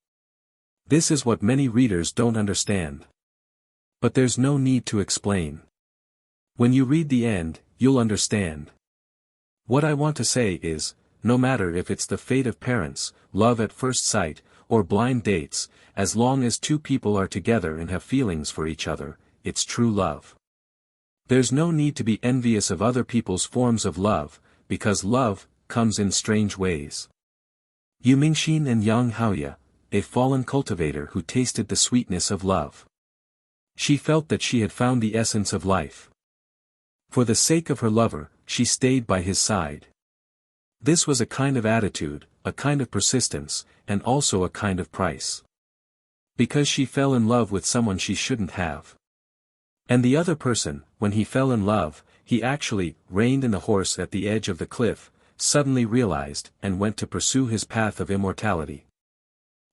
S1: This is what many readers don't understand. But there's no need to explain. When you read the end, you'll understand. What I want to say is, no matter if it's the fate of parents, love at first sight, or blind dates, as long as two people are together and have feelings for each other, it's true love. There's no need to be envious of other people's forms of love, because love comes in strange ways. Yu Mingxin and Yang Haoya, a fallen cultivator who tasted the sweetness of love. She felt that she had found the essence of life. For the sake of her lover, she stayed by his side. This was a kind of attitude, a kind of persistence, and also a kind of price. Because she fell in love with someone she shouldn't have. And the other person, when he fell in love, he actually reined in the horse at the edge of the cliff, suddenly realized, and went to pursue his path of immortality.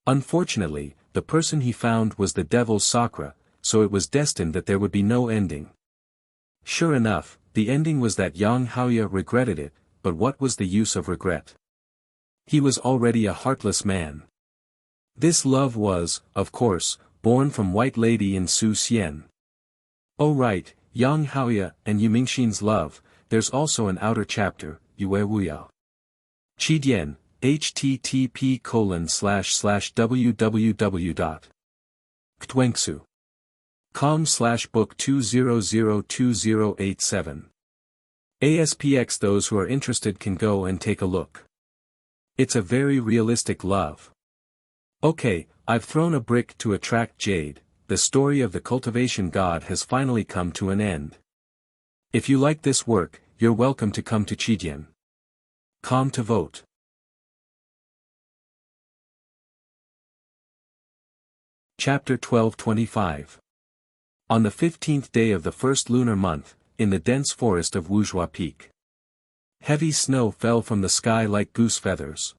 S1: Unfortunately, the person he found was the devil's Sakura, so it was destined that there would be no ending. Sure enough, the ending was that Yang Haoya regretted it, but what was the use of regret? He was already a heartless man. This love was, of course, born from White Lady in Su Xian. Oh right, Yang Haoya and Yu Mingxin's love, there's also an outer chapter, Yue Wuya. Chidian, http://www.ctwengsu.com/book 2002087. ASPX. Those who are interested can go and take a look. It's a very realistic love. Okay, I've thrown a brick to attract jade, the story of the cultivation god has finally come to an end. If you like this work, you're welcome to come to Chidian.com to vote. Chapter 1225. On the 15th day of the first lunar month, in the dense forest of Wuxia Peak. Heavy snow fell from the sky like goose feathers.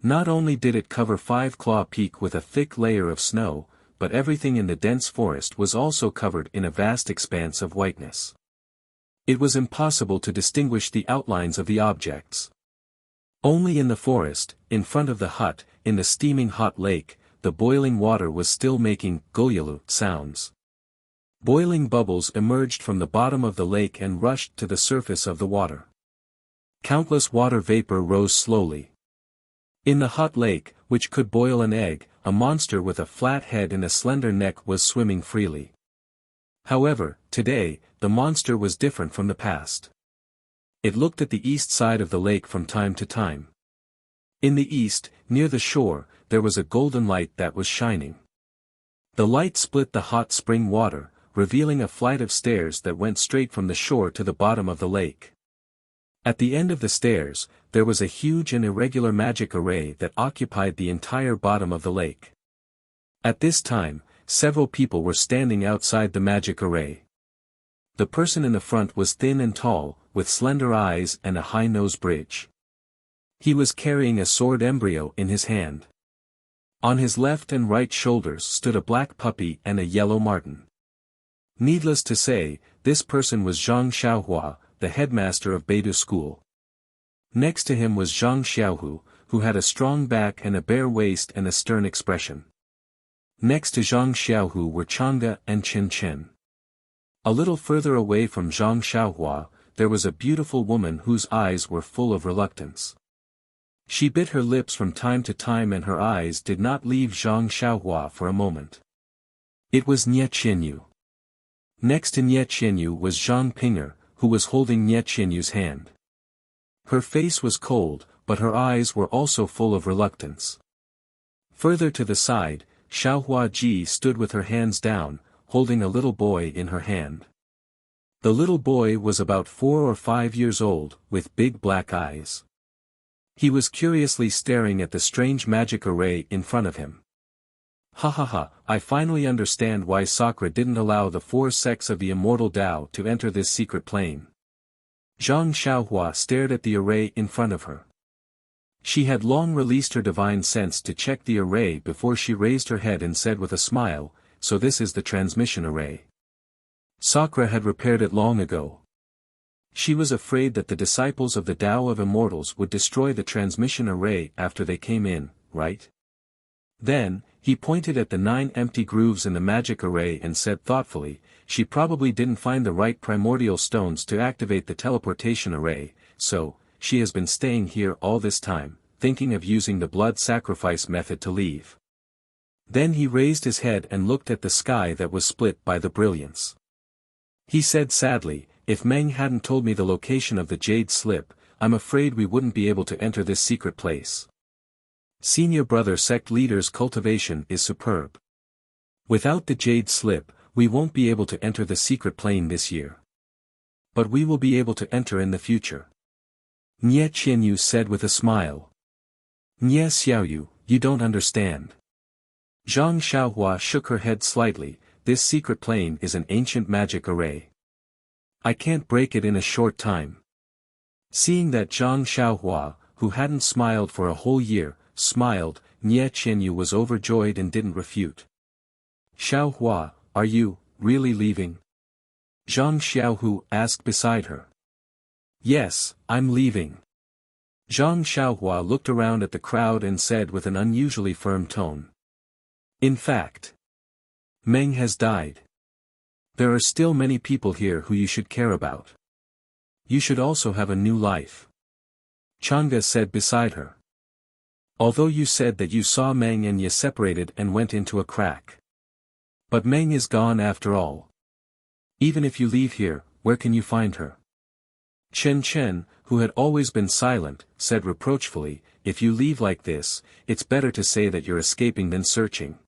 S1: Not only did it cover Five Claw Peak with a thick layer of snow, but everything in the dense forest was also covered in a vast expanse of whiteness. It was impossible to distinguish the outlines of the objects. Only in the forest, in front of the hut, in the steaming hot lake, the boiling water was still making gulyalu sounds. Boiling bubbles emerged from the bottom of the lake and rushed to the surface of the water. Countless water vapor rose slowly. In the hot lake, which could boil an egg, a monster with a flat head and a slender neck was swimming freely. However, today, the monster was different from the past. It looked at the east side of the lake from time to time. In the east, near the shore, there was a golden light that was shining. The light split the hot spring water, revealing a flight of stairs that went straight from the shore to the bottom of the lake. At the end of the stairs, there was a huge and irregular magic array that occupied the entire bottom of the lake. At this time, several people were standing outside the magic array. The person in the front was thin and tall, with slender eyes and a high nose bridge. He was carrying a sword embryo in his hand. On his left and right shoulders stood a black puppy and a yellow marten. Needless to say, this person was Zhang Xiaohua, the headmaster of Beidou School. Next to him was Zhang Xiaohu, who had a strong back and a bare waist and a stern expression. Next to Zhang Xiaohu were Chang'e and Chen Chen. A little further away from Zhang Xiaohua, there was a beautiful woman whose eyes were full of reluctance. She bit her lips from time to time and her eyes did not leave Zhang Xiaohua for a moment. It was Nie Qianyu. Next to Nie Qianyu was Zhang Ping'er, who was holding Nie Qianyu's hand. Her face was cold, but her eyes were also full of reluctance. Further to the side, Xiaohua Ji stood with her hands down, holding a little boy in her hand. The little boy was about 4 or 5 years old, with big black eyes. He was curiously staring at the strange magic array in front of him. Ha ha ha, I finally understand why Sakura didn't allow the 4 sects of the immortal Tao to enter this secret plane. Zhang Xiaohua stared at the array in front of her. She had long released her divine sense to check the array before she raised her head and said with a smile, so this is the transmission array. Sakura had repaired it long ago. She was afraid that the disciples of the Tao of Immortals would destroy the transmission array after they came in, right? Then, he pointed at the 9 empty grooves in the magic array and said thoughtfully, she probably didn't find the right primordial stones to activate the teleportation array, so, she has been staying here all this time, thinking of using the blood sacrifice method to leave. Then he raised his head and looked at the sky that was split by the brilliance. He said sadly, "If Meng hadn't told me the location of the jade slip, I'm afraid we wouldn't be able to enter this secret place. Senior brother sect leader's cultivation is superb. Without the jade slip, we won't be able to enter the secret plane this year. But we will be able to enter in the future." Nye Qianyu said with a smile. "Nye Xiaoyu, you don't understand." Zhang Xiaohua shook her head slightly. "This secret plane is an ancient magic array. I can't break it in a short time." Seeing that Zhang Xiaohua, who hadn't smiled for a whole year, smiled, Nye Qianyu was overjoyed and didn't refute. "Xiaohua, are you really leaving?" Zhang Xiaohu asked beside her. "Yes, I'm leaving." Zhang Xiaohua looked around at the crowd and said with an unusually firm tone. "In fact, Meng has died. There are still many people here who you should care about. You should also have a new life." Chang'e said beside her. "Although you said that you saw Meng and you separated and went into a crack. But Meng is gone after all. Even if you leave here, where can you find her?" Chen Chen, who had always been silent, said reproachfully, "If you leave like this, it's better to say that you're escaping than searching.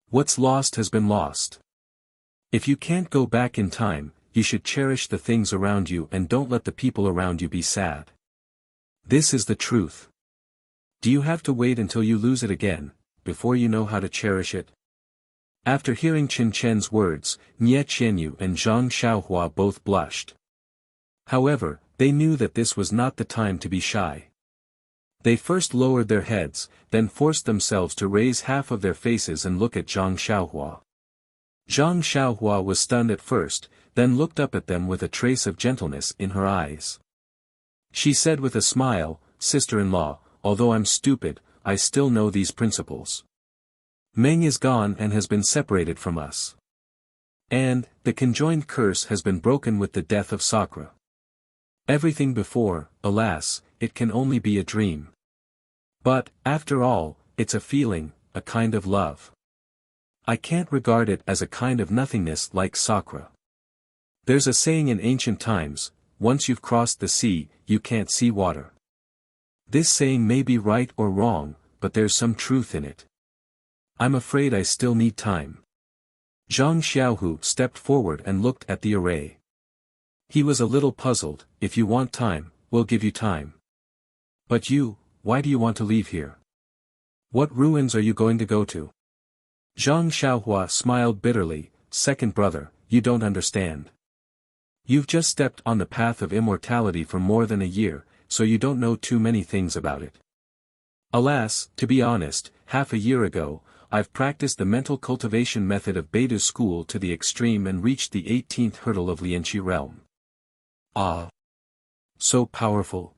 S1: What's lost has been lost. If you can't go back in time, you should cherish the things around you and don't let the people around you be sad. This is the truth. Do you have to wait until you lose it again, before you know how to cherish it?" After hearing Chen Chen's words, Nye Qianyu and Zhang Xiaohua both blushed. However, they knew that this was not the time to be shy. They first lowered their heads, then forced themselves to raise half of their faces and look at Zhang Xiaohua. Zhang Xiaohua was stunned at first, then looked up at them with a trace of gentleness in her eyes. She said with a smile, "Sister-in-law, although I'm stupid, I still know these principles. Meng is gone and has been separated from us. And, the conjoined curse has been broken with the death of Sakura. Everything before, alas, it can only be a dream. But, after all, it's a feeling, a kind of love. I can't regard it as a kind of nothingness like Sakura. There's a saying in ancient times, once you've crossed the sea, you can't see water. This saying may be right or wrong, but there's some truth in it. I'm afraid I still need time." Zhang Xiaohu stepped forward and looked at the array. He was a little puzzled. "If you want time, we'll give you time. But you, why do you want to leave here? What ruins are you going to go to?" Zhang Xiaohua smiled bitterly. "Second brother, you don't understand. You've just stepped on the path of immortality for more than a year, so you don't know too many things about it. Alas, to be honest, half a year ago, I've practiced the mental cultivation method of Beta school to the extreme and reached the 18th hurdle of Lianqi realm." "Ah! So powerful."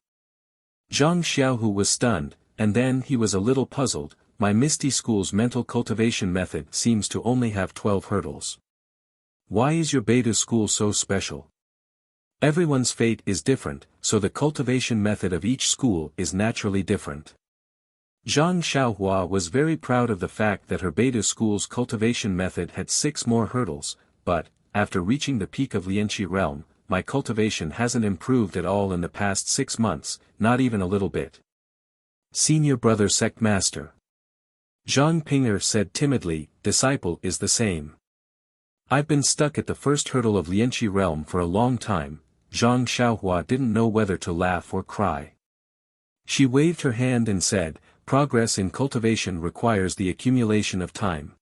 S1: Zhang Xiaohu was stunned, and then he was a little puzzled. "My Misty School's mental cultivation method seems to only have 12 hurdles. Why is your Beta school so special?" "Everyone's fate is different, so the cultivation method of each school is naturally different." Zhang Xiaohua was very proud of the fact that her Beta school's cultivation method had 6 more hurdles, but, after reaching the peak of Lianqi realm, my cultivation hasn't improved at all in the past 6 months, not even a little bit. Senior brother sect master. Zhang Ping'er said timidly, "Disciple is the same. I've been stuck at the first hurdle of Lianqi realm for a long time." Zhang Xiaohua didn't know whether to laugh or cry. She waved her hand and said, "Progress in cultivation requires the accumulation of time.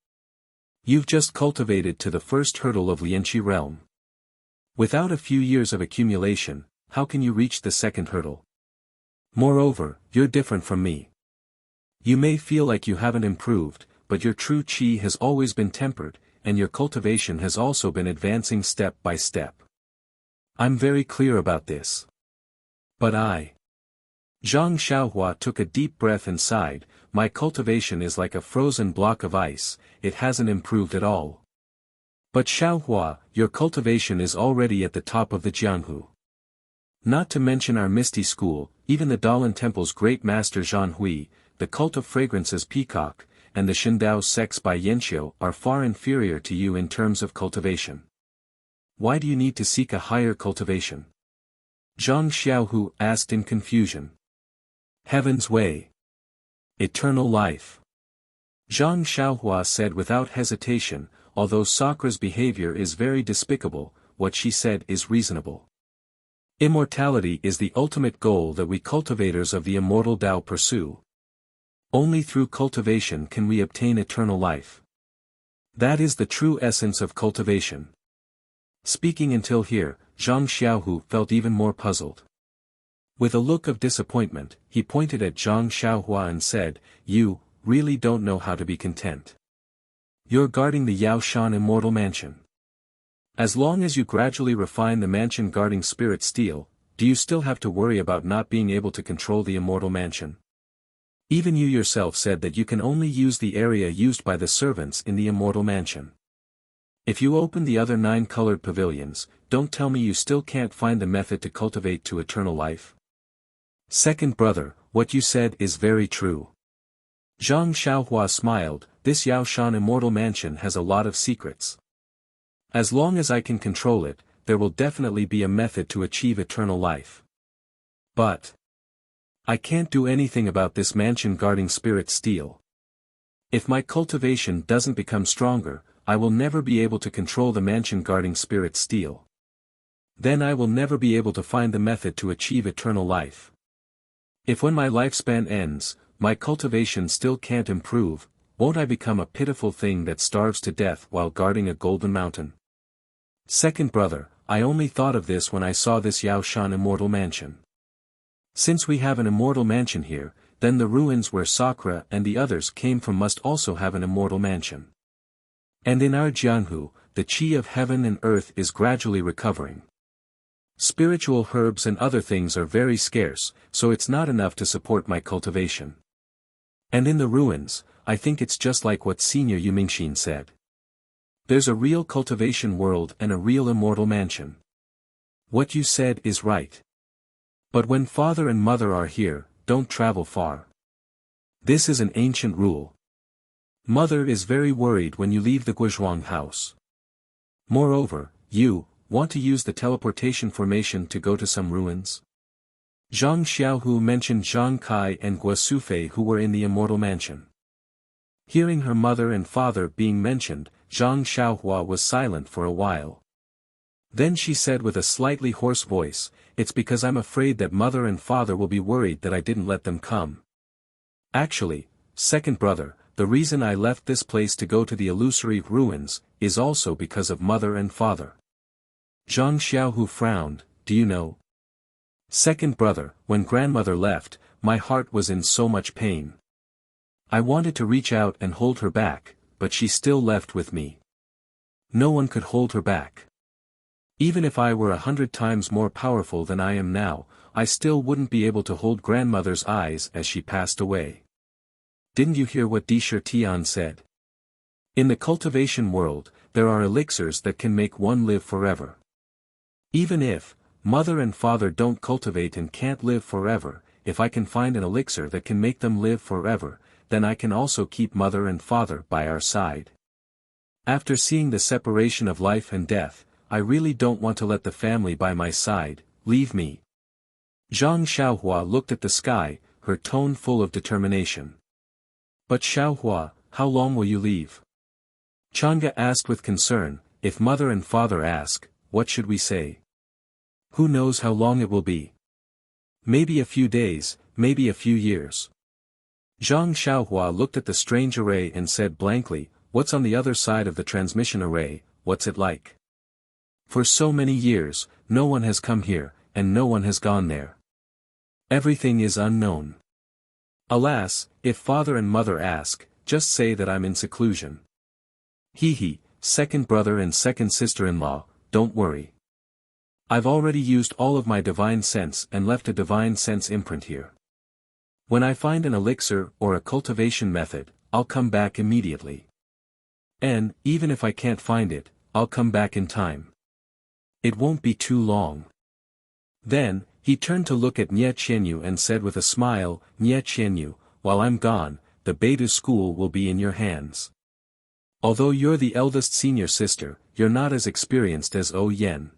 S1: You've just cultivated to the first hurdle of Lianqi realm. Without a few years of accumulation, how can you reach the second hurdle? Moreover, you're different from me. You may feel like you haven't improved, but your true qi has always been tempered, and your cultivation has also been advancing step by step. I'm very clear about this. But Zhang Xiaohua took a deep breath and sighed, "My cultivation is like a frozen block of ice, it hasn't improved at all." "But Xiaohua, your cultivation is already at the top of the Jianghu. Not to mention our Misty School, even the Dalan Temple's great master Zhan Hui, the cult of fragrances Peacock, and the Shindao sects by Yanxiu are far inferior to you in terms of cultivation. Why do you need to seek a higher cultivation? Zhang Xiaohu asked in confusion. Heaven's way. Eternal life. Zhang Xiaohua said without hesitation, although Sakra's behavior is very despicable, what she said is reasonable. Immortality is the ultimate goal that we cultivators of the immortal Tao pursue. Only through cultivation can we obtain eternal life. That is the true essence of cultivation. Speaking until here, Zhang Xiaohu felt even more puzzled. With a look of disappointment, he pointed at Zhang Xiaohua and said, "You really don't know how to be content. You're guarding the Yao Shan immortal mansion. As long as you gradually refine the mansion guarding spirit steel, do you still have to worry about not being able to control the immortal mansion? Even you yourself said that you can only use the area used by the servants in the immortal mansion. If you open the other 9 colored pavilions, don't tell me you still can't find the method to cultivate to eternal life." Second brother, what you said is very true. Zhang Xiaohua smiled, this Yao Shan immortal mansion has a lot of secrets. As long as I can control it, there will definitely be a method to achieve eternal life. But I can't do anything about this mansion guarding spirit steel. If my cultivation doesn't become stronger, I will never be able to control the mansion guarding spirit steel. Then I will never be able to find the method to achieve eternal life. If when my lifespan ends, my cultivation still can't improve, won't I become a pitiful thing that starves to death while guarding a golden mountain? Second brother, I only thought of this when I saw this Yao Shan immortal mansion. Since we have an immortal mansion here, then the ruins where Sakra and the others came from must also have an immortal mansion. And in our Jianhu, the qi of heaven and earth is gradually recovering. Spiritual herbs and other things are very scarce, so it's not enough to support my cultivation. And in the ruins, I think it's just like what Senior Yu Mingxin said. There's a real cultivation world and a real immortal mansion. What you said is right. But when father and mother are here, don't travel far. This is an ancient rule. Mother is very worried when you leave the Guizhuang house. Moreover, you want to use the teleportation formation to go to some ruins? Zhang Xiaohu mentioned Zhang Kai and Guo Sufei who were in the immortal mansion. Hearing her mother and father being mentioned, Zhang Xiaohua was silent for a while. Then she said with a slightly hoarse voice, "It's because I'm afraid that mother and father will be worried that I didn't let them come. Actually, second brother, the reason I left this place to go to the illusory ruins, is also because of mother and father." Zhang Xiaohu frowned, "Do you know? Second brother, when grandmother left, my heart was in so much pain. I wanted to reach out and hold her back, but she still left with me. No one could hold her back. Even if I were 100 times more powerful than I am now, I still wouldn't be able to hold grandmother's eyes as she passed away. Didn't you hear what Di Tian said? In the cultivation world, there are elixirs that can make one live forever. Even if mother and father don't cultivate and can't live forever, if I can find an elixir that can make them live forever, then I can also keep mother and father by our side. After seeing the separation of life and death, I really don't want to let the family by my side leave me." Zhang Xiaohua looked at the sky, her tone full of determination. "But Xiaohua, how long will you leave?" Chang'e asked with concern. "If mother and father ask, what should we say? Who knows how long it will be? Maybe a few days, maybe a few years." Zhang Xiaohua looked at the strange array and said blankly, "What's on the other side of the transmission array, what's it like? For so many years, no one has come here, and no one has gone there. Everything is unknown. Alas, if father and mother ask, just say that I'm in seclusion. He, second brother and second sister-in-law, don't worry. I've already used all of my divine sense and left a divine sense imprint here. When I find an elixir or a cultivation method, I'll come back immediately. And, even if I can't find it, I'll come back in time. It won't be too long. Then, He turned to look at Nie Qianyu and said with a smile, Nie Qianyu, while I'm gone, the Beidou school will be in your hands. Although you're the eldest senior sister, you're not as experienced as O Yen.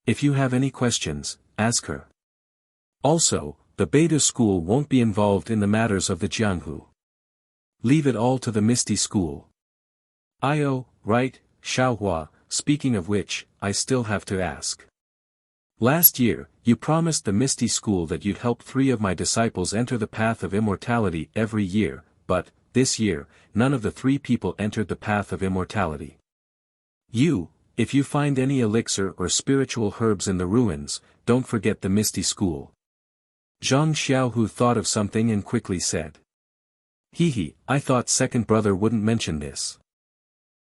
S1: If you have any questions, ask her. Also, the Beidou school won't be involved in the matters of the Jianghu. Leave it all to the Misty school. Right, Xiaohua, speaking of which, I still have to ask. Last year, you promised the Misty school that you'd help 3 of my disciples enter the path of immortality every year, but, this year, none of the 3 people entered the path of immortality. If you find any elixir or spiritual herbs in the ruins, don't forget the Misty school. Zhang Xiaohu thought of something and quickly said. I thought second brother wouldn't mention this.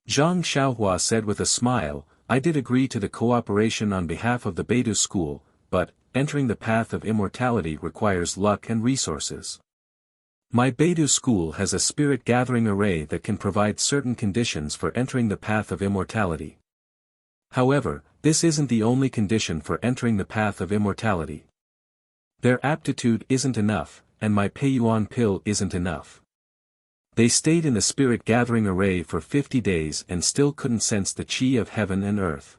S1: Zhang Xiaohua said with a smile, I did agree to the cooperation on behalf of the Beidou school, but, entering the path of immortality requires luck and resources. My Beidou school has a spirit gathering array that can provide certain conditions for entering the path of immortality. However, this isn't the only condition for entering the path of immortality. Their aptitude isn't enough, and my Peiyuan pill isn't enough. They stayed in the spirit gathering array for 50 days and still couldn't sense the qi of heaven and earth.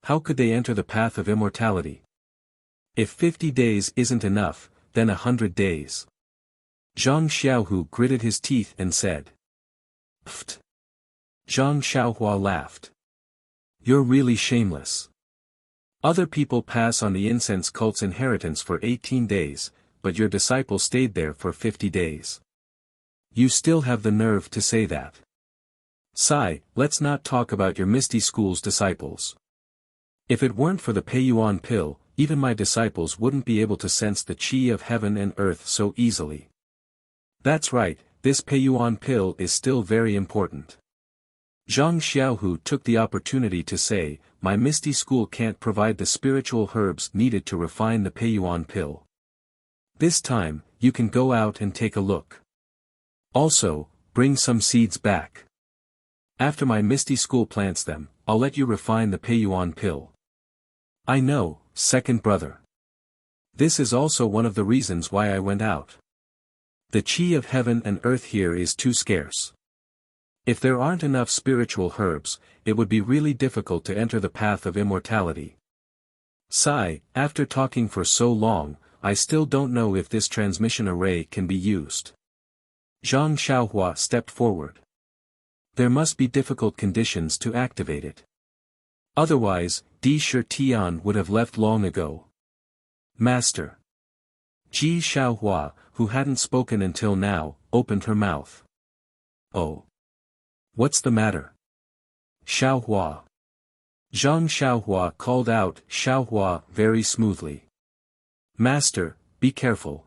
S1: How could they enter the path of immortality? If 50 days isn't enough, then 100 days. Zhang Xiaohu gritted his teeth and said. Pfft. Zhang Xiaohua laughed. You're really shameless. Other people pass on the incense cult's inheritance for 18 days, but your disciple stayed there for 50 days. You still have the nerve to say that. Let's not talk about your Misty school's disciples. If it weren't for the Peiyuan pill, even my disciples wouldn't be able to sense the qi of heaven and earth so easily. That's right, this Peiyuan pill is still very important. Zhang Xiaohu took the opportunity to say, my Misty school can't provide the spiritual herbs needed to refine the Peiyuan pill. This time, you can go out and take a look. Also, bring some seeds back. After my Misty school plants them, I'll let you refine the Peiyuan pill. I know, second brother. This is also one of the reasons why I went out. The qi of heaven and earth here is too scarce. If there aren't enough spiritual herbs, it would be really difficult to enter the path of immortality. After talking for so long, I still don't know if this transmission array can be used. Zhang Xiaohua stepped forward. There must be difficult conditions to activate it. Otherwise, Di Shi Tian would have left long ago. Master. Ji Xiaohua, who hadn't spoken until now, opened her mouth. Oh. What's the matter? Xiaohua. Zhang Xiaohua called out Xiaohua very smoothly. Master, be careful.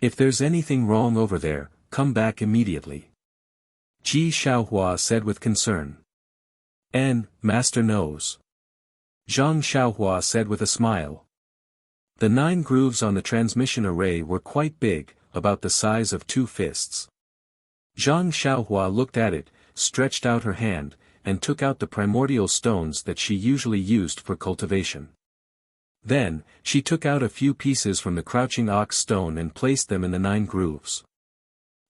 S1: If there's anything wrong over there, come back immediately. Ji Xiaohua said with concern. Master knows. Zhang Xiaohua said with a smile. The 9 grooves on the transmission array were quite big, about the size of 2 fists. Zhang Xiaohua looked at it, stretched out her hand, and took out the primordial stones that she usually used for cultivation. Then, she took out a few pieces from the crouching ox stone and placed them in the 9 grooves.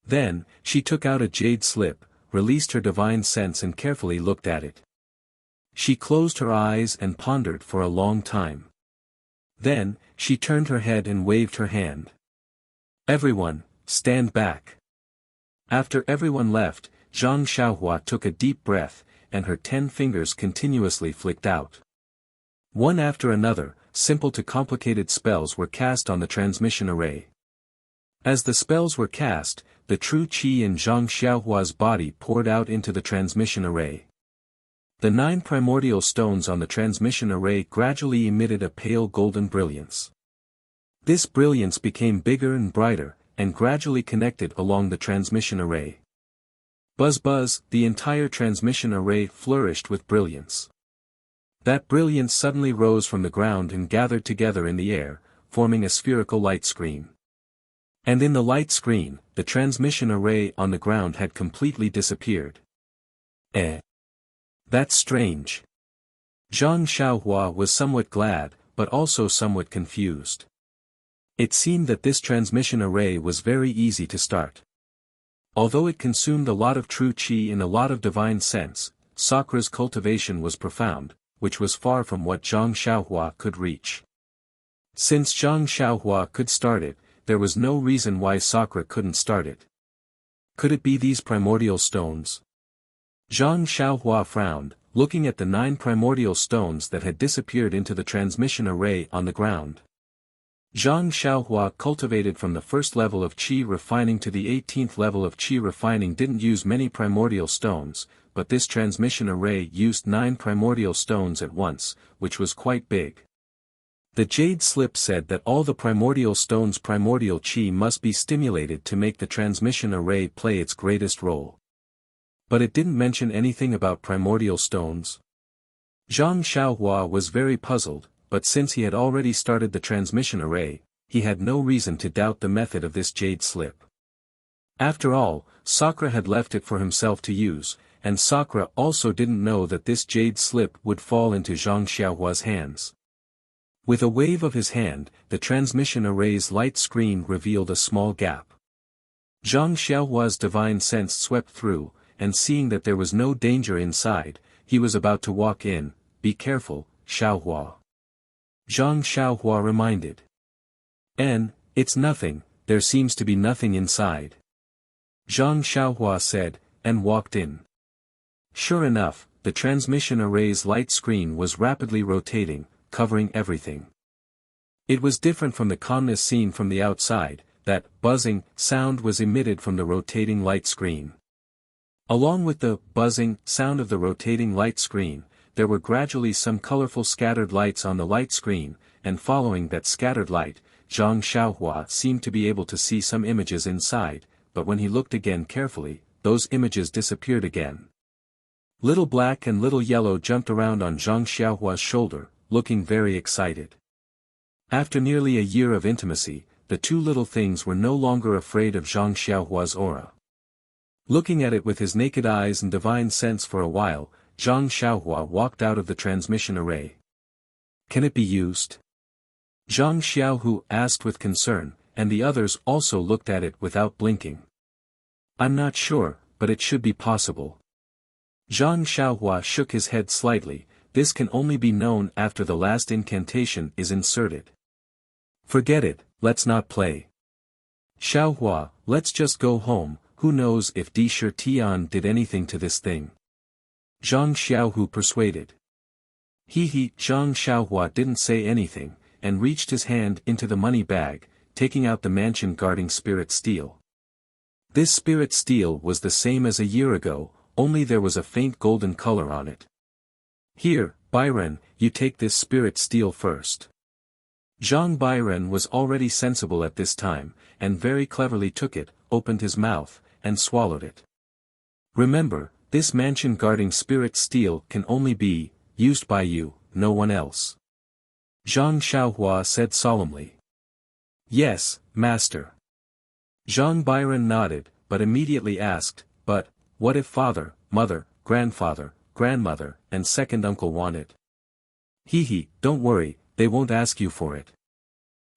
S1: Then, she took out a jade slip, released her divine sense and carefully looked at it. She closed her eyes and pondered for a long time. Then, she turned her head and waved her hand. Everyone, stand back. After everyone left, Zhang Xiaohua took a deep breath, and her 10 fingers continuously flicked out. One after another, simple to complicated spells were cast on the transmission array. As the spells were cast, the true qi in Zhang Xiaohua's body poured out into the transmission array. The 9 primordial stones on the transmission array gradually emitted a pale golden brilliance. This brilliance became bigger and brighter, and gradually connected along the transmission array. Buzz buzz, the entire transmission array flourished with brilliance. That brilliance suddenly rose from the ground and gathered together in the air, forming a spherical light screen. And in the light screen, the transmission array on the ground had completely disappeared. That's strange. Zhang Xiaohua was somewhat glad, but also somewhat confused. It seemed that this transmission array was very easy to start. Although it consumed a lot of true qi and a lot of divine sense, Sakra's cultivation was profound, which was far from what Zhang Xiaohua could reach. Since Zhang Xiaohua could start it, there was no reason why Sakra couldn't start it. Could it be these primordial stones? Zhang Xiaohua frowned, looking at the 9 primordial stones that had disappeared into the transmission array on the ground. Zhang Xiaohua cultivated from the first level of qi refining to the 18th level of qi refining didn't use many primordial stones, but this transmission array used 9 primordial stones at once, which was quite big. The jade slip said that all the primordial stones' primordial qi must be stimulated to make the transmission array play its greatest role. But it didn't mention anything about primordial stones. Zhang Xiaohua was very puzzled, but since he had already started the transmission array, he had no reason to doubt the method of this jade slip. After all, Sakra had left it for himself to use, and Sakra also didn't know that this jade slip would fall into Zhang Xiaohua's hands. With a wave of his hand, the transmission array's light screen revealed a small gap. Zhang Xiaohua's divine sense swept through, and seeing that there was no danger inside, he was about to walk in. "Be careful, Xiaohua." Zhang Xiaohua reminded. It's nothing, there seems to be nothing inside." Zhang Xiaohua said, and walked in. Sure enough, the transmission array's light screen was rapidly rotating, covering everything. It was different from the calmness seen from the outside. That buzzing sound was emitted from the rotating light screen. Along with the buzzing sound of the rotating light screen, there were gradually some colorful scattered lights on the light screen, and following that scattered light, Zhang Xiaohua seemed to be able to see some images inside, but when he looked again carefully, those images disappeared again. Little Black and Little Yellow jumped around on Zhang Xiaohua's shoulder, looking very excited. After nearly a year of intimacy, the 2 little things were no longer afraid of Zhang Xiaohua's aura. Looking at it with his naked eyes and divine sense for a while, Zhang Xiaohua walked out of the transmission array. "Can it be used?" Zhang Xiaohu asked with concern, and the others also looked at it without blinking. "I'm not sure, but it should be possible." Zhang Xiaohua shook his head slightly. "This can only be known after the last incantation is inserted. Forget it, let's not play. Xiaohua, let's just go home. Who knows if Di Shi Tian did anything to this thing?" Zhang Xiaohu persuaded. Zhang Xiaohua didn't say anything, and reached his hand into the money bag, taking out the mansion-guarding spirit steel. This spirit steel was the same as a year ago, only there was a faint golden color on it. "Here, Byron, you take this spirit steel first." Zhang Byron was already sensible at this time, and very cleverly took it, opened his mouth, and swallowed it. "Remember, this mansion-guarding spirit steel can only be used by you, no one else." Zhang Xiaohua said solemnly. "Yes, master." Zhang Byron nodded, but immediately asked, "But, what if father, mother, grandfather, grandmother, and second uncle want it?" Don't worry, they won't ask you for it."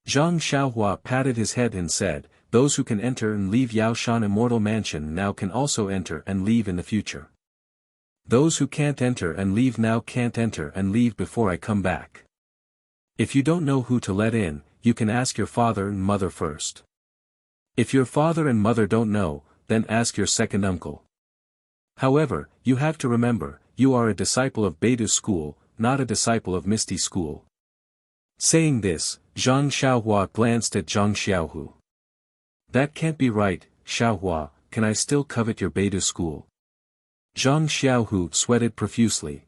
S1: Zhang Xiaohua patted his head and said, "Those who can enter and leave Yaoshan Immortal Mansion now can also enter and leave in the future. Those who can't enter and leave now can't enter and leave before I come back. If you don't know who to let in, you can ask your father and mother first. If your father and mother don't know, then ask your second uncle. However, you have to remember, you are a disciple of Beidou school, not a disciple of Misty school." Saying this, Zhang Xiaohua glanced at Zhang Xiaohu. "That can't be right, Xiaohua, can I still covet your Beidou school?" Zhang Xiaohu sweated profusely.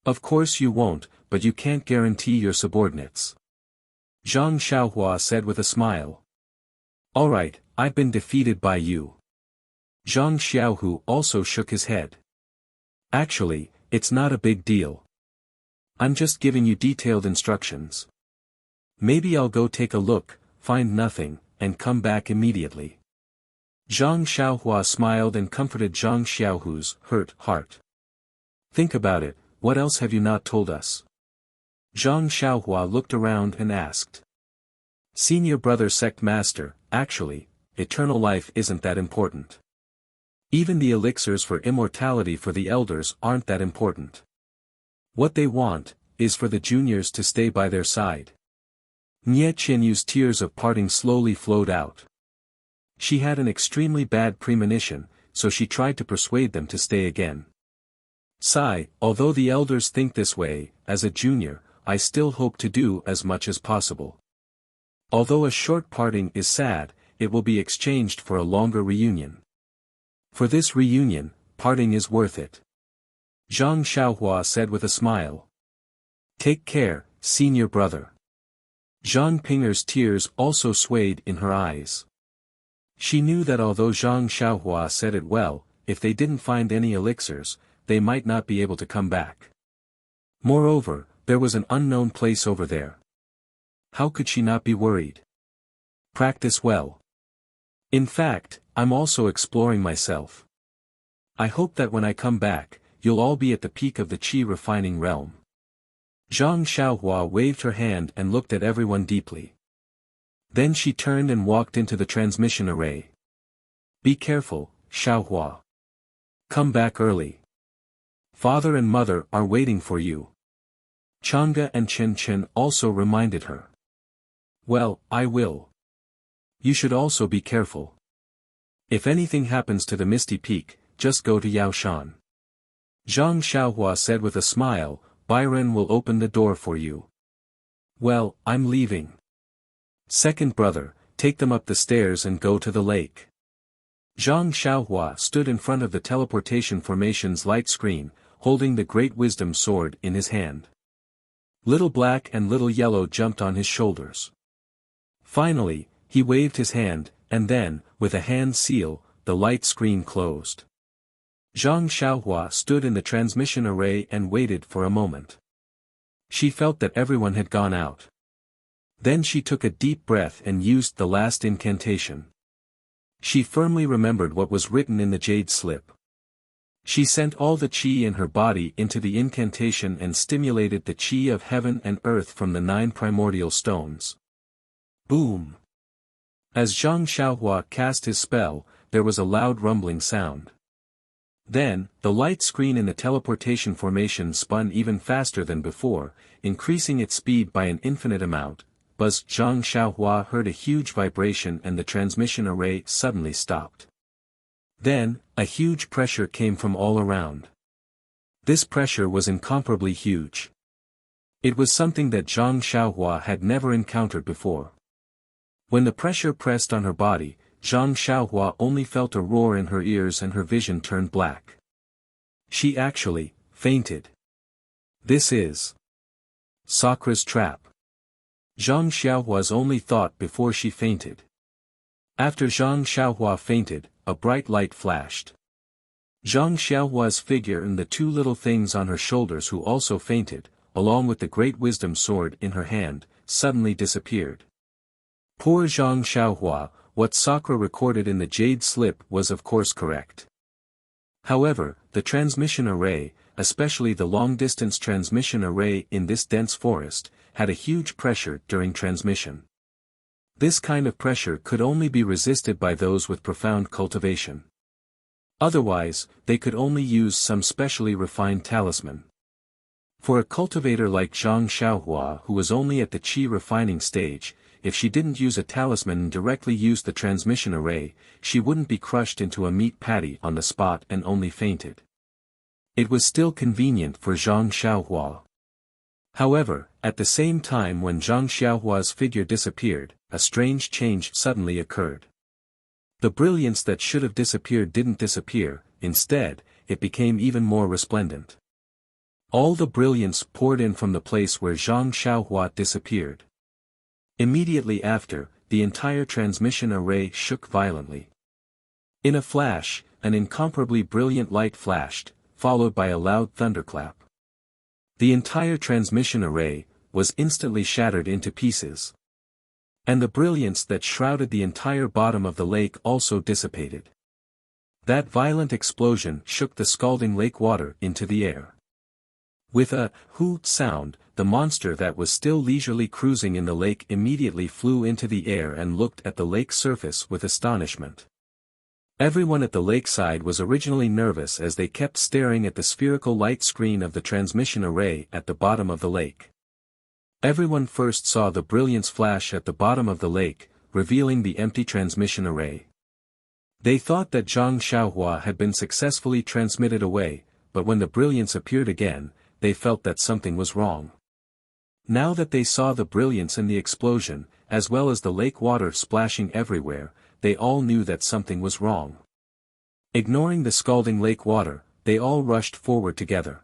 S1: "Of course you won't, but you can't guarantee your subordinates." Zhang Xiaohua said with a smile. "Alright, I've been defeated by you." Zhang Xiaohu also shook his head. "Actually, it's not a big deal. I'm just giving you detailed instructions. Maybe I'll go take a look, find nothing, and come back immediately." Zhang Xiaohua smiled and comforted Zhang Xiaohu's hurt heart. "Think about it, what else have you not told us?" Zhang Xiaohua looked around and asked. Senior brother sect master, actually, eternal life isn't that important. Even the elixirs for immortality for the elders aren't that important. What they want, is for the juniors to stay by their side. Nie Qianyu's tears of parting slowly flowed out. She had an extremely bad premonition, so she tried to persuade them to stay again. Sigh, although the elders think this way, as a junior, I still hope to do as much as possible. Although a short parting is sad, it will be exchanged for a longer reunion. For this reunion, parting is worth it. Zhang Xiaohua said with a smile. Take care, senior brother. Zhang Pinger's tears also swayed in her eyes. She knew that although Zhang Xiaohua said it well, if they didn't find any elixirs, they might not be able to come back. Moreover, there was an unknown place over there. How could she not be worried? Practice well. In fact, I'm also exploring myself. I hope that when I come back, you'll all be at the peak of the qi refining realm. Zhang Xiaohua waved her hand and looked at everyone deeply. Then she turned and walked into the transmission array. Be careful, Xiaohua. Come back early. Father and mother are waiting for you. Chang'e and Chen Chen also reminded her. Well, I will. You should also be careful. If anything happens to the Misty Peak, just go to Yaoshan. Zhang Xiaohua said with a smile, Byron will open the door for you. Well, I'm leaving. Second brother, take them up the stairs and go to the lake. Zhang Xiaohua stood in front of the teleportation formation's light screen, holding the great wisdom sword in his hand. Little Black and Little Yellow jumped on his shoulders. Finally, he waved his hand, and then, with a hand seal, the light screen closed. Zhang Xiaohua stood in the transmission array and waited for a moment. She felt that everyone had gone out. Then she took a deep breath and used the last incantation. She firmly remembered what was written in the jade slip. She sent all the qi in her body into the incantation and stimulated the qi of heaven and earth from the 9 primordial stones. Boom! As Zhang Xiaohua cast his spell, there was a loud rumbling sound. Then, the light screen in the teleportation formation spun even faster than before, increasing its speed by an infinite amount. Buzz! Zhang Xiaohua heard a huge vibration and the transmission array suddenly stopped. Then, a huge pressure came from all around. This pressure was incomparably huge. It was something that Zhang Xiaohua had never encountered before. When the pressure pressed on her body, Zhang Xiaohua only felt a roar in her ears and her vision turned black. She actually fainted. This is Sakra's trap. Zhang Xiaohua's only thought before she fainted. After Zhang Xiaohua fainted, a bright light flashed. Zhang Xiaohua's figure and the 2 little things on her shoulders who also fainted, along with the great wisdom sword in her hand, suddenly disappeared. Poor Zhang Xiaohua, what Sakra recorded in the jade slip was of course correct. However, the transmission array, especially the long-distance transmission array in this dense forest, had a huge pressure during transmission. This kind of pressure could only be resisted by those with profound cultivation. Otherwise, they could only use some specially refined talisman. For a cultivator like Zhang Xiaohua who was only at the qi refining stage, if she didn't use a talisman and directly used the transmission array, she wouldn't be crushed into a meat patty on the spot and only fainted. It was still convenient for Zhang Xiaohua. However, at the same time when Zhang Xiaohua's figure disappeared, a strange change suddenly occurred. The brilliance that should have disappeared didn't disappear, instead, it became even more resplendent. All the brilliance poured in from the place where Zhang Xiaohua disappeared. Immediately after, the entire transmission array shook violently. In a flash, an incomparably brilliant light flashed, followed by a loud thunderclap. The entire transmission array was instantly shattered into pieces. And the brilliance that shrouded the entire bottom of the lake also dissipated. That violent explosion shook the scalding lake water into the air. With a hoot sound, the monster that was still leisurely cruising in the lake immediately flew into the air and looked at the lake's surface with astonishment. Everyone at the lakeside was originally nervous as they kept staring at the spherical light screen of the transmission array at the bottom of the lake. Everyone first saw the brilliance flash at the bottom of the lake, revealing the empty transmission array. They thought that Zhang Xiaohua had been successfully transmitted away, but when the brilliance appeared again, they felt that something was wrong. Now that they saw the brilliance and the explosion, as well as the lake water splashing everywhere, they all knew that something was wrong. Ignoring the scalding lake water, they all rushed forward together.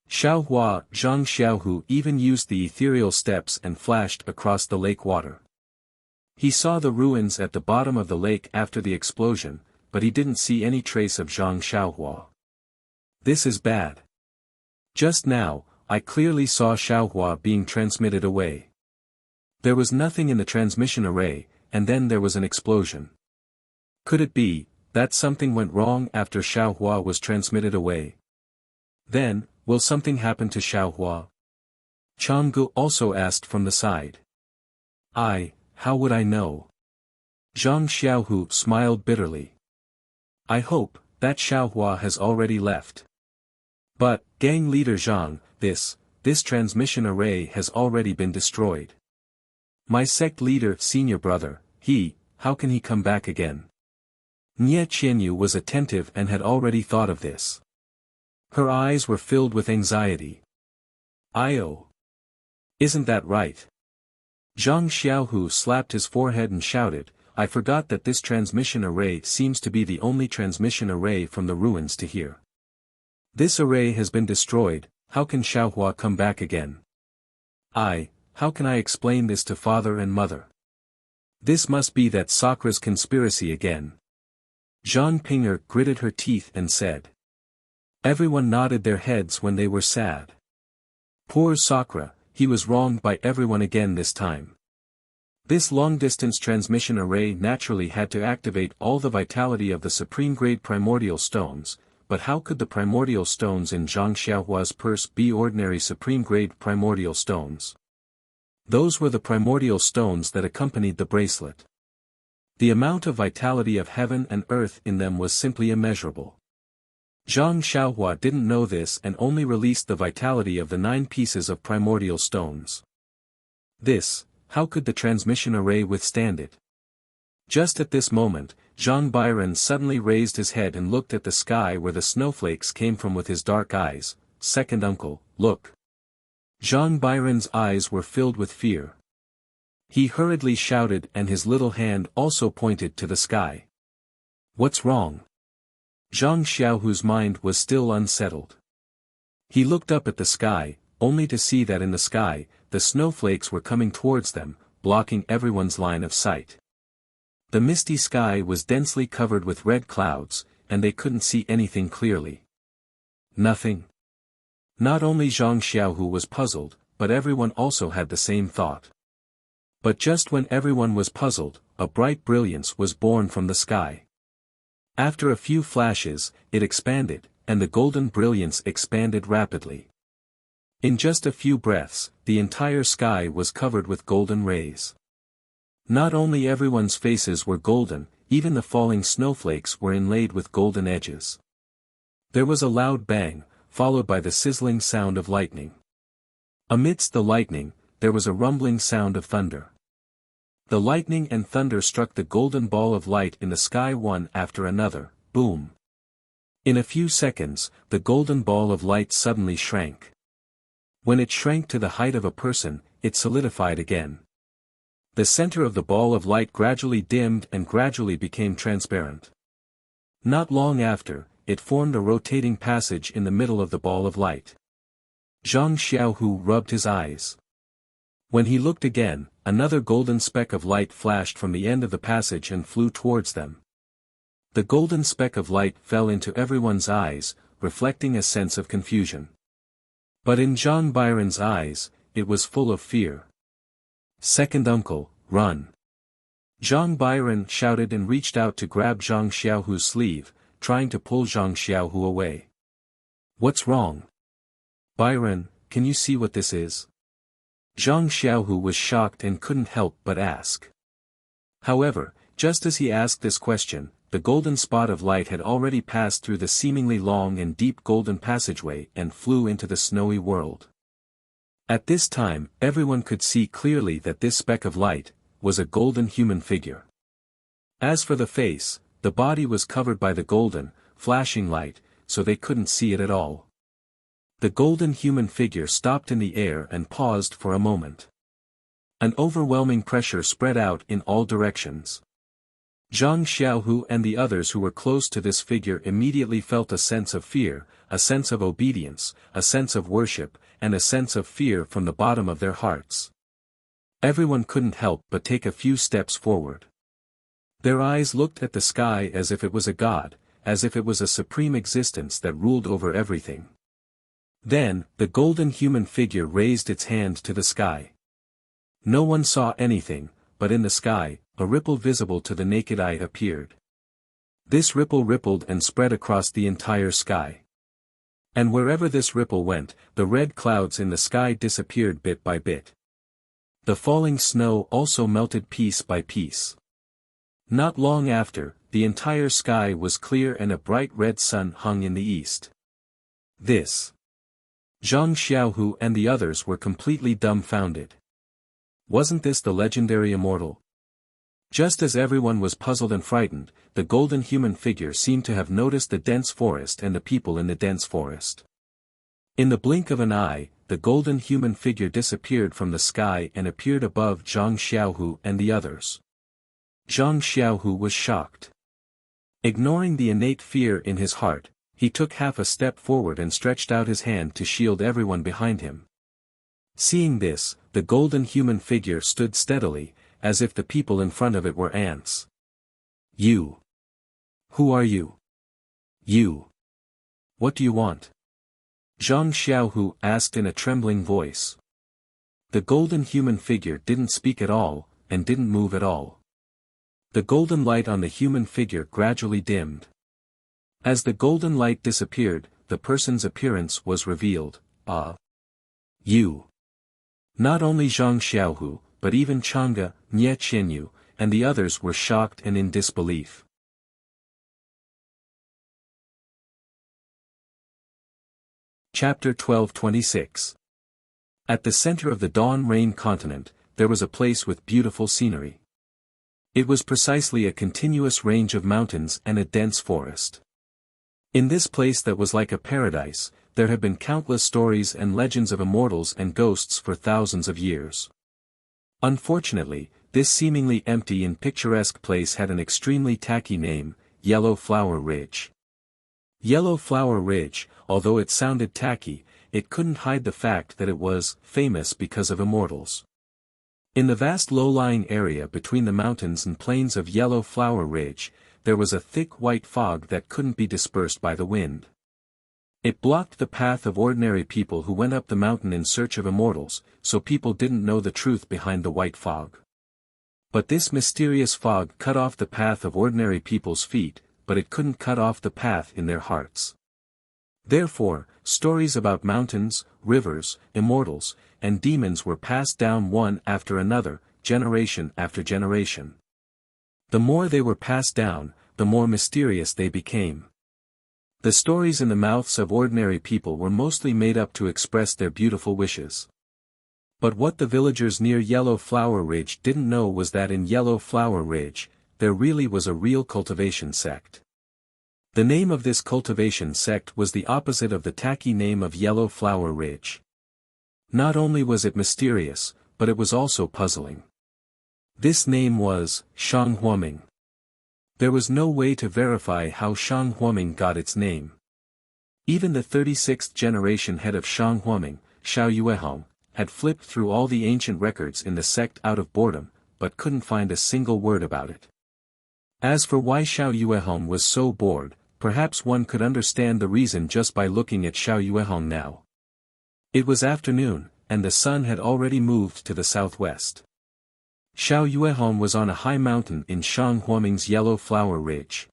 S1: Xiaohua, Zhang Xiaohu even used the ethereal steps and flashed across the lake water. He saw the ruins at the bottom of the lake after the explosion, but he didn't see any trace of Zhang Xiaohua. This is bad. Just now, I clearly saw Xiaohua being transmitted away. There was nothing in the transmission array, and then there was an explosion. Could it be that something went wrong after Xiaohua was transmitted away? Then, will something happen to Xiaohua? Changgu also asked from the side. How would I know? Zhang Xiaohu smiled bitterly. I hope that Xiaohua has already left. But, gang leader Zhang, this transmission array has already been destroyed. My sect leader, senior brother, how can he come back again? Nie Qianyu was attentive and had already thought of this. Her eyes were filled with anxiety. Isn't that right? Zhang Xiaohu slapped his forehead and shouted, I forgot that this transmission array seems to be the only transmission array from the ruins to here. This array has been destroyed, how can Xiaohua come back again? How can I explain this to father and mother? This must be that Sakra's conspiracy again. Zhang Pinger gritted her teeth and said. Everyone nodded their heads when they were sad. Poor Sakra, he was wronged by everyone again this time. This long-distance transmission array naturally had to activate all the vitality of the supreme-grade primordial stones, but how could the primordial stones in Zhang Xiaohua's purse be ordinary supreme-grade primordial stones? Those were the primordial stones that accompanied the bracelet. The amount of vitality of heaven and earth in them was simply immeasurable. Zhang Xiaohua didn't know this and only released the vitality of the 9 pieces of primordial stones. How could the transmission array withstand it? Just at this moment, Zhang Byron suddenly raised his head and looked at the sky where the snowflakes came from with his dark eyes. Second uncle, look. Zhang Byron's eyes were filled with fear. He hurriedly shouted and his little hand also pointed to the sky. What's wrong? Zhang Xiaohu's mind was still unsettled. He looked up at the sky, only to see that in the sky, the snowflakes were coming towards them, blocking everyone's line of sight. The misty sky was densely covered with red clouds, and they couldn't see anything clearly. Nothing. Not only Zhang Xiaohu was puzzled, but everyone also had the same thought. But just when everyone was puzzled, a bright brilliance was born from the sky. After a few flashes, it expanded, and the golden brilliance expanded rapidly. In just a few breaths, the entire sky was covered with golden rays. Not only everyone's faces were golden, even the falling snowflakes were inlaid with golden edges. There was a loud bang, followed by the sizzling sound of lightning. Amidst the lightning, there was a rumbling sound of thunder. The lightning and thunder struck the golden ball of light in the sky one after another, boom. In a few seconds, the golden ball of light suddenly shrank. When it shrank to the height of a person, it solidified again. The center of the ball of light gradually dimmed and gradually became transparent. Not long after, it formed a rotating passage in the middle of the ball of light. Zhang Xiaohu rubbed his eyes. When he looked again, another golden speck of light flashed from the end of the passage and flew towards them. The golden speck of light fell into everyone's eyes, reflecting a sense of confusion. But in Zhang Byron's eyes, it was full of fear. Second uncle, run. Zhang Byron shouted and reached out to grab Zhang Xiaohu's sleeve, trying to pull Zhang Xiaohu away. What's wrong? Byron, can you see what this is? Zhang Xiaohu was shocked and couldn't help but ask. However, just as he asked this question, the golden spot of light had already passed through the seemingly long and deep golden passageway and flew into the snowy world. At this time, everyone could see clearly that this speck of light was a golden human figure. As for the face, the body was covered by the golden, flashing light, so they couldn't see it at all. The golden human figure stopped in the air and paused for a moment. An overwhelming pressure spread out in all directions. Zhang Xiaohu and the others who were close to this figure immediately felt a sense of fear, a sense of obedience, a sense of worship, and a sense of fear from the bottom of their hearts. Everyone couldn't help but take a few steps forward. Their eyes looked at the sky as if it was a god, as if it was a supreme existence that ruled over everything. Then, the golden human figure raised its hand to the sky. No one saw anything, but in the sky, a ripple visible to the naked eye appeared. This ripple rippled and spread across the entire sky. And wherever this ripple went, the red clouds in the sky disappeared bit by bit. The falling snow also melted piece by piece. Not long after, the entire sky was clear and a bright red sun hung in the east. This. Zhang Xiaohu and the others were completely dumbfounded. Wasn't this the legendary immortal? Just as everyone was puzzled and frightened, the golden human figure seemed to have noticed the dense forest and the people in the dense forest. In the blink of an eye, the golden human figure disappeared from the sky and appeared above Zhang Xiaohu and the others. Zhang Xiaohu was shocked. Ignoring the innate fear in his heart, he took half a step forward and stretched out his hand to shield everyone behind him. Seeing this, the golden human figure stood steadily, as if the people in front of it were ants. You. Who are you? You. What do you want? Zhang Xiaohu asked in a trembling voice. The golden human figure didn't speak at all, and didn't move at all. The golden light on the human figure gradually dimmed. As the golden light disappeared, the person's appearance was revealed. You. Not only Zhang Xiaohu, but even Chang'e, Nye Qianyu, and the others were shocked and in disbelief. Chapter 12:26. At the center of the Dawn Rain continent, there was a place with beautiful scenery. It was precisely a continuous range of mountains and a dense forest. In this place that was like a paradise, there have been countless stories and legends of immortals and ghosts for thousands of years. Unfortunately, this seemingly empty and picturesque place had an extremely tacky name, Yellow Flower Ridge. Yellow Flower Ridge, although it sounded tacky, it couldn't hide the fact that it was famous because of immortals. In the vast low-lying area between the mountains and plains of Yellow Flower Ridge, there was a thick white fog that couldn't be dispersed by the wind. It blocked the path of ordinary people who went up the mountain in search of immortals, so people didn't know the truth behind the white fog. But this mysterious fog cut off the path of ordinary people's feet, but it couldn't cut off the path in their hearts. Therefore, stories about mountains, rivers, immortals, and demons were passed down one after another, generation after generation. The more they were passed down, the more mysterious they became. The stories in the mouths of ordinary people were mostly made up to express their beautiful wishes. But what the villagers near Yellow Flower Ridge didn't know was that in Yellow Flower Ridge, there really was a real cultivation sect. The name of this cultivation sect was the opposite of the tacky name of Yellow Flower Ridge. Not only was it mysterious, but it was also puzzling. This name was Shang Huaming. There was no way to verify how Shang Huaming got its name. Even the 36th generation head of Shang Huaming, Xiao Yuehong, had flipped through all the ancient records in the sect out of boredom, but couldn't find a single word about it. As for why Xiao Yuehong was so bored, perhaps one could understand the reason just by looking at Xiao Yuehong now. It was afternoon, and the sun had already moved to the southwest. Xiao Yuehong was on a high mountain in Shang Huaming's Yellow Flower Ridge.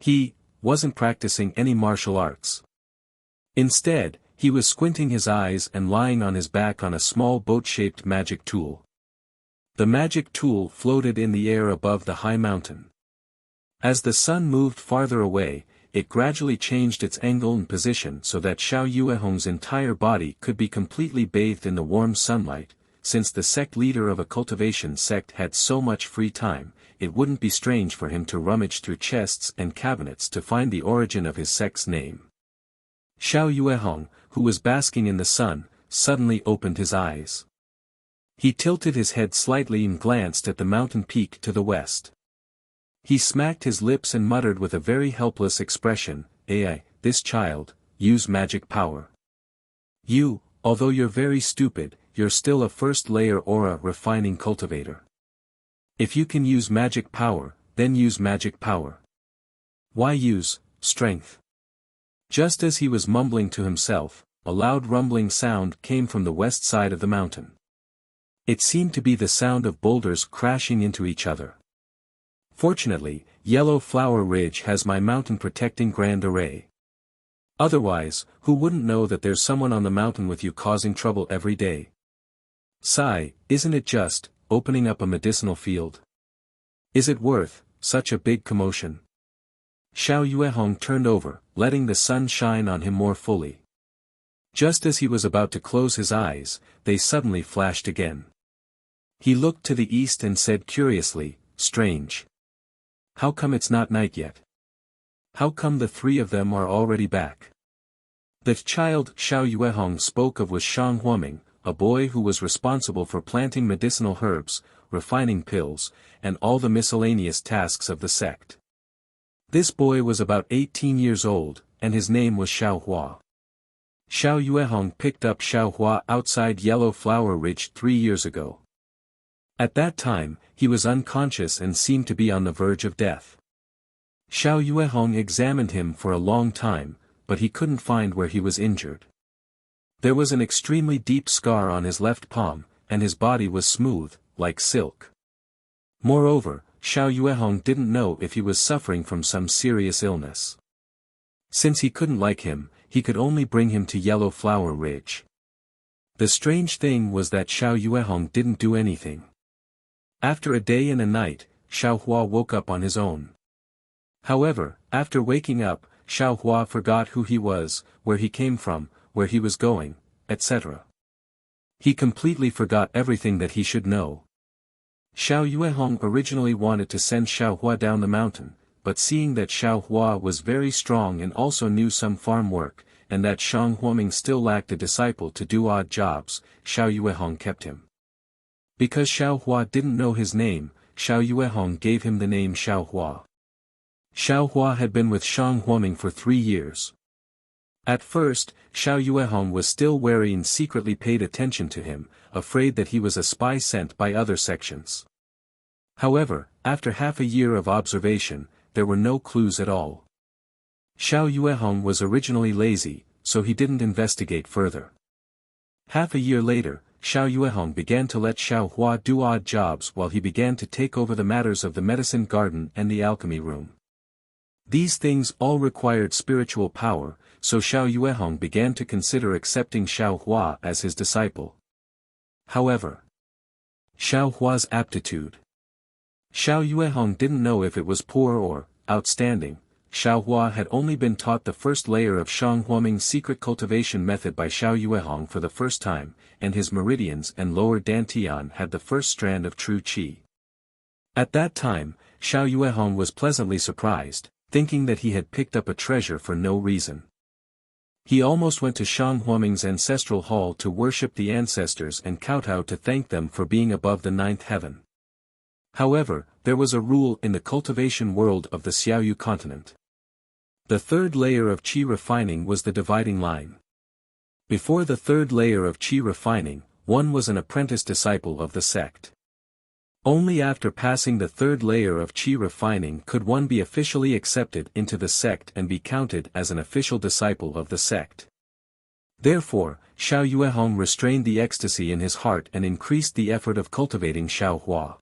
S1: He wasn't practicing any martial arts. Instead, He was squinting his eyes and lying on his back on a small boat-shaped magic tool. The magic tool floated in the air above the high mountain. As the sun moved farther away, it gradually changed its angle and position so that Xiao Yuehong's entire body could be completely bathed in the warm sunlight. Since the sect leader of a cultivation sect had so much free time, it wouldn't be strange for him to rummage through chests and cabinets to find the origin of his sect's name. Xiao Yuehong, who was basking in the sun, suddenly opened his eyes. He tilted his head slightly and glanced at the mountain peak to the west. He smacked his lips and muttered with a very helpless expression, "Ai, this child, use magic power. You, although you're very stupid, you're still a first-layer aura refining cultivator. If you can use magic power, then use magic power. Why use strength?" Just as he was mumbling to himself, a loud rumbling sound came from the west side of the mountain. It seemed to be the sound of boulders crashing into each other. Fortunately, Yellow Flower Ridge has my mountain protecting grand array. Otherwise, who wouldn't know that there's someone on the mountain with you causing trouble every day? Sigh, isn't it just opening up a medicinal field? Is it worth such a big commotion? Xiao Yuehong turned over, letting the sun shine on him more fully. Just as he was about to close his eyes, they suddenly flashed again. He looked to the east and said curiously, "Strange. How come it's not night yet? How come the three of them are already back?" The child Xiao Yuehong spoke of was Shang Huoming, a boy who was responsible for planting medicinal herbs, refining pills, and all the miscellaneous tasks of the sect. This boy was about 18 years old, and his name was Xiao Hua. Xiao Yuehong picked up Xiao Hua outside Yellow Flower Ridge 3 years ago. At that time, he was unconscious and seemed to be on the verge of death. Xiao Yuehong examined him for a long time, but he couldn't find where he was injured. There was an extremely deep scar on his left palm, and his body was smooth, like silk. Moreover, Xiao Yuehong didn't know if he was suffering from some serious illness. Since he couldn't like him, he could only bring him to Yellow Flower Ridge. The strange thing was that Xiao Yuehong didn't do anything. After a day and a night, Xiao Hua woke up on his own. However, after waking up, Xiao Hua forgot who he was, where he came from, where he was going, etc. He completely forgot everything that he should know. Xiao Yuehong originally wanted to send Xiao Hua down the mountain, but seeing that Xiao Hua was very strong and also knew some farm work, and that Shang Huoming still lacked a disciple to do odd jobs, Xiao Yuehong kept him. Because Xiao Hua didn't know his name, Xiao Yuehong gave him the name Xiao Hua. Xiao Hua had been with Shang Huoming for 3 years. At first, Xiao Yuehong was still wary and secretly paid attention to him, afraid that he was a spy sent by other sections. However, after half a year of observation, there were no clues at all. Xiao Yuehong was originally lazy, so he didn't investigate further. Half a year later, Xiao Yuehong began to let Xiao Hua do odd jobs while he began to take over the matters of the medicine garden and the alchemy room. These things all required spiritual power, so Xiao Yuehong began to consider accepting Xiao Hua as his disciple. However, Xiao Hua's aptitude. Xiao Yuehong didn't know if it was poor or outstanding. Xiao Hua had only been taught the first layer of Shang Huoming's secret cultivation method by Xiao Yuehong for the first time, and his meridians and lower dantian had the first strand of true qi. At that time, Xiao Yuehong was pleasantly surprised, thinking that he had picked up a treasure for no reason. He almost went to Shang Huoming's ancestral hall to worship the ancestors and kowtow to thank them for being above the 9th heaven. However, there was a rule in the cultivation world of the Xiaoyu continent. The third layer of qi refining was the dividing line. Before the third layer of qi refining, one was an apprentice disciple of the sect. Only after passing the third layer of qi refining could one be officially accepted into the sect and be counted as an official disciple of the sect. Therefore, Xiao Yuehong restrained the ecstasy in his heart and increased the effort of cultivating Xiao Hua.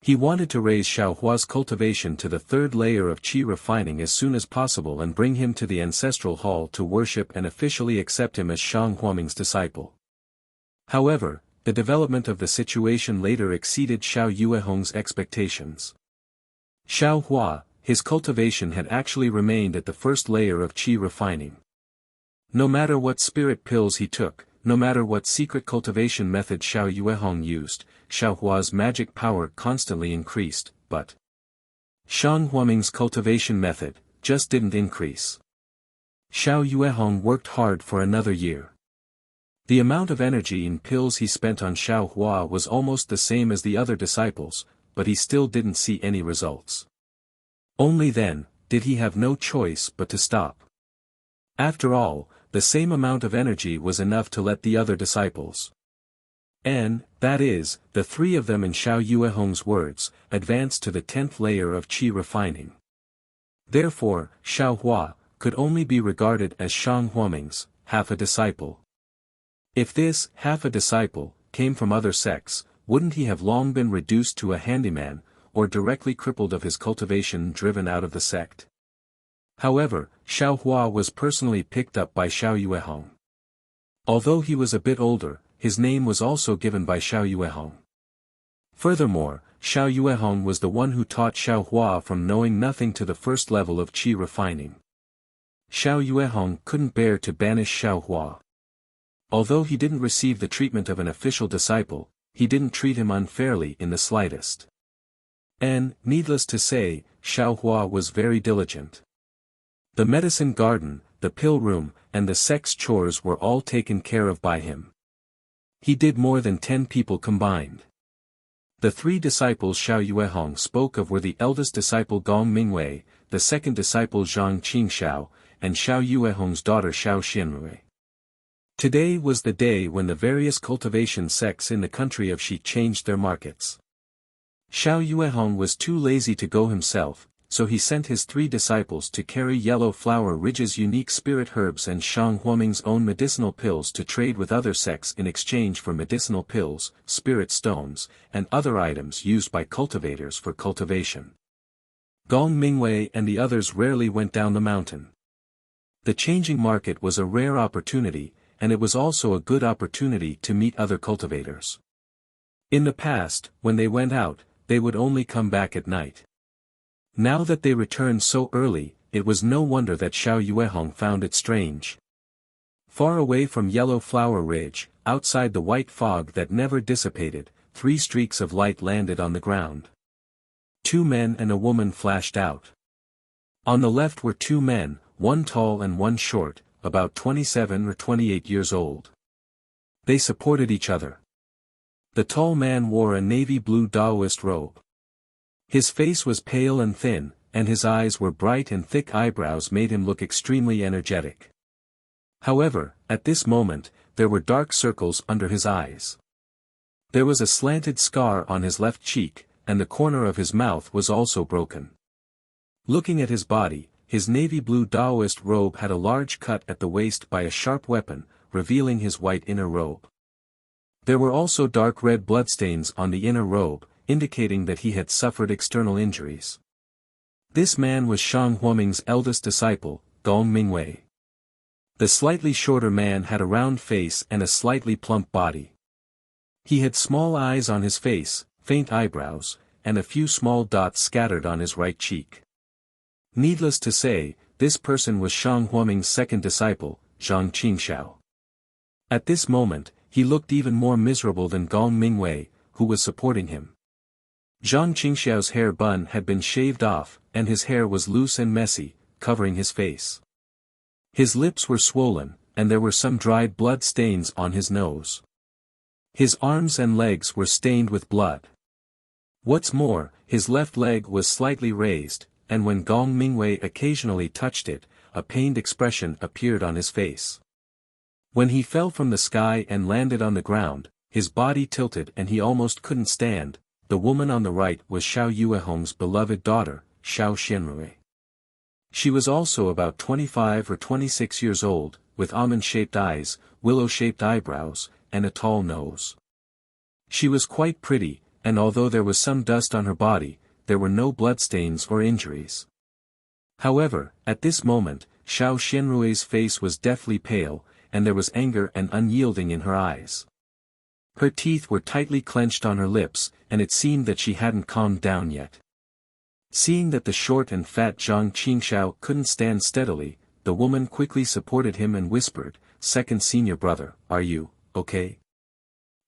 S1: He wanted to raise Xiaohua's cultivation to the third layer of qi refining as soon as possible and bring him to the ancestral hall to worship and officially accept him as Shang Huaming's disciple. However, the development of the situation later exceeded Xiao Yuehong's expectations. Xiaohua, his cultivation had actually remained at the first layer of qi refining. No matter what spirit pills he took, no matter what secret cultivation method Xiao Yuehong used, Xiaohua's magic power constantly increased, but Shang Huaming's cultivation method just didn't increase. Xiao Yuehong worked hard for another year. The amount of energy in pills he spent on Xiaohua was almost the same as the other disciples, but he still didn't see any results. Only then did he have no choice but to stop. After all, the same amount of energy was enough to let the other disciples, and, that is, the three of them in Xiao Yuehong's words, advance to the 10th layer of qi refining. Therefore, Xiaohua could only be regarded as Shang Huaming's half a disciple. If this half a disciple came from other sects, wouldn't he have long been reduced to a handyman, or directly crippled of his cultivation driven out of the sect? However, Xiaohua was personally picked up by Xiao Yuehong. Although he was a bit older, his name was also given by Xiao Yuehong. Furthermore, Xiao Yuehong was the one who taught Xiaohua from knowing nothing to the first level of qi refining. Xiao Yuehong couldn't bear to banish Xiaohua. Although he didn't receive the treatment of an official disciple, he didn't treat him unfairly in the slightest. And, needless to say, Xiaohua was very diligent. The medicine garden, the pill room, and the sex chores were all taken care of by him. He did more than 10 people combined. The three disciples Xiao Yuehong spoke of were the eldest disciple Gong Mingwei, the second disciple Zhang Qingxiao, and Xiao Yuehong's daughter Xiao Xinrui. Today was the day when the various cultivation sects in the country of Shi changed their markets. Xiao Yuehong was too lazy to go himself, so he sent his three disciples to carry Yellow Flower Ridge's unique spirit herbs and Shang Huaming's own medicinal pills to trade with other sects in exchange for medicinal pills, spirit stones, and other items used by cultivators for cultivation. Gong Mingwei and the others rarely went down the mountain. The changing market was a rare opportunity, and it was also a good opportunity to meet other cultivators. In the past, when they went out, they would only come back at night. Now that they returned so early, it was no wonder that Xiao Yuehong found it strange. Far away from Yellow Flower Ridge, outside the white fog that never dissipated, 3 streaks of light landed on the ground. 2 men and a woman flashed out. On the left were 2 men, one tall and one short, about 27 or 28 years old. They supported each other. The tall man wore a navy blue Taoist robe. His face was pale and thin, and his eyes were bright and thick eyebrows made him look extremely energetic. However, at this moment, there were dark circles under his eyes. There was a slanted scar on his left cheek, and the corner of his mouth was also broken. Looking at his body, his navy blue Taoist robe had a large cut at the waist by a sharp weapon, revealing his white inner robe. There were also dark red bloodstains on the inner robe, indicating that he had suffered external injuries. This man was Shang Huaming's eldest disciple, Gong Mingwei. The slightly shorter man had a round face and a slightly plump body. He had small eyes on his face, faint eyebrows, and a few small dots scattered on his right cheek. Needless to say, this person was Shang Huaming's second disciple, Zhang Qingxiao. At this moment, he looked even more miserable than Gong Mingwei, who was supporting him. Zhang Qingxiao's hair bun had been shaved off, and his hair was loose and messy, covering his face. His lips were swollen, and there were some dried blood stains on his nose. His arms and legs were stained with blood. What's more, his left leg was slightly raised, and when Gong Mingwei occasionally touched it, a pained expression appeared on his face. When he fell from the sky and landed on the ground, his body tilted and he almost couldn't stand. The woman on the right was Xiao Yuehong's beloved daughter, Xiao Xinrui. She was also about 25 or 26 years old, with almond-shaped eyes, willow-shaped eyebrows, and a tall nose. She was quite pretty, and although there was some dust on her body, there were no bloodstains or injuries. However, at this moment, Xiao Xianrui's face was deathly pale, and there was anger and unyielding in her eyes. Her teeth were tightly clenched on her lips, and it seemed that she hadn't calmed down yet. Seeing that the short and fat Zhang Qingxiao couldn't stand steadily, the woman quickly supported him and whispered, "Second senior brother, are you okay?"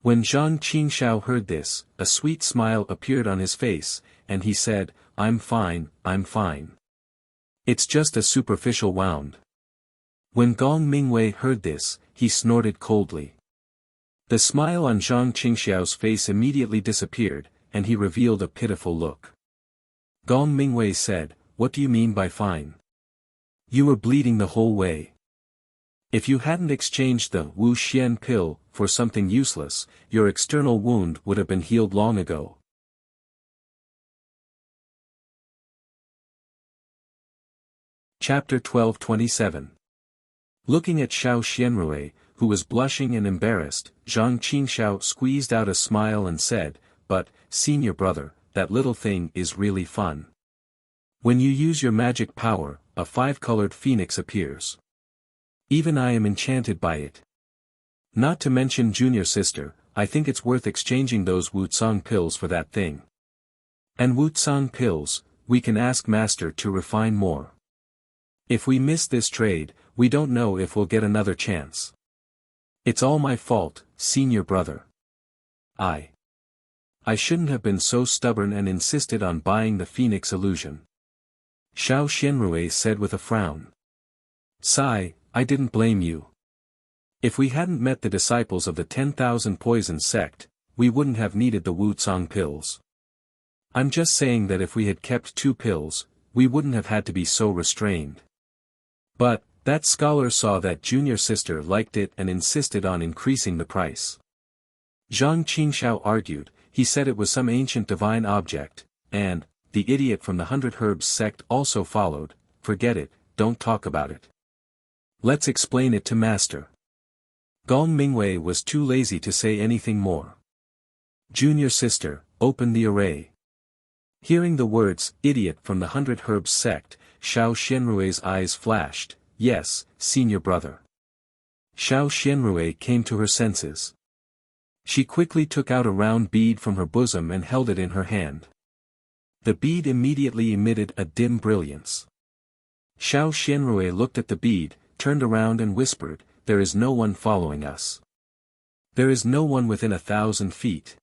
S1: When Zhang Qingxiao heard this, a sweet smile appeared on his face, and he said, I'm fine, I'm fine. It's just a superficial wound." When Gong Mingwei heard this, he snorted coldly. The smile on Zhang Qingxiao's face immediately disappeared, and he revealed a pitiful look. Gong Mingwei said, "What do you mean by fine? You were bleeding the whole way. If you hadn't exchanged the Wu Xian pill for something useless, your external wound would have been healed long ago." Chapter 12:27. Looking at Xiao Xianrui, who was blushing and embarrassed, Zhang Qingxiao squeezed out a smile and said, "But, senior brother, that little thing is really fun. When you use your magic power, a 5-colored phoenix appears. Even I am enchanted by it. Not to mention junior sister, I think it's worth exchanging those Wucang pills for that thing. And Wucang pills, we can ask master to refine more. If we miss this trade, we don't know if we'll get another chance. It's all my fault, senior brother. I shouldn't have been so stubborn and insisted on buying the Phoenix illusion." Xiao Xianrui said with a frown. "Sai, I didn't blame you. If we hadn't met the disciples of the 10,000 poison sect, we wouldn't have needed the Wucang pills. I'm just saying that if we had kept 2 pills, we wouldn't have had to be so restrained. But, that scholar saw that junior sister liked it and insisted on increasing the price." Zhang Qingxiao argued. He said it was some ancient divine object, and, the idiot from the 100 Herbs sect also followed, "Forget it, don't talk about it. Let's explain it to master." Gong Mingwei was too lazy to say anything more. "Junior sister, open the array." Hearing the words, "idiot from the 100 Herbs sect," Xiao Xianrui's eyes flashed. "Yes, senior brother." Xiao Xianrui came to her senses. She quickly took out a round bead from her bosom and held it in her hand. The bead immediately emitted a dim brilliance. Xiao Xianrui looked at the bead, turned around and whispered, "There is no one following us. There is no one within 1,000 feet.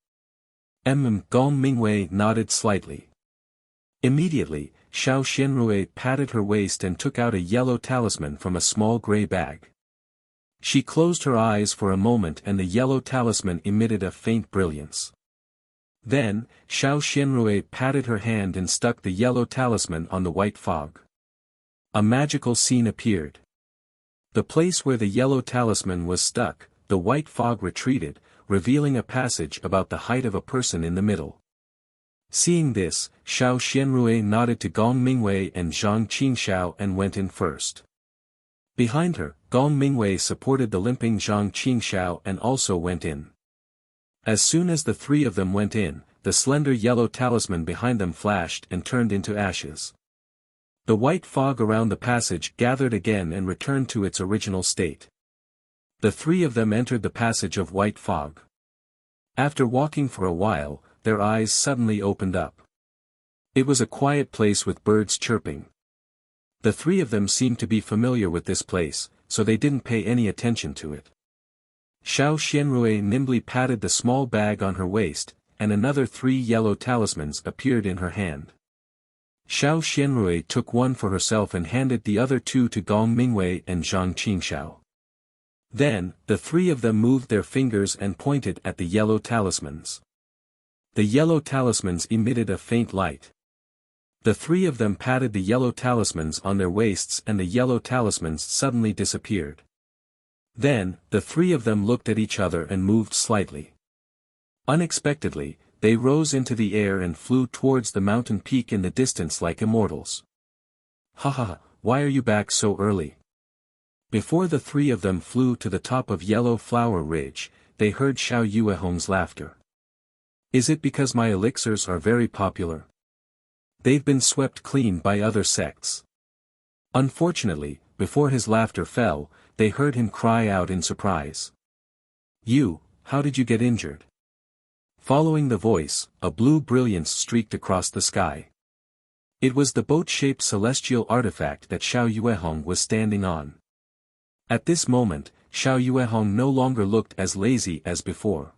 S1: Gong Mingwei nodded slightly. Immediately, Xiao Xianrui patted her waist and took out a yellow talisman from a small gray bag. She closed her eyes for a moment and the yellow talisman emitted a faint brilliance. Then, Xiao Xianrui patted her hand and stuck the yellow talisman on the white fog. A magical scene appeared. The place where the yellow talisman was stuck, the white fog retreated, revealing a passage about the height of a person in the middle. Seeing this, Xiao Xianrui nodded to Gong Mingwei and Zhang Qingxiao and went in first. Behind her, Gong Mingwei supported the limping Zhang Qingxiao and also went in. As soon as the 3 of them went in, the slender yellow talisman behind them flashed and turned into ashes. The white fog around the passage gathered again and returned to its original state. The 3 of them entered the passage of white fog. After walking for a while, their eyes suddenly opened up. It was a quiet place with birds chirping. The 3 of them seemed to be familiar with this place, so they didn't pay any attention to it. Xiao Xianrui nimbly patted the small bag on her waist, and another 3 yellow talismans appeared in her hand. Xiao Xianrui took one for herself and handed the other 2 to Gong Mingwei and Zhang Qingxiao. Then, the 3 of them moved their fingers and pointed at the yellow talismans. The yellow talismans emitted a faint light. The 3 of them patted the yellow talismans on their waists and the yellow talismans suddenly disappeared. Then, the 3 of them looked at each other and moved slightly. Unexpectedly, they rose into the air and flew towards the mountain peak in the distance like immortals. "Ha ha, why are you back so early?" Before the 3 of them flew to the top of Yellow Flower Ridge, they heard Xiao Yuehong's laughter. Is it because my elixirs are very popular? They've been swept clean by other sects. Unfortunately, before his laughter fell, they heard him cry out in surprise. How did you get injured? Following the voice, a blue brilliance streaked across the sky. It was the boat-shaped celestial artifact that Xiao Yuehong was standing on. At this moment, Xiao Yuehong no longer looked as lazy as before.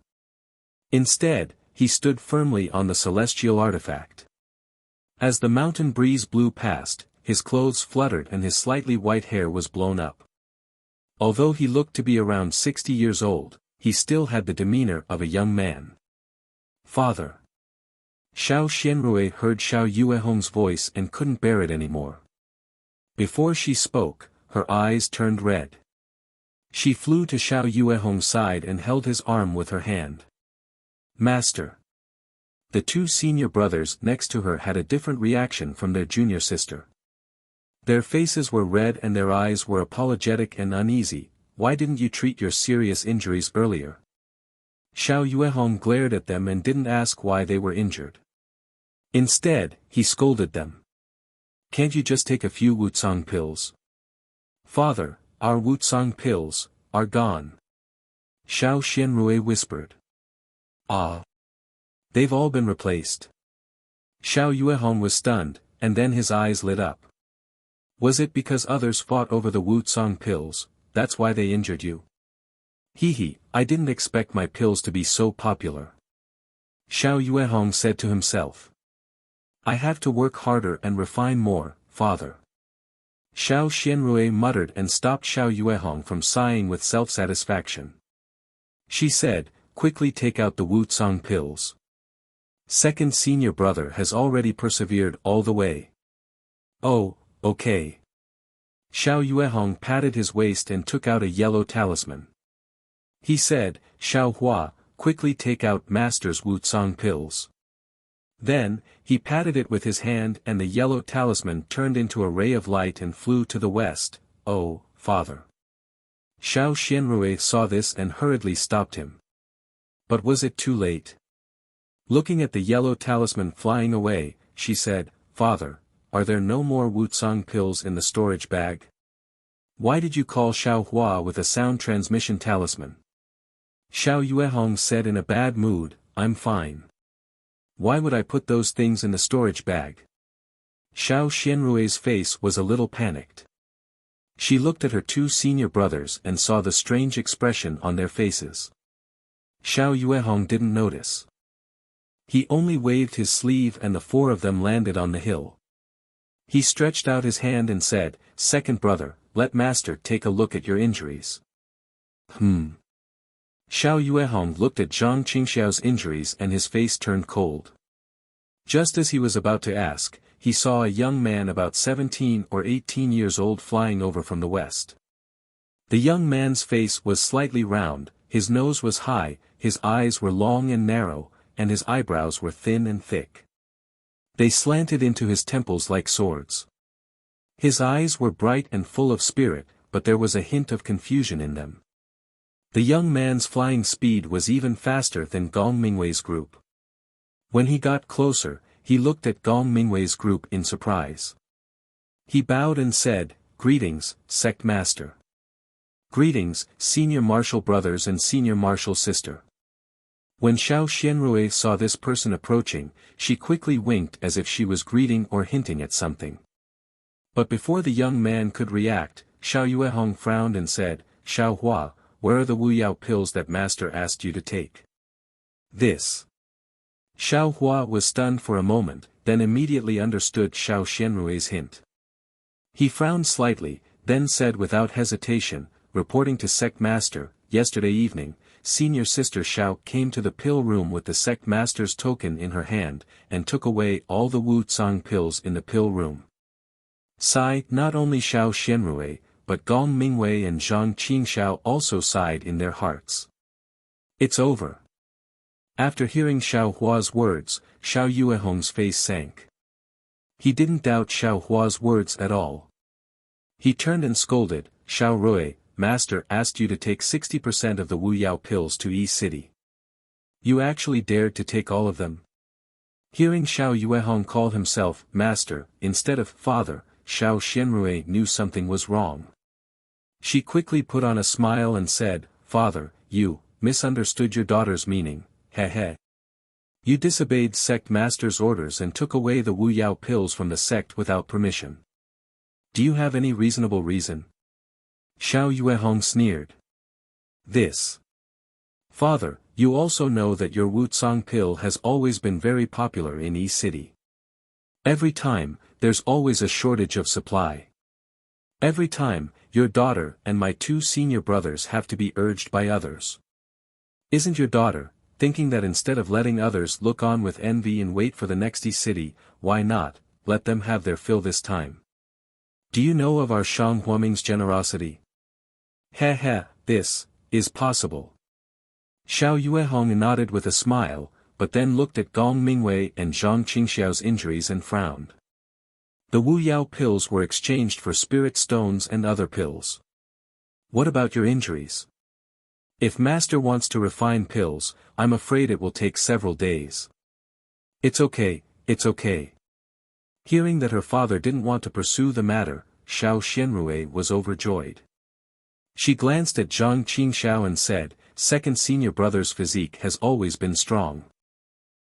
S1: Instead, he stood firmly on the celestial artifact. As the mountain breeze blew past, his clothes fluttered and his slightly white hair was blown up. Although he looked to be around 60 years old, he still had the demeanor of a young man. Father. Xiao Xianrui heard Xiao Yuehong's voice and couldn't bear it anymore. Before she spoke, her eyes turned red. She flew to Xiao Yuehong's side and held his arm with her hand. Master. The two senior brothers next to her had a different reaction from their junior sister. Their faces were red and their eyes were apologetic and uneasy. Why didn't you treat your serious injuries earlier? Xiao Yuehong glared at them and didn't ask why they were injured. Instead, he scolded them. Can't you just take a few Wucang pills? Father, our Wucang pills are gone. Xiao Xianrui whispered. Ah. They've all been replaced. Xiao Yuehong was stunned, and then his eyes lit up. Was it because others fought over the Wucang pills, that's why they injured you? I didn't expect my pills to be so popular. Xiao Yuehong said to himself. I have to work harder and refine more, father. Xiao Xianrui muttered and stopped Xiao Yuehong from sighing with self-satisfaction. She said, quickly take out the Wucang pills. Second senior brother has already persevered all the way. Oh, okay. Xiao Yuehong patted his waist and took out a yellow talisman. He said, Xiao Hua, quickly take out Master's Wucang pills. Then, he patted it with his hand and the yellow talisman turned into a ray of light and flew to the west. Oh, father. Xiao Xianrui saw this and hurriedly stopped him. But was it too late? Looking at the yellow talisman flying away, she said, Father, are there no more Wucang pills in the storage bag? Why did you call Xiao Hua with a sound transmission talisman? Xiao Yuehong said in a bad mood, I'm fine. Why would I put those things in the storage bag? Xiao Xianrui's face was a little panicked. She looked at her two senior brothers and saw the strange expression on their faces. Xiao Yuehong didn't notice. He only waved his sleeve and the four of them landed on the hill. He stretched out his hand and said, Second brother, let master take a look at your injuries. Xiao Yuehong looked at Zhang Qingxiao's injuries and his face turned cold. Just as he was about to ask, he saw a young man about 17 or 18 years old flying over from the west. The young man's face was slightly round, his nose was high, his eyes were long and narrow, and his eyebrows were thin and thick. They slanted into his temples like swords. His eyes were bright and full of spirit, but there was a hint of confusion in them. The young man's flying speed was even faster than Gong Mingwei's group. When he got closer, he looked at Gong Mingwei's group in surprise. He bowed and said, Greetings, sect master. Greetings, senior martial brothers and senior martial sister. When Xiao Xianrui saw this person approaching, she quickly winked as if she was greeting or hinting at something. But before the young man could react, Xiao Yuehong frowned and said, Xiao Hua, where are the Wu Yao pills that master asked you to take? This. Xiao Hua was stunned for a moment, then immediately understood Xiao Xianrui's hint. He frowned slightly, then said without hesitation, reporting to sect master, yesterday evening, senior sister Xiao came to the pill room with the sect master's token in her hand, and took away all the Wucang pills in the pill room. Sigh, not only Xiao Xianrui, but Gong Mingwei and Zhang Qingxiao also sighed in their hearts. It's over. After hearing Xiao Hua's words, Xiao Yuehong's face sank. He didn't doubt Xiao Hua's words at all. He turned and scolded, Xiao Rui, master asked you to take 60% of the Wu Yao pills to Yi City. You actually dared to take all of them? Hearing Xiao Yuehong call himself master, instead of father, Xiao Xianrui knew something was wrong. She quickly put on a smile and said, Father, you misunderstood your daughter's meaning, heh. You disobeyed sect master's orders and took away the Wu Yao pills from the sect without permission. Do you have any reasonable reason? Xiao Yuehong sneered. This. Father, you also know that your Wu Tsang pill has always been very popular in Yi City. Every time, there's always a shortage of supply. Every time, your daughter and my 2 senior brothers have to be urged by others. Isn't your daughter, thinking that instead of letting others look on with envy and wait for the next Yi City, why not, let them have their fill this time? Do you know of our Shang Huaming's generosity? This is possible. Xiao Yuehong nodded with a smile, but then looked at Gong Mingwei and Zhang Qingxiao's injuries and frowned. The Wu Yao pills were exchanged for spirit stones and other pills. What about your injuries? If Master wants to refine pills, I'm afraid it will take several days. It's okay. Hearing that her father didn't want to pursue the matter, Xiao Xianrui was overjoyed. She glanced at Zhang Qingxiao and said, Second senior brother's physique has always been strong.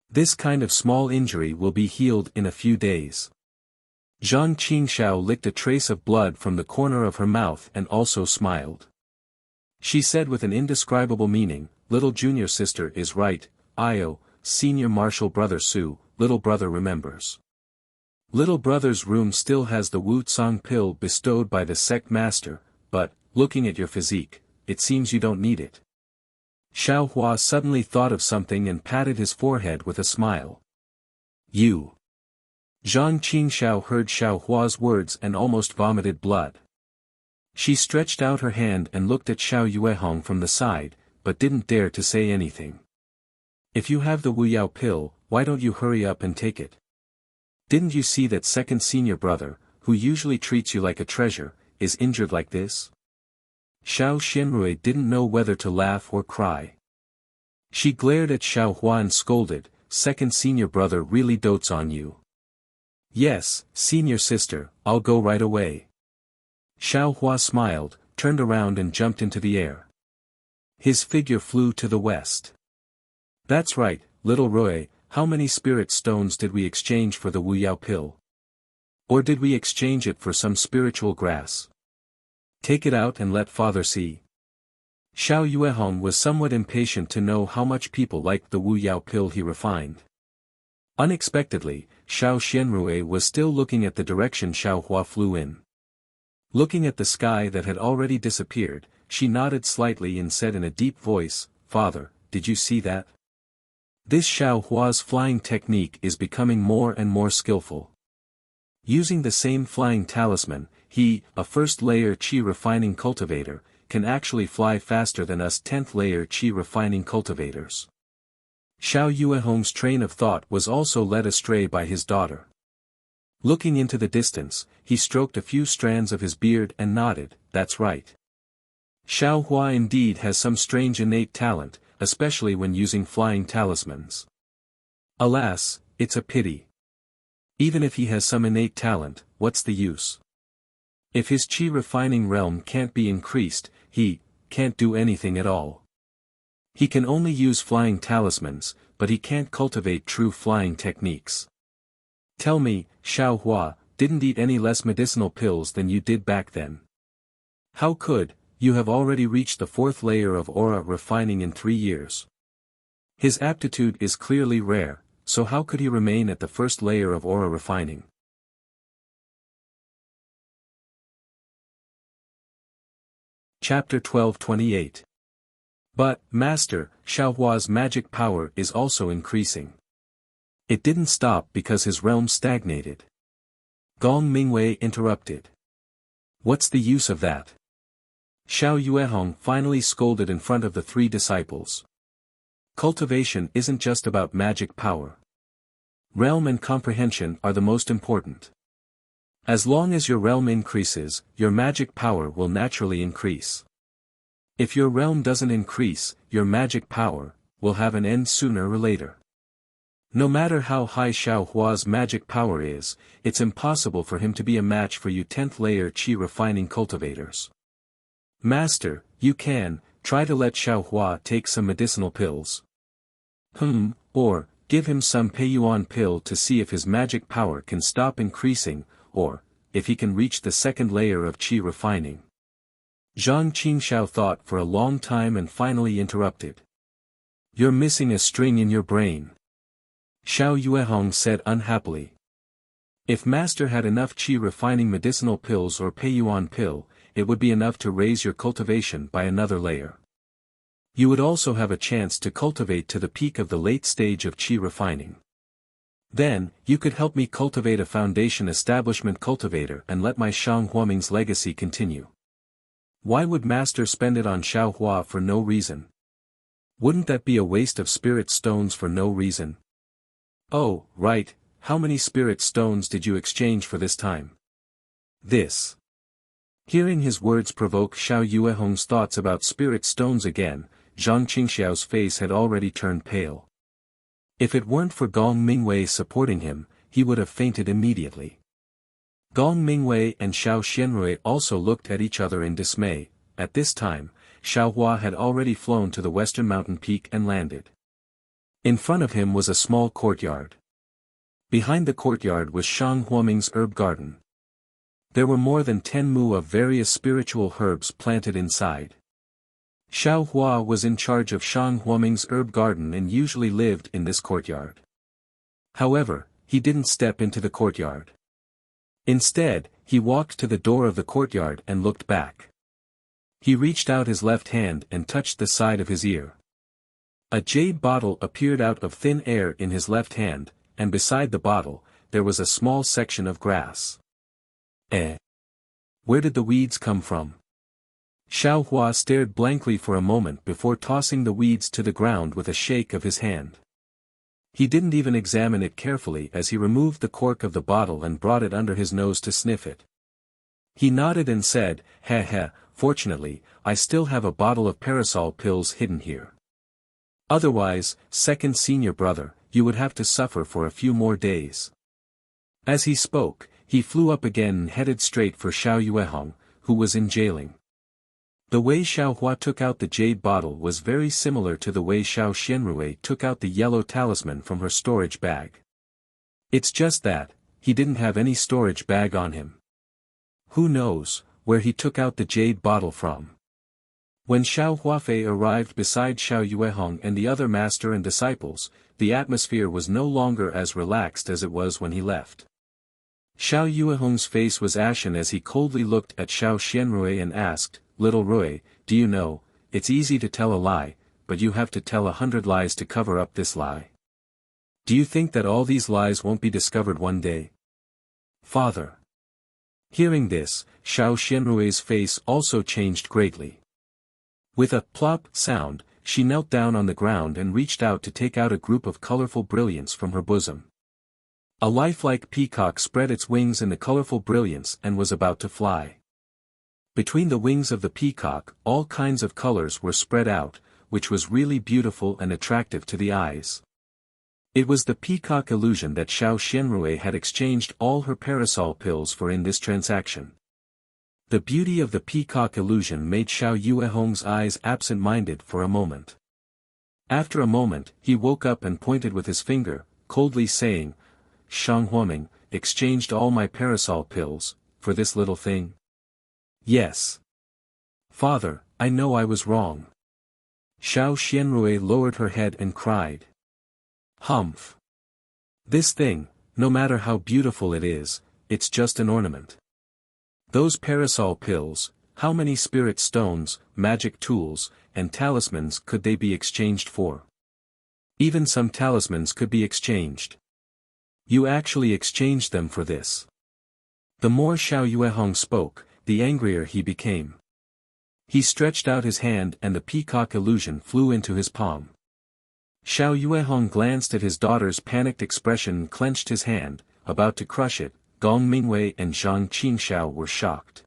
S1: This kind of small injury will be healed in a few days. Zhang Qingxiao licked a trace of blood from the corner of her mouth and also smiled. She said with an indescribable meaning, Little junior sister is right, Io, senior martial brother Su, little brother remembers. Little brother's room still has the Wu Tsang pill bestowed by the sect master, but, looking at your physique, it seems you don't need it. Xiao Hua suddenly thought of something and patted his forehead with a smile. You. Zhang Qingxiao heard Xiao Hua's words and almost vomited blood. She stretched out her hand and looked at Xiao Yuehong from the side, but didn't dare to say anything. If you have the Wu Yao pill, why don't you hurry up and take it? Didn't you see that second senior brother, who usually treats you like a treasure, is injured like this? Xiao Xianrui didn't know whether to laugh or cry. She glared at Xiao Hua and scolded, Second senior brother really dotes on you. Yes, senior sister, I'll go right away. Xiao Hua smiled, turned around and jumped into the air. His figure flew to the west. That's right, little Roy, how many spirit stones did we exchange for the Wu Yao pill? Or did we exchange it for some spiritual grass? Take it out and let father see. Xiao Yuehong was somewhat impatient to know how much people liked the Wu Yao pill he refined. Unexpectedly, Xiao Xianrui was still looking at the direction Xiao Hua flew in. Looking at the sky that had already disappeared, she nodded slightly and said in a deep voice, Father, did you see that? This Xiao Hua's flying technique is becoming more and more skillful. Using the same flying talisman, he, a first-layer qi refining cultivator, can actually fly faster than us 10th-layer qi refining cultivators. Xiao Yuehong's train of thought was also led astray by his daughter. Looking into the distance, he stroked a few strands of his beard and nodded, that's right. Xiao Hua indeed has some strange innate talent, especially when using flying talismans. Alas, it's a pity. Even if he has some innate talent, what's the use? If his qi refining realm can't be increased, he can't do anything at all. He can only use flying talismans, but he can't cultivate true flying techniques. Tell me, Xiao Hua, didn't eat any less medicinal pills than you did back then. How could, you have already reached the 4th layer of aura refining in 3 years. His aptitude is clearly rare, so how could he remain at the 1st layer of aura refining? Chapter 12:28. But, Master, Xiao Hua's magic power is also increasing. It didn't stop because his realm stagnated. Gong Mingwei interrupted. What's the use of that? Xiao Yuehong finally scolded in front of the 3 disciples. Cultivation isn't just about magic power. Realm and comprehension are the most important. As long as your realm increases, your magic power will naturally increase. If your realm doesn't increase, your magic power, will have an end sooner or later. No matter how high Xiao Hua's magic power is, it's impossible for him to be a match for you 10th layer qi refining cultivators. Master, you can, try to let Xiao Hua take some medicinal pills. Or, give him some Peiyuan pill to see if his magic power can stop increasing, or, if he can reach the 2nd layer of qi refining. Zhang Qingxiao thought for a long time and finally interrupted. You're missing a string in your brain. Xiao Yuehong said unhappily. If Master had enough qi refining medicinal pills or Peiyuan pill, it would be enough to raise your cultivation by another layer. You would also have a chance to cultivate to the peak of the late stage of qi refining. Then, you could help me cultivate a foundation establishment cultivator and let my Shang Huaming's legacy continue. Why would Master spend it on Xiao Hua for no reason? Wouldn't that be a waste of spirit stones for no reason? Oh, right, how many spirit stones did you exchange for this time? This. Hearing his words provoke Xiao Yuehong's thoughts about spirit stones again, Zhang Qingxiao's face had already turned pale. If it weren't for Gong Mingwei supporting him, he would have fainted immediately. Gong Mingwei and Xiao Xianrui also looked at each other in dismay. At this time, Xiao Hua had already flown to the western mountain peak and landed. In front of him was a small courtyard. Behind the courtyard was Shang Huaming's herb garden. There were more than 10 mu of various spiritual herbs planted inside. Xiao Hua was in charge of Shang Huaming's herb garden and usually lived in this courtyard. However, he didn't step into the courtyard. Instead, he walked to the door of the courtyard and looked back. He reached out his left hand and touched the side of his ear. A jade bottle appeared out of thin air in his left hand, and beside the bottle, there was a small section of grass. Where did the weeds come from? Xiao Hua stared blankly for a moment before tossing the weeds to the ground with a shake of his hand. He didn't even examine it carefully as he removed the cork of the bottle and brought it under his nose to sniff it. He nodded and said, fortunately, I still have a bottle of parasol pills hidden here. Otherwise, second senior brother, you would have to suffer for a few more days. As he spoke, he flew up again and headed straight for Xiao Yuehong, who was in jailing. The way Xiao Hua took out the jade bottle was very similar to the way Xiao Xianrui took out the yellow talisman from her storage bag. It's just that, he didn't have any storage bag on him. Who knows, where he took out the jade bottle from? When Xiao Huafei arrived beside Xiao Yuehong and the other master and disciples, the atmosphere was no longer as relaxed as it was when he left. Xiao Yuehong's face was ashen as he coldly looked at Xiao Xianrui and asked, Little Rui, do you know, it's easy to tell a lie, but you have to tell 100 lies to cover up this lie. Do you think that all these lies won't be discovered one day? Father. Hearing this, Xiao Xianrui's face also changed greatly. With a plop sound, she knelt down on the ground and reached out to take out a group of colorful brilliance from her bosom. A lifelike peacock spread its wings in the colorful brilliance and was about to fly. Between the wings of the peacock, all kinds of colors were spread out, which was really beautiful and attractive to the eyes. It was the peacock illusion that Xiao Xianrui had exchanged all her parasol pills for in this transaction. The beauty of the peacock illusion made Xiao Yuehong's eyes absent-minded for a moment. After a moment, he woke up and pointed with his finger, coldly saying, Shang Huaming, exchanged all my parasol pills, for this little thing? Yes. Father, I know I was wrong. Xiao Xianrui lowered her head and cried. Humph. This thing, no matter how beautiful it is, it's just an ornament. Those parasol pills, how many spirit stones, magic tools, and talismans could they be exchanged for? Even some talismans could be exchanged. You actually exchanged them for this. The more Xiao Yuehong spoke, the angrier he became. He stretched out his hand and the peacock illusion flew into his palm. Xiao Yuehong glanced at his daughter's panicked expression and clenched his hand, about to crush it. Gong Mingwei and Zhang Qingxiao were shocked.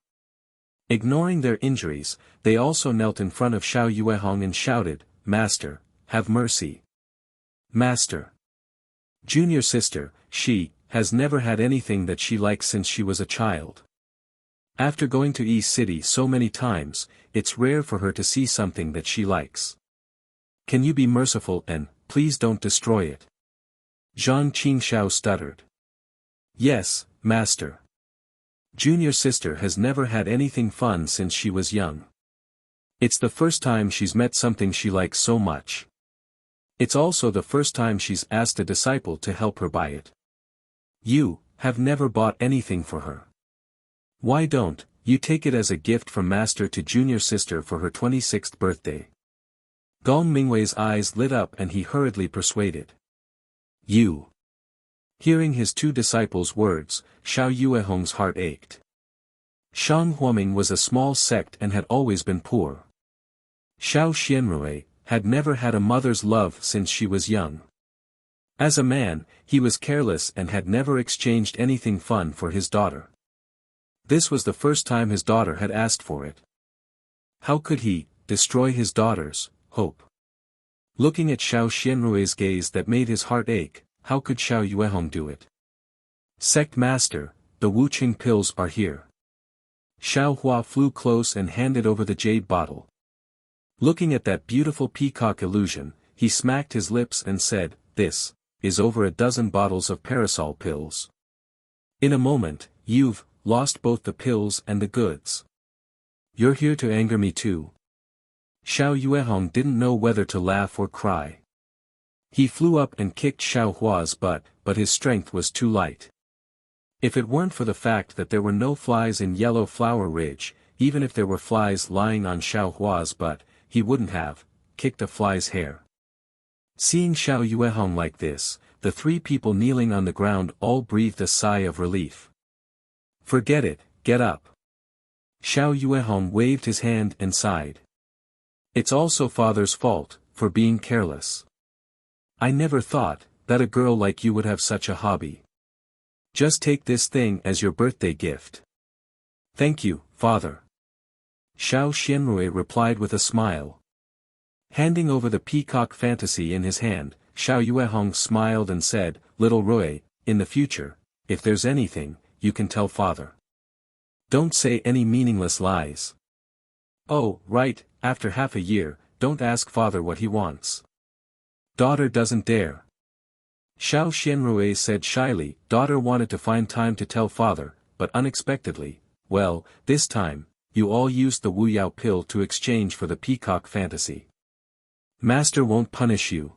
S1: Ignoring their injuries, they also knelt in front of Xiao Yuehong and shouted, Master, have mercy. Master. Junior sister, she, has never had anything that she likes since she was a child. After going to East City so many times, it's rare for her to see something that she likes. Can you be merciful and, please don't destroy it? Zhang Qingxiao stuttered. Yes, master. Junior sister has never had anything fun since she was young. It's the first time she's met something she likes so much. It's also the first time she's asked a disciple to help her buy it. You have never bought anything for her. Why don't you take it as a gift from master to junior sister for her 26th birthday? Gong Mingwei's eyes lit up and he hurriedly persuaded. You. Hearing his two disciples' words, Xiao Yuehong's heart ached. Shang Huaming was a small sect and had always been poor. Xiao Xianrui had never had a mother's love since she was young. As a man, he was careless and had never exchanged anything fun for his daughter. This was the first time his daughter had asked for it. How could he destroy his daughter's hope? Looking at Xiao Xianrui's gaze that made his heart ache, how could Xiao Yuehong do it? Sect Master, the Wuqing pills are here. Xiao Hua flew close and handed over the jade bottle. Looking at that beautiful peacock illusion, he smacked his lips and said, "This is over a dozen bottles of parasol pills. In a moment, you've lost both the pills and the goods. You're here to anger me too." Xiao Yuehong didn't know whether to laugh or cry. He flew up and kicked Xiao Hua's butt, but his strength was too light. If it weren't for the fact that there were no flies in Yellow Flower Ridge, even if there were flies lying on Xiao Hua's butt, he wouldn't have kicked a fly's hair. Seeing Xiao Yuehong like this, the three people kneeling on the ground all breathed a sigh of relief. Forget it, get up. Xiao Yuehong waved his hand and sighed. It's also father's fault, for being careless. I never thought that a girl like you would have such a hobby. Just take this thing as your birthday gift. Thank you, father. Xiao Xianrui replied with a smile. Handing over the peacock fantasy in his hand, Xiao Yuehong smiled and said, "Little Rui, in the future, if there's anything, you can tell father. Don't say any meaningless lies. Oh, right, after half a year, don't ask father what he wants. Daughter doesn't dare." Xiao Xianrui said shyly, daughter wanted to find time to tell father, but unexpectedly, well, this time, you all used the Wu Yao pill to exchange for the peacock fantasy. Master won't punish you.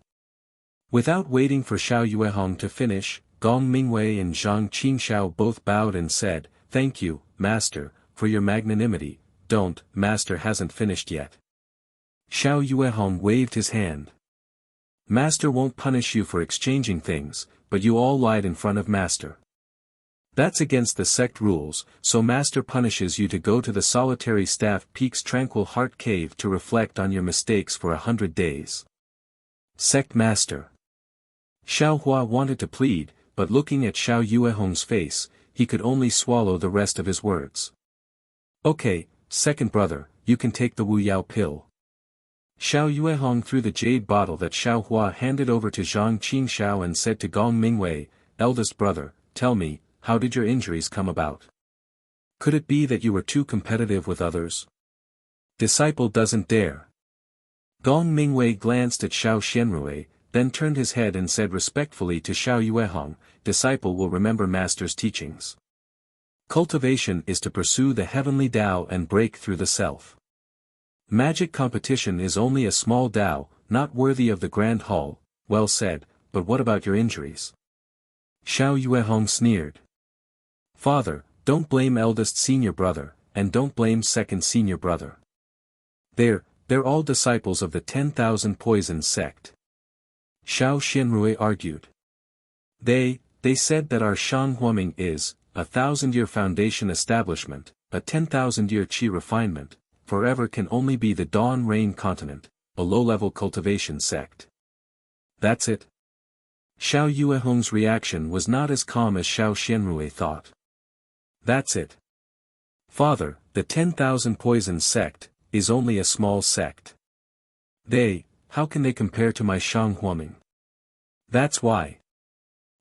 S1: Without waiting for Xiao Yuehong to finish, Gong Mingwei and Zhang Qingxiao both bowed and said, "Thank you, master, for your magnanimity. Don't, master hasn't finished yet." Xiao Yuehong waved his hand. Master won't punish you for exchanging things, but you all lied in front of master. That's against the sect rules, so master punishes you to go to the solitary staff Peak's tranquil heart cave to reflect on your mistakes for 100 days. Sect master. Xiao Hua wanted to plead, but looking at Xiao Yuehong's face, he could only swallow the rest of his words. Okay, second brother, you can take the Wu Yao pill. Xiao Yuehong threw the jade bottle that Xiao Hua handed over to Zhang Qingxiao and said to Gong Mingwei, eldest brother, tell me, how did your injuries come about? Could it be that you were too competitive with others? Disciple doesn't dare. Gong Mingwei glanced at Xiao Xianrui, then turned his head and said respectfully to Xiao Yuehong, disciple will remember master's teachings. Cultivation is to pursue the heavenly Tao and break through the self. Magic competition is only a small Tao, not worthy of the grand hall. Well said, but what about your injuries? Xiao Yuehong sneered. Father, don't blame eldest senior brother, and don't blame second senior brother. They're all disciples of the 10,000 Poisons sect. Xiao Xianrui argued. They said that our Shang Huaming is a 1,000-year foundation establishment, a 10,000-year qi refinement, forever can only be the Dawn Rain continent, a low-level cultivation sect. That's it. Xiao Yuehong's reaction was not as calm as Xiao Xianrui thought. That's it. Father, the 10,000 Poisons sect is only a small sect. They how can they compare to my Shang Huaming? That's why.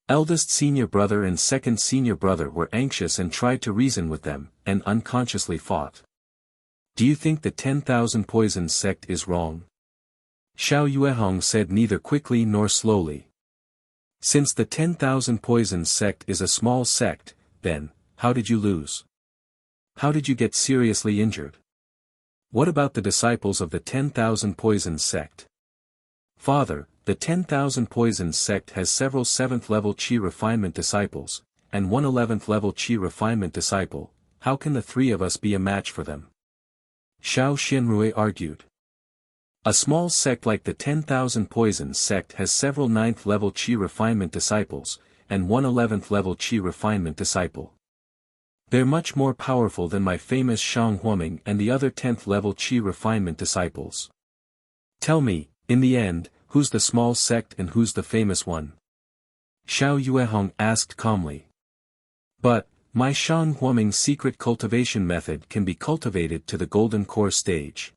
S1: Eldest senior brother and second senior brother were anxious and tried to reason with them, and unconsciously fought. Do you think the 10,000 Poisons sect is wrong? Xiao Yuehong said neither quickly nor slowly. Since the 10,000 Poisons sect is a small sect, then, how did you lose? How did you get seriously injured? What about the disciples of the 10,000 Poisons sect? Father, the 10,000 Poisons sect has several 7th level Qi refinement disciples, and one 11th level Qi refinement disciple. How can the three of us be a match for them? Xiao Xianrui argued. A small sect like the 10,000 Poisons sect has several 9th level Qi refinement disciples, and one 11th level Qi refinement disciple. They're much more powerful than my famous Shang Huaming and the other 10th level Qi refinement disciples. Tell me, in the end, who's the small sect and who's the famous one? Xiao Yuehong asked calmly. But, my Shang Huaming's secret cultivation method can be cultivated to the golden core stage.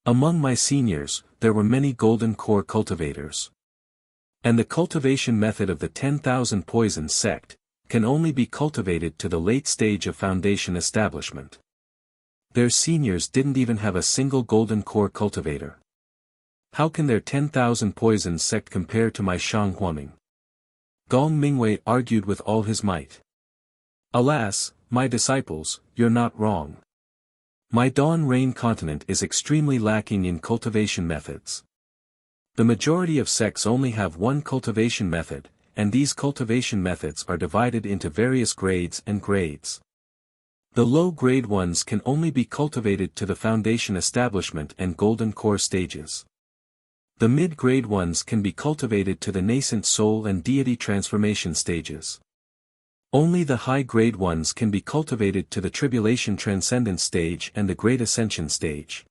S1: Among my seniors, there were many golden core cultivators. And the cultivation method of the 10,000 Poisons sect can only be cultivated to the late stage of foundation establishment. Their seniors didn't even have a single golden core cultivator. How can their 10,000 Poisons sect compare to my Shang Huaming? Gong Mingwei argued with all his might. Alas, my disciples, you're not wrong. My Dawn Rain continent is extremely lacking in cultivation methods. The majority of sects only have one cultivation method, and these cultivation methods are divided into various grades and grades. The low-grade ones can only be cultivated to the foundation establishment and golden core stages. The mid-grade ones can be cultivated to the nascent soul and deity transformation stages. Only the high-grade ones can be cultivated to the tribulation transcendence stage and the great ascension stage.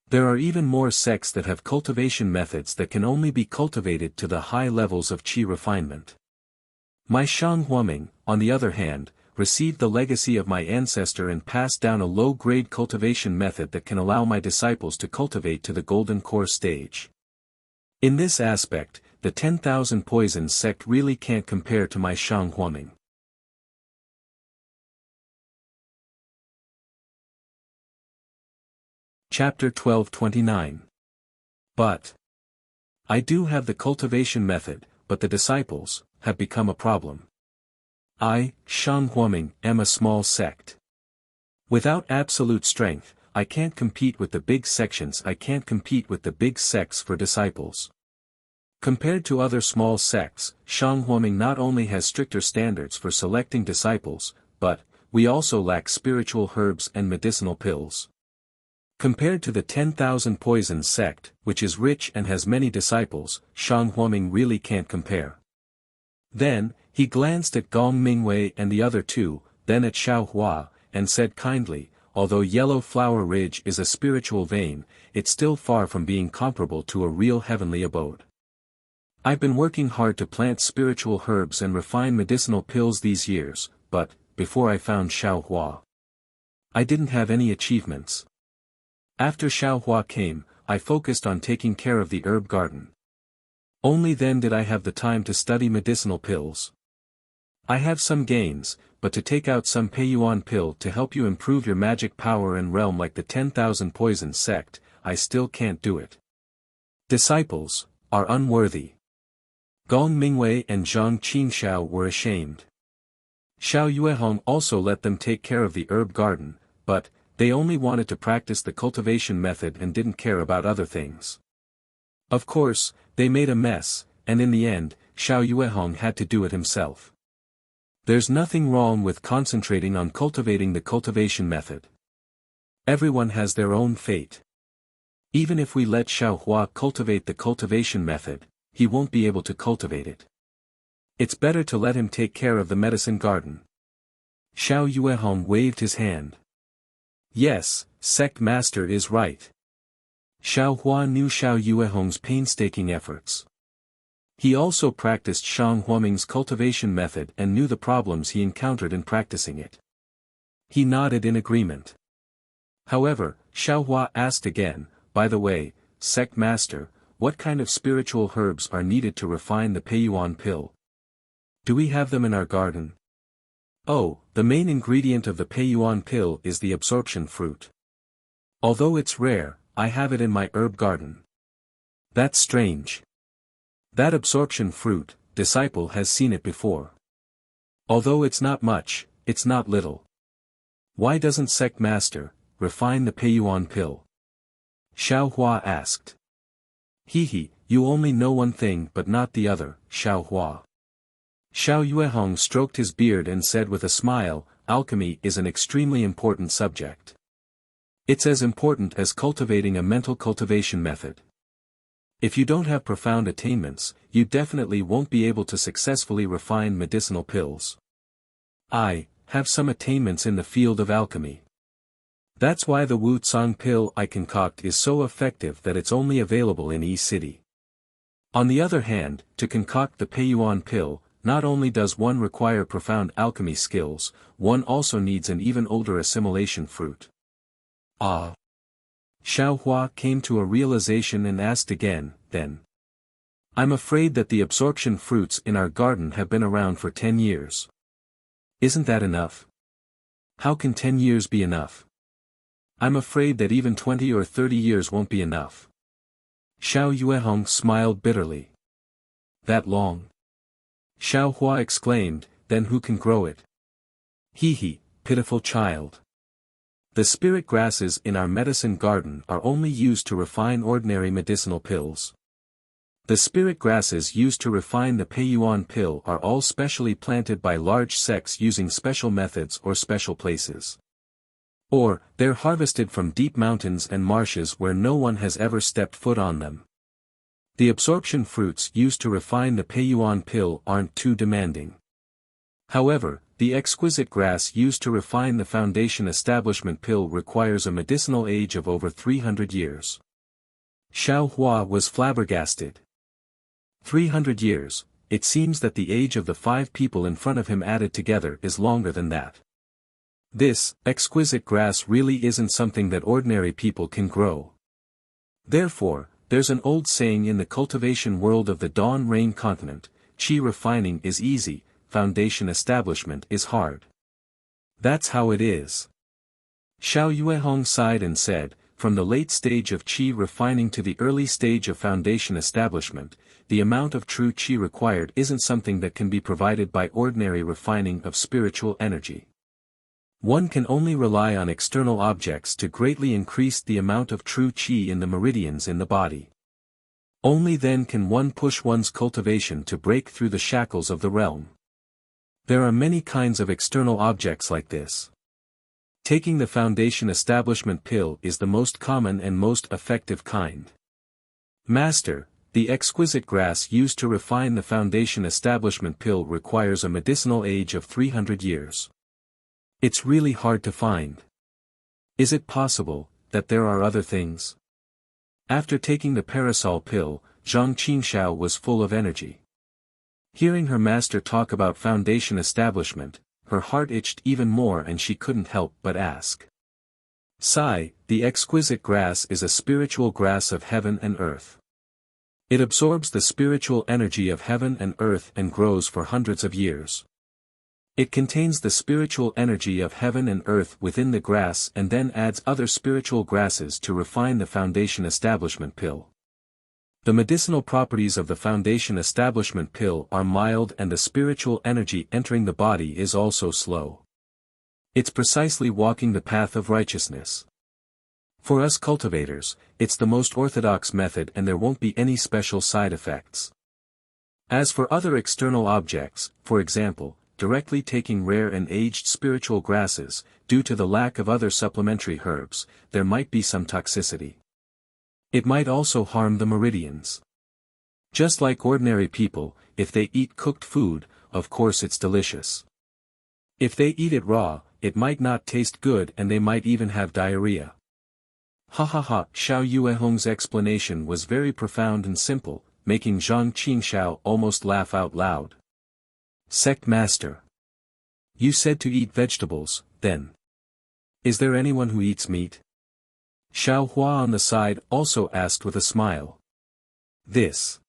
S1: There are even more sects that have cultivation methods that can only be cultivated to the high levels of Qi refinement. My Shang Huaming, on the other hand, received the legacy of my ancestor and passed down a low-grade cultivation method that can allow my disciples to cultivate to the golden core stage. In this aspect, the 10,000 Poisons sect really can't compare to my Shang Huaming. Chapter 1229. But I do have the cultivation method, but the disciples have become a problem. I, Shang Huaming, am a small sect. Without absolute strength, I can't compete with the big sections. I can't compete with the big sects for disciples. Compared to other small sects, Shang Huaming not only has stricter standards for selecting disciples, but we also lack spiritual herbs and medicinal pills. Compared to the 10,000 Poisons sect, which is rich and has many disciples, Shang Huaming really can't compare. Then, he glanced at Gong Mingwei and the other two, then at Xiao Hua, and said kindly, although Yellow Flower Ridge is a spiritual vein, it's still far from being comparable to a real heavenly abode. I've been working hard to plant spiritual herbs and refine medicinal pills these years, but, before I found Xiao Hua, I didn't have any achievements. After Xiao Hua came, I focused on taking care of the herb garden. Only then did I have the time to study medicinal pills. I have some gains, but to take out some Peiyuan pill to help you improve your magic power and realm like the 10,000 Poisons sect, I still can't do it. Disciples are unworthy. Gong Mingwei and Zhang Qingxiao were ashamed. Xiao Yuehong also let them take care of the herb garden, but they only wanted to practice the cultivation method and didn't care about other things. Of course, they made a mess, and in the end, Xiao Yuehong had to do it himself. There's nothing wrong with concentrating on cultivating the cultivation method. Everyone has their own fate. Even if we let Xiao Hua cultivate the cultivation method, he won't be able to cultivate it. It's better to let him take care of the medicine garden. Xiao Yuehong waved his hand. Yes, sect master is right. Xiao Hua knew Xiao Yuehong's painstaking efforts. He also practiced Shang Huaming's cultivation method and knew the problems he encountered in practicing it. He nodded in agreement. However, Xiao Hua asked again, by the way, Sect Master, what kind of spiritual herbs are needed to refine the Peiyuan pill? Do we have them in our garden? Oh, the main ingredient of the Peiyuan pill is the absorption fruit. Although it's rare, I have it in my herb garden. That's strange. That absorption fruit, disciple has seen it before. Although it's not much, it's not little. Why doesn't Sect Master refine the Peiyuan pill? Xiao Hua asked. He, you only know one thing but not the other, Xiao Hua. Xiao Yuehong stroked his beard and said with a smile, alchemy is an extremely important subject. It's as important as cultivating a mental cultivation method. If you don't have profound attainments, you definitely won't be able to successfully refine medicinal pills. I have some attainments in the field of alchemy. That's why the Wu Tsang pill I concoct is so effective that it's only available in E-City. On the other hand, to concoct the Peiyuan pill, not only does one require profound alchemy skills, one also needs an even older assimilation fruit. Ah. Xiao Hua came to a realization and asked again, then. I'm afraid that the absorption fruits in our garden have been around for 10 years. Isn't that enough? How can 10 years be enough? I'm afraid that even 20 or 30 years won't be enough. Xiao Yuehong smiled bitterly. That long? Xiao Hua exclaimed, then who can grow it? He, pitiful child. The spirit grasses in our medicine garden are only used to refine ordinary medicinal pills. The spirit grasses used to refine the Peiyuan pill are all specially planted by large sects using special methods or special places. Or, they're harvested from deep mountains and marshes where no one has ever stepped foot on them. The absorption fruits used to refine the Peiyuan pill aren't too demanding. However, the exquisite grass used to refine the foundation establishment pill requires a medicinal age of over 300 years. Xiao Hua was flabbergasted. 300 years, it seems that the age of the 5 people in front of him added together is longer than that. This exquisite grass really isn't something that ordinary people can grow. Therefore, there's an old saying in the cultivation world of the Dawn Rain continent, qi refining is easy, foundation establishment is hard. That's how it is. Xiao Yuehong sighed and said, from the late stage of qi refining to the early stage of foundation establishment, the amount of true qi required isn't something that can be provided by ordinary refining of spiritual energy. One can only rely on external objects to greatly increase the amount of true qi in the meridians in the body. Only then can one push one's cultivation to break through the shackles of the realm. There are many kinds of external objects like this. Taking the foundation establishment pill is the most common and most effective kind. Master, the exquisite grass used to refine the foundation establishment pill requires a medicinal age of 300 years. It's really hard to find. Is it possible that there are other things? After taking the parasol pill, Zhang Qingxiao was full of energy. Hearing her master talk about foundation establishment, her heart itched even more and she couldn't help but ask. Sai, the exquisite grass is a spiritual grass of heaven and earth. It absorbs the spiritual energy of heaven and earth and grows for hundreds of years. It contains the spiritual energy of heaven and earth within the grass and then adds other spiritual grasses to refine the foundation establishment pill. The medicinal properties of the foundation establishment pill are mild and the spiritual energy entering the body is also slow. It's precisely walking the path of righteousness. For us cultivators, it's the most orthodox method and there won't be any special side effects. As for other external objects, for example, directly taking rare and aged spiritual grasses, due to the lack of other supplementary herbs, there might be some toxicity. It might also harm the meridians. Just like ordinary people, if they eat cooked food, of course it's delicious. If they eat it raw, it might not taste good and they might even have diarrhea. Xiao Yuehong's explanation was very profound and simple, making Zhang Qingxiao almost laugh out loud. Sect Master. You said to eat vegetables, then. Is there anyone who eats meat? Xiao Hua on the side also asked with a smile. This.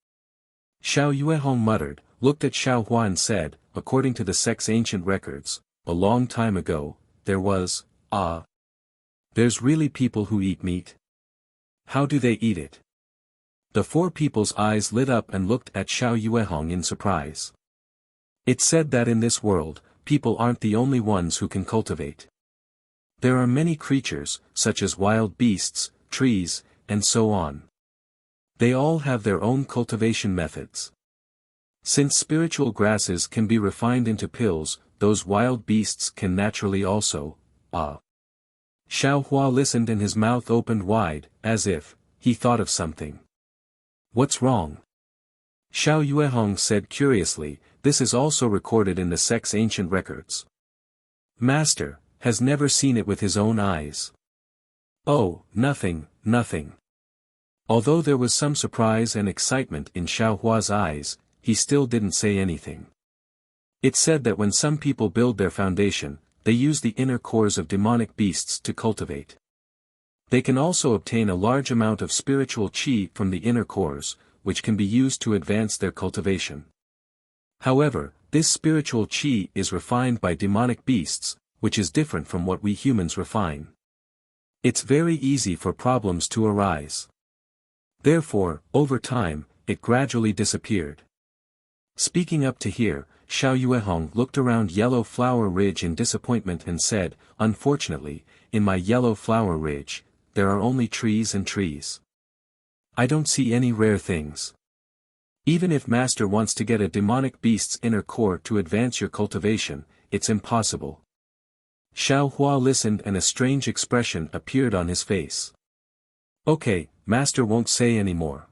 S1: Xiao Yuehong muttered, looked at Xiao Hua and said, according to the sect's ancient records, a long time ago, there was, there's really people who eat meat? How do they eat it? The four people's eyes lit up and looked at Xiao Yuehong in surprise. It's said that in this world, people aren't the only ones who can cultivate. There are many creatures, such as wild beasts, trees, and so on. They all have their own cultivation methods. Since spiritual grasses can be refined into pills, those wild beasts can naturally also, Xiao Hua listened and his mouth opened wide, as if, he thought of something. What's wrong? Xiao Yuehong said curiously, this is also recorded in the sect's ancient records. Master, has never seen it with his own eyes. Oh, nothing, nothing. Although there was some surprise and excitement in Xiao Hua's eyes, he still didn't say anything. It's said that when some people build their foundation, they use the inner cores of demonic beasts to cultivate. They can also obtain a large amount of spiritual qi from the inner cores, which can be used to advance their cultivation. However, this spiritual qi is refined by demonic beasts, which is different from what we humans refine. It's very easy for problems to arise. Therefore, over time, it gradually disappeared. Speaking up to here, Xiao Yuehong looked around Yellow Flower Ridge in disappointment and said, unfortunately, in my Yellow Flower Ridge, there are only trees and trees. I don't see any rare things. Even if Master wants to get a demonic beast's inner core to advance your cultivation, it's impossible. Xiao Hua listened and a strange expression appeared on his face. Okay, Master won't say any more.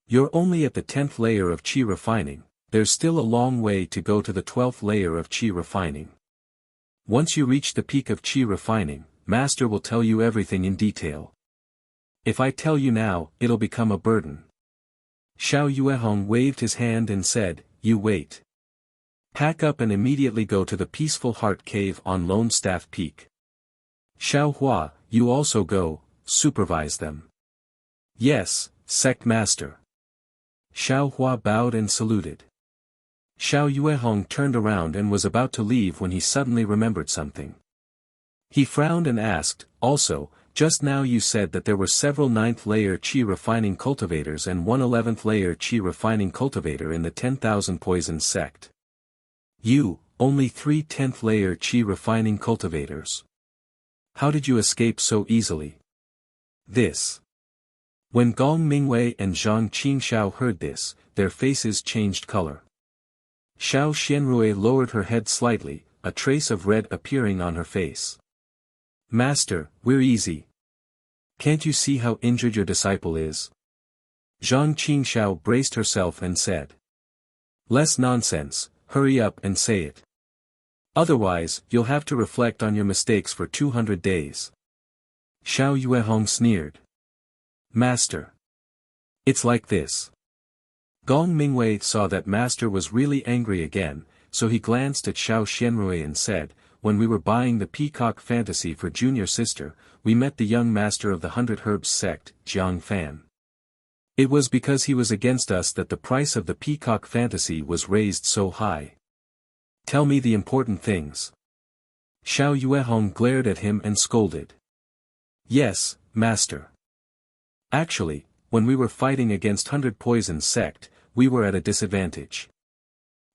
S1: You're only at the 10th layer of qi refining, there's still a long way to go to the 12th layer of qi refining. Once you reach the peak of qi refining, Master will tell you everything in detail. If I tell you now, it'll become a burden. Xiao Yuehong waved his hand and said, you wait. Pack up and immediately go to the Peaceful Heart Cave on Lone Staff Peak. Xiao Hua, you also go, supervise them. Yes, Sect Master. Xiao Hua bowed and saluted. Xiao Yuehong turned around and was about to leave when he suddenly remembered something. He frowned and asked, also, just now you said that there were several 9th layer qi refining cultivators and one 11th layer qi refining cultivator in the 10,000 Poison sect. Only 3 10th layer qi refining cultivators. How did you escape so easily? This. When Gong Mingwei and Zhang Qingxiao heard this, their faces changed color. Xiao Xianrui lowered her head slightly, a trace of red appearing on her face. Master, we're easy. Can't you see how injured your disciple is? Zhang Qingxiao braced herself and said. Less nonsense, hurry up and say it. Otherwise, you'll have to reflect on your mistakes for 200 days. Xiao Yuehong sneered. Master. It's like this. Gong Mingwei saw that Master was really angry again, so he glanced at Xiao Xianrui and said, when we were buying the Peacock Fantasy for Junior Sister, we met the young master of the 100 Herbs sect, Jiang Fan. It was because he was against us that the price of the Peacock Fantasy was raised so high. Tell me the important things. Xiao Yuehong glared at him and scolded. Yes, Master. Actually, when we were fighting against 100 Poison sect, we were at a disadvantage.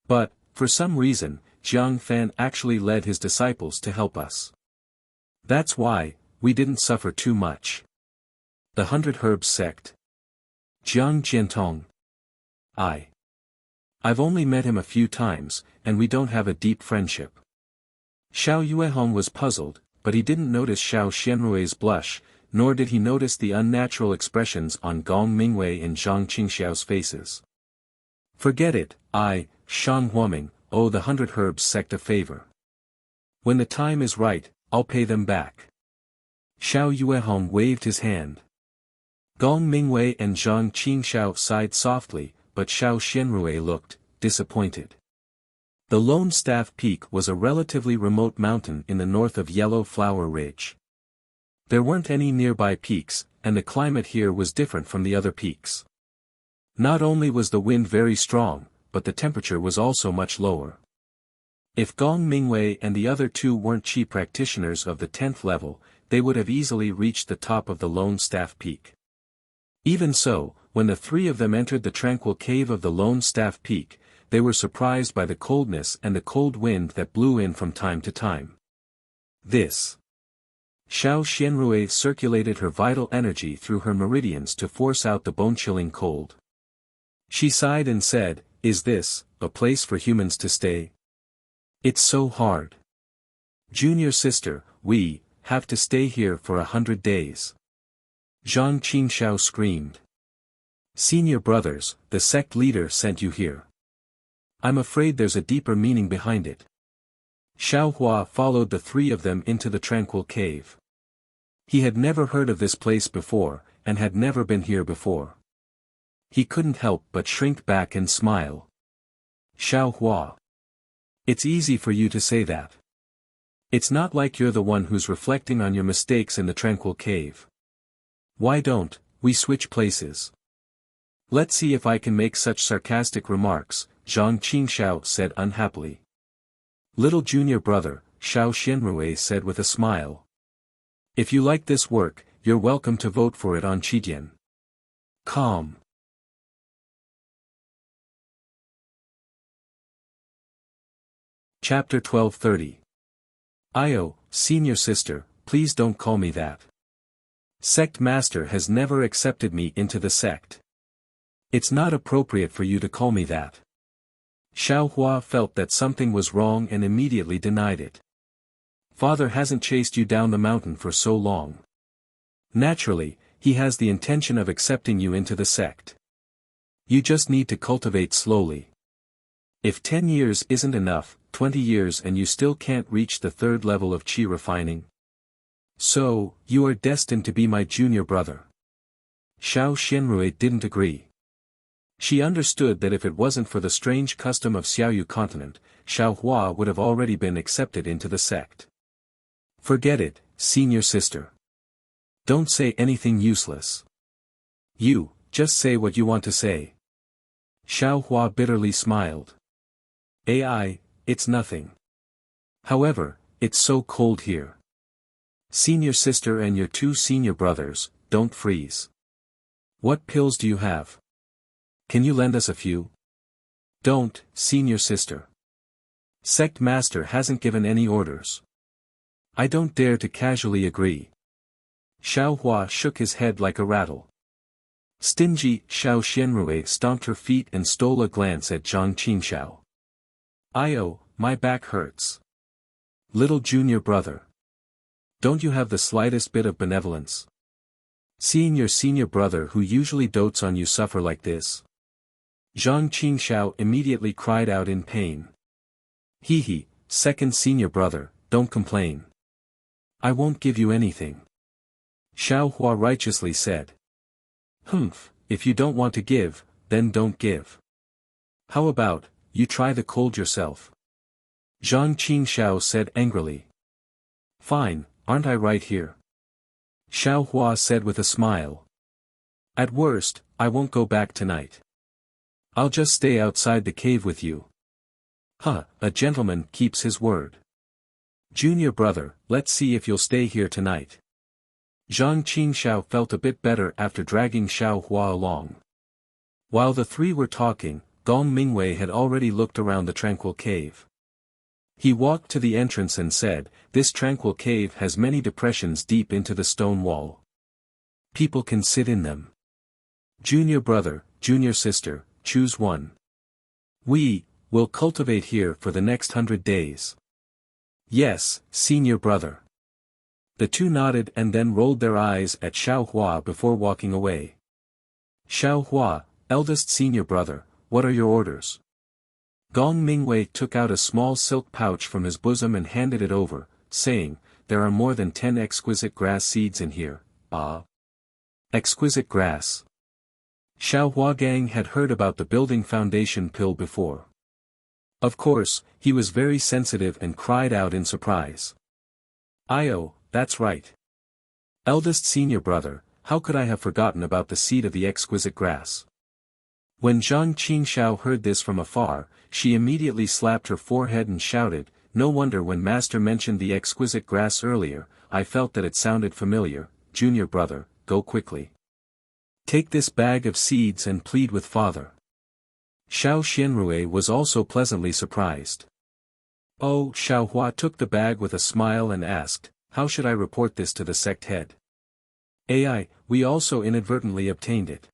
S1: But, for some reason, Jiang Fan actually led his disciples to help us. That's why, we didn't suffer too much. The 100 Herbs sect. Jiang Jiantong. I've only met him a few times, and we don't have a deep friendship. Xiao Yuehong was puzzled, but he didn't notice Xiao Xianrui's blush, nor did he notice the unnatural expressions on Gong Mingwei and Zhang Qingxiao's faces. Forget it, Shang Huaming, owe the 100 Herbs sect a favor. When the time is right, I'll pay them back. Xiao Yuehong waved his hand. Gong Mingwei and Zhang Qingxiao sighed softly, but Xiao Xianrui looked disappointed. The Lone Staff Peak was a relatively remote mountain in the north of Yellow Flower Ridge. There weren't any nearby peaks, and the climate here was different from the other peaks. Not only was the wind very strong, but the temperature was also much lower. If Gong Mingwei and the other two weren't Qi practitioners of the 10th level, they would have easily reached the top of the Lone Staff Peak. Even so, when the three of them entered the tranquil cave of the Lone Staff Peak, they were surprised by the coldness and the cold wind that blew in from time to time. This. Xiao Xianrui circulated her vital energy through her meridians to force out the bone-chilling cold. She sighed and said, "Is this a place for humans to stay? It's so hard. Junior sister, we have to stay here for 100 days. Zhang Qingxiao screamed. Senior brothers, the sect leader sent you here. I'm afraid there's a deeper meaning behind it. Xiao Hua followed the three of them into the tranquil cave. He had never heard of this place before, and had never been here before. He couldn't help but shrink back and smile. Xiao Hua. It's easy for you to say that. It's not like you're the one who's reflecting on your mistakes in the tranquil cave. Why don't we switch places? Let's see if I can make such sarcastic remarks, Zhang Qingxiao said unhappily. Little junior brother, Xiao Xianrui said with a smile. If you like this work, you're welcome to vote for it on Qidian. Calm. Chapter 1230. Io, senior sister, please don't call me that. Sect master has never accepted me into the sect. It's not appropriate for you to call me that. Xiao Hua felt that something was wrong and immediately denied it. Father hasn't chased you down the mountain for so long. Naturally, he has the intention of accepting you into the sect. You just need to cultivate slowly. If 10 years isn't enough, 20 years and you still can't reach the 3rd level of Qi refining. So, you are destined to be my junior brother. Xiao Xianrui didn't agree. She understood that if it wasn't for the strange custom of Xiaoyu continent, Xiao Hua would have already been accepted into the sect. Forget it, senior sister. Don't say anything useless. You, just say what you want to say. Xiao Hua bitterly smiled. AI, it's nothing. However, it's so cold here. Senior sister and your 2 senior brothers, don't freeze. What pills do you have? Can you lend us a few? Don't, senior sister. Sect master hasn't given any orders. I don't dare to casually agree. Xiao Hua shook his head like a rattle. Stingy, Xiao Xianrui stomped her feet and stole a glance at Zhang Qingxiao. Io, my back hurts. Little junior brother. Don't you have the slightest bit of benevolence? Seeing your senior brother who usually dotes on you suffer like this? Zhang Qingxiao immediately cried out in pain. Hee, second senior brother, don't complain. I won't give you anything. Xiao Hua righteously said. Humph, if you don't want to give, then don't give. How about, you try the cold yourself? Zhang Qingxiao said angrily. Fine, aren't I right here? Xiao Hua said with a smile. At worst, I won't go back tonight. I'll just stay outside the cave with you. Huh, a gentleman keeps his word. Junior brother, let's see if you'll stay here tonight. Zhang Qingxiao felt a bit better after dragging Xiao Hua along. While the three were talking, Gong Mingwei had already looked around the tranquil cave. He walked to the entrance and said, this tranquil cave has many depressions deep into the stone wall. People can sit in them. Junior brother, junior sister, choose one. We will cultivate here for the next 100 days. Yes, senior brother. The two nodded and then rolled their eyes at Xiao Hua before walking away. Xiao Hua, eldest senior brother, what are your orders? Gong Mingwei took out a small silk pouch from his bosom and handed it over, saying, there are more than 10 exquisite grass seeds in here. Ah. Exquisite grass. Xiao Huagang had heard about the building foundation pill before. Of course, he was very sensitive and cried out in surprise. Io, that's right. Eldest senior brother, how could I have forgotten about the seed of the exquisite grass? When Zhang Qingxiao heard this from afar, she immediately slapped her forehead and shouted, "No wonder when master mentioned the exquisite grass earlier, I felt that it sounded familiar. Junior brother, go quickly. Take this bag of seeds and plead with father." Xiao Xianrui was also pleasantly surprised. Oh, Xiaohua took the bag with a smile and asked, "How should I report this to the sect head?" "Ai, we also inadvertently obtained it.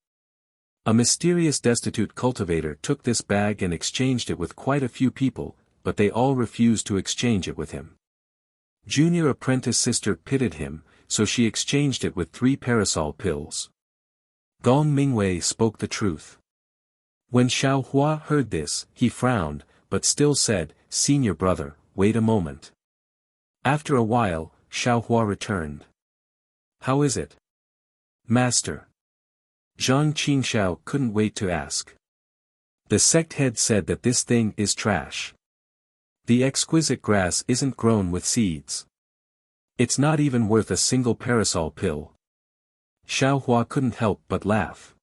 S1: A mysterious destitute cultivator took this bag and exchanged it with quite a few people, but they all refused to exchange it with him. Junior apprentice sister pitied him, so she exchanged it with 3 parasol pills." Gong Mingwei spoke the truth. When Xiaohua heard this, he frowned, but still said, "Senior brother, wait a moment." After a while, Xiaohua returned. "How is it, master?" Zhang Qingxiao couldn't wait to ask. "The sect head said that this thing is trash. The exquisite grass isn't grown with seeds. It's not even worth a single parasol pill." Xiaohua couldn't help but laugh.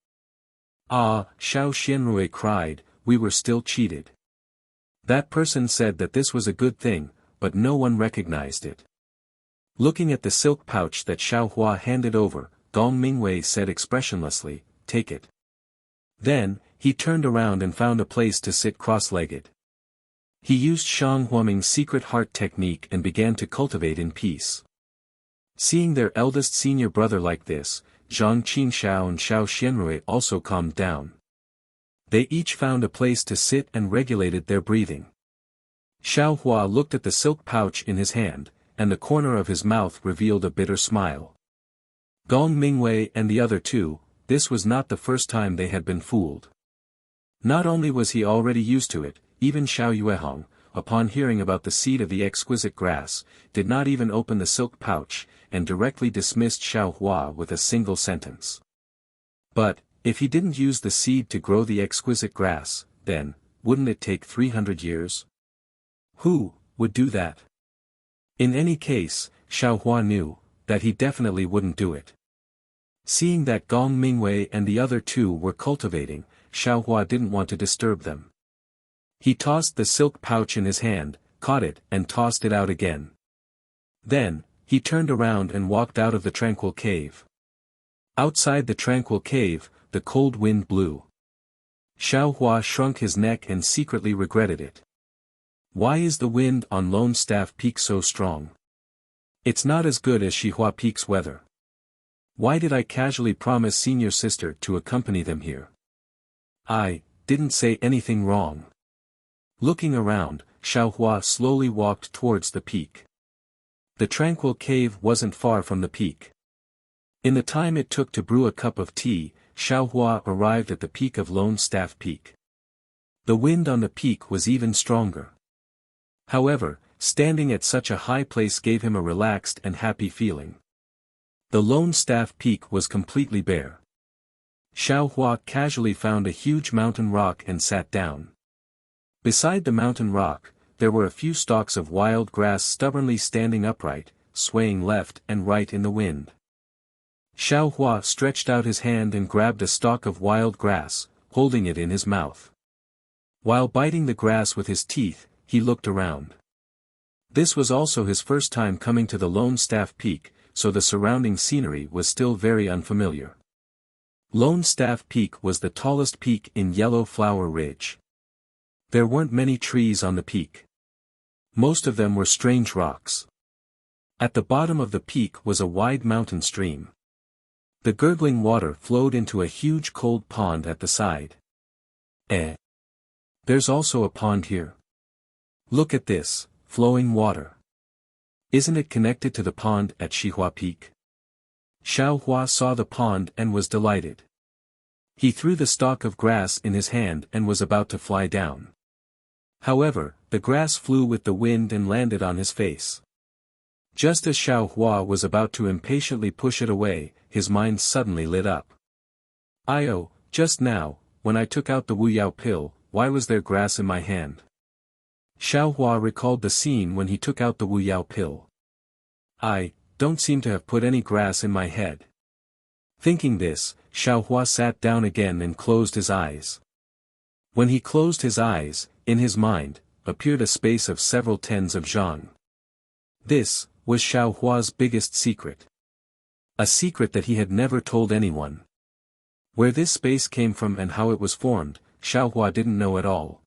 S1: "Ah," Xiao Xianrui cried, "we were still cheated. That person said that this was a good thing, but no one recognized it." Looking at the silk pouch that Xiaohua handed over, Gong Mingwei said expressionlessly, "Take it." Then, he turned around and found a place to sit cross-legged. He used Shang Huaming's secret heart technique and began to cultivate in peace. Seeing their eldest senior brother like this, Zhang Qingxiao and Xiao Xianrui also calmed down. They each found a place to sit and regulated their breathing. Xiaohua looked at the silk pouch in his hand, and the corner of his mouth revealed a bitter smile. Gong Mingwei and the other two, this was not the first time they had been fooled. Not only was he already used to it, even Xiao Yuehong, upon hearing about the seed of the exquisite grass, did not even open the silk pouch, and directly dismissed Xiaohua with a single sentence. But, if he didn't use the seed to grow the exquisite grass, then, wouldn't it take 300 years? Who would do that? In any case, Xiaohua knew that he definitely wouldn't do it. Seeing that Gong Mingwei and the other two were cultivating, Xiaohua didn't want to disturb them. He tossed the silk pouch in his hand, caught it and tossed it out again. Then, he turned around and walked out of the tranquil cave. Outside the tranquil cave, the cold wind blew. Xiaohua shrunk his neck and secretly regretted it. Why is the wind on Lone Staff Peak so strong? It's not as good as Shihua Peak's weather. Why did I casually promise senior sister to accompany them here? I didn't say anything wrong. Looking around, Xiaohua slowly walked towards the peak. The tranquil cave wasn't far from the peak. In the time it took to brew a cup of tea, Xiaohua arrived at the peak of Lone Staff Peak. The wind on the peak was even stronger. However, standing at such a high place gave him a relaxed and happy feeling. The Lone Staff Peak was completely bare. Xiaohua casually found a huge mountain rock and sat down. Beside the mountain rock, there were a few stalks of wild grass stubbornly standing upright, swaying left and right in the wind. Xiaohua stretched out his hand and grabbed a stalk of wild grass, holding it in his mouth. While biting the grass with his teeth, he looked around. This was also his first time coming to the Lone Staff Peak, so the surrounding scenery was still very unfamiliar. Lone Staff Peak was the tallest peak in Yellow Flower Ridge. There weren't many trees on the peak. Most of them were strange rocks. At the bottom of the peak was a wide mountain stream. The gurgling water flowed into a huge cold pond at the side. There's also a pond here. Look at this, flowing water. Isn't it connected to the pond at Shihua Peak? Xiaohua saw the pond and was delighted. He threw the stalk of grass in his hand and was about to fly down. However, the grass flew with the wind and landed on his face. Just as Xiaohua was about to impatiently push it away, his mind suddenly lit up. Just now, when I took out the Wuyao pill, why was there grass in my hand? Xiaohua recalled the scene when he took out the Wuyao pill. I don't seem to have put any grass in my head. Thinking this, Xiaohua sat down again and closed his eyes. When he closed his eyes, in his mind, appeared a space of several tens of zhang. This was Xiaohua's biggest secret. A secret that he had never told anyone. Where this space came from and how it was formed, Xiaohua didn't know at all.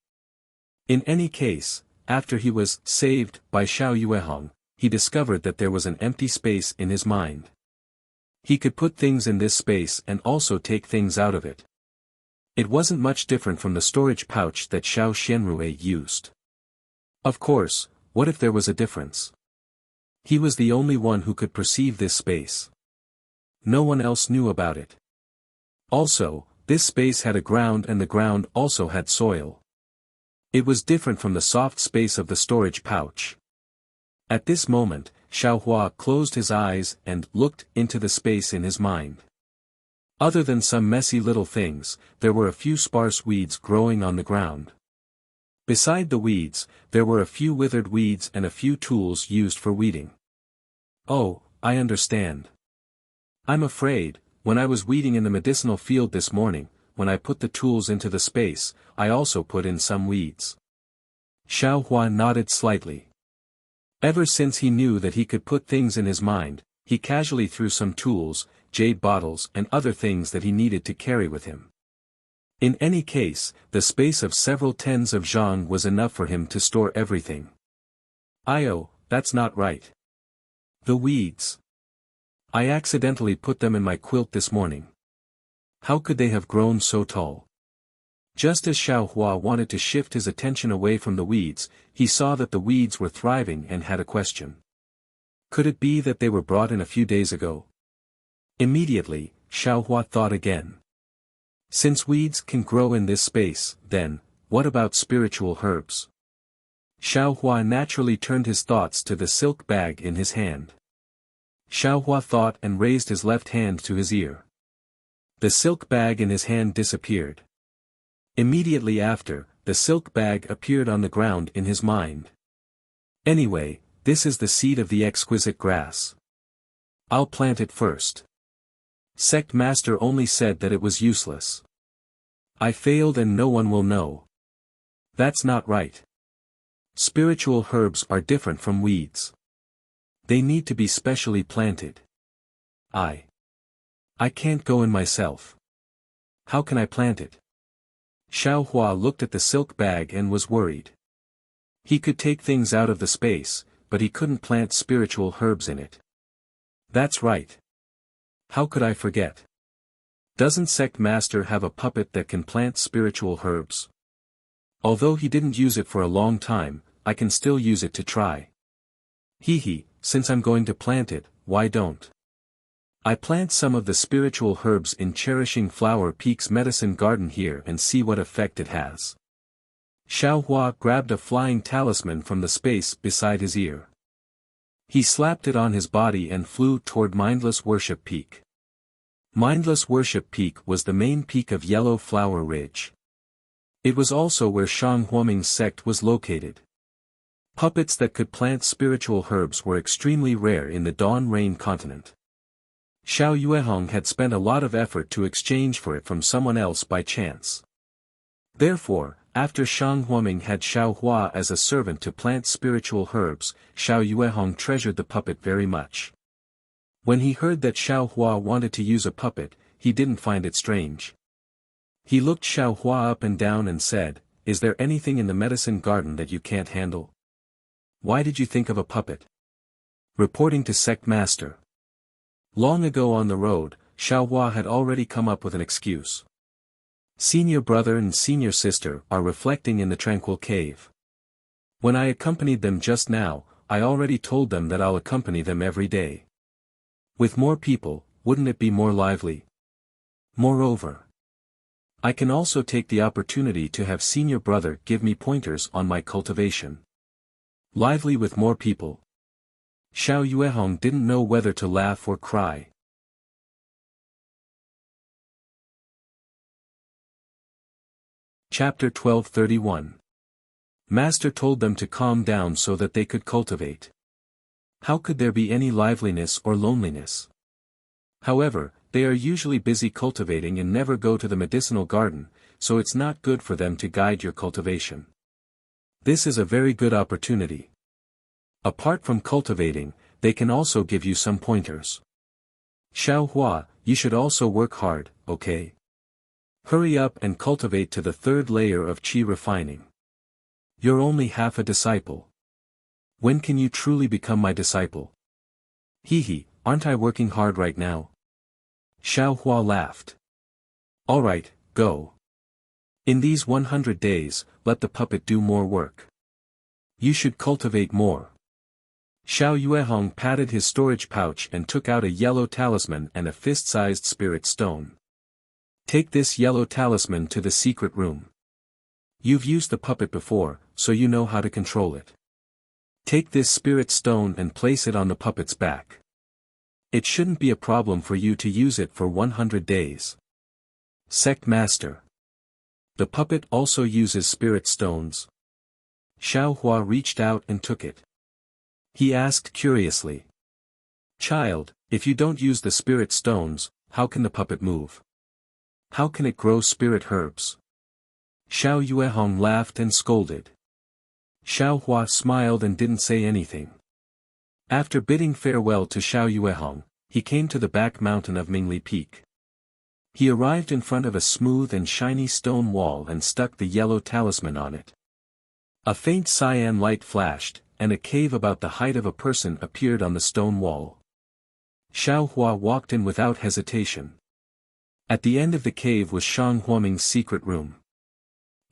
S1: In any case, after he was saved by Xiao Yuehong, he discovered that there was an empty space in his mind. He could put things in this space and also take things out of it. It wasn't much different from the storage pouch that Xiao Xianrui used. Of course, what if there was a difference? He was the only one who could perceive this space. No one else knew about it. Also, this space had a ground and the ground also had soil. It was different from the soft space of the storage pouch. At this moment, Xiaohua closed his eyes and looked into the space in his mind. Other than some messy little things, there were a few sparse weeds growing on the ground. Beside the weeds, there were a few withered weeds and a few tools used for weeding. Oh, I understand. I'm afraid, when I was weeding in the medicinal field this morning, when I put the tools into the space, I also put in some weeds. Xiaohua nodded slightly. Ever since he knew that he could put things in his mind, he casually threw some tools, jade bottles and other things that he needed to carry with him. In any case, the space of several tens of zhang was enough for him to store everything. That's not right. The weeds. I accidentally put them in my quilt this morning. How could they have grown so tall? Just as Xiaohua wanted to shift his attention away from the weeds, he saw that the weeds were thriving and had a question. Could it be that they were brought in a few days ago? Immediately, Xiaohua thought again. Since weeds can grow in this space, then, what about spiritual herbs? Xiaohua naturally turned his thoughts to the silk bag in his hand. Xiaohua thought and raised his left hand to his ear. The silk bag in his hand disappeared. Immediately after, the silk bag appeared on the ground in his mind. Anyway, this is the seed of the exquisite grass. I'll plant it first. Sect master only said that it was useless. I failed and no one will know. That's not right. Spiritual herbs are different from weeds. They need to be specially planted. I can't go in myself. How can I plant it? Xiaohua looked at the silk bag and was worried. He could take things out of the space, but he couldn't plant spiritual herbs in it. That's right. How could I forget? Doesn't Sect Master have a puppet that can plant spiritual herbs? Although he didn't use it for a long time, I can still use it to try. Since I'm going to plant it, why don't I plant some of the spiritual herbs in Cherishing Flower Peak's medicine garden here and see what effect it has? Xiaohua grabbed a flying talisman from the space beside his ear. He slapped it on his body and flew toward Mindless Worship Peak. Mindless Worship Peak was the main peak of Yellow Flower Ridge. It was also where Shang Huoming's sect was located. Puppets that could plant spiritual herbs were extremely rare in the Dawn Rain continent. Xiao Yuehong had spent a lot of effort to exchange for it from someone else by chance. Therefore, after Shang Huoming had Xiao Hua as a servant to plant spiritual herbs, Xiao Yuehong treasured the puppet very much. When he heard that Xiao Hua wanted to use a puppet, he didn't find it strange. He looked Xiao Hua up and down and said, "Is there anything in the medicine garden that you can't handle? Why did you think of a puppet?" Reporting to Sect Master. Long ago on the road, Xiao Hua had already come up with an excuse. Senior brother and senior sister are reflecting in the tranquil cave. When I accompanied them just now, I already told them that I'll accompany them every day. With more people, wouldn't it be more lively? Moreover, I can also take the opportunity to have senior brother give me pointers on my cultivation. Lively with more people. Xiao Yuehong didn't know whether to laugh or cry. Chapter 1231. Master told them to calm down so that they could cultivate. How could there be any liveliness or loneliness? However, they are usually busy cultivating and never go to the medicinal garden, so it's not good for them to guide your cultivation. This is a very good opportunity. Apart from cultivating, they can also give you some pointers. Xiao Hua, you should also work hard, okay? Hurry up and cultivate to the third layer of qi refining. You're only half a disciple. When can you truly become my disciple? Hee, aren't I working hard right now? Xiao Hua laughed. Alright, go. In these 100 days, let the puppet do more work. You should cultivate more. Xiao Yuehong patted his storage pouch and took out a yellow talisman and a fist-sized spirit stone. Take this yellow talisman to the secret room. You've used the puppet before, so you know how to control it. Take this spirit stone and place it on the puppet's back. It shouldn't be a problem for you to use it for 100 days. Sect Master. The puppet also uses spirit stones. Xiao Hua reached out and took it. He asked curiously. Child, if you don't use the spirit stones, how can the puppet move? How can it grow spirit herbs? Xiao Yuehong laughed and scolded. Xiao Hua smiled and didn't say anything. After bidding farewell to Xiao Yuehong, he came to the back mountain of Mingli Peak. He arrived in front of a smooth and shiny stone wall and stuck the yellow talisman on it. A faint cyan light flashed, and a cave about the height of a person appeared on the stone wall. Xiao Hua walked in without hesitation. At the end of the cave was Shang Huoming's secret room.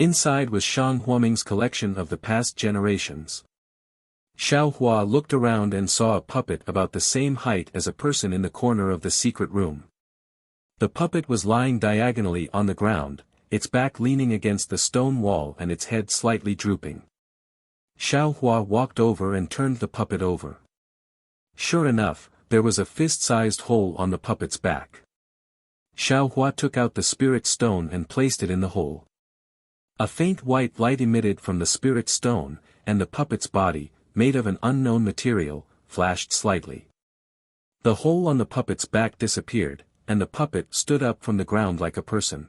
S1: Inside was Shang Huoming's collection of the past generations. Xiao Hua looked around and saw a puppet about the same height as a person in the corner of the secret room. The puppet was lying diagonally on the ground, its back leaning against the stone wall and its head slightly drooping. Xiao Hua walked over and turned the puppet over. Sure enough, there was a fist-sized hole on the puppet's back. Xiao Hua took out the spirit stone and placed it in the hole. A faint white light emitted from the spirit stone, and the puppet's body, made of an unknown material, flashed slightly. The hole on the puppet's back disappeared, and the puppet stood up from the ground like a person.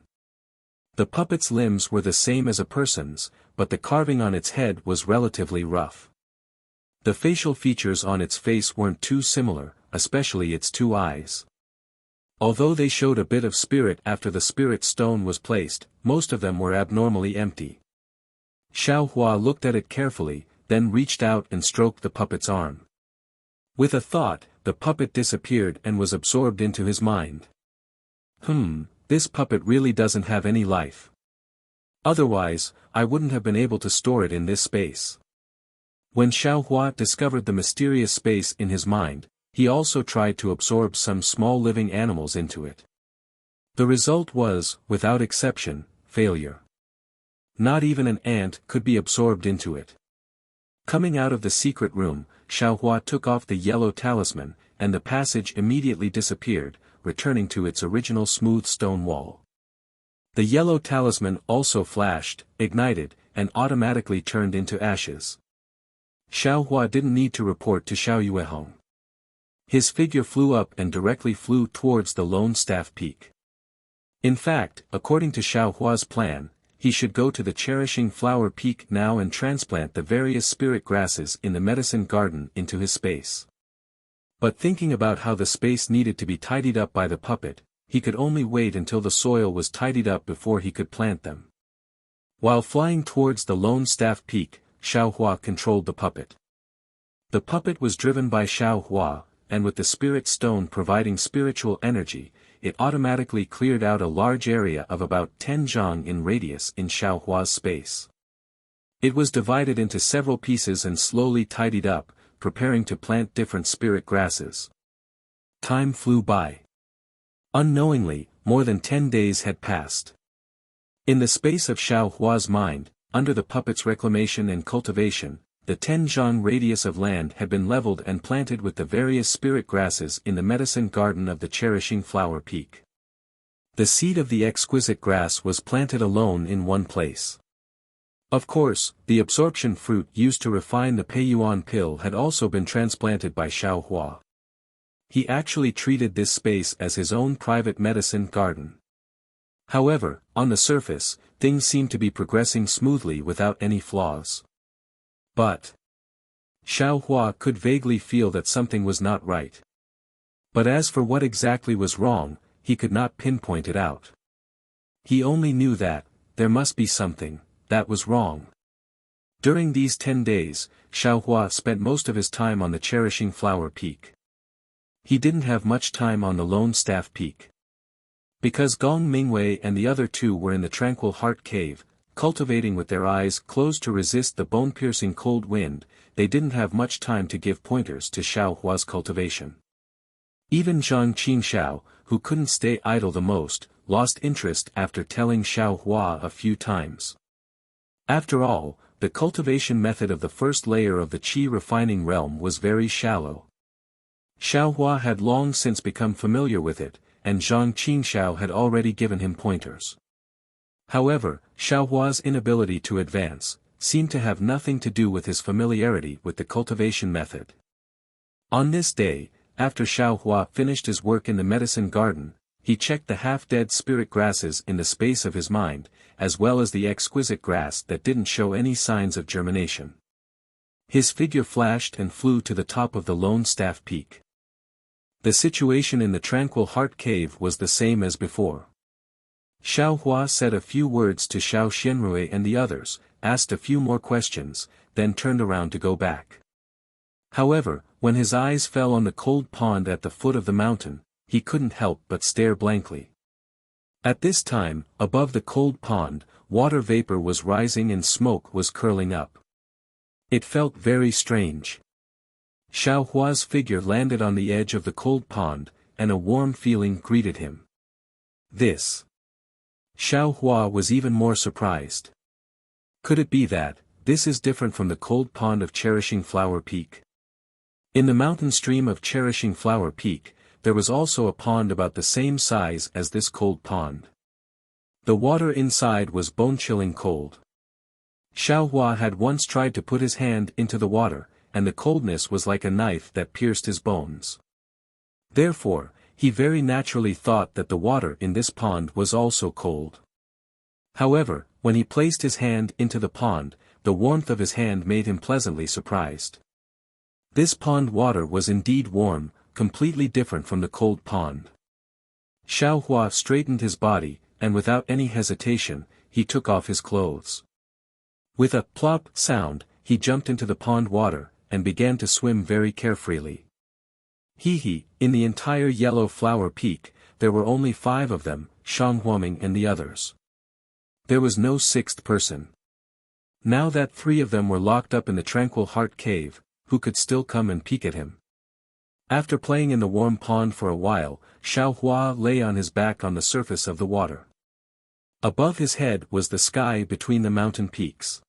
S1: The puppet's limbs were the same as a person's, but the carving on its head was relatively rough. The facial features on its face weren't too similar, especially its two eyes. Although they showed a bit of spirit after the spirit stone was placed, most of them were abnormally empty. Xiao Hua looked at it carefully, then reached out and stroked the puppet's arm. With a thought, the puppet disappeared and was absorbed into his mind. This puppet really doesn't have any life. Otherwise, I wouldn't have been able to store it in this space. When Xiao Hua discovered the mysterious space in his mind, he also tried to absorb some small living animals into it. The result was, without exception, failure. Not even an ant could be absorbed into it. Coming out of the secret room, Xiao Hua took off the yellow talisman, and the passage immediately disappeared, returning to its original smooth stone wall. The yellow talisman also flashed, ignited, and automatically turned into ashes. Xiao Hua didn't need to report to Xiao Yuehong. His figure flew up and directly flew towards the Lone Staff Peak. In fact, according to Xiao Hua's plan, he should go to the Cherishing Flower Peak now and transplant the various spirit grasses in the medicine garden into his space. But thinking about how the space needed to be tidied up by the puppet, he could only wait until the soil was tidied up before he could plant them. While flying towards the Lone Staff Peak, Xiao Hua controlled the puppet. The puppet was driven by Xiao Hua, and with the spirit stone providing spiritual energy, it automatically cleared out a large area of about 10 zhang in radius in Xiao Hua's space. It was divided into several pieces and slowly tidied up, preparing to plant different spirit grasses. Time flew by. Unknowingly, more than 10 days had passed. In the space of Xiao Hua's mind, under the puppet's reclamation and cultivation, the 10 zhang radius of land had been leveled and planted with the various spirit grasses in the medicine garden of the Cherishing Flower Peak. The seed of the exquisite grass was planted alone in one place. Of course, the absorption fruit used to refine the Peiyuan pill had also been transplanted by Xiao Hua. He actually treated this space as his own private medicine garden. However, on the surface, things seemed to be progressing smoothly without any flaws. But Xiao Hua could vaguely feel that something was not right. But as for what exactly was wrong, he could not pinpoint it out. He only knew that there must be something that was wrong. During these 10 days, Xiao Hua spent most of his time on the Cherishing Flower Peak. He didn't have much time on the Lone Staff Peak. Because Gong Mingwei and the other two were in the Tranquil Heart Cave, cultivating with their eyes closed to resist the bone-piercing cold wind, they didn't have much time to give pointers to Xiao Hua's cultivation. Even Zhang Qingxiao, who couldn't stay idle the most, lost interest after telling Xiao Hua a few times. After all, the cultivation method of the first layer of the qi refining realm was very shallow. Xiao Hua had long since become familiar with it, and Zhang Qingxiao had already given him pointers. However, Xiao Hua's inability to advance seemed to have nothing to do with his familiarity with the cultivation method. On this day, after Xiao Hua finished his work in the medicine garden, he checked the half-dead spirit grasses in the space of his mind, as well as the exquisite grass that didn't show any signs of germination. His figure flashed and flew to the top of the Lone Staff Peak. The situation in the Tranquil Heart Cave was the same as before. Xiao Hua said a few words to Xiao Xianrui and the others, asked a few more questions, then turned around to go back. However, when his eyes fell on the cold pond at the foot of the mountain, he couldn't help but stare blankly. At this time, above the cold pond, water vapor was rising and smoke was curling up. It felt very strange. Xiao Hua's figure landed on the edge of the cold pond, and a warm feeling greeted him. Xiao Hua was even more surprised. Could it be that this is different from the cold pond of Cherishing Flower Peak? In the mountain stream of Cherishing Flower Peak, there was also a pond about the same size as this cold pond. The water inside was bone-chilling cold. Xiao Hua had once tried to put his hand into the water, and the coldness was like a knife that pierced his bones. Therefore, he very naturally thought that the water in this pond was also cold. However, when he placed his hand into the pond, the warmth of his hand made him pleasantly surprised. This pond water was indeed warm, completely different from the cold pond. Xiao Hua straightened his body, and without any hesitation, he took off his clothes. With a plop sound, he jumped into the pond water, and began to swim very carefreely. In the entire Yellow Flower Peak, there were only 5 of them, Shang Huoming and the others. There was no 6th person. Now that 3 of them were locked up in the Tranquil Heart Cave, who could still come and peek at him? After playing in the warm pond for a while, Xiao Hua lay on his back on the surface of the water. Above his head was the sky between the mountain peaks.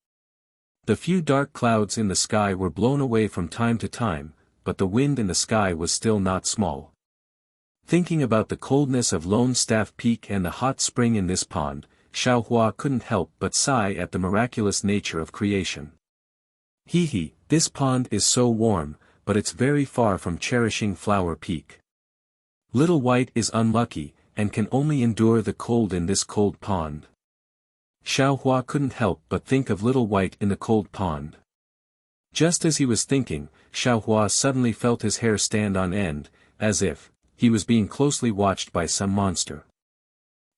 S1: The few dark clouds in the sky were blown away from time to time, but the wind in the sky was still not small. Thinking about the coldness of Lone Staff Peak and the hot spring in this pond, Xiao Hua couldn't help but sigh at the miraculous nature of creation. This pond is so warm, but it's very far from Cherishing Flower Peak. Little White is unlucky, and can only endure the cold in this cold pond. Xiao Hua couldn't help but think of Little White in the cold pond. Just as he was thinking, Xiao Hua suddenly felt his hair stand on end, as if he was being closely watched by some monster.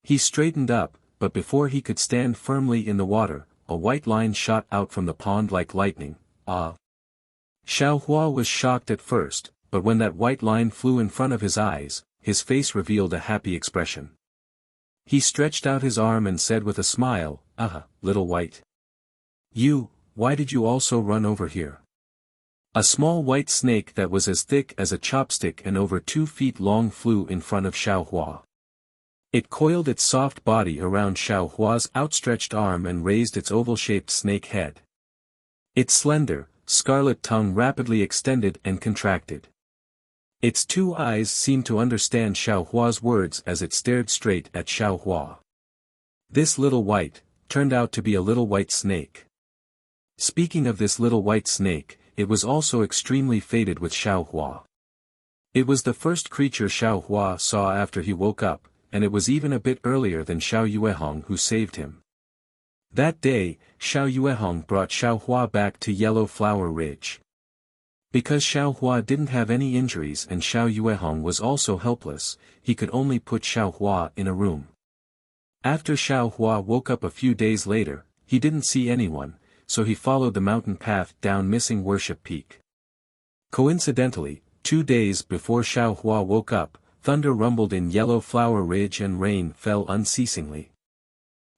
S1: He straightened up, but before he could stand firmly in the water, a white line shot out from the pond like lightning. Xiao Hua was shocked at first, but when that white line flew in front of his eyes, his face revealed a happy expression. He stretched out his arm and said with a smile, Little White. Why did you also run over here? A small white snake that was as thick as a chopstick and over 2 feet long flew in front of Xiao Hua. It coiled its soft body around Xiao Hua's outstretched arm and raised its oval-shaped snake head. Its slender, scarlet tongue rapidly extended and contracted. Its 2 eyes seemed to understand Xiao Hua's words as it stared straight at Xiao Hua. This Little White turned out to be a little white snake. Speaking of this little white snake, it was also extremely fated with Xiao Hua. It was the first creature Xiao Hua saw after he woke up, and it was even a bit earlier than Xiao Yuehong who saved him. That day, Xiao Yuehong brought Xiao Hua back to Yellow Flower Ridge. Because Xiao Hua didn't have any injuries and Xiao Yuehong was also helpless, he could only put Xiao Hua in a room. After Xiao Hua woke up a few days later, he didn't see anyone, so he followed the mountain path down Missing Worship Peak. Coincidentally, 2 days before Xiao Hua woke up, thunder rumbled in Yellow Flower Ridge and rain fell unceasingly.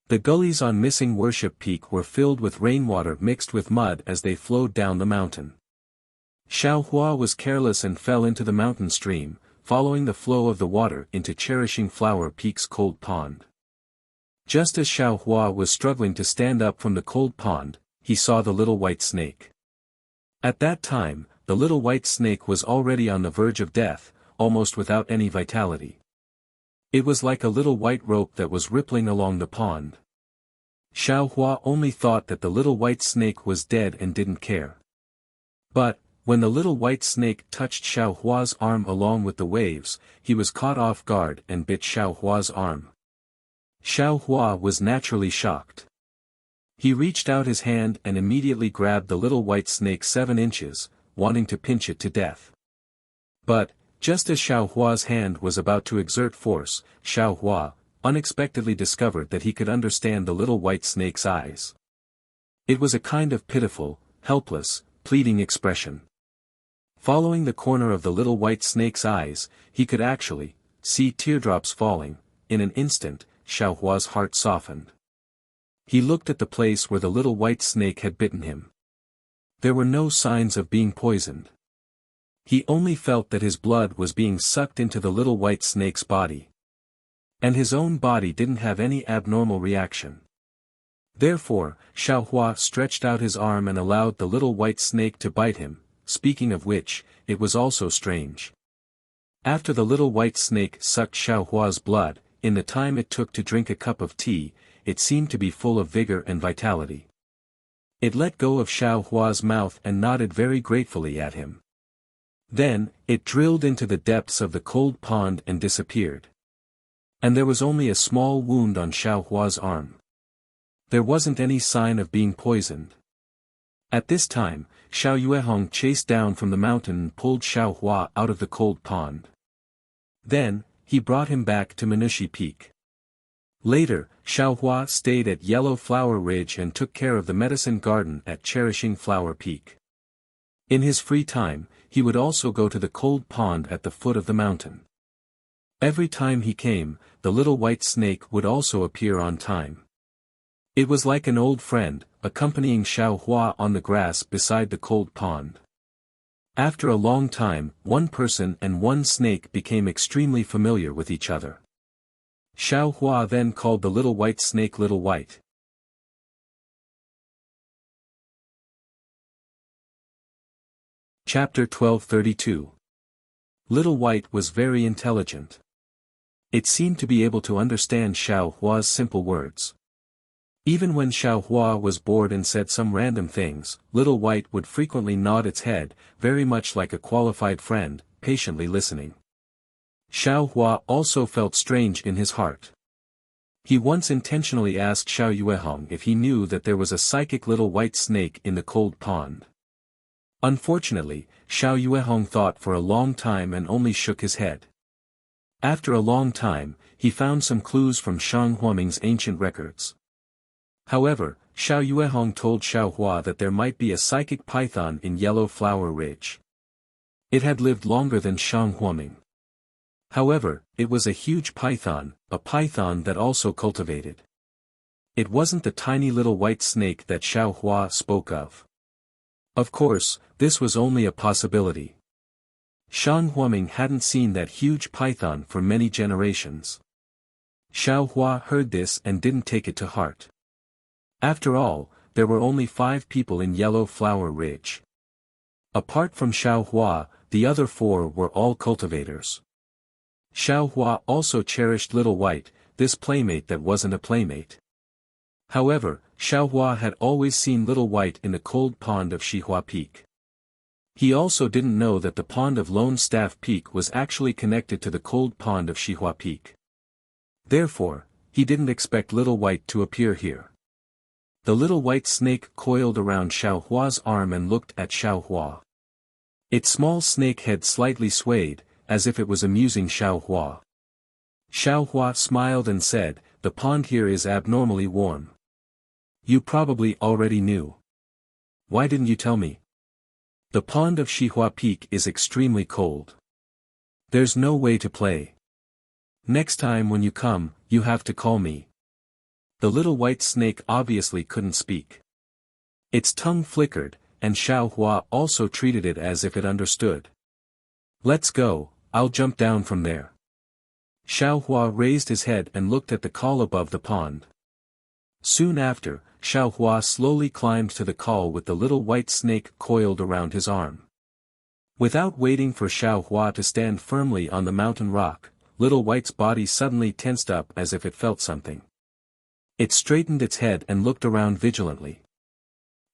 S1: The gullies on Missing Worship Peak were filled with rainwater mixed with mud as they flowed down the mountain. Xiao Hua was careless and fell into the mountain stream, following the flow of the water into Cherishing Flower Peak's cold pond. Just as Xiao Hua was struggling to stand up from the cold pond, he saw the little white snake. At that time, the little white snake was already on the verge of death, almost without any vitality. It was like a little white rope that was rippling along the pond. Xiao Hua only thought that the little white snake was dead and didn't care. But, when the little white snake touched Xiao Hua's arm along with the waves, he was caught off guard and bit Xiao Hua's arm. Xiao Hua was naturally shocked. He reached out his hand and immediately grabbed the little white snake 7 inches, wanting to pinch it to death. But, just as Xiao Hua's hand was about to exert force, Xiao Hua unexpectedly discovered that he could understand the little white snake's eyes. It was a kind of pitiful, helpless, pleading expression. Following the corner of the little white snake's eyes, he could actually see teardrops falling. In an instant, Xiao Hua's heart softened. He looked at the place where the little white snake had bitten him. There were no signs of being poisoned. He only felt that his blood was being sucked into the little white snake's body. And his own body didn't have any abnormal reaction. Therefore, Xiao Hua stretched out his arm and allowed the little white snake to bite him, speaking of which, it was also strange. After the little white snake sucked Xiao Hua's blood, in the time it took to drink a cup of tea, it seemed to be full of vigor and vitality. It let go of Xiao Hua's mouth and nodded very gratefully at him. Then, it drilled into the depths of the cold pond and disappeared. And there was only a small wound on Xiao Hua's arm. There wasn't any sign of being poisoned. At this time, Xiao Yuehong chased down from the mountain and pulled Xiao Hua out of the cold pond. Then, he brought him back to Manushi Peak. Later, Xiao Hua stayed at Yellow Flower Ridge and took care of the medicine garden at Cherishing Flower Peak. In his free time, he would also go to the cold pond at the foot of the mountain. Every time he came, the little white snake would also appear on time. It was like an old friend, accompanying Xiao Hua on the grass beside the cold pond. After a long time, one person and one snake became extremely familiar with each other. Xiao Hua then called the little white snake Little White. Chapter 1232. Little White was very intelligent. It seemed to be able to understand Xiao Hua's simple words. Even when Xiao Hua was bored and said some random things, Little White would frequently nod its head, very much like a qualified friend, patiently listening. Xiao Hua also felt strange in his heart. He once intentionally asked Xiao Yuehong if he knew that there was a psychic little white snake in the cold pond. Unfortunately, Xiao Yuehong thought for a long time and only shook his head. After a long time, he found some clues from Shang Huaming's ancient records. However, Xiao Yuehong told Xiao Hua that there might be a psychic python in Yellow Flower Ridge. It had lived longer than Shang Huaming. However, it was a huge python, a python that also cultivated. It wasn't the tiny little white snake that Xiao Hua spoke of. Of course, this was only a possibility. Shang Huaming hadn't seen that huge python for many generations. Xiao Hua heard this and didn't take it to heart. After all, there were only 5 people in Yellow Flower Ridge. Apart from Xiao Hua, the other 4 were all cultivators. Xiao Hua also cherished Little White, this playmate that wasn't a playmate. However, Xiaohua had always seen Little White in the cold pond of Xihua Peak. He also didn't know that the pond of Lone Staff Peak was actually connected to the cold pond of Xihua Peak. Therefore, he didn't expect Little White to appear here. The little white snake coiled around Xiaohua's arm and looked at Xiaohua. Its small snake head slightly swayed, as if it was amusing Xiaohua. Xiaohua smiled and said, "The pond here is abnormally warm. You probably already knew. Why didn't you tell me? The pond of Xihua Peak is extremely cold. There's no way to play. Next time when you come, you have to call me." The little white snake obviously couldn't speak. Its tongue flickered, and Xiaohua also treated it as if it understood. "Let's go, I'll jump down from there." Xiaohua raised his head and looked at the col above the pond. Soon after, Xiaohua slowly climbed to the col with the little white snake coiled around his arm. Without waiting for Xiaohua to stand firmly on the mountain rock, Little White's body suddenly tensed up as if it felt something. It straightened its head and looked around vigilantly.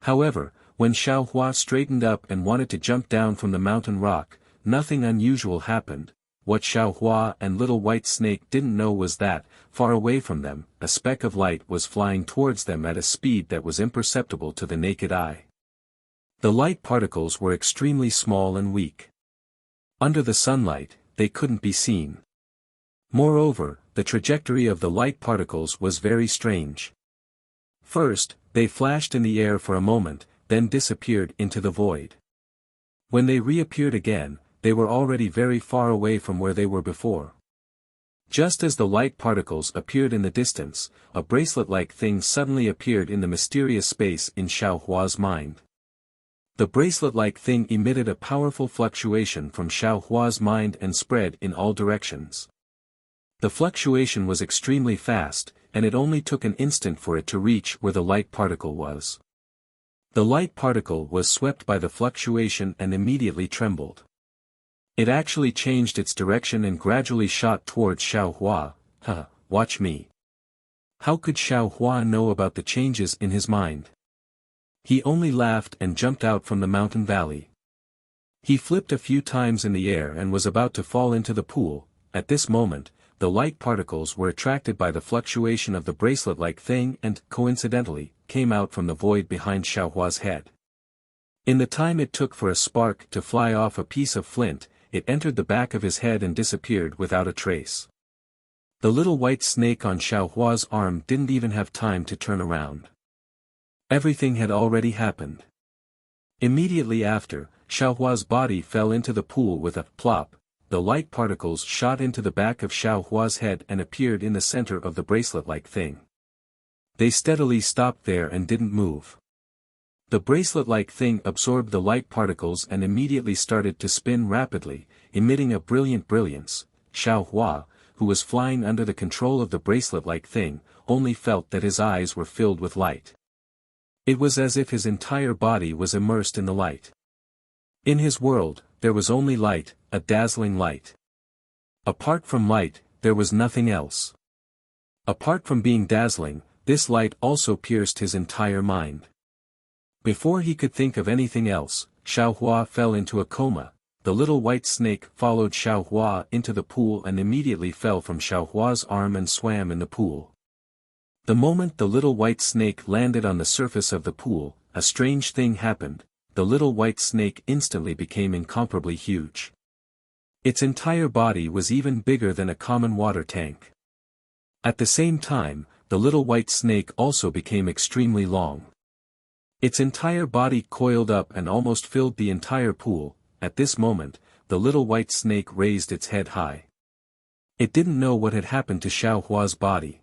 S1: However, when Xiaohua straightened up and wanted to jump down from the mountain rock, nothing unusual happened. What Xiaohua and Little White Snake didn't know was that, far away from them, a speck of light was flying towards them at a speed that was imperceptible to the naked eye. The light particles were extremely small and weak. Under the sunlight, they couldn't be seen. Moreover, the trajectory of the light particles was very strange. First, they flashed in the air for a moment, then disappeared into the void. When they reappeared again, they were already very far away from where they were before. Just as the light particles appeared in the distance, a bracelet-like thing suddenly appeared in the mysterious space in Xiaohua's mind. The bracelet-like thing emitted a powerful fluctuation from Xiaohua's mind and spread in all directions. The fluctuation was extremely fast, and it only took an instant for it to reach where the light particle was. The light particle was swept by the fluctuation and immediately trembled. It actually changed its direction and gradually shot towards Xiaohua. Watch me. How could Xiaohua know about the changes in his mind? He only laughed and jumped out from the mountain valley. He flipped a few times in the air and was about to fall into the pool. At this moment, the light particles were attracted by the fluctuation of the bracelet-like thing and, coincidentally, came out from the void behind Xiaohua's head. In the time it took for a spark to fly off a piece of flint, it entered the back of his head and disappeared without a trace. The little white snake on Xiaohua's arm didn't even have time to turn around. Everything had already happened. Immediately after, Xiaohua's body fell into the pool with a plop. The light particles shot into the back of Xiaohua's head and appeared in the center of the bracelet-like thing. They steadily stopped there and didn't move. The bracelet-like thing absorbed the light particles and immediately started to spin rapidly, emitting a brilliant brilliance. Xiaohua, who was flying under the control of the bracelet-like thing, only felt that his eyes were filled with light. It was as if his entire body was immersed in the light. In his world, there was only light, a dazzling light. Apart from light, there was nothing else. Apart from being dazzling, this light also pierced his entire mind. Before he could think of anything else, Xiaohua fell into a coma. The little white snake followed Xiaohua into the pool and immediately fell from Xiaohua's arm and swam in the pool. The moment the little white snake landed on the surface of the pool, a strange thing happened. The little white snake instantly became incomparably huge. Its entire body was even bigger than a common water tank. At the same time, the little white snake also became extremely long. Its entire body coiled up and almost filled the entire pool. At this moment, the little white snake raised its head high. It didn't know what had happened to Xiaohua's body.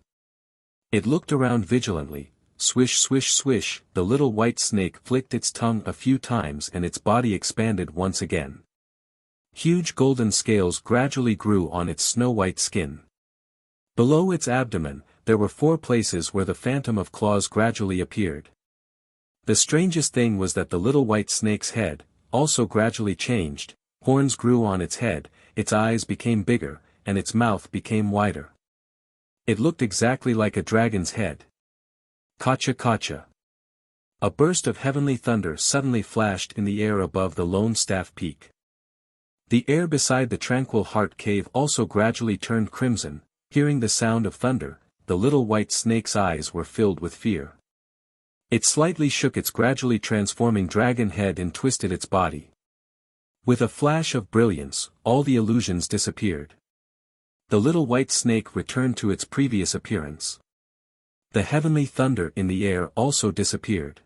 S1: It looked around vigilantly. Swish swish swish, the little white snake flicked its tongue a few times and its body expanded once again. Huge golden scales gradually grew on its snow-white skin. Below its abdomen, there were 4 places where the phantom of claws gradually appeared. The strangest thing was that the little white snake's head also gradually changed. Horns grew on its head, its eyes became bigger, and its mouth became wider. It looked exactly like a dragon's head. Kacha kacha. A burst of heavenly thunder suddenly flashed in the air above the Lone Staff Peak. The air beside the tranquil heart cave also gradually turned crimson. Hearing the sound of thunder, the little white snake's eyes were filled with fear. It slightly shook its gradually transforming dragon head and twisted its body. With a flash of brilliance, all the illusions disappeared. The little white snake returned to its previous appearance. The heavenly thunder in the air also disappeared.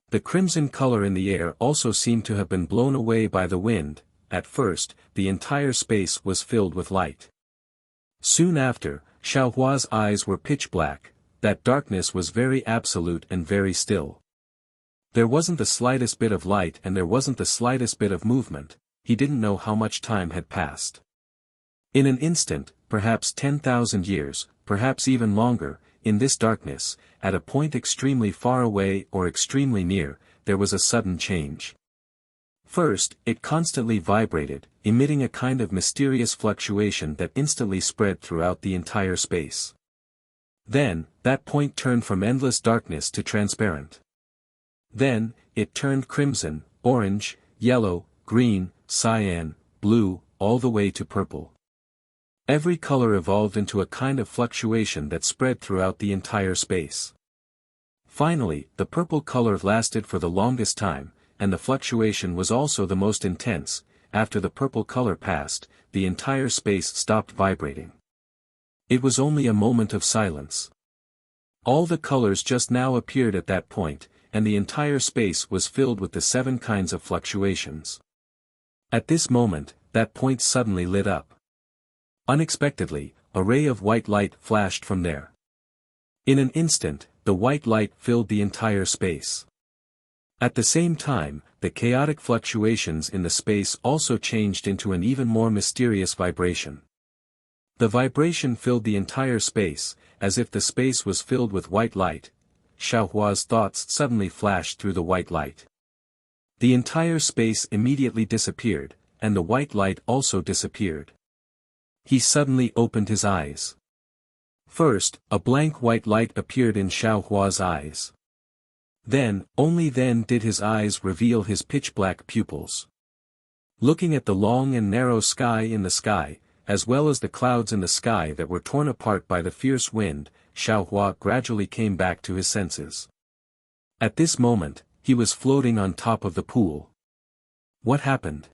S1: The crimson color in the air also seemed to have been blown away by the wind. At first, the entire space was filled with light. Soon after, Xiaohua's eyes were pitch black. That darkness was very absolute and very still. There wasn't the slightest bit of light and there wasn't the slightest bit of movement. He didn't know how much time had passed. In an instant, perhaps 10,000 years, perhaps even longer, in this darkness, at a point extremely far away or extremely near, there was a sudden change. First, it constantly vibrated, emitting a kind of mysterious fluctuation that instantly spread throughout the entire space. Then, that point turned from endless darkness to transparent. Then, it turned crimson, orange, yellow, green, cyan, blue, all the way to purple. Every color evolved into a kind of fluctuation that spread throughout the entire space. Finally, the purple color lasted for the longest time, and the fluctuation was also the most intense. After the purple color passed, the entire space stopped vibrating. It was only a moment of silence. All the colors just now appeared at that point, and the entire space was filled with the 7 kinds of fluctuations. At this moment, that point suddenly lit up. Unexpectedly, a ray of white light flashed from there. In an instant, the white light filled the entire space. At the same time, the chaotic fluctuations in the space also changed into an even more mysterious vibration. The vibration filled the entire space, as if the space was filled with white light. Xiaohua's thoughts suddenly flashed through the white light. The entire space immediately disappeared, and the white light also disappeared. He suddenly opened his eyes. First, a blank white light appeared in Xiaohua's eyes. Then, only then did his eyes reveal his pitch-black pupils. Looking at the long and narrow sky in the sky, as well as the clouds in the sky that were torn apart by the fierce wind, Xiaohua gradually came back to his senses. At this moment, he was floating on top of the pool. What happened?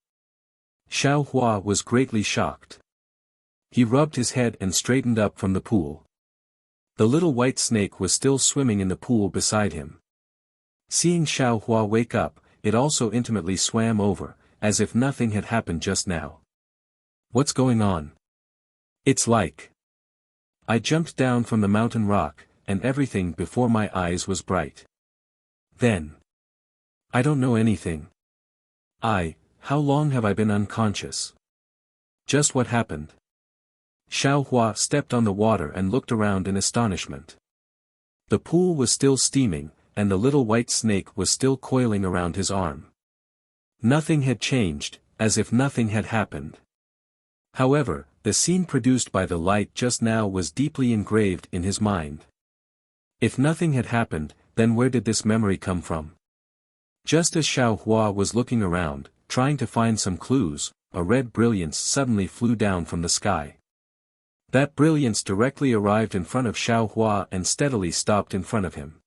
S1: Xiaohua was greatly shocked. He rubbed his head and straightened up from the pool. The little white snake was still swimming in the pool beside him. Seeing Xiaohua wake up, it also intimately swam over, as if nothing had happened just now. What's going on? It's like I jumped down from the mountain rock, and everything before my eyes was bright. Then I don't know anything. How long have I been unconscious? Just what happened? Xiaohua stepped on the water and looked around in astonishment. The pool was still steaming, and the little white snake was still coiling around his arm. Nothing had changed, as if nothing had happened. However, the scene produced by the light just now was deeply engraved in his mind. If nothing had happened, then where did this memory come from? Just as Xiaohua was looking around, trying to find some clues, a red brilliance suddenly flew down from the sky. That brilliance directly arrived in front of Xiaohua and steadily stopped in front of him.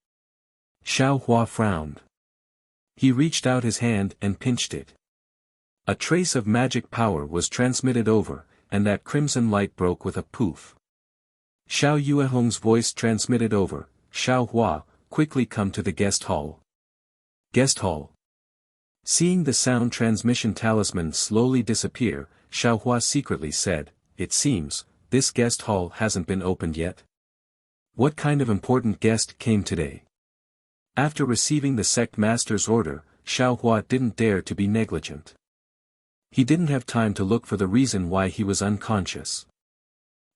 S1: Xiaohua frowned. He reached out his hand and pinched it. A trace of magic power was transmitted over, and that crimson light broke with a poof. Xiao Yuehong's voice transmitted over, Xiaohua, quickly come to the guest hall. Guest hall. Seeing the sound transmission talisman slowly disappear, Xiaohua secretly said, it seems, this guest hall hasn't been opened yet. What kind of important guest came today? After receiving the sect master's order, Xiaohua didn't dare to be negligent. He didn't have time to look for the reason why he was unconscious.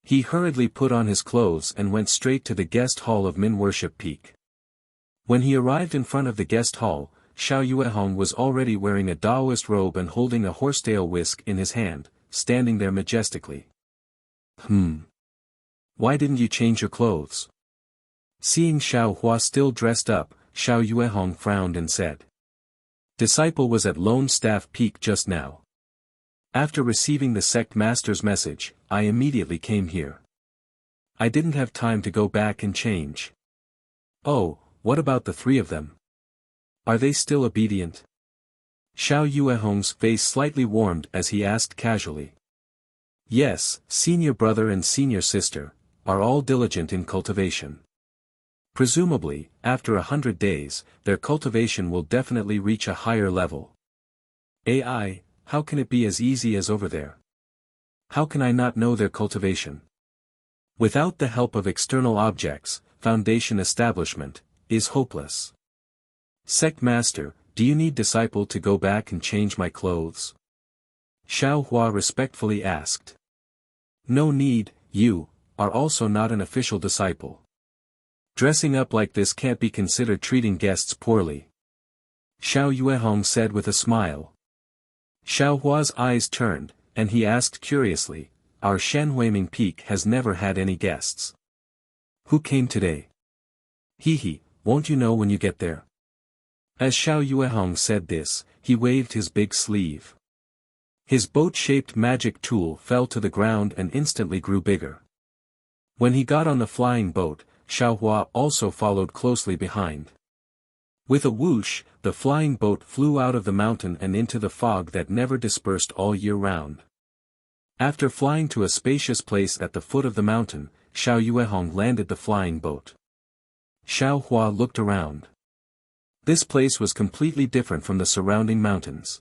S1: He hurriedly put on his clothes and went straight to the guest hall of Min Worship Peak. When he arrived in front of the guest hall, Xiao Yuehong was already wearing a Taoist robe and holding a horsetail whisk in his hand, standing there majestically. Why didn't you change your clothes? Seeing Xiao Hua still dressed up, Xiao Yuehong frowned and said. Disciple was at Lone Staff Peak just now. After receiving the sect master's message, I immediately came here. I didn't have time to go back and change. Oh, what about the three of them? Are they still obedient? Xiao Yuehong's face slightly warmed as he asked casually. Yes, senior brother and senior sister, are all diligent in cultivation. Presumably, after 100 days, their cultivation will definitely reach a higher level. AI, how can it be as easy as over there? How can I not know their cultivation? Without the help of external objects, foundation establishment is hopeless. Sect Master, do you need disciple to go back and change my clothes? Xiao Hua respectfully asked. No need, you are also not an official disciple. Dressing up like this can't be considered treating guests poorly. Xiao Yuehong said with a smile. Xiao Hua's eyes turned, and he asked curiously, our Shenhuiming Peak has never had any guests. Who came today? He, won't you know when you get there? As Xiao Yuehong said this, he waved his big sleeve. His boat-shaped magic tool fell to the ground and instantly grew bigger. When he got on the flying boat, Xiao Hua also followed closely behind. With a whoosh, the flying boat flew out of the mountain and into the fog that never dispersed all year round. After flying to a spacious place at the foot of the mountain, Xiao Yuehong landed the flying boat. Xiao Hua looked around. This place was completely different from the surrounding mountains.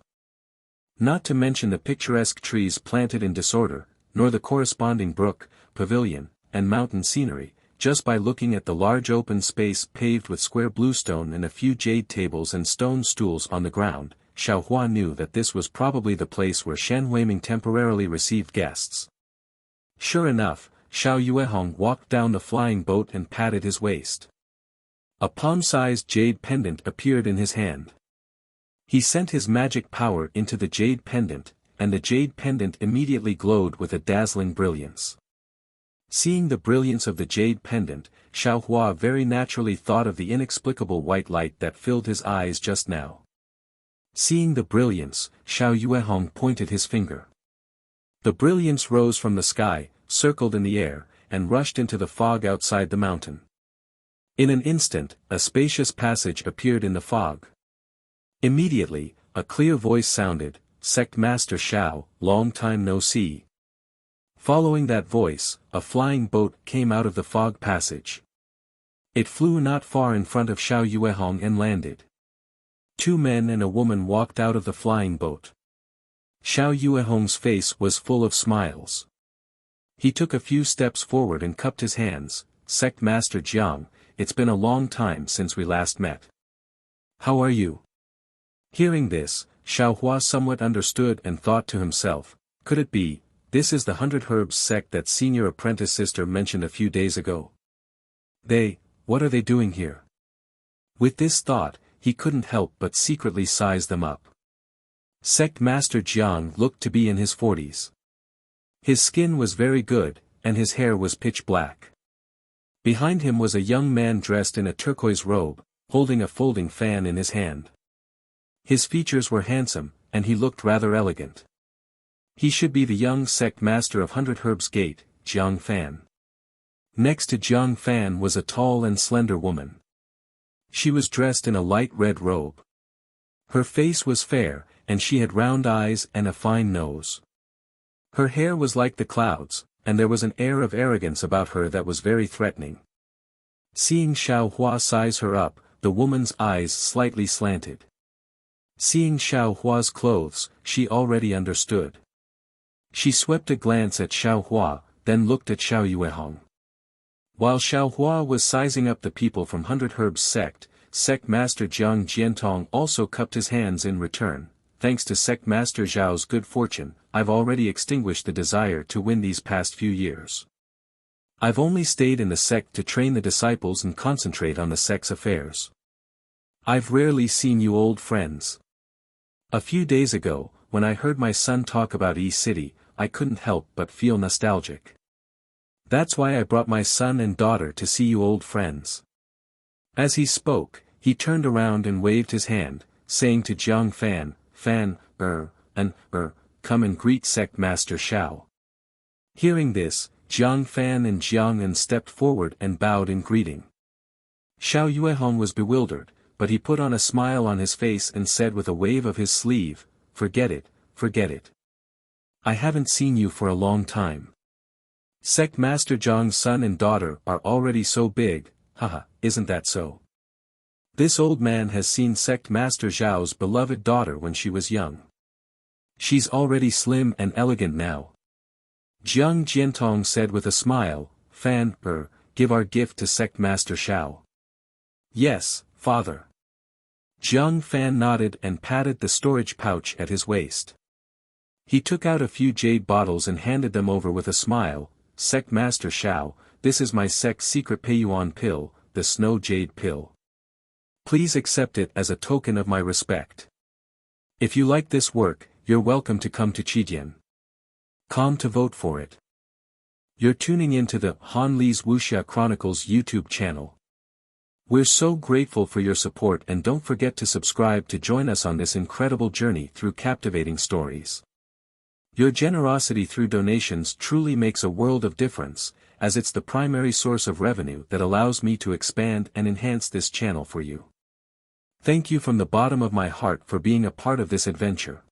S1: Not to mention the picturesque trees planted in disorder, nor the corresponding brook, pavilion, and mountain scenery. Just by looking at the large open space paved with square bluestone and a few jade tables and stone stools on the ground, Xiao Hua knew that this was probably the place where Shenhuiming temporarily received guests. Sure enough, Xiao Yuehong walked down the flying boat and patted his waist. A palm-sized jade pendant appeared in his hand. He sent his magic power into the jade pendant, and the jade pendant immediately glowed with a dazzling brilliance. Seeing the brilliance of the jade pendant, Xiao Hua very naturally thought of the inexplicable white light that filled his eyes just now. Seeing the brilliance, Xiao Yuehong pointed his finger. The brilliance rose from the sky, circled in the air, and rushed into the fog outside the mountain. In an instant, a spacious passage appeared in the fog. Immediately, a clear voice sounded, Sect Master Xiao, long time no see. Following that voice, a flying boat came out of the fog passage. It flew not far in front of Xiao Yuehong and landed. Two men and a woman walked out of the flying boat. Xiao Yuehong's face was full of smiles. He took a few steps forward and cupped his hands. Sect Master Jiang, it's been a long time since we last met. How are you? Hearing this, Xiao Hua somewhat understood and thought to himself, could it be, this is the 100 Herbs sect that senior apprentice sister mentioned a few days ago? What are they doing here? With this thought, he couldn't help but secretly size them up. Sect Master Jiang looked to be in his 40s. His skin was very good, and his hair was pitch black. Behind him was a young man dressed in a turquoise robe, holding a folding fan in his hand. His features were handsome, and he looked rather elegant. He should be the young sect master of 100 Herbs Gate, Jiang Fan. Next to Jiang Fan was a tall and slender woman. She was dressed in a light red robe. Her face was fair, and she had round eyes and a fine nose. Her hair was like the clouds, and there was an air of arrogance about her that was very threatening. Seeing Xiao Hua size her up, the woman's eyes slightly slanted. Seeing Xiao Hua's clothes, she already understood. She swept a glance at Xiao Hua, then looked at Xiao Yuehong. While Xiao Hua was sizing up the people from 100 Herbs sect, Sect Master Jiang Jiantong also cupped his hands in return. Thanks to Sect Master Zhao's good fortune, I've already extinguished the desire to win these past few years. I've only stayed in the sect to train the disciples and concentrate on the sect's affairs. I've rarely seen you old friends. A few days ago, when I heard my son talk about E-City, I couldn't help but feel nostalgic. That's why I brought my son and daughter to see you old friends. As he spoke, he turned around and waved his hand, saying to Jiang Fan, come and greet sect master Xiao. Hearing this, Jiang Fan and Jiang An stepped forward and bowed in greeting. Xiao Yuehong was bewildered, but he put on a smile on his face and said with a wave of his sleeve, forget it, forget it. I haven't seen you for a long time. Sect Master Zhang's son and daughter are already so big, haha, isn't that so? This old man has seen Sect Master Zhao's beloved daughter when she was young. She's already slim and elegant now. Jiang Jiantong said with a smile, Fan, give our gift to Sect Master Xiao. Yes, father. Jiang Fan nodded and patted the storage pouch at his waist. He took out a few jade bottles and handed them over with a smile, Sect Master Xiao, this is my sect's secret Peiyuan pill, the Snow Jade Pill. Please accept it as a token of my respect. If you like this work, you're welcome to come to Qidian. Come to vote for it. You're tuning in to the Han Li's Wuxia Chronicles YouTube channel. We're so grateful for your support and don't forget to subscribe to join us on this incredible journey through captivating stories. Your generosity through donations truly makes a world of difference, as it's the primary source of revenue that allows me to expand and enhance this channel for you. Thank you from the bottom of my heart for being a part of this adventure.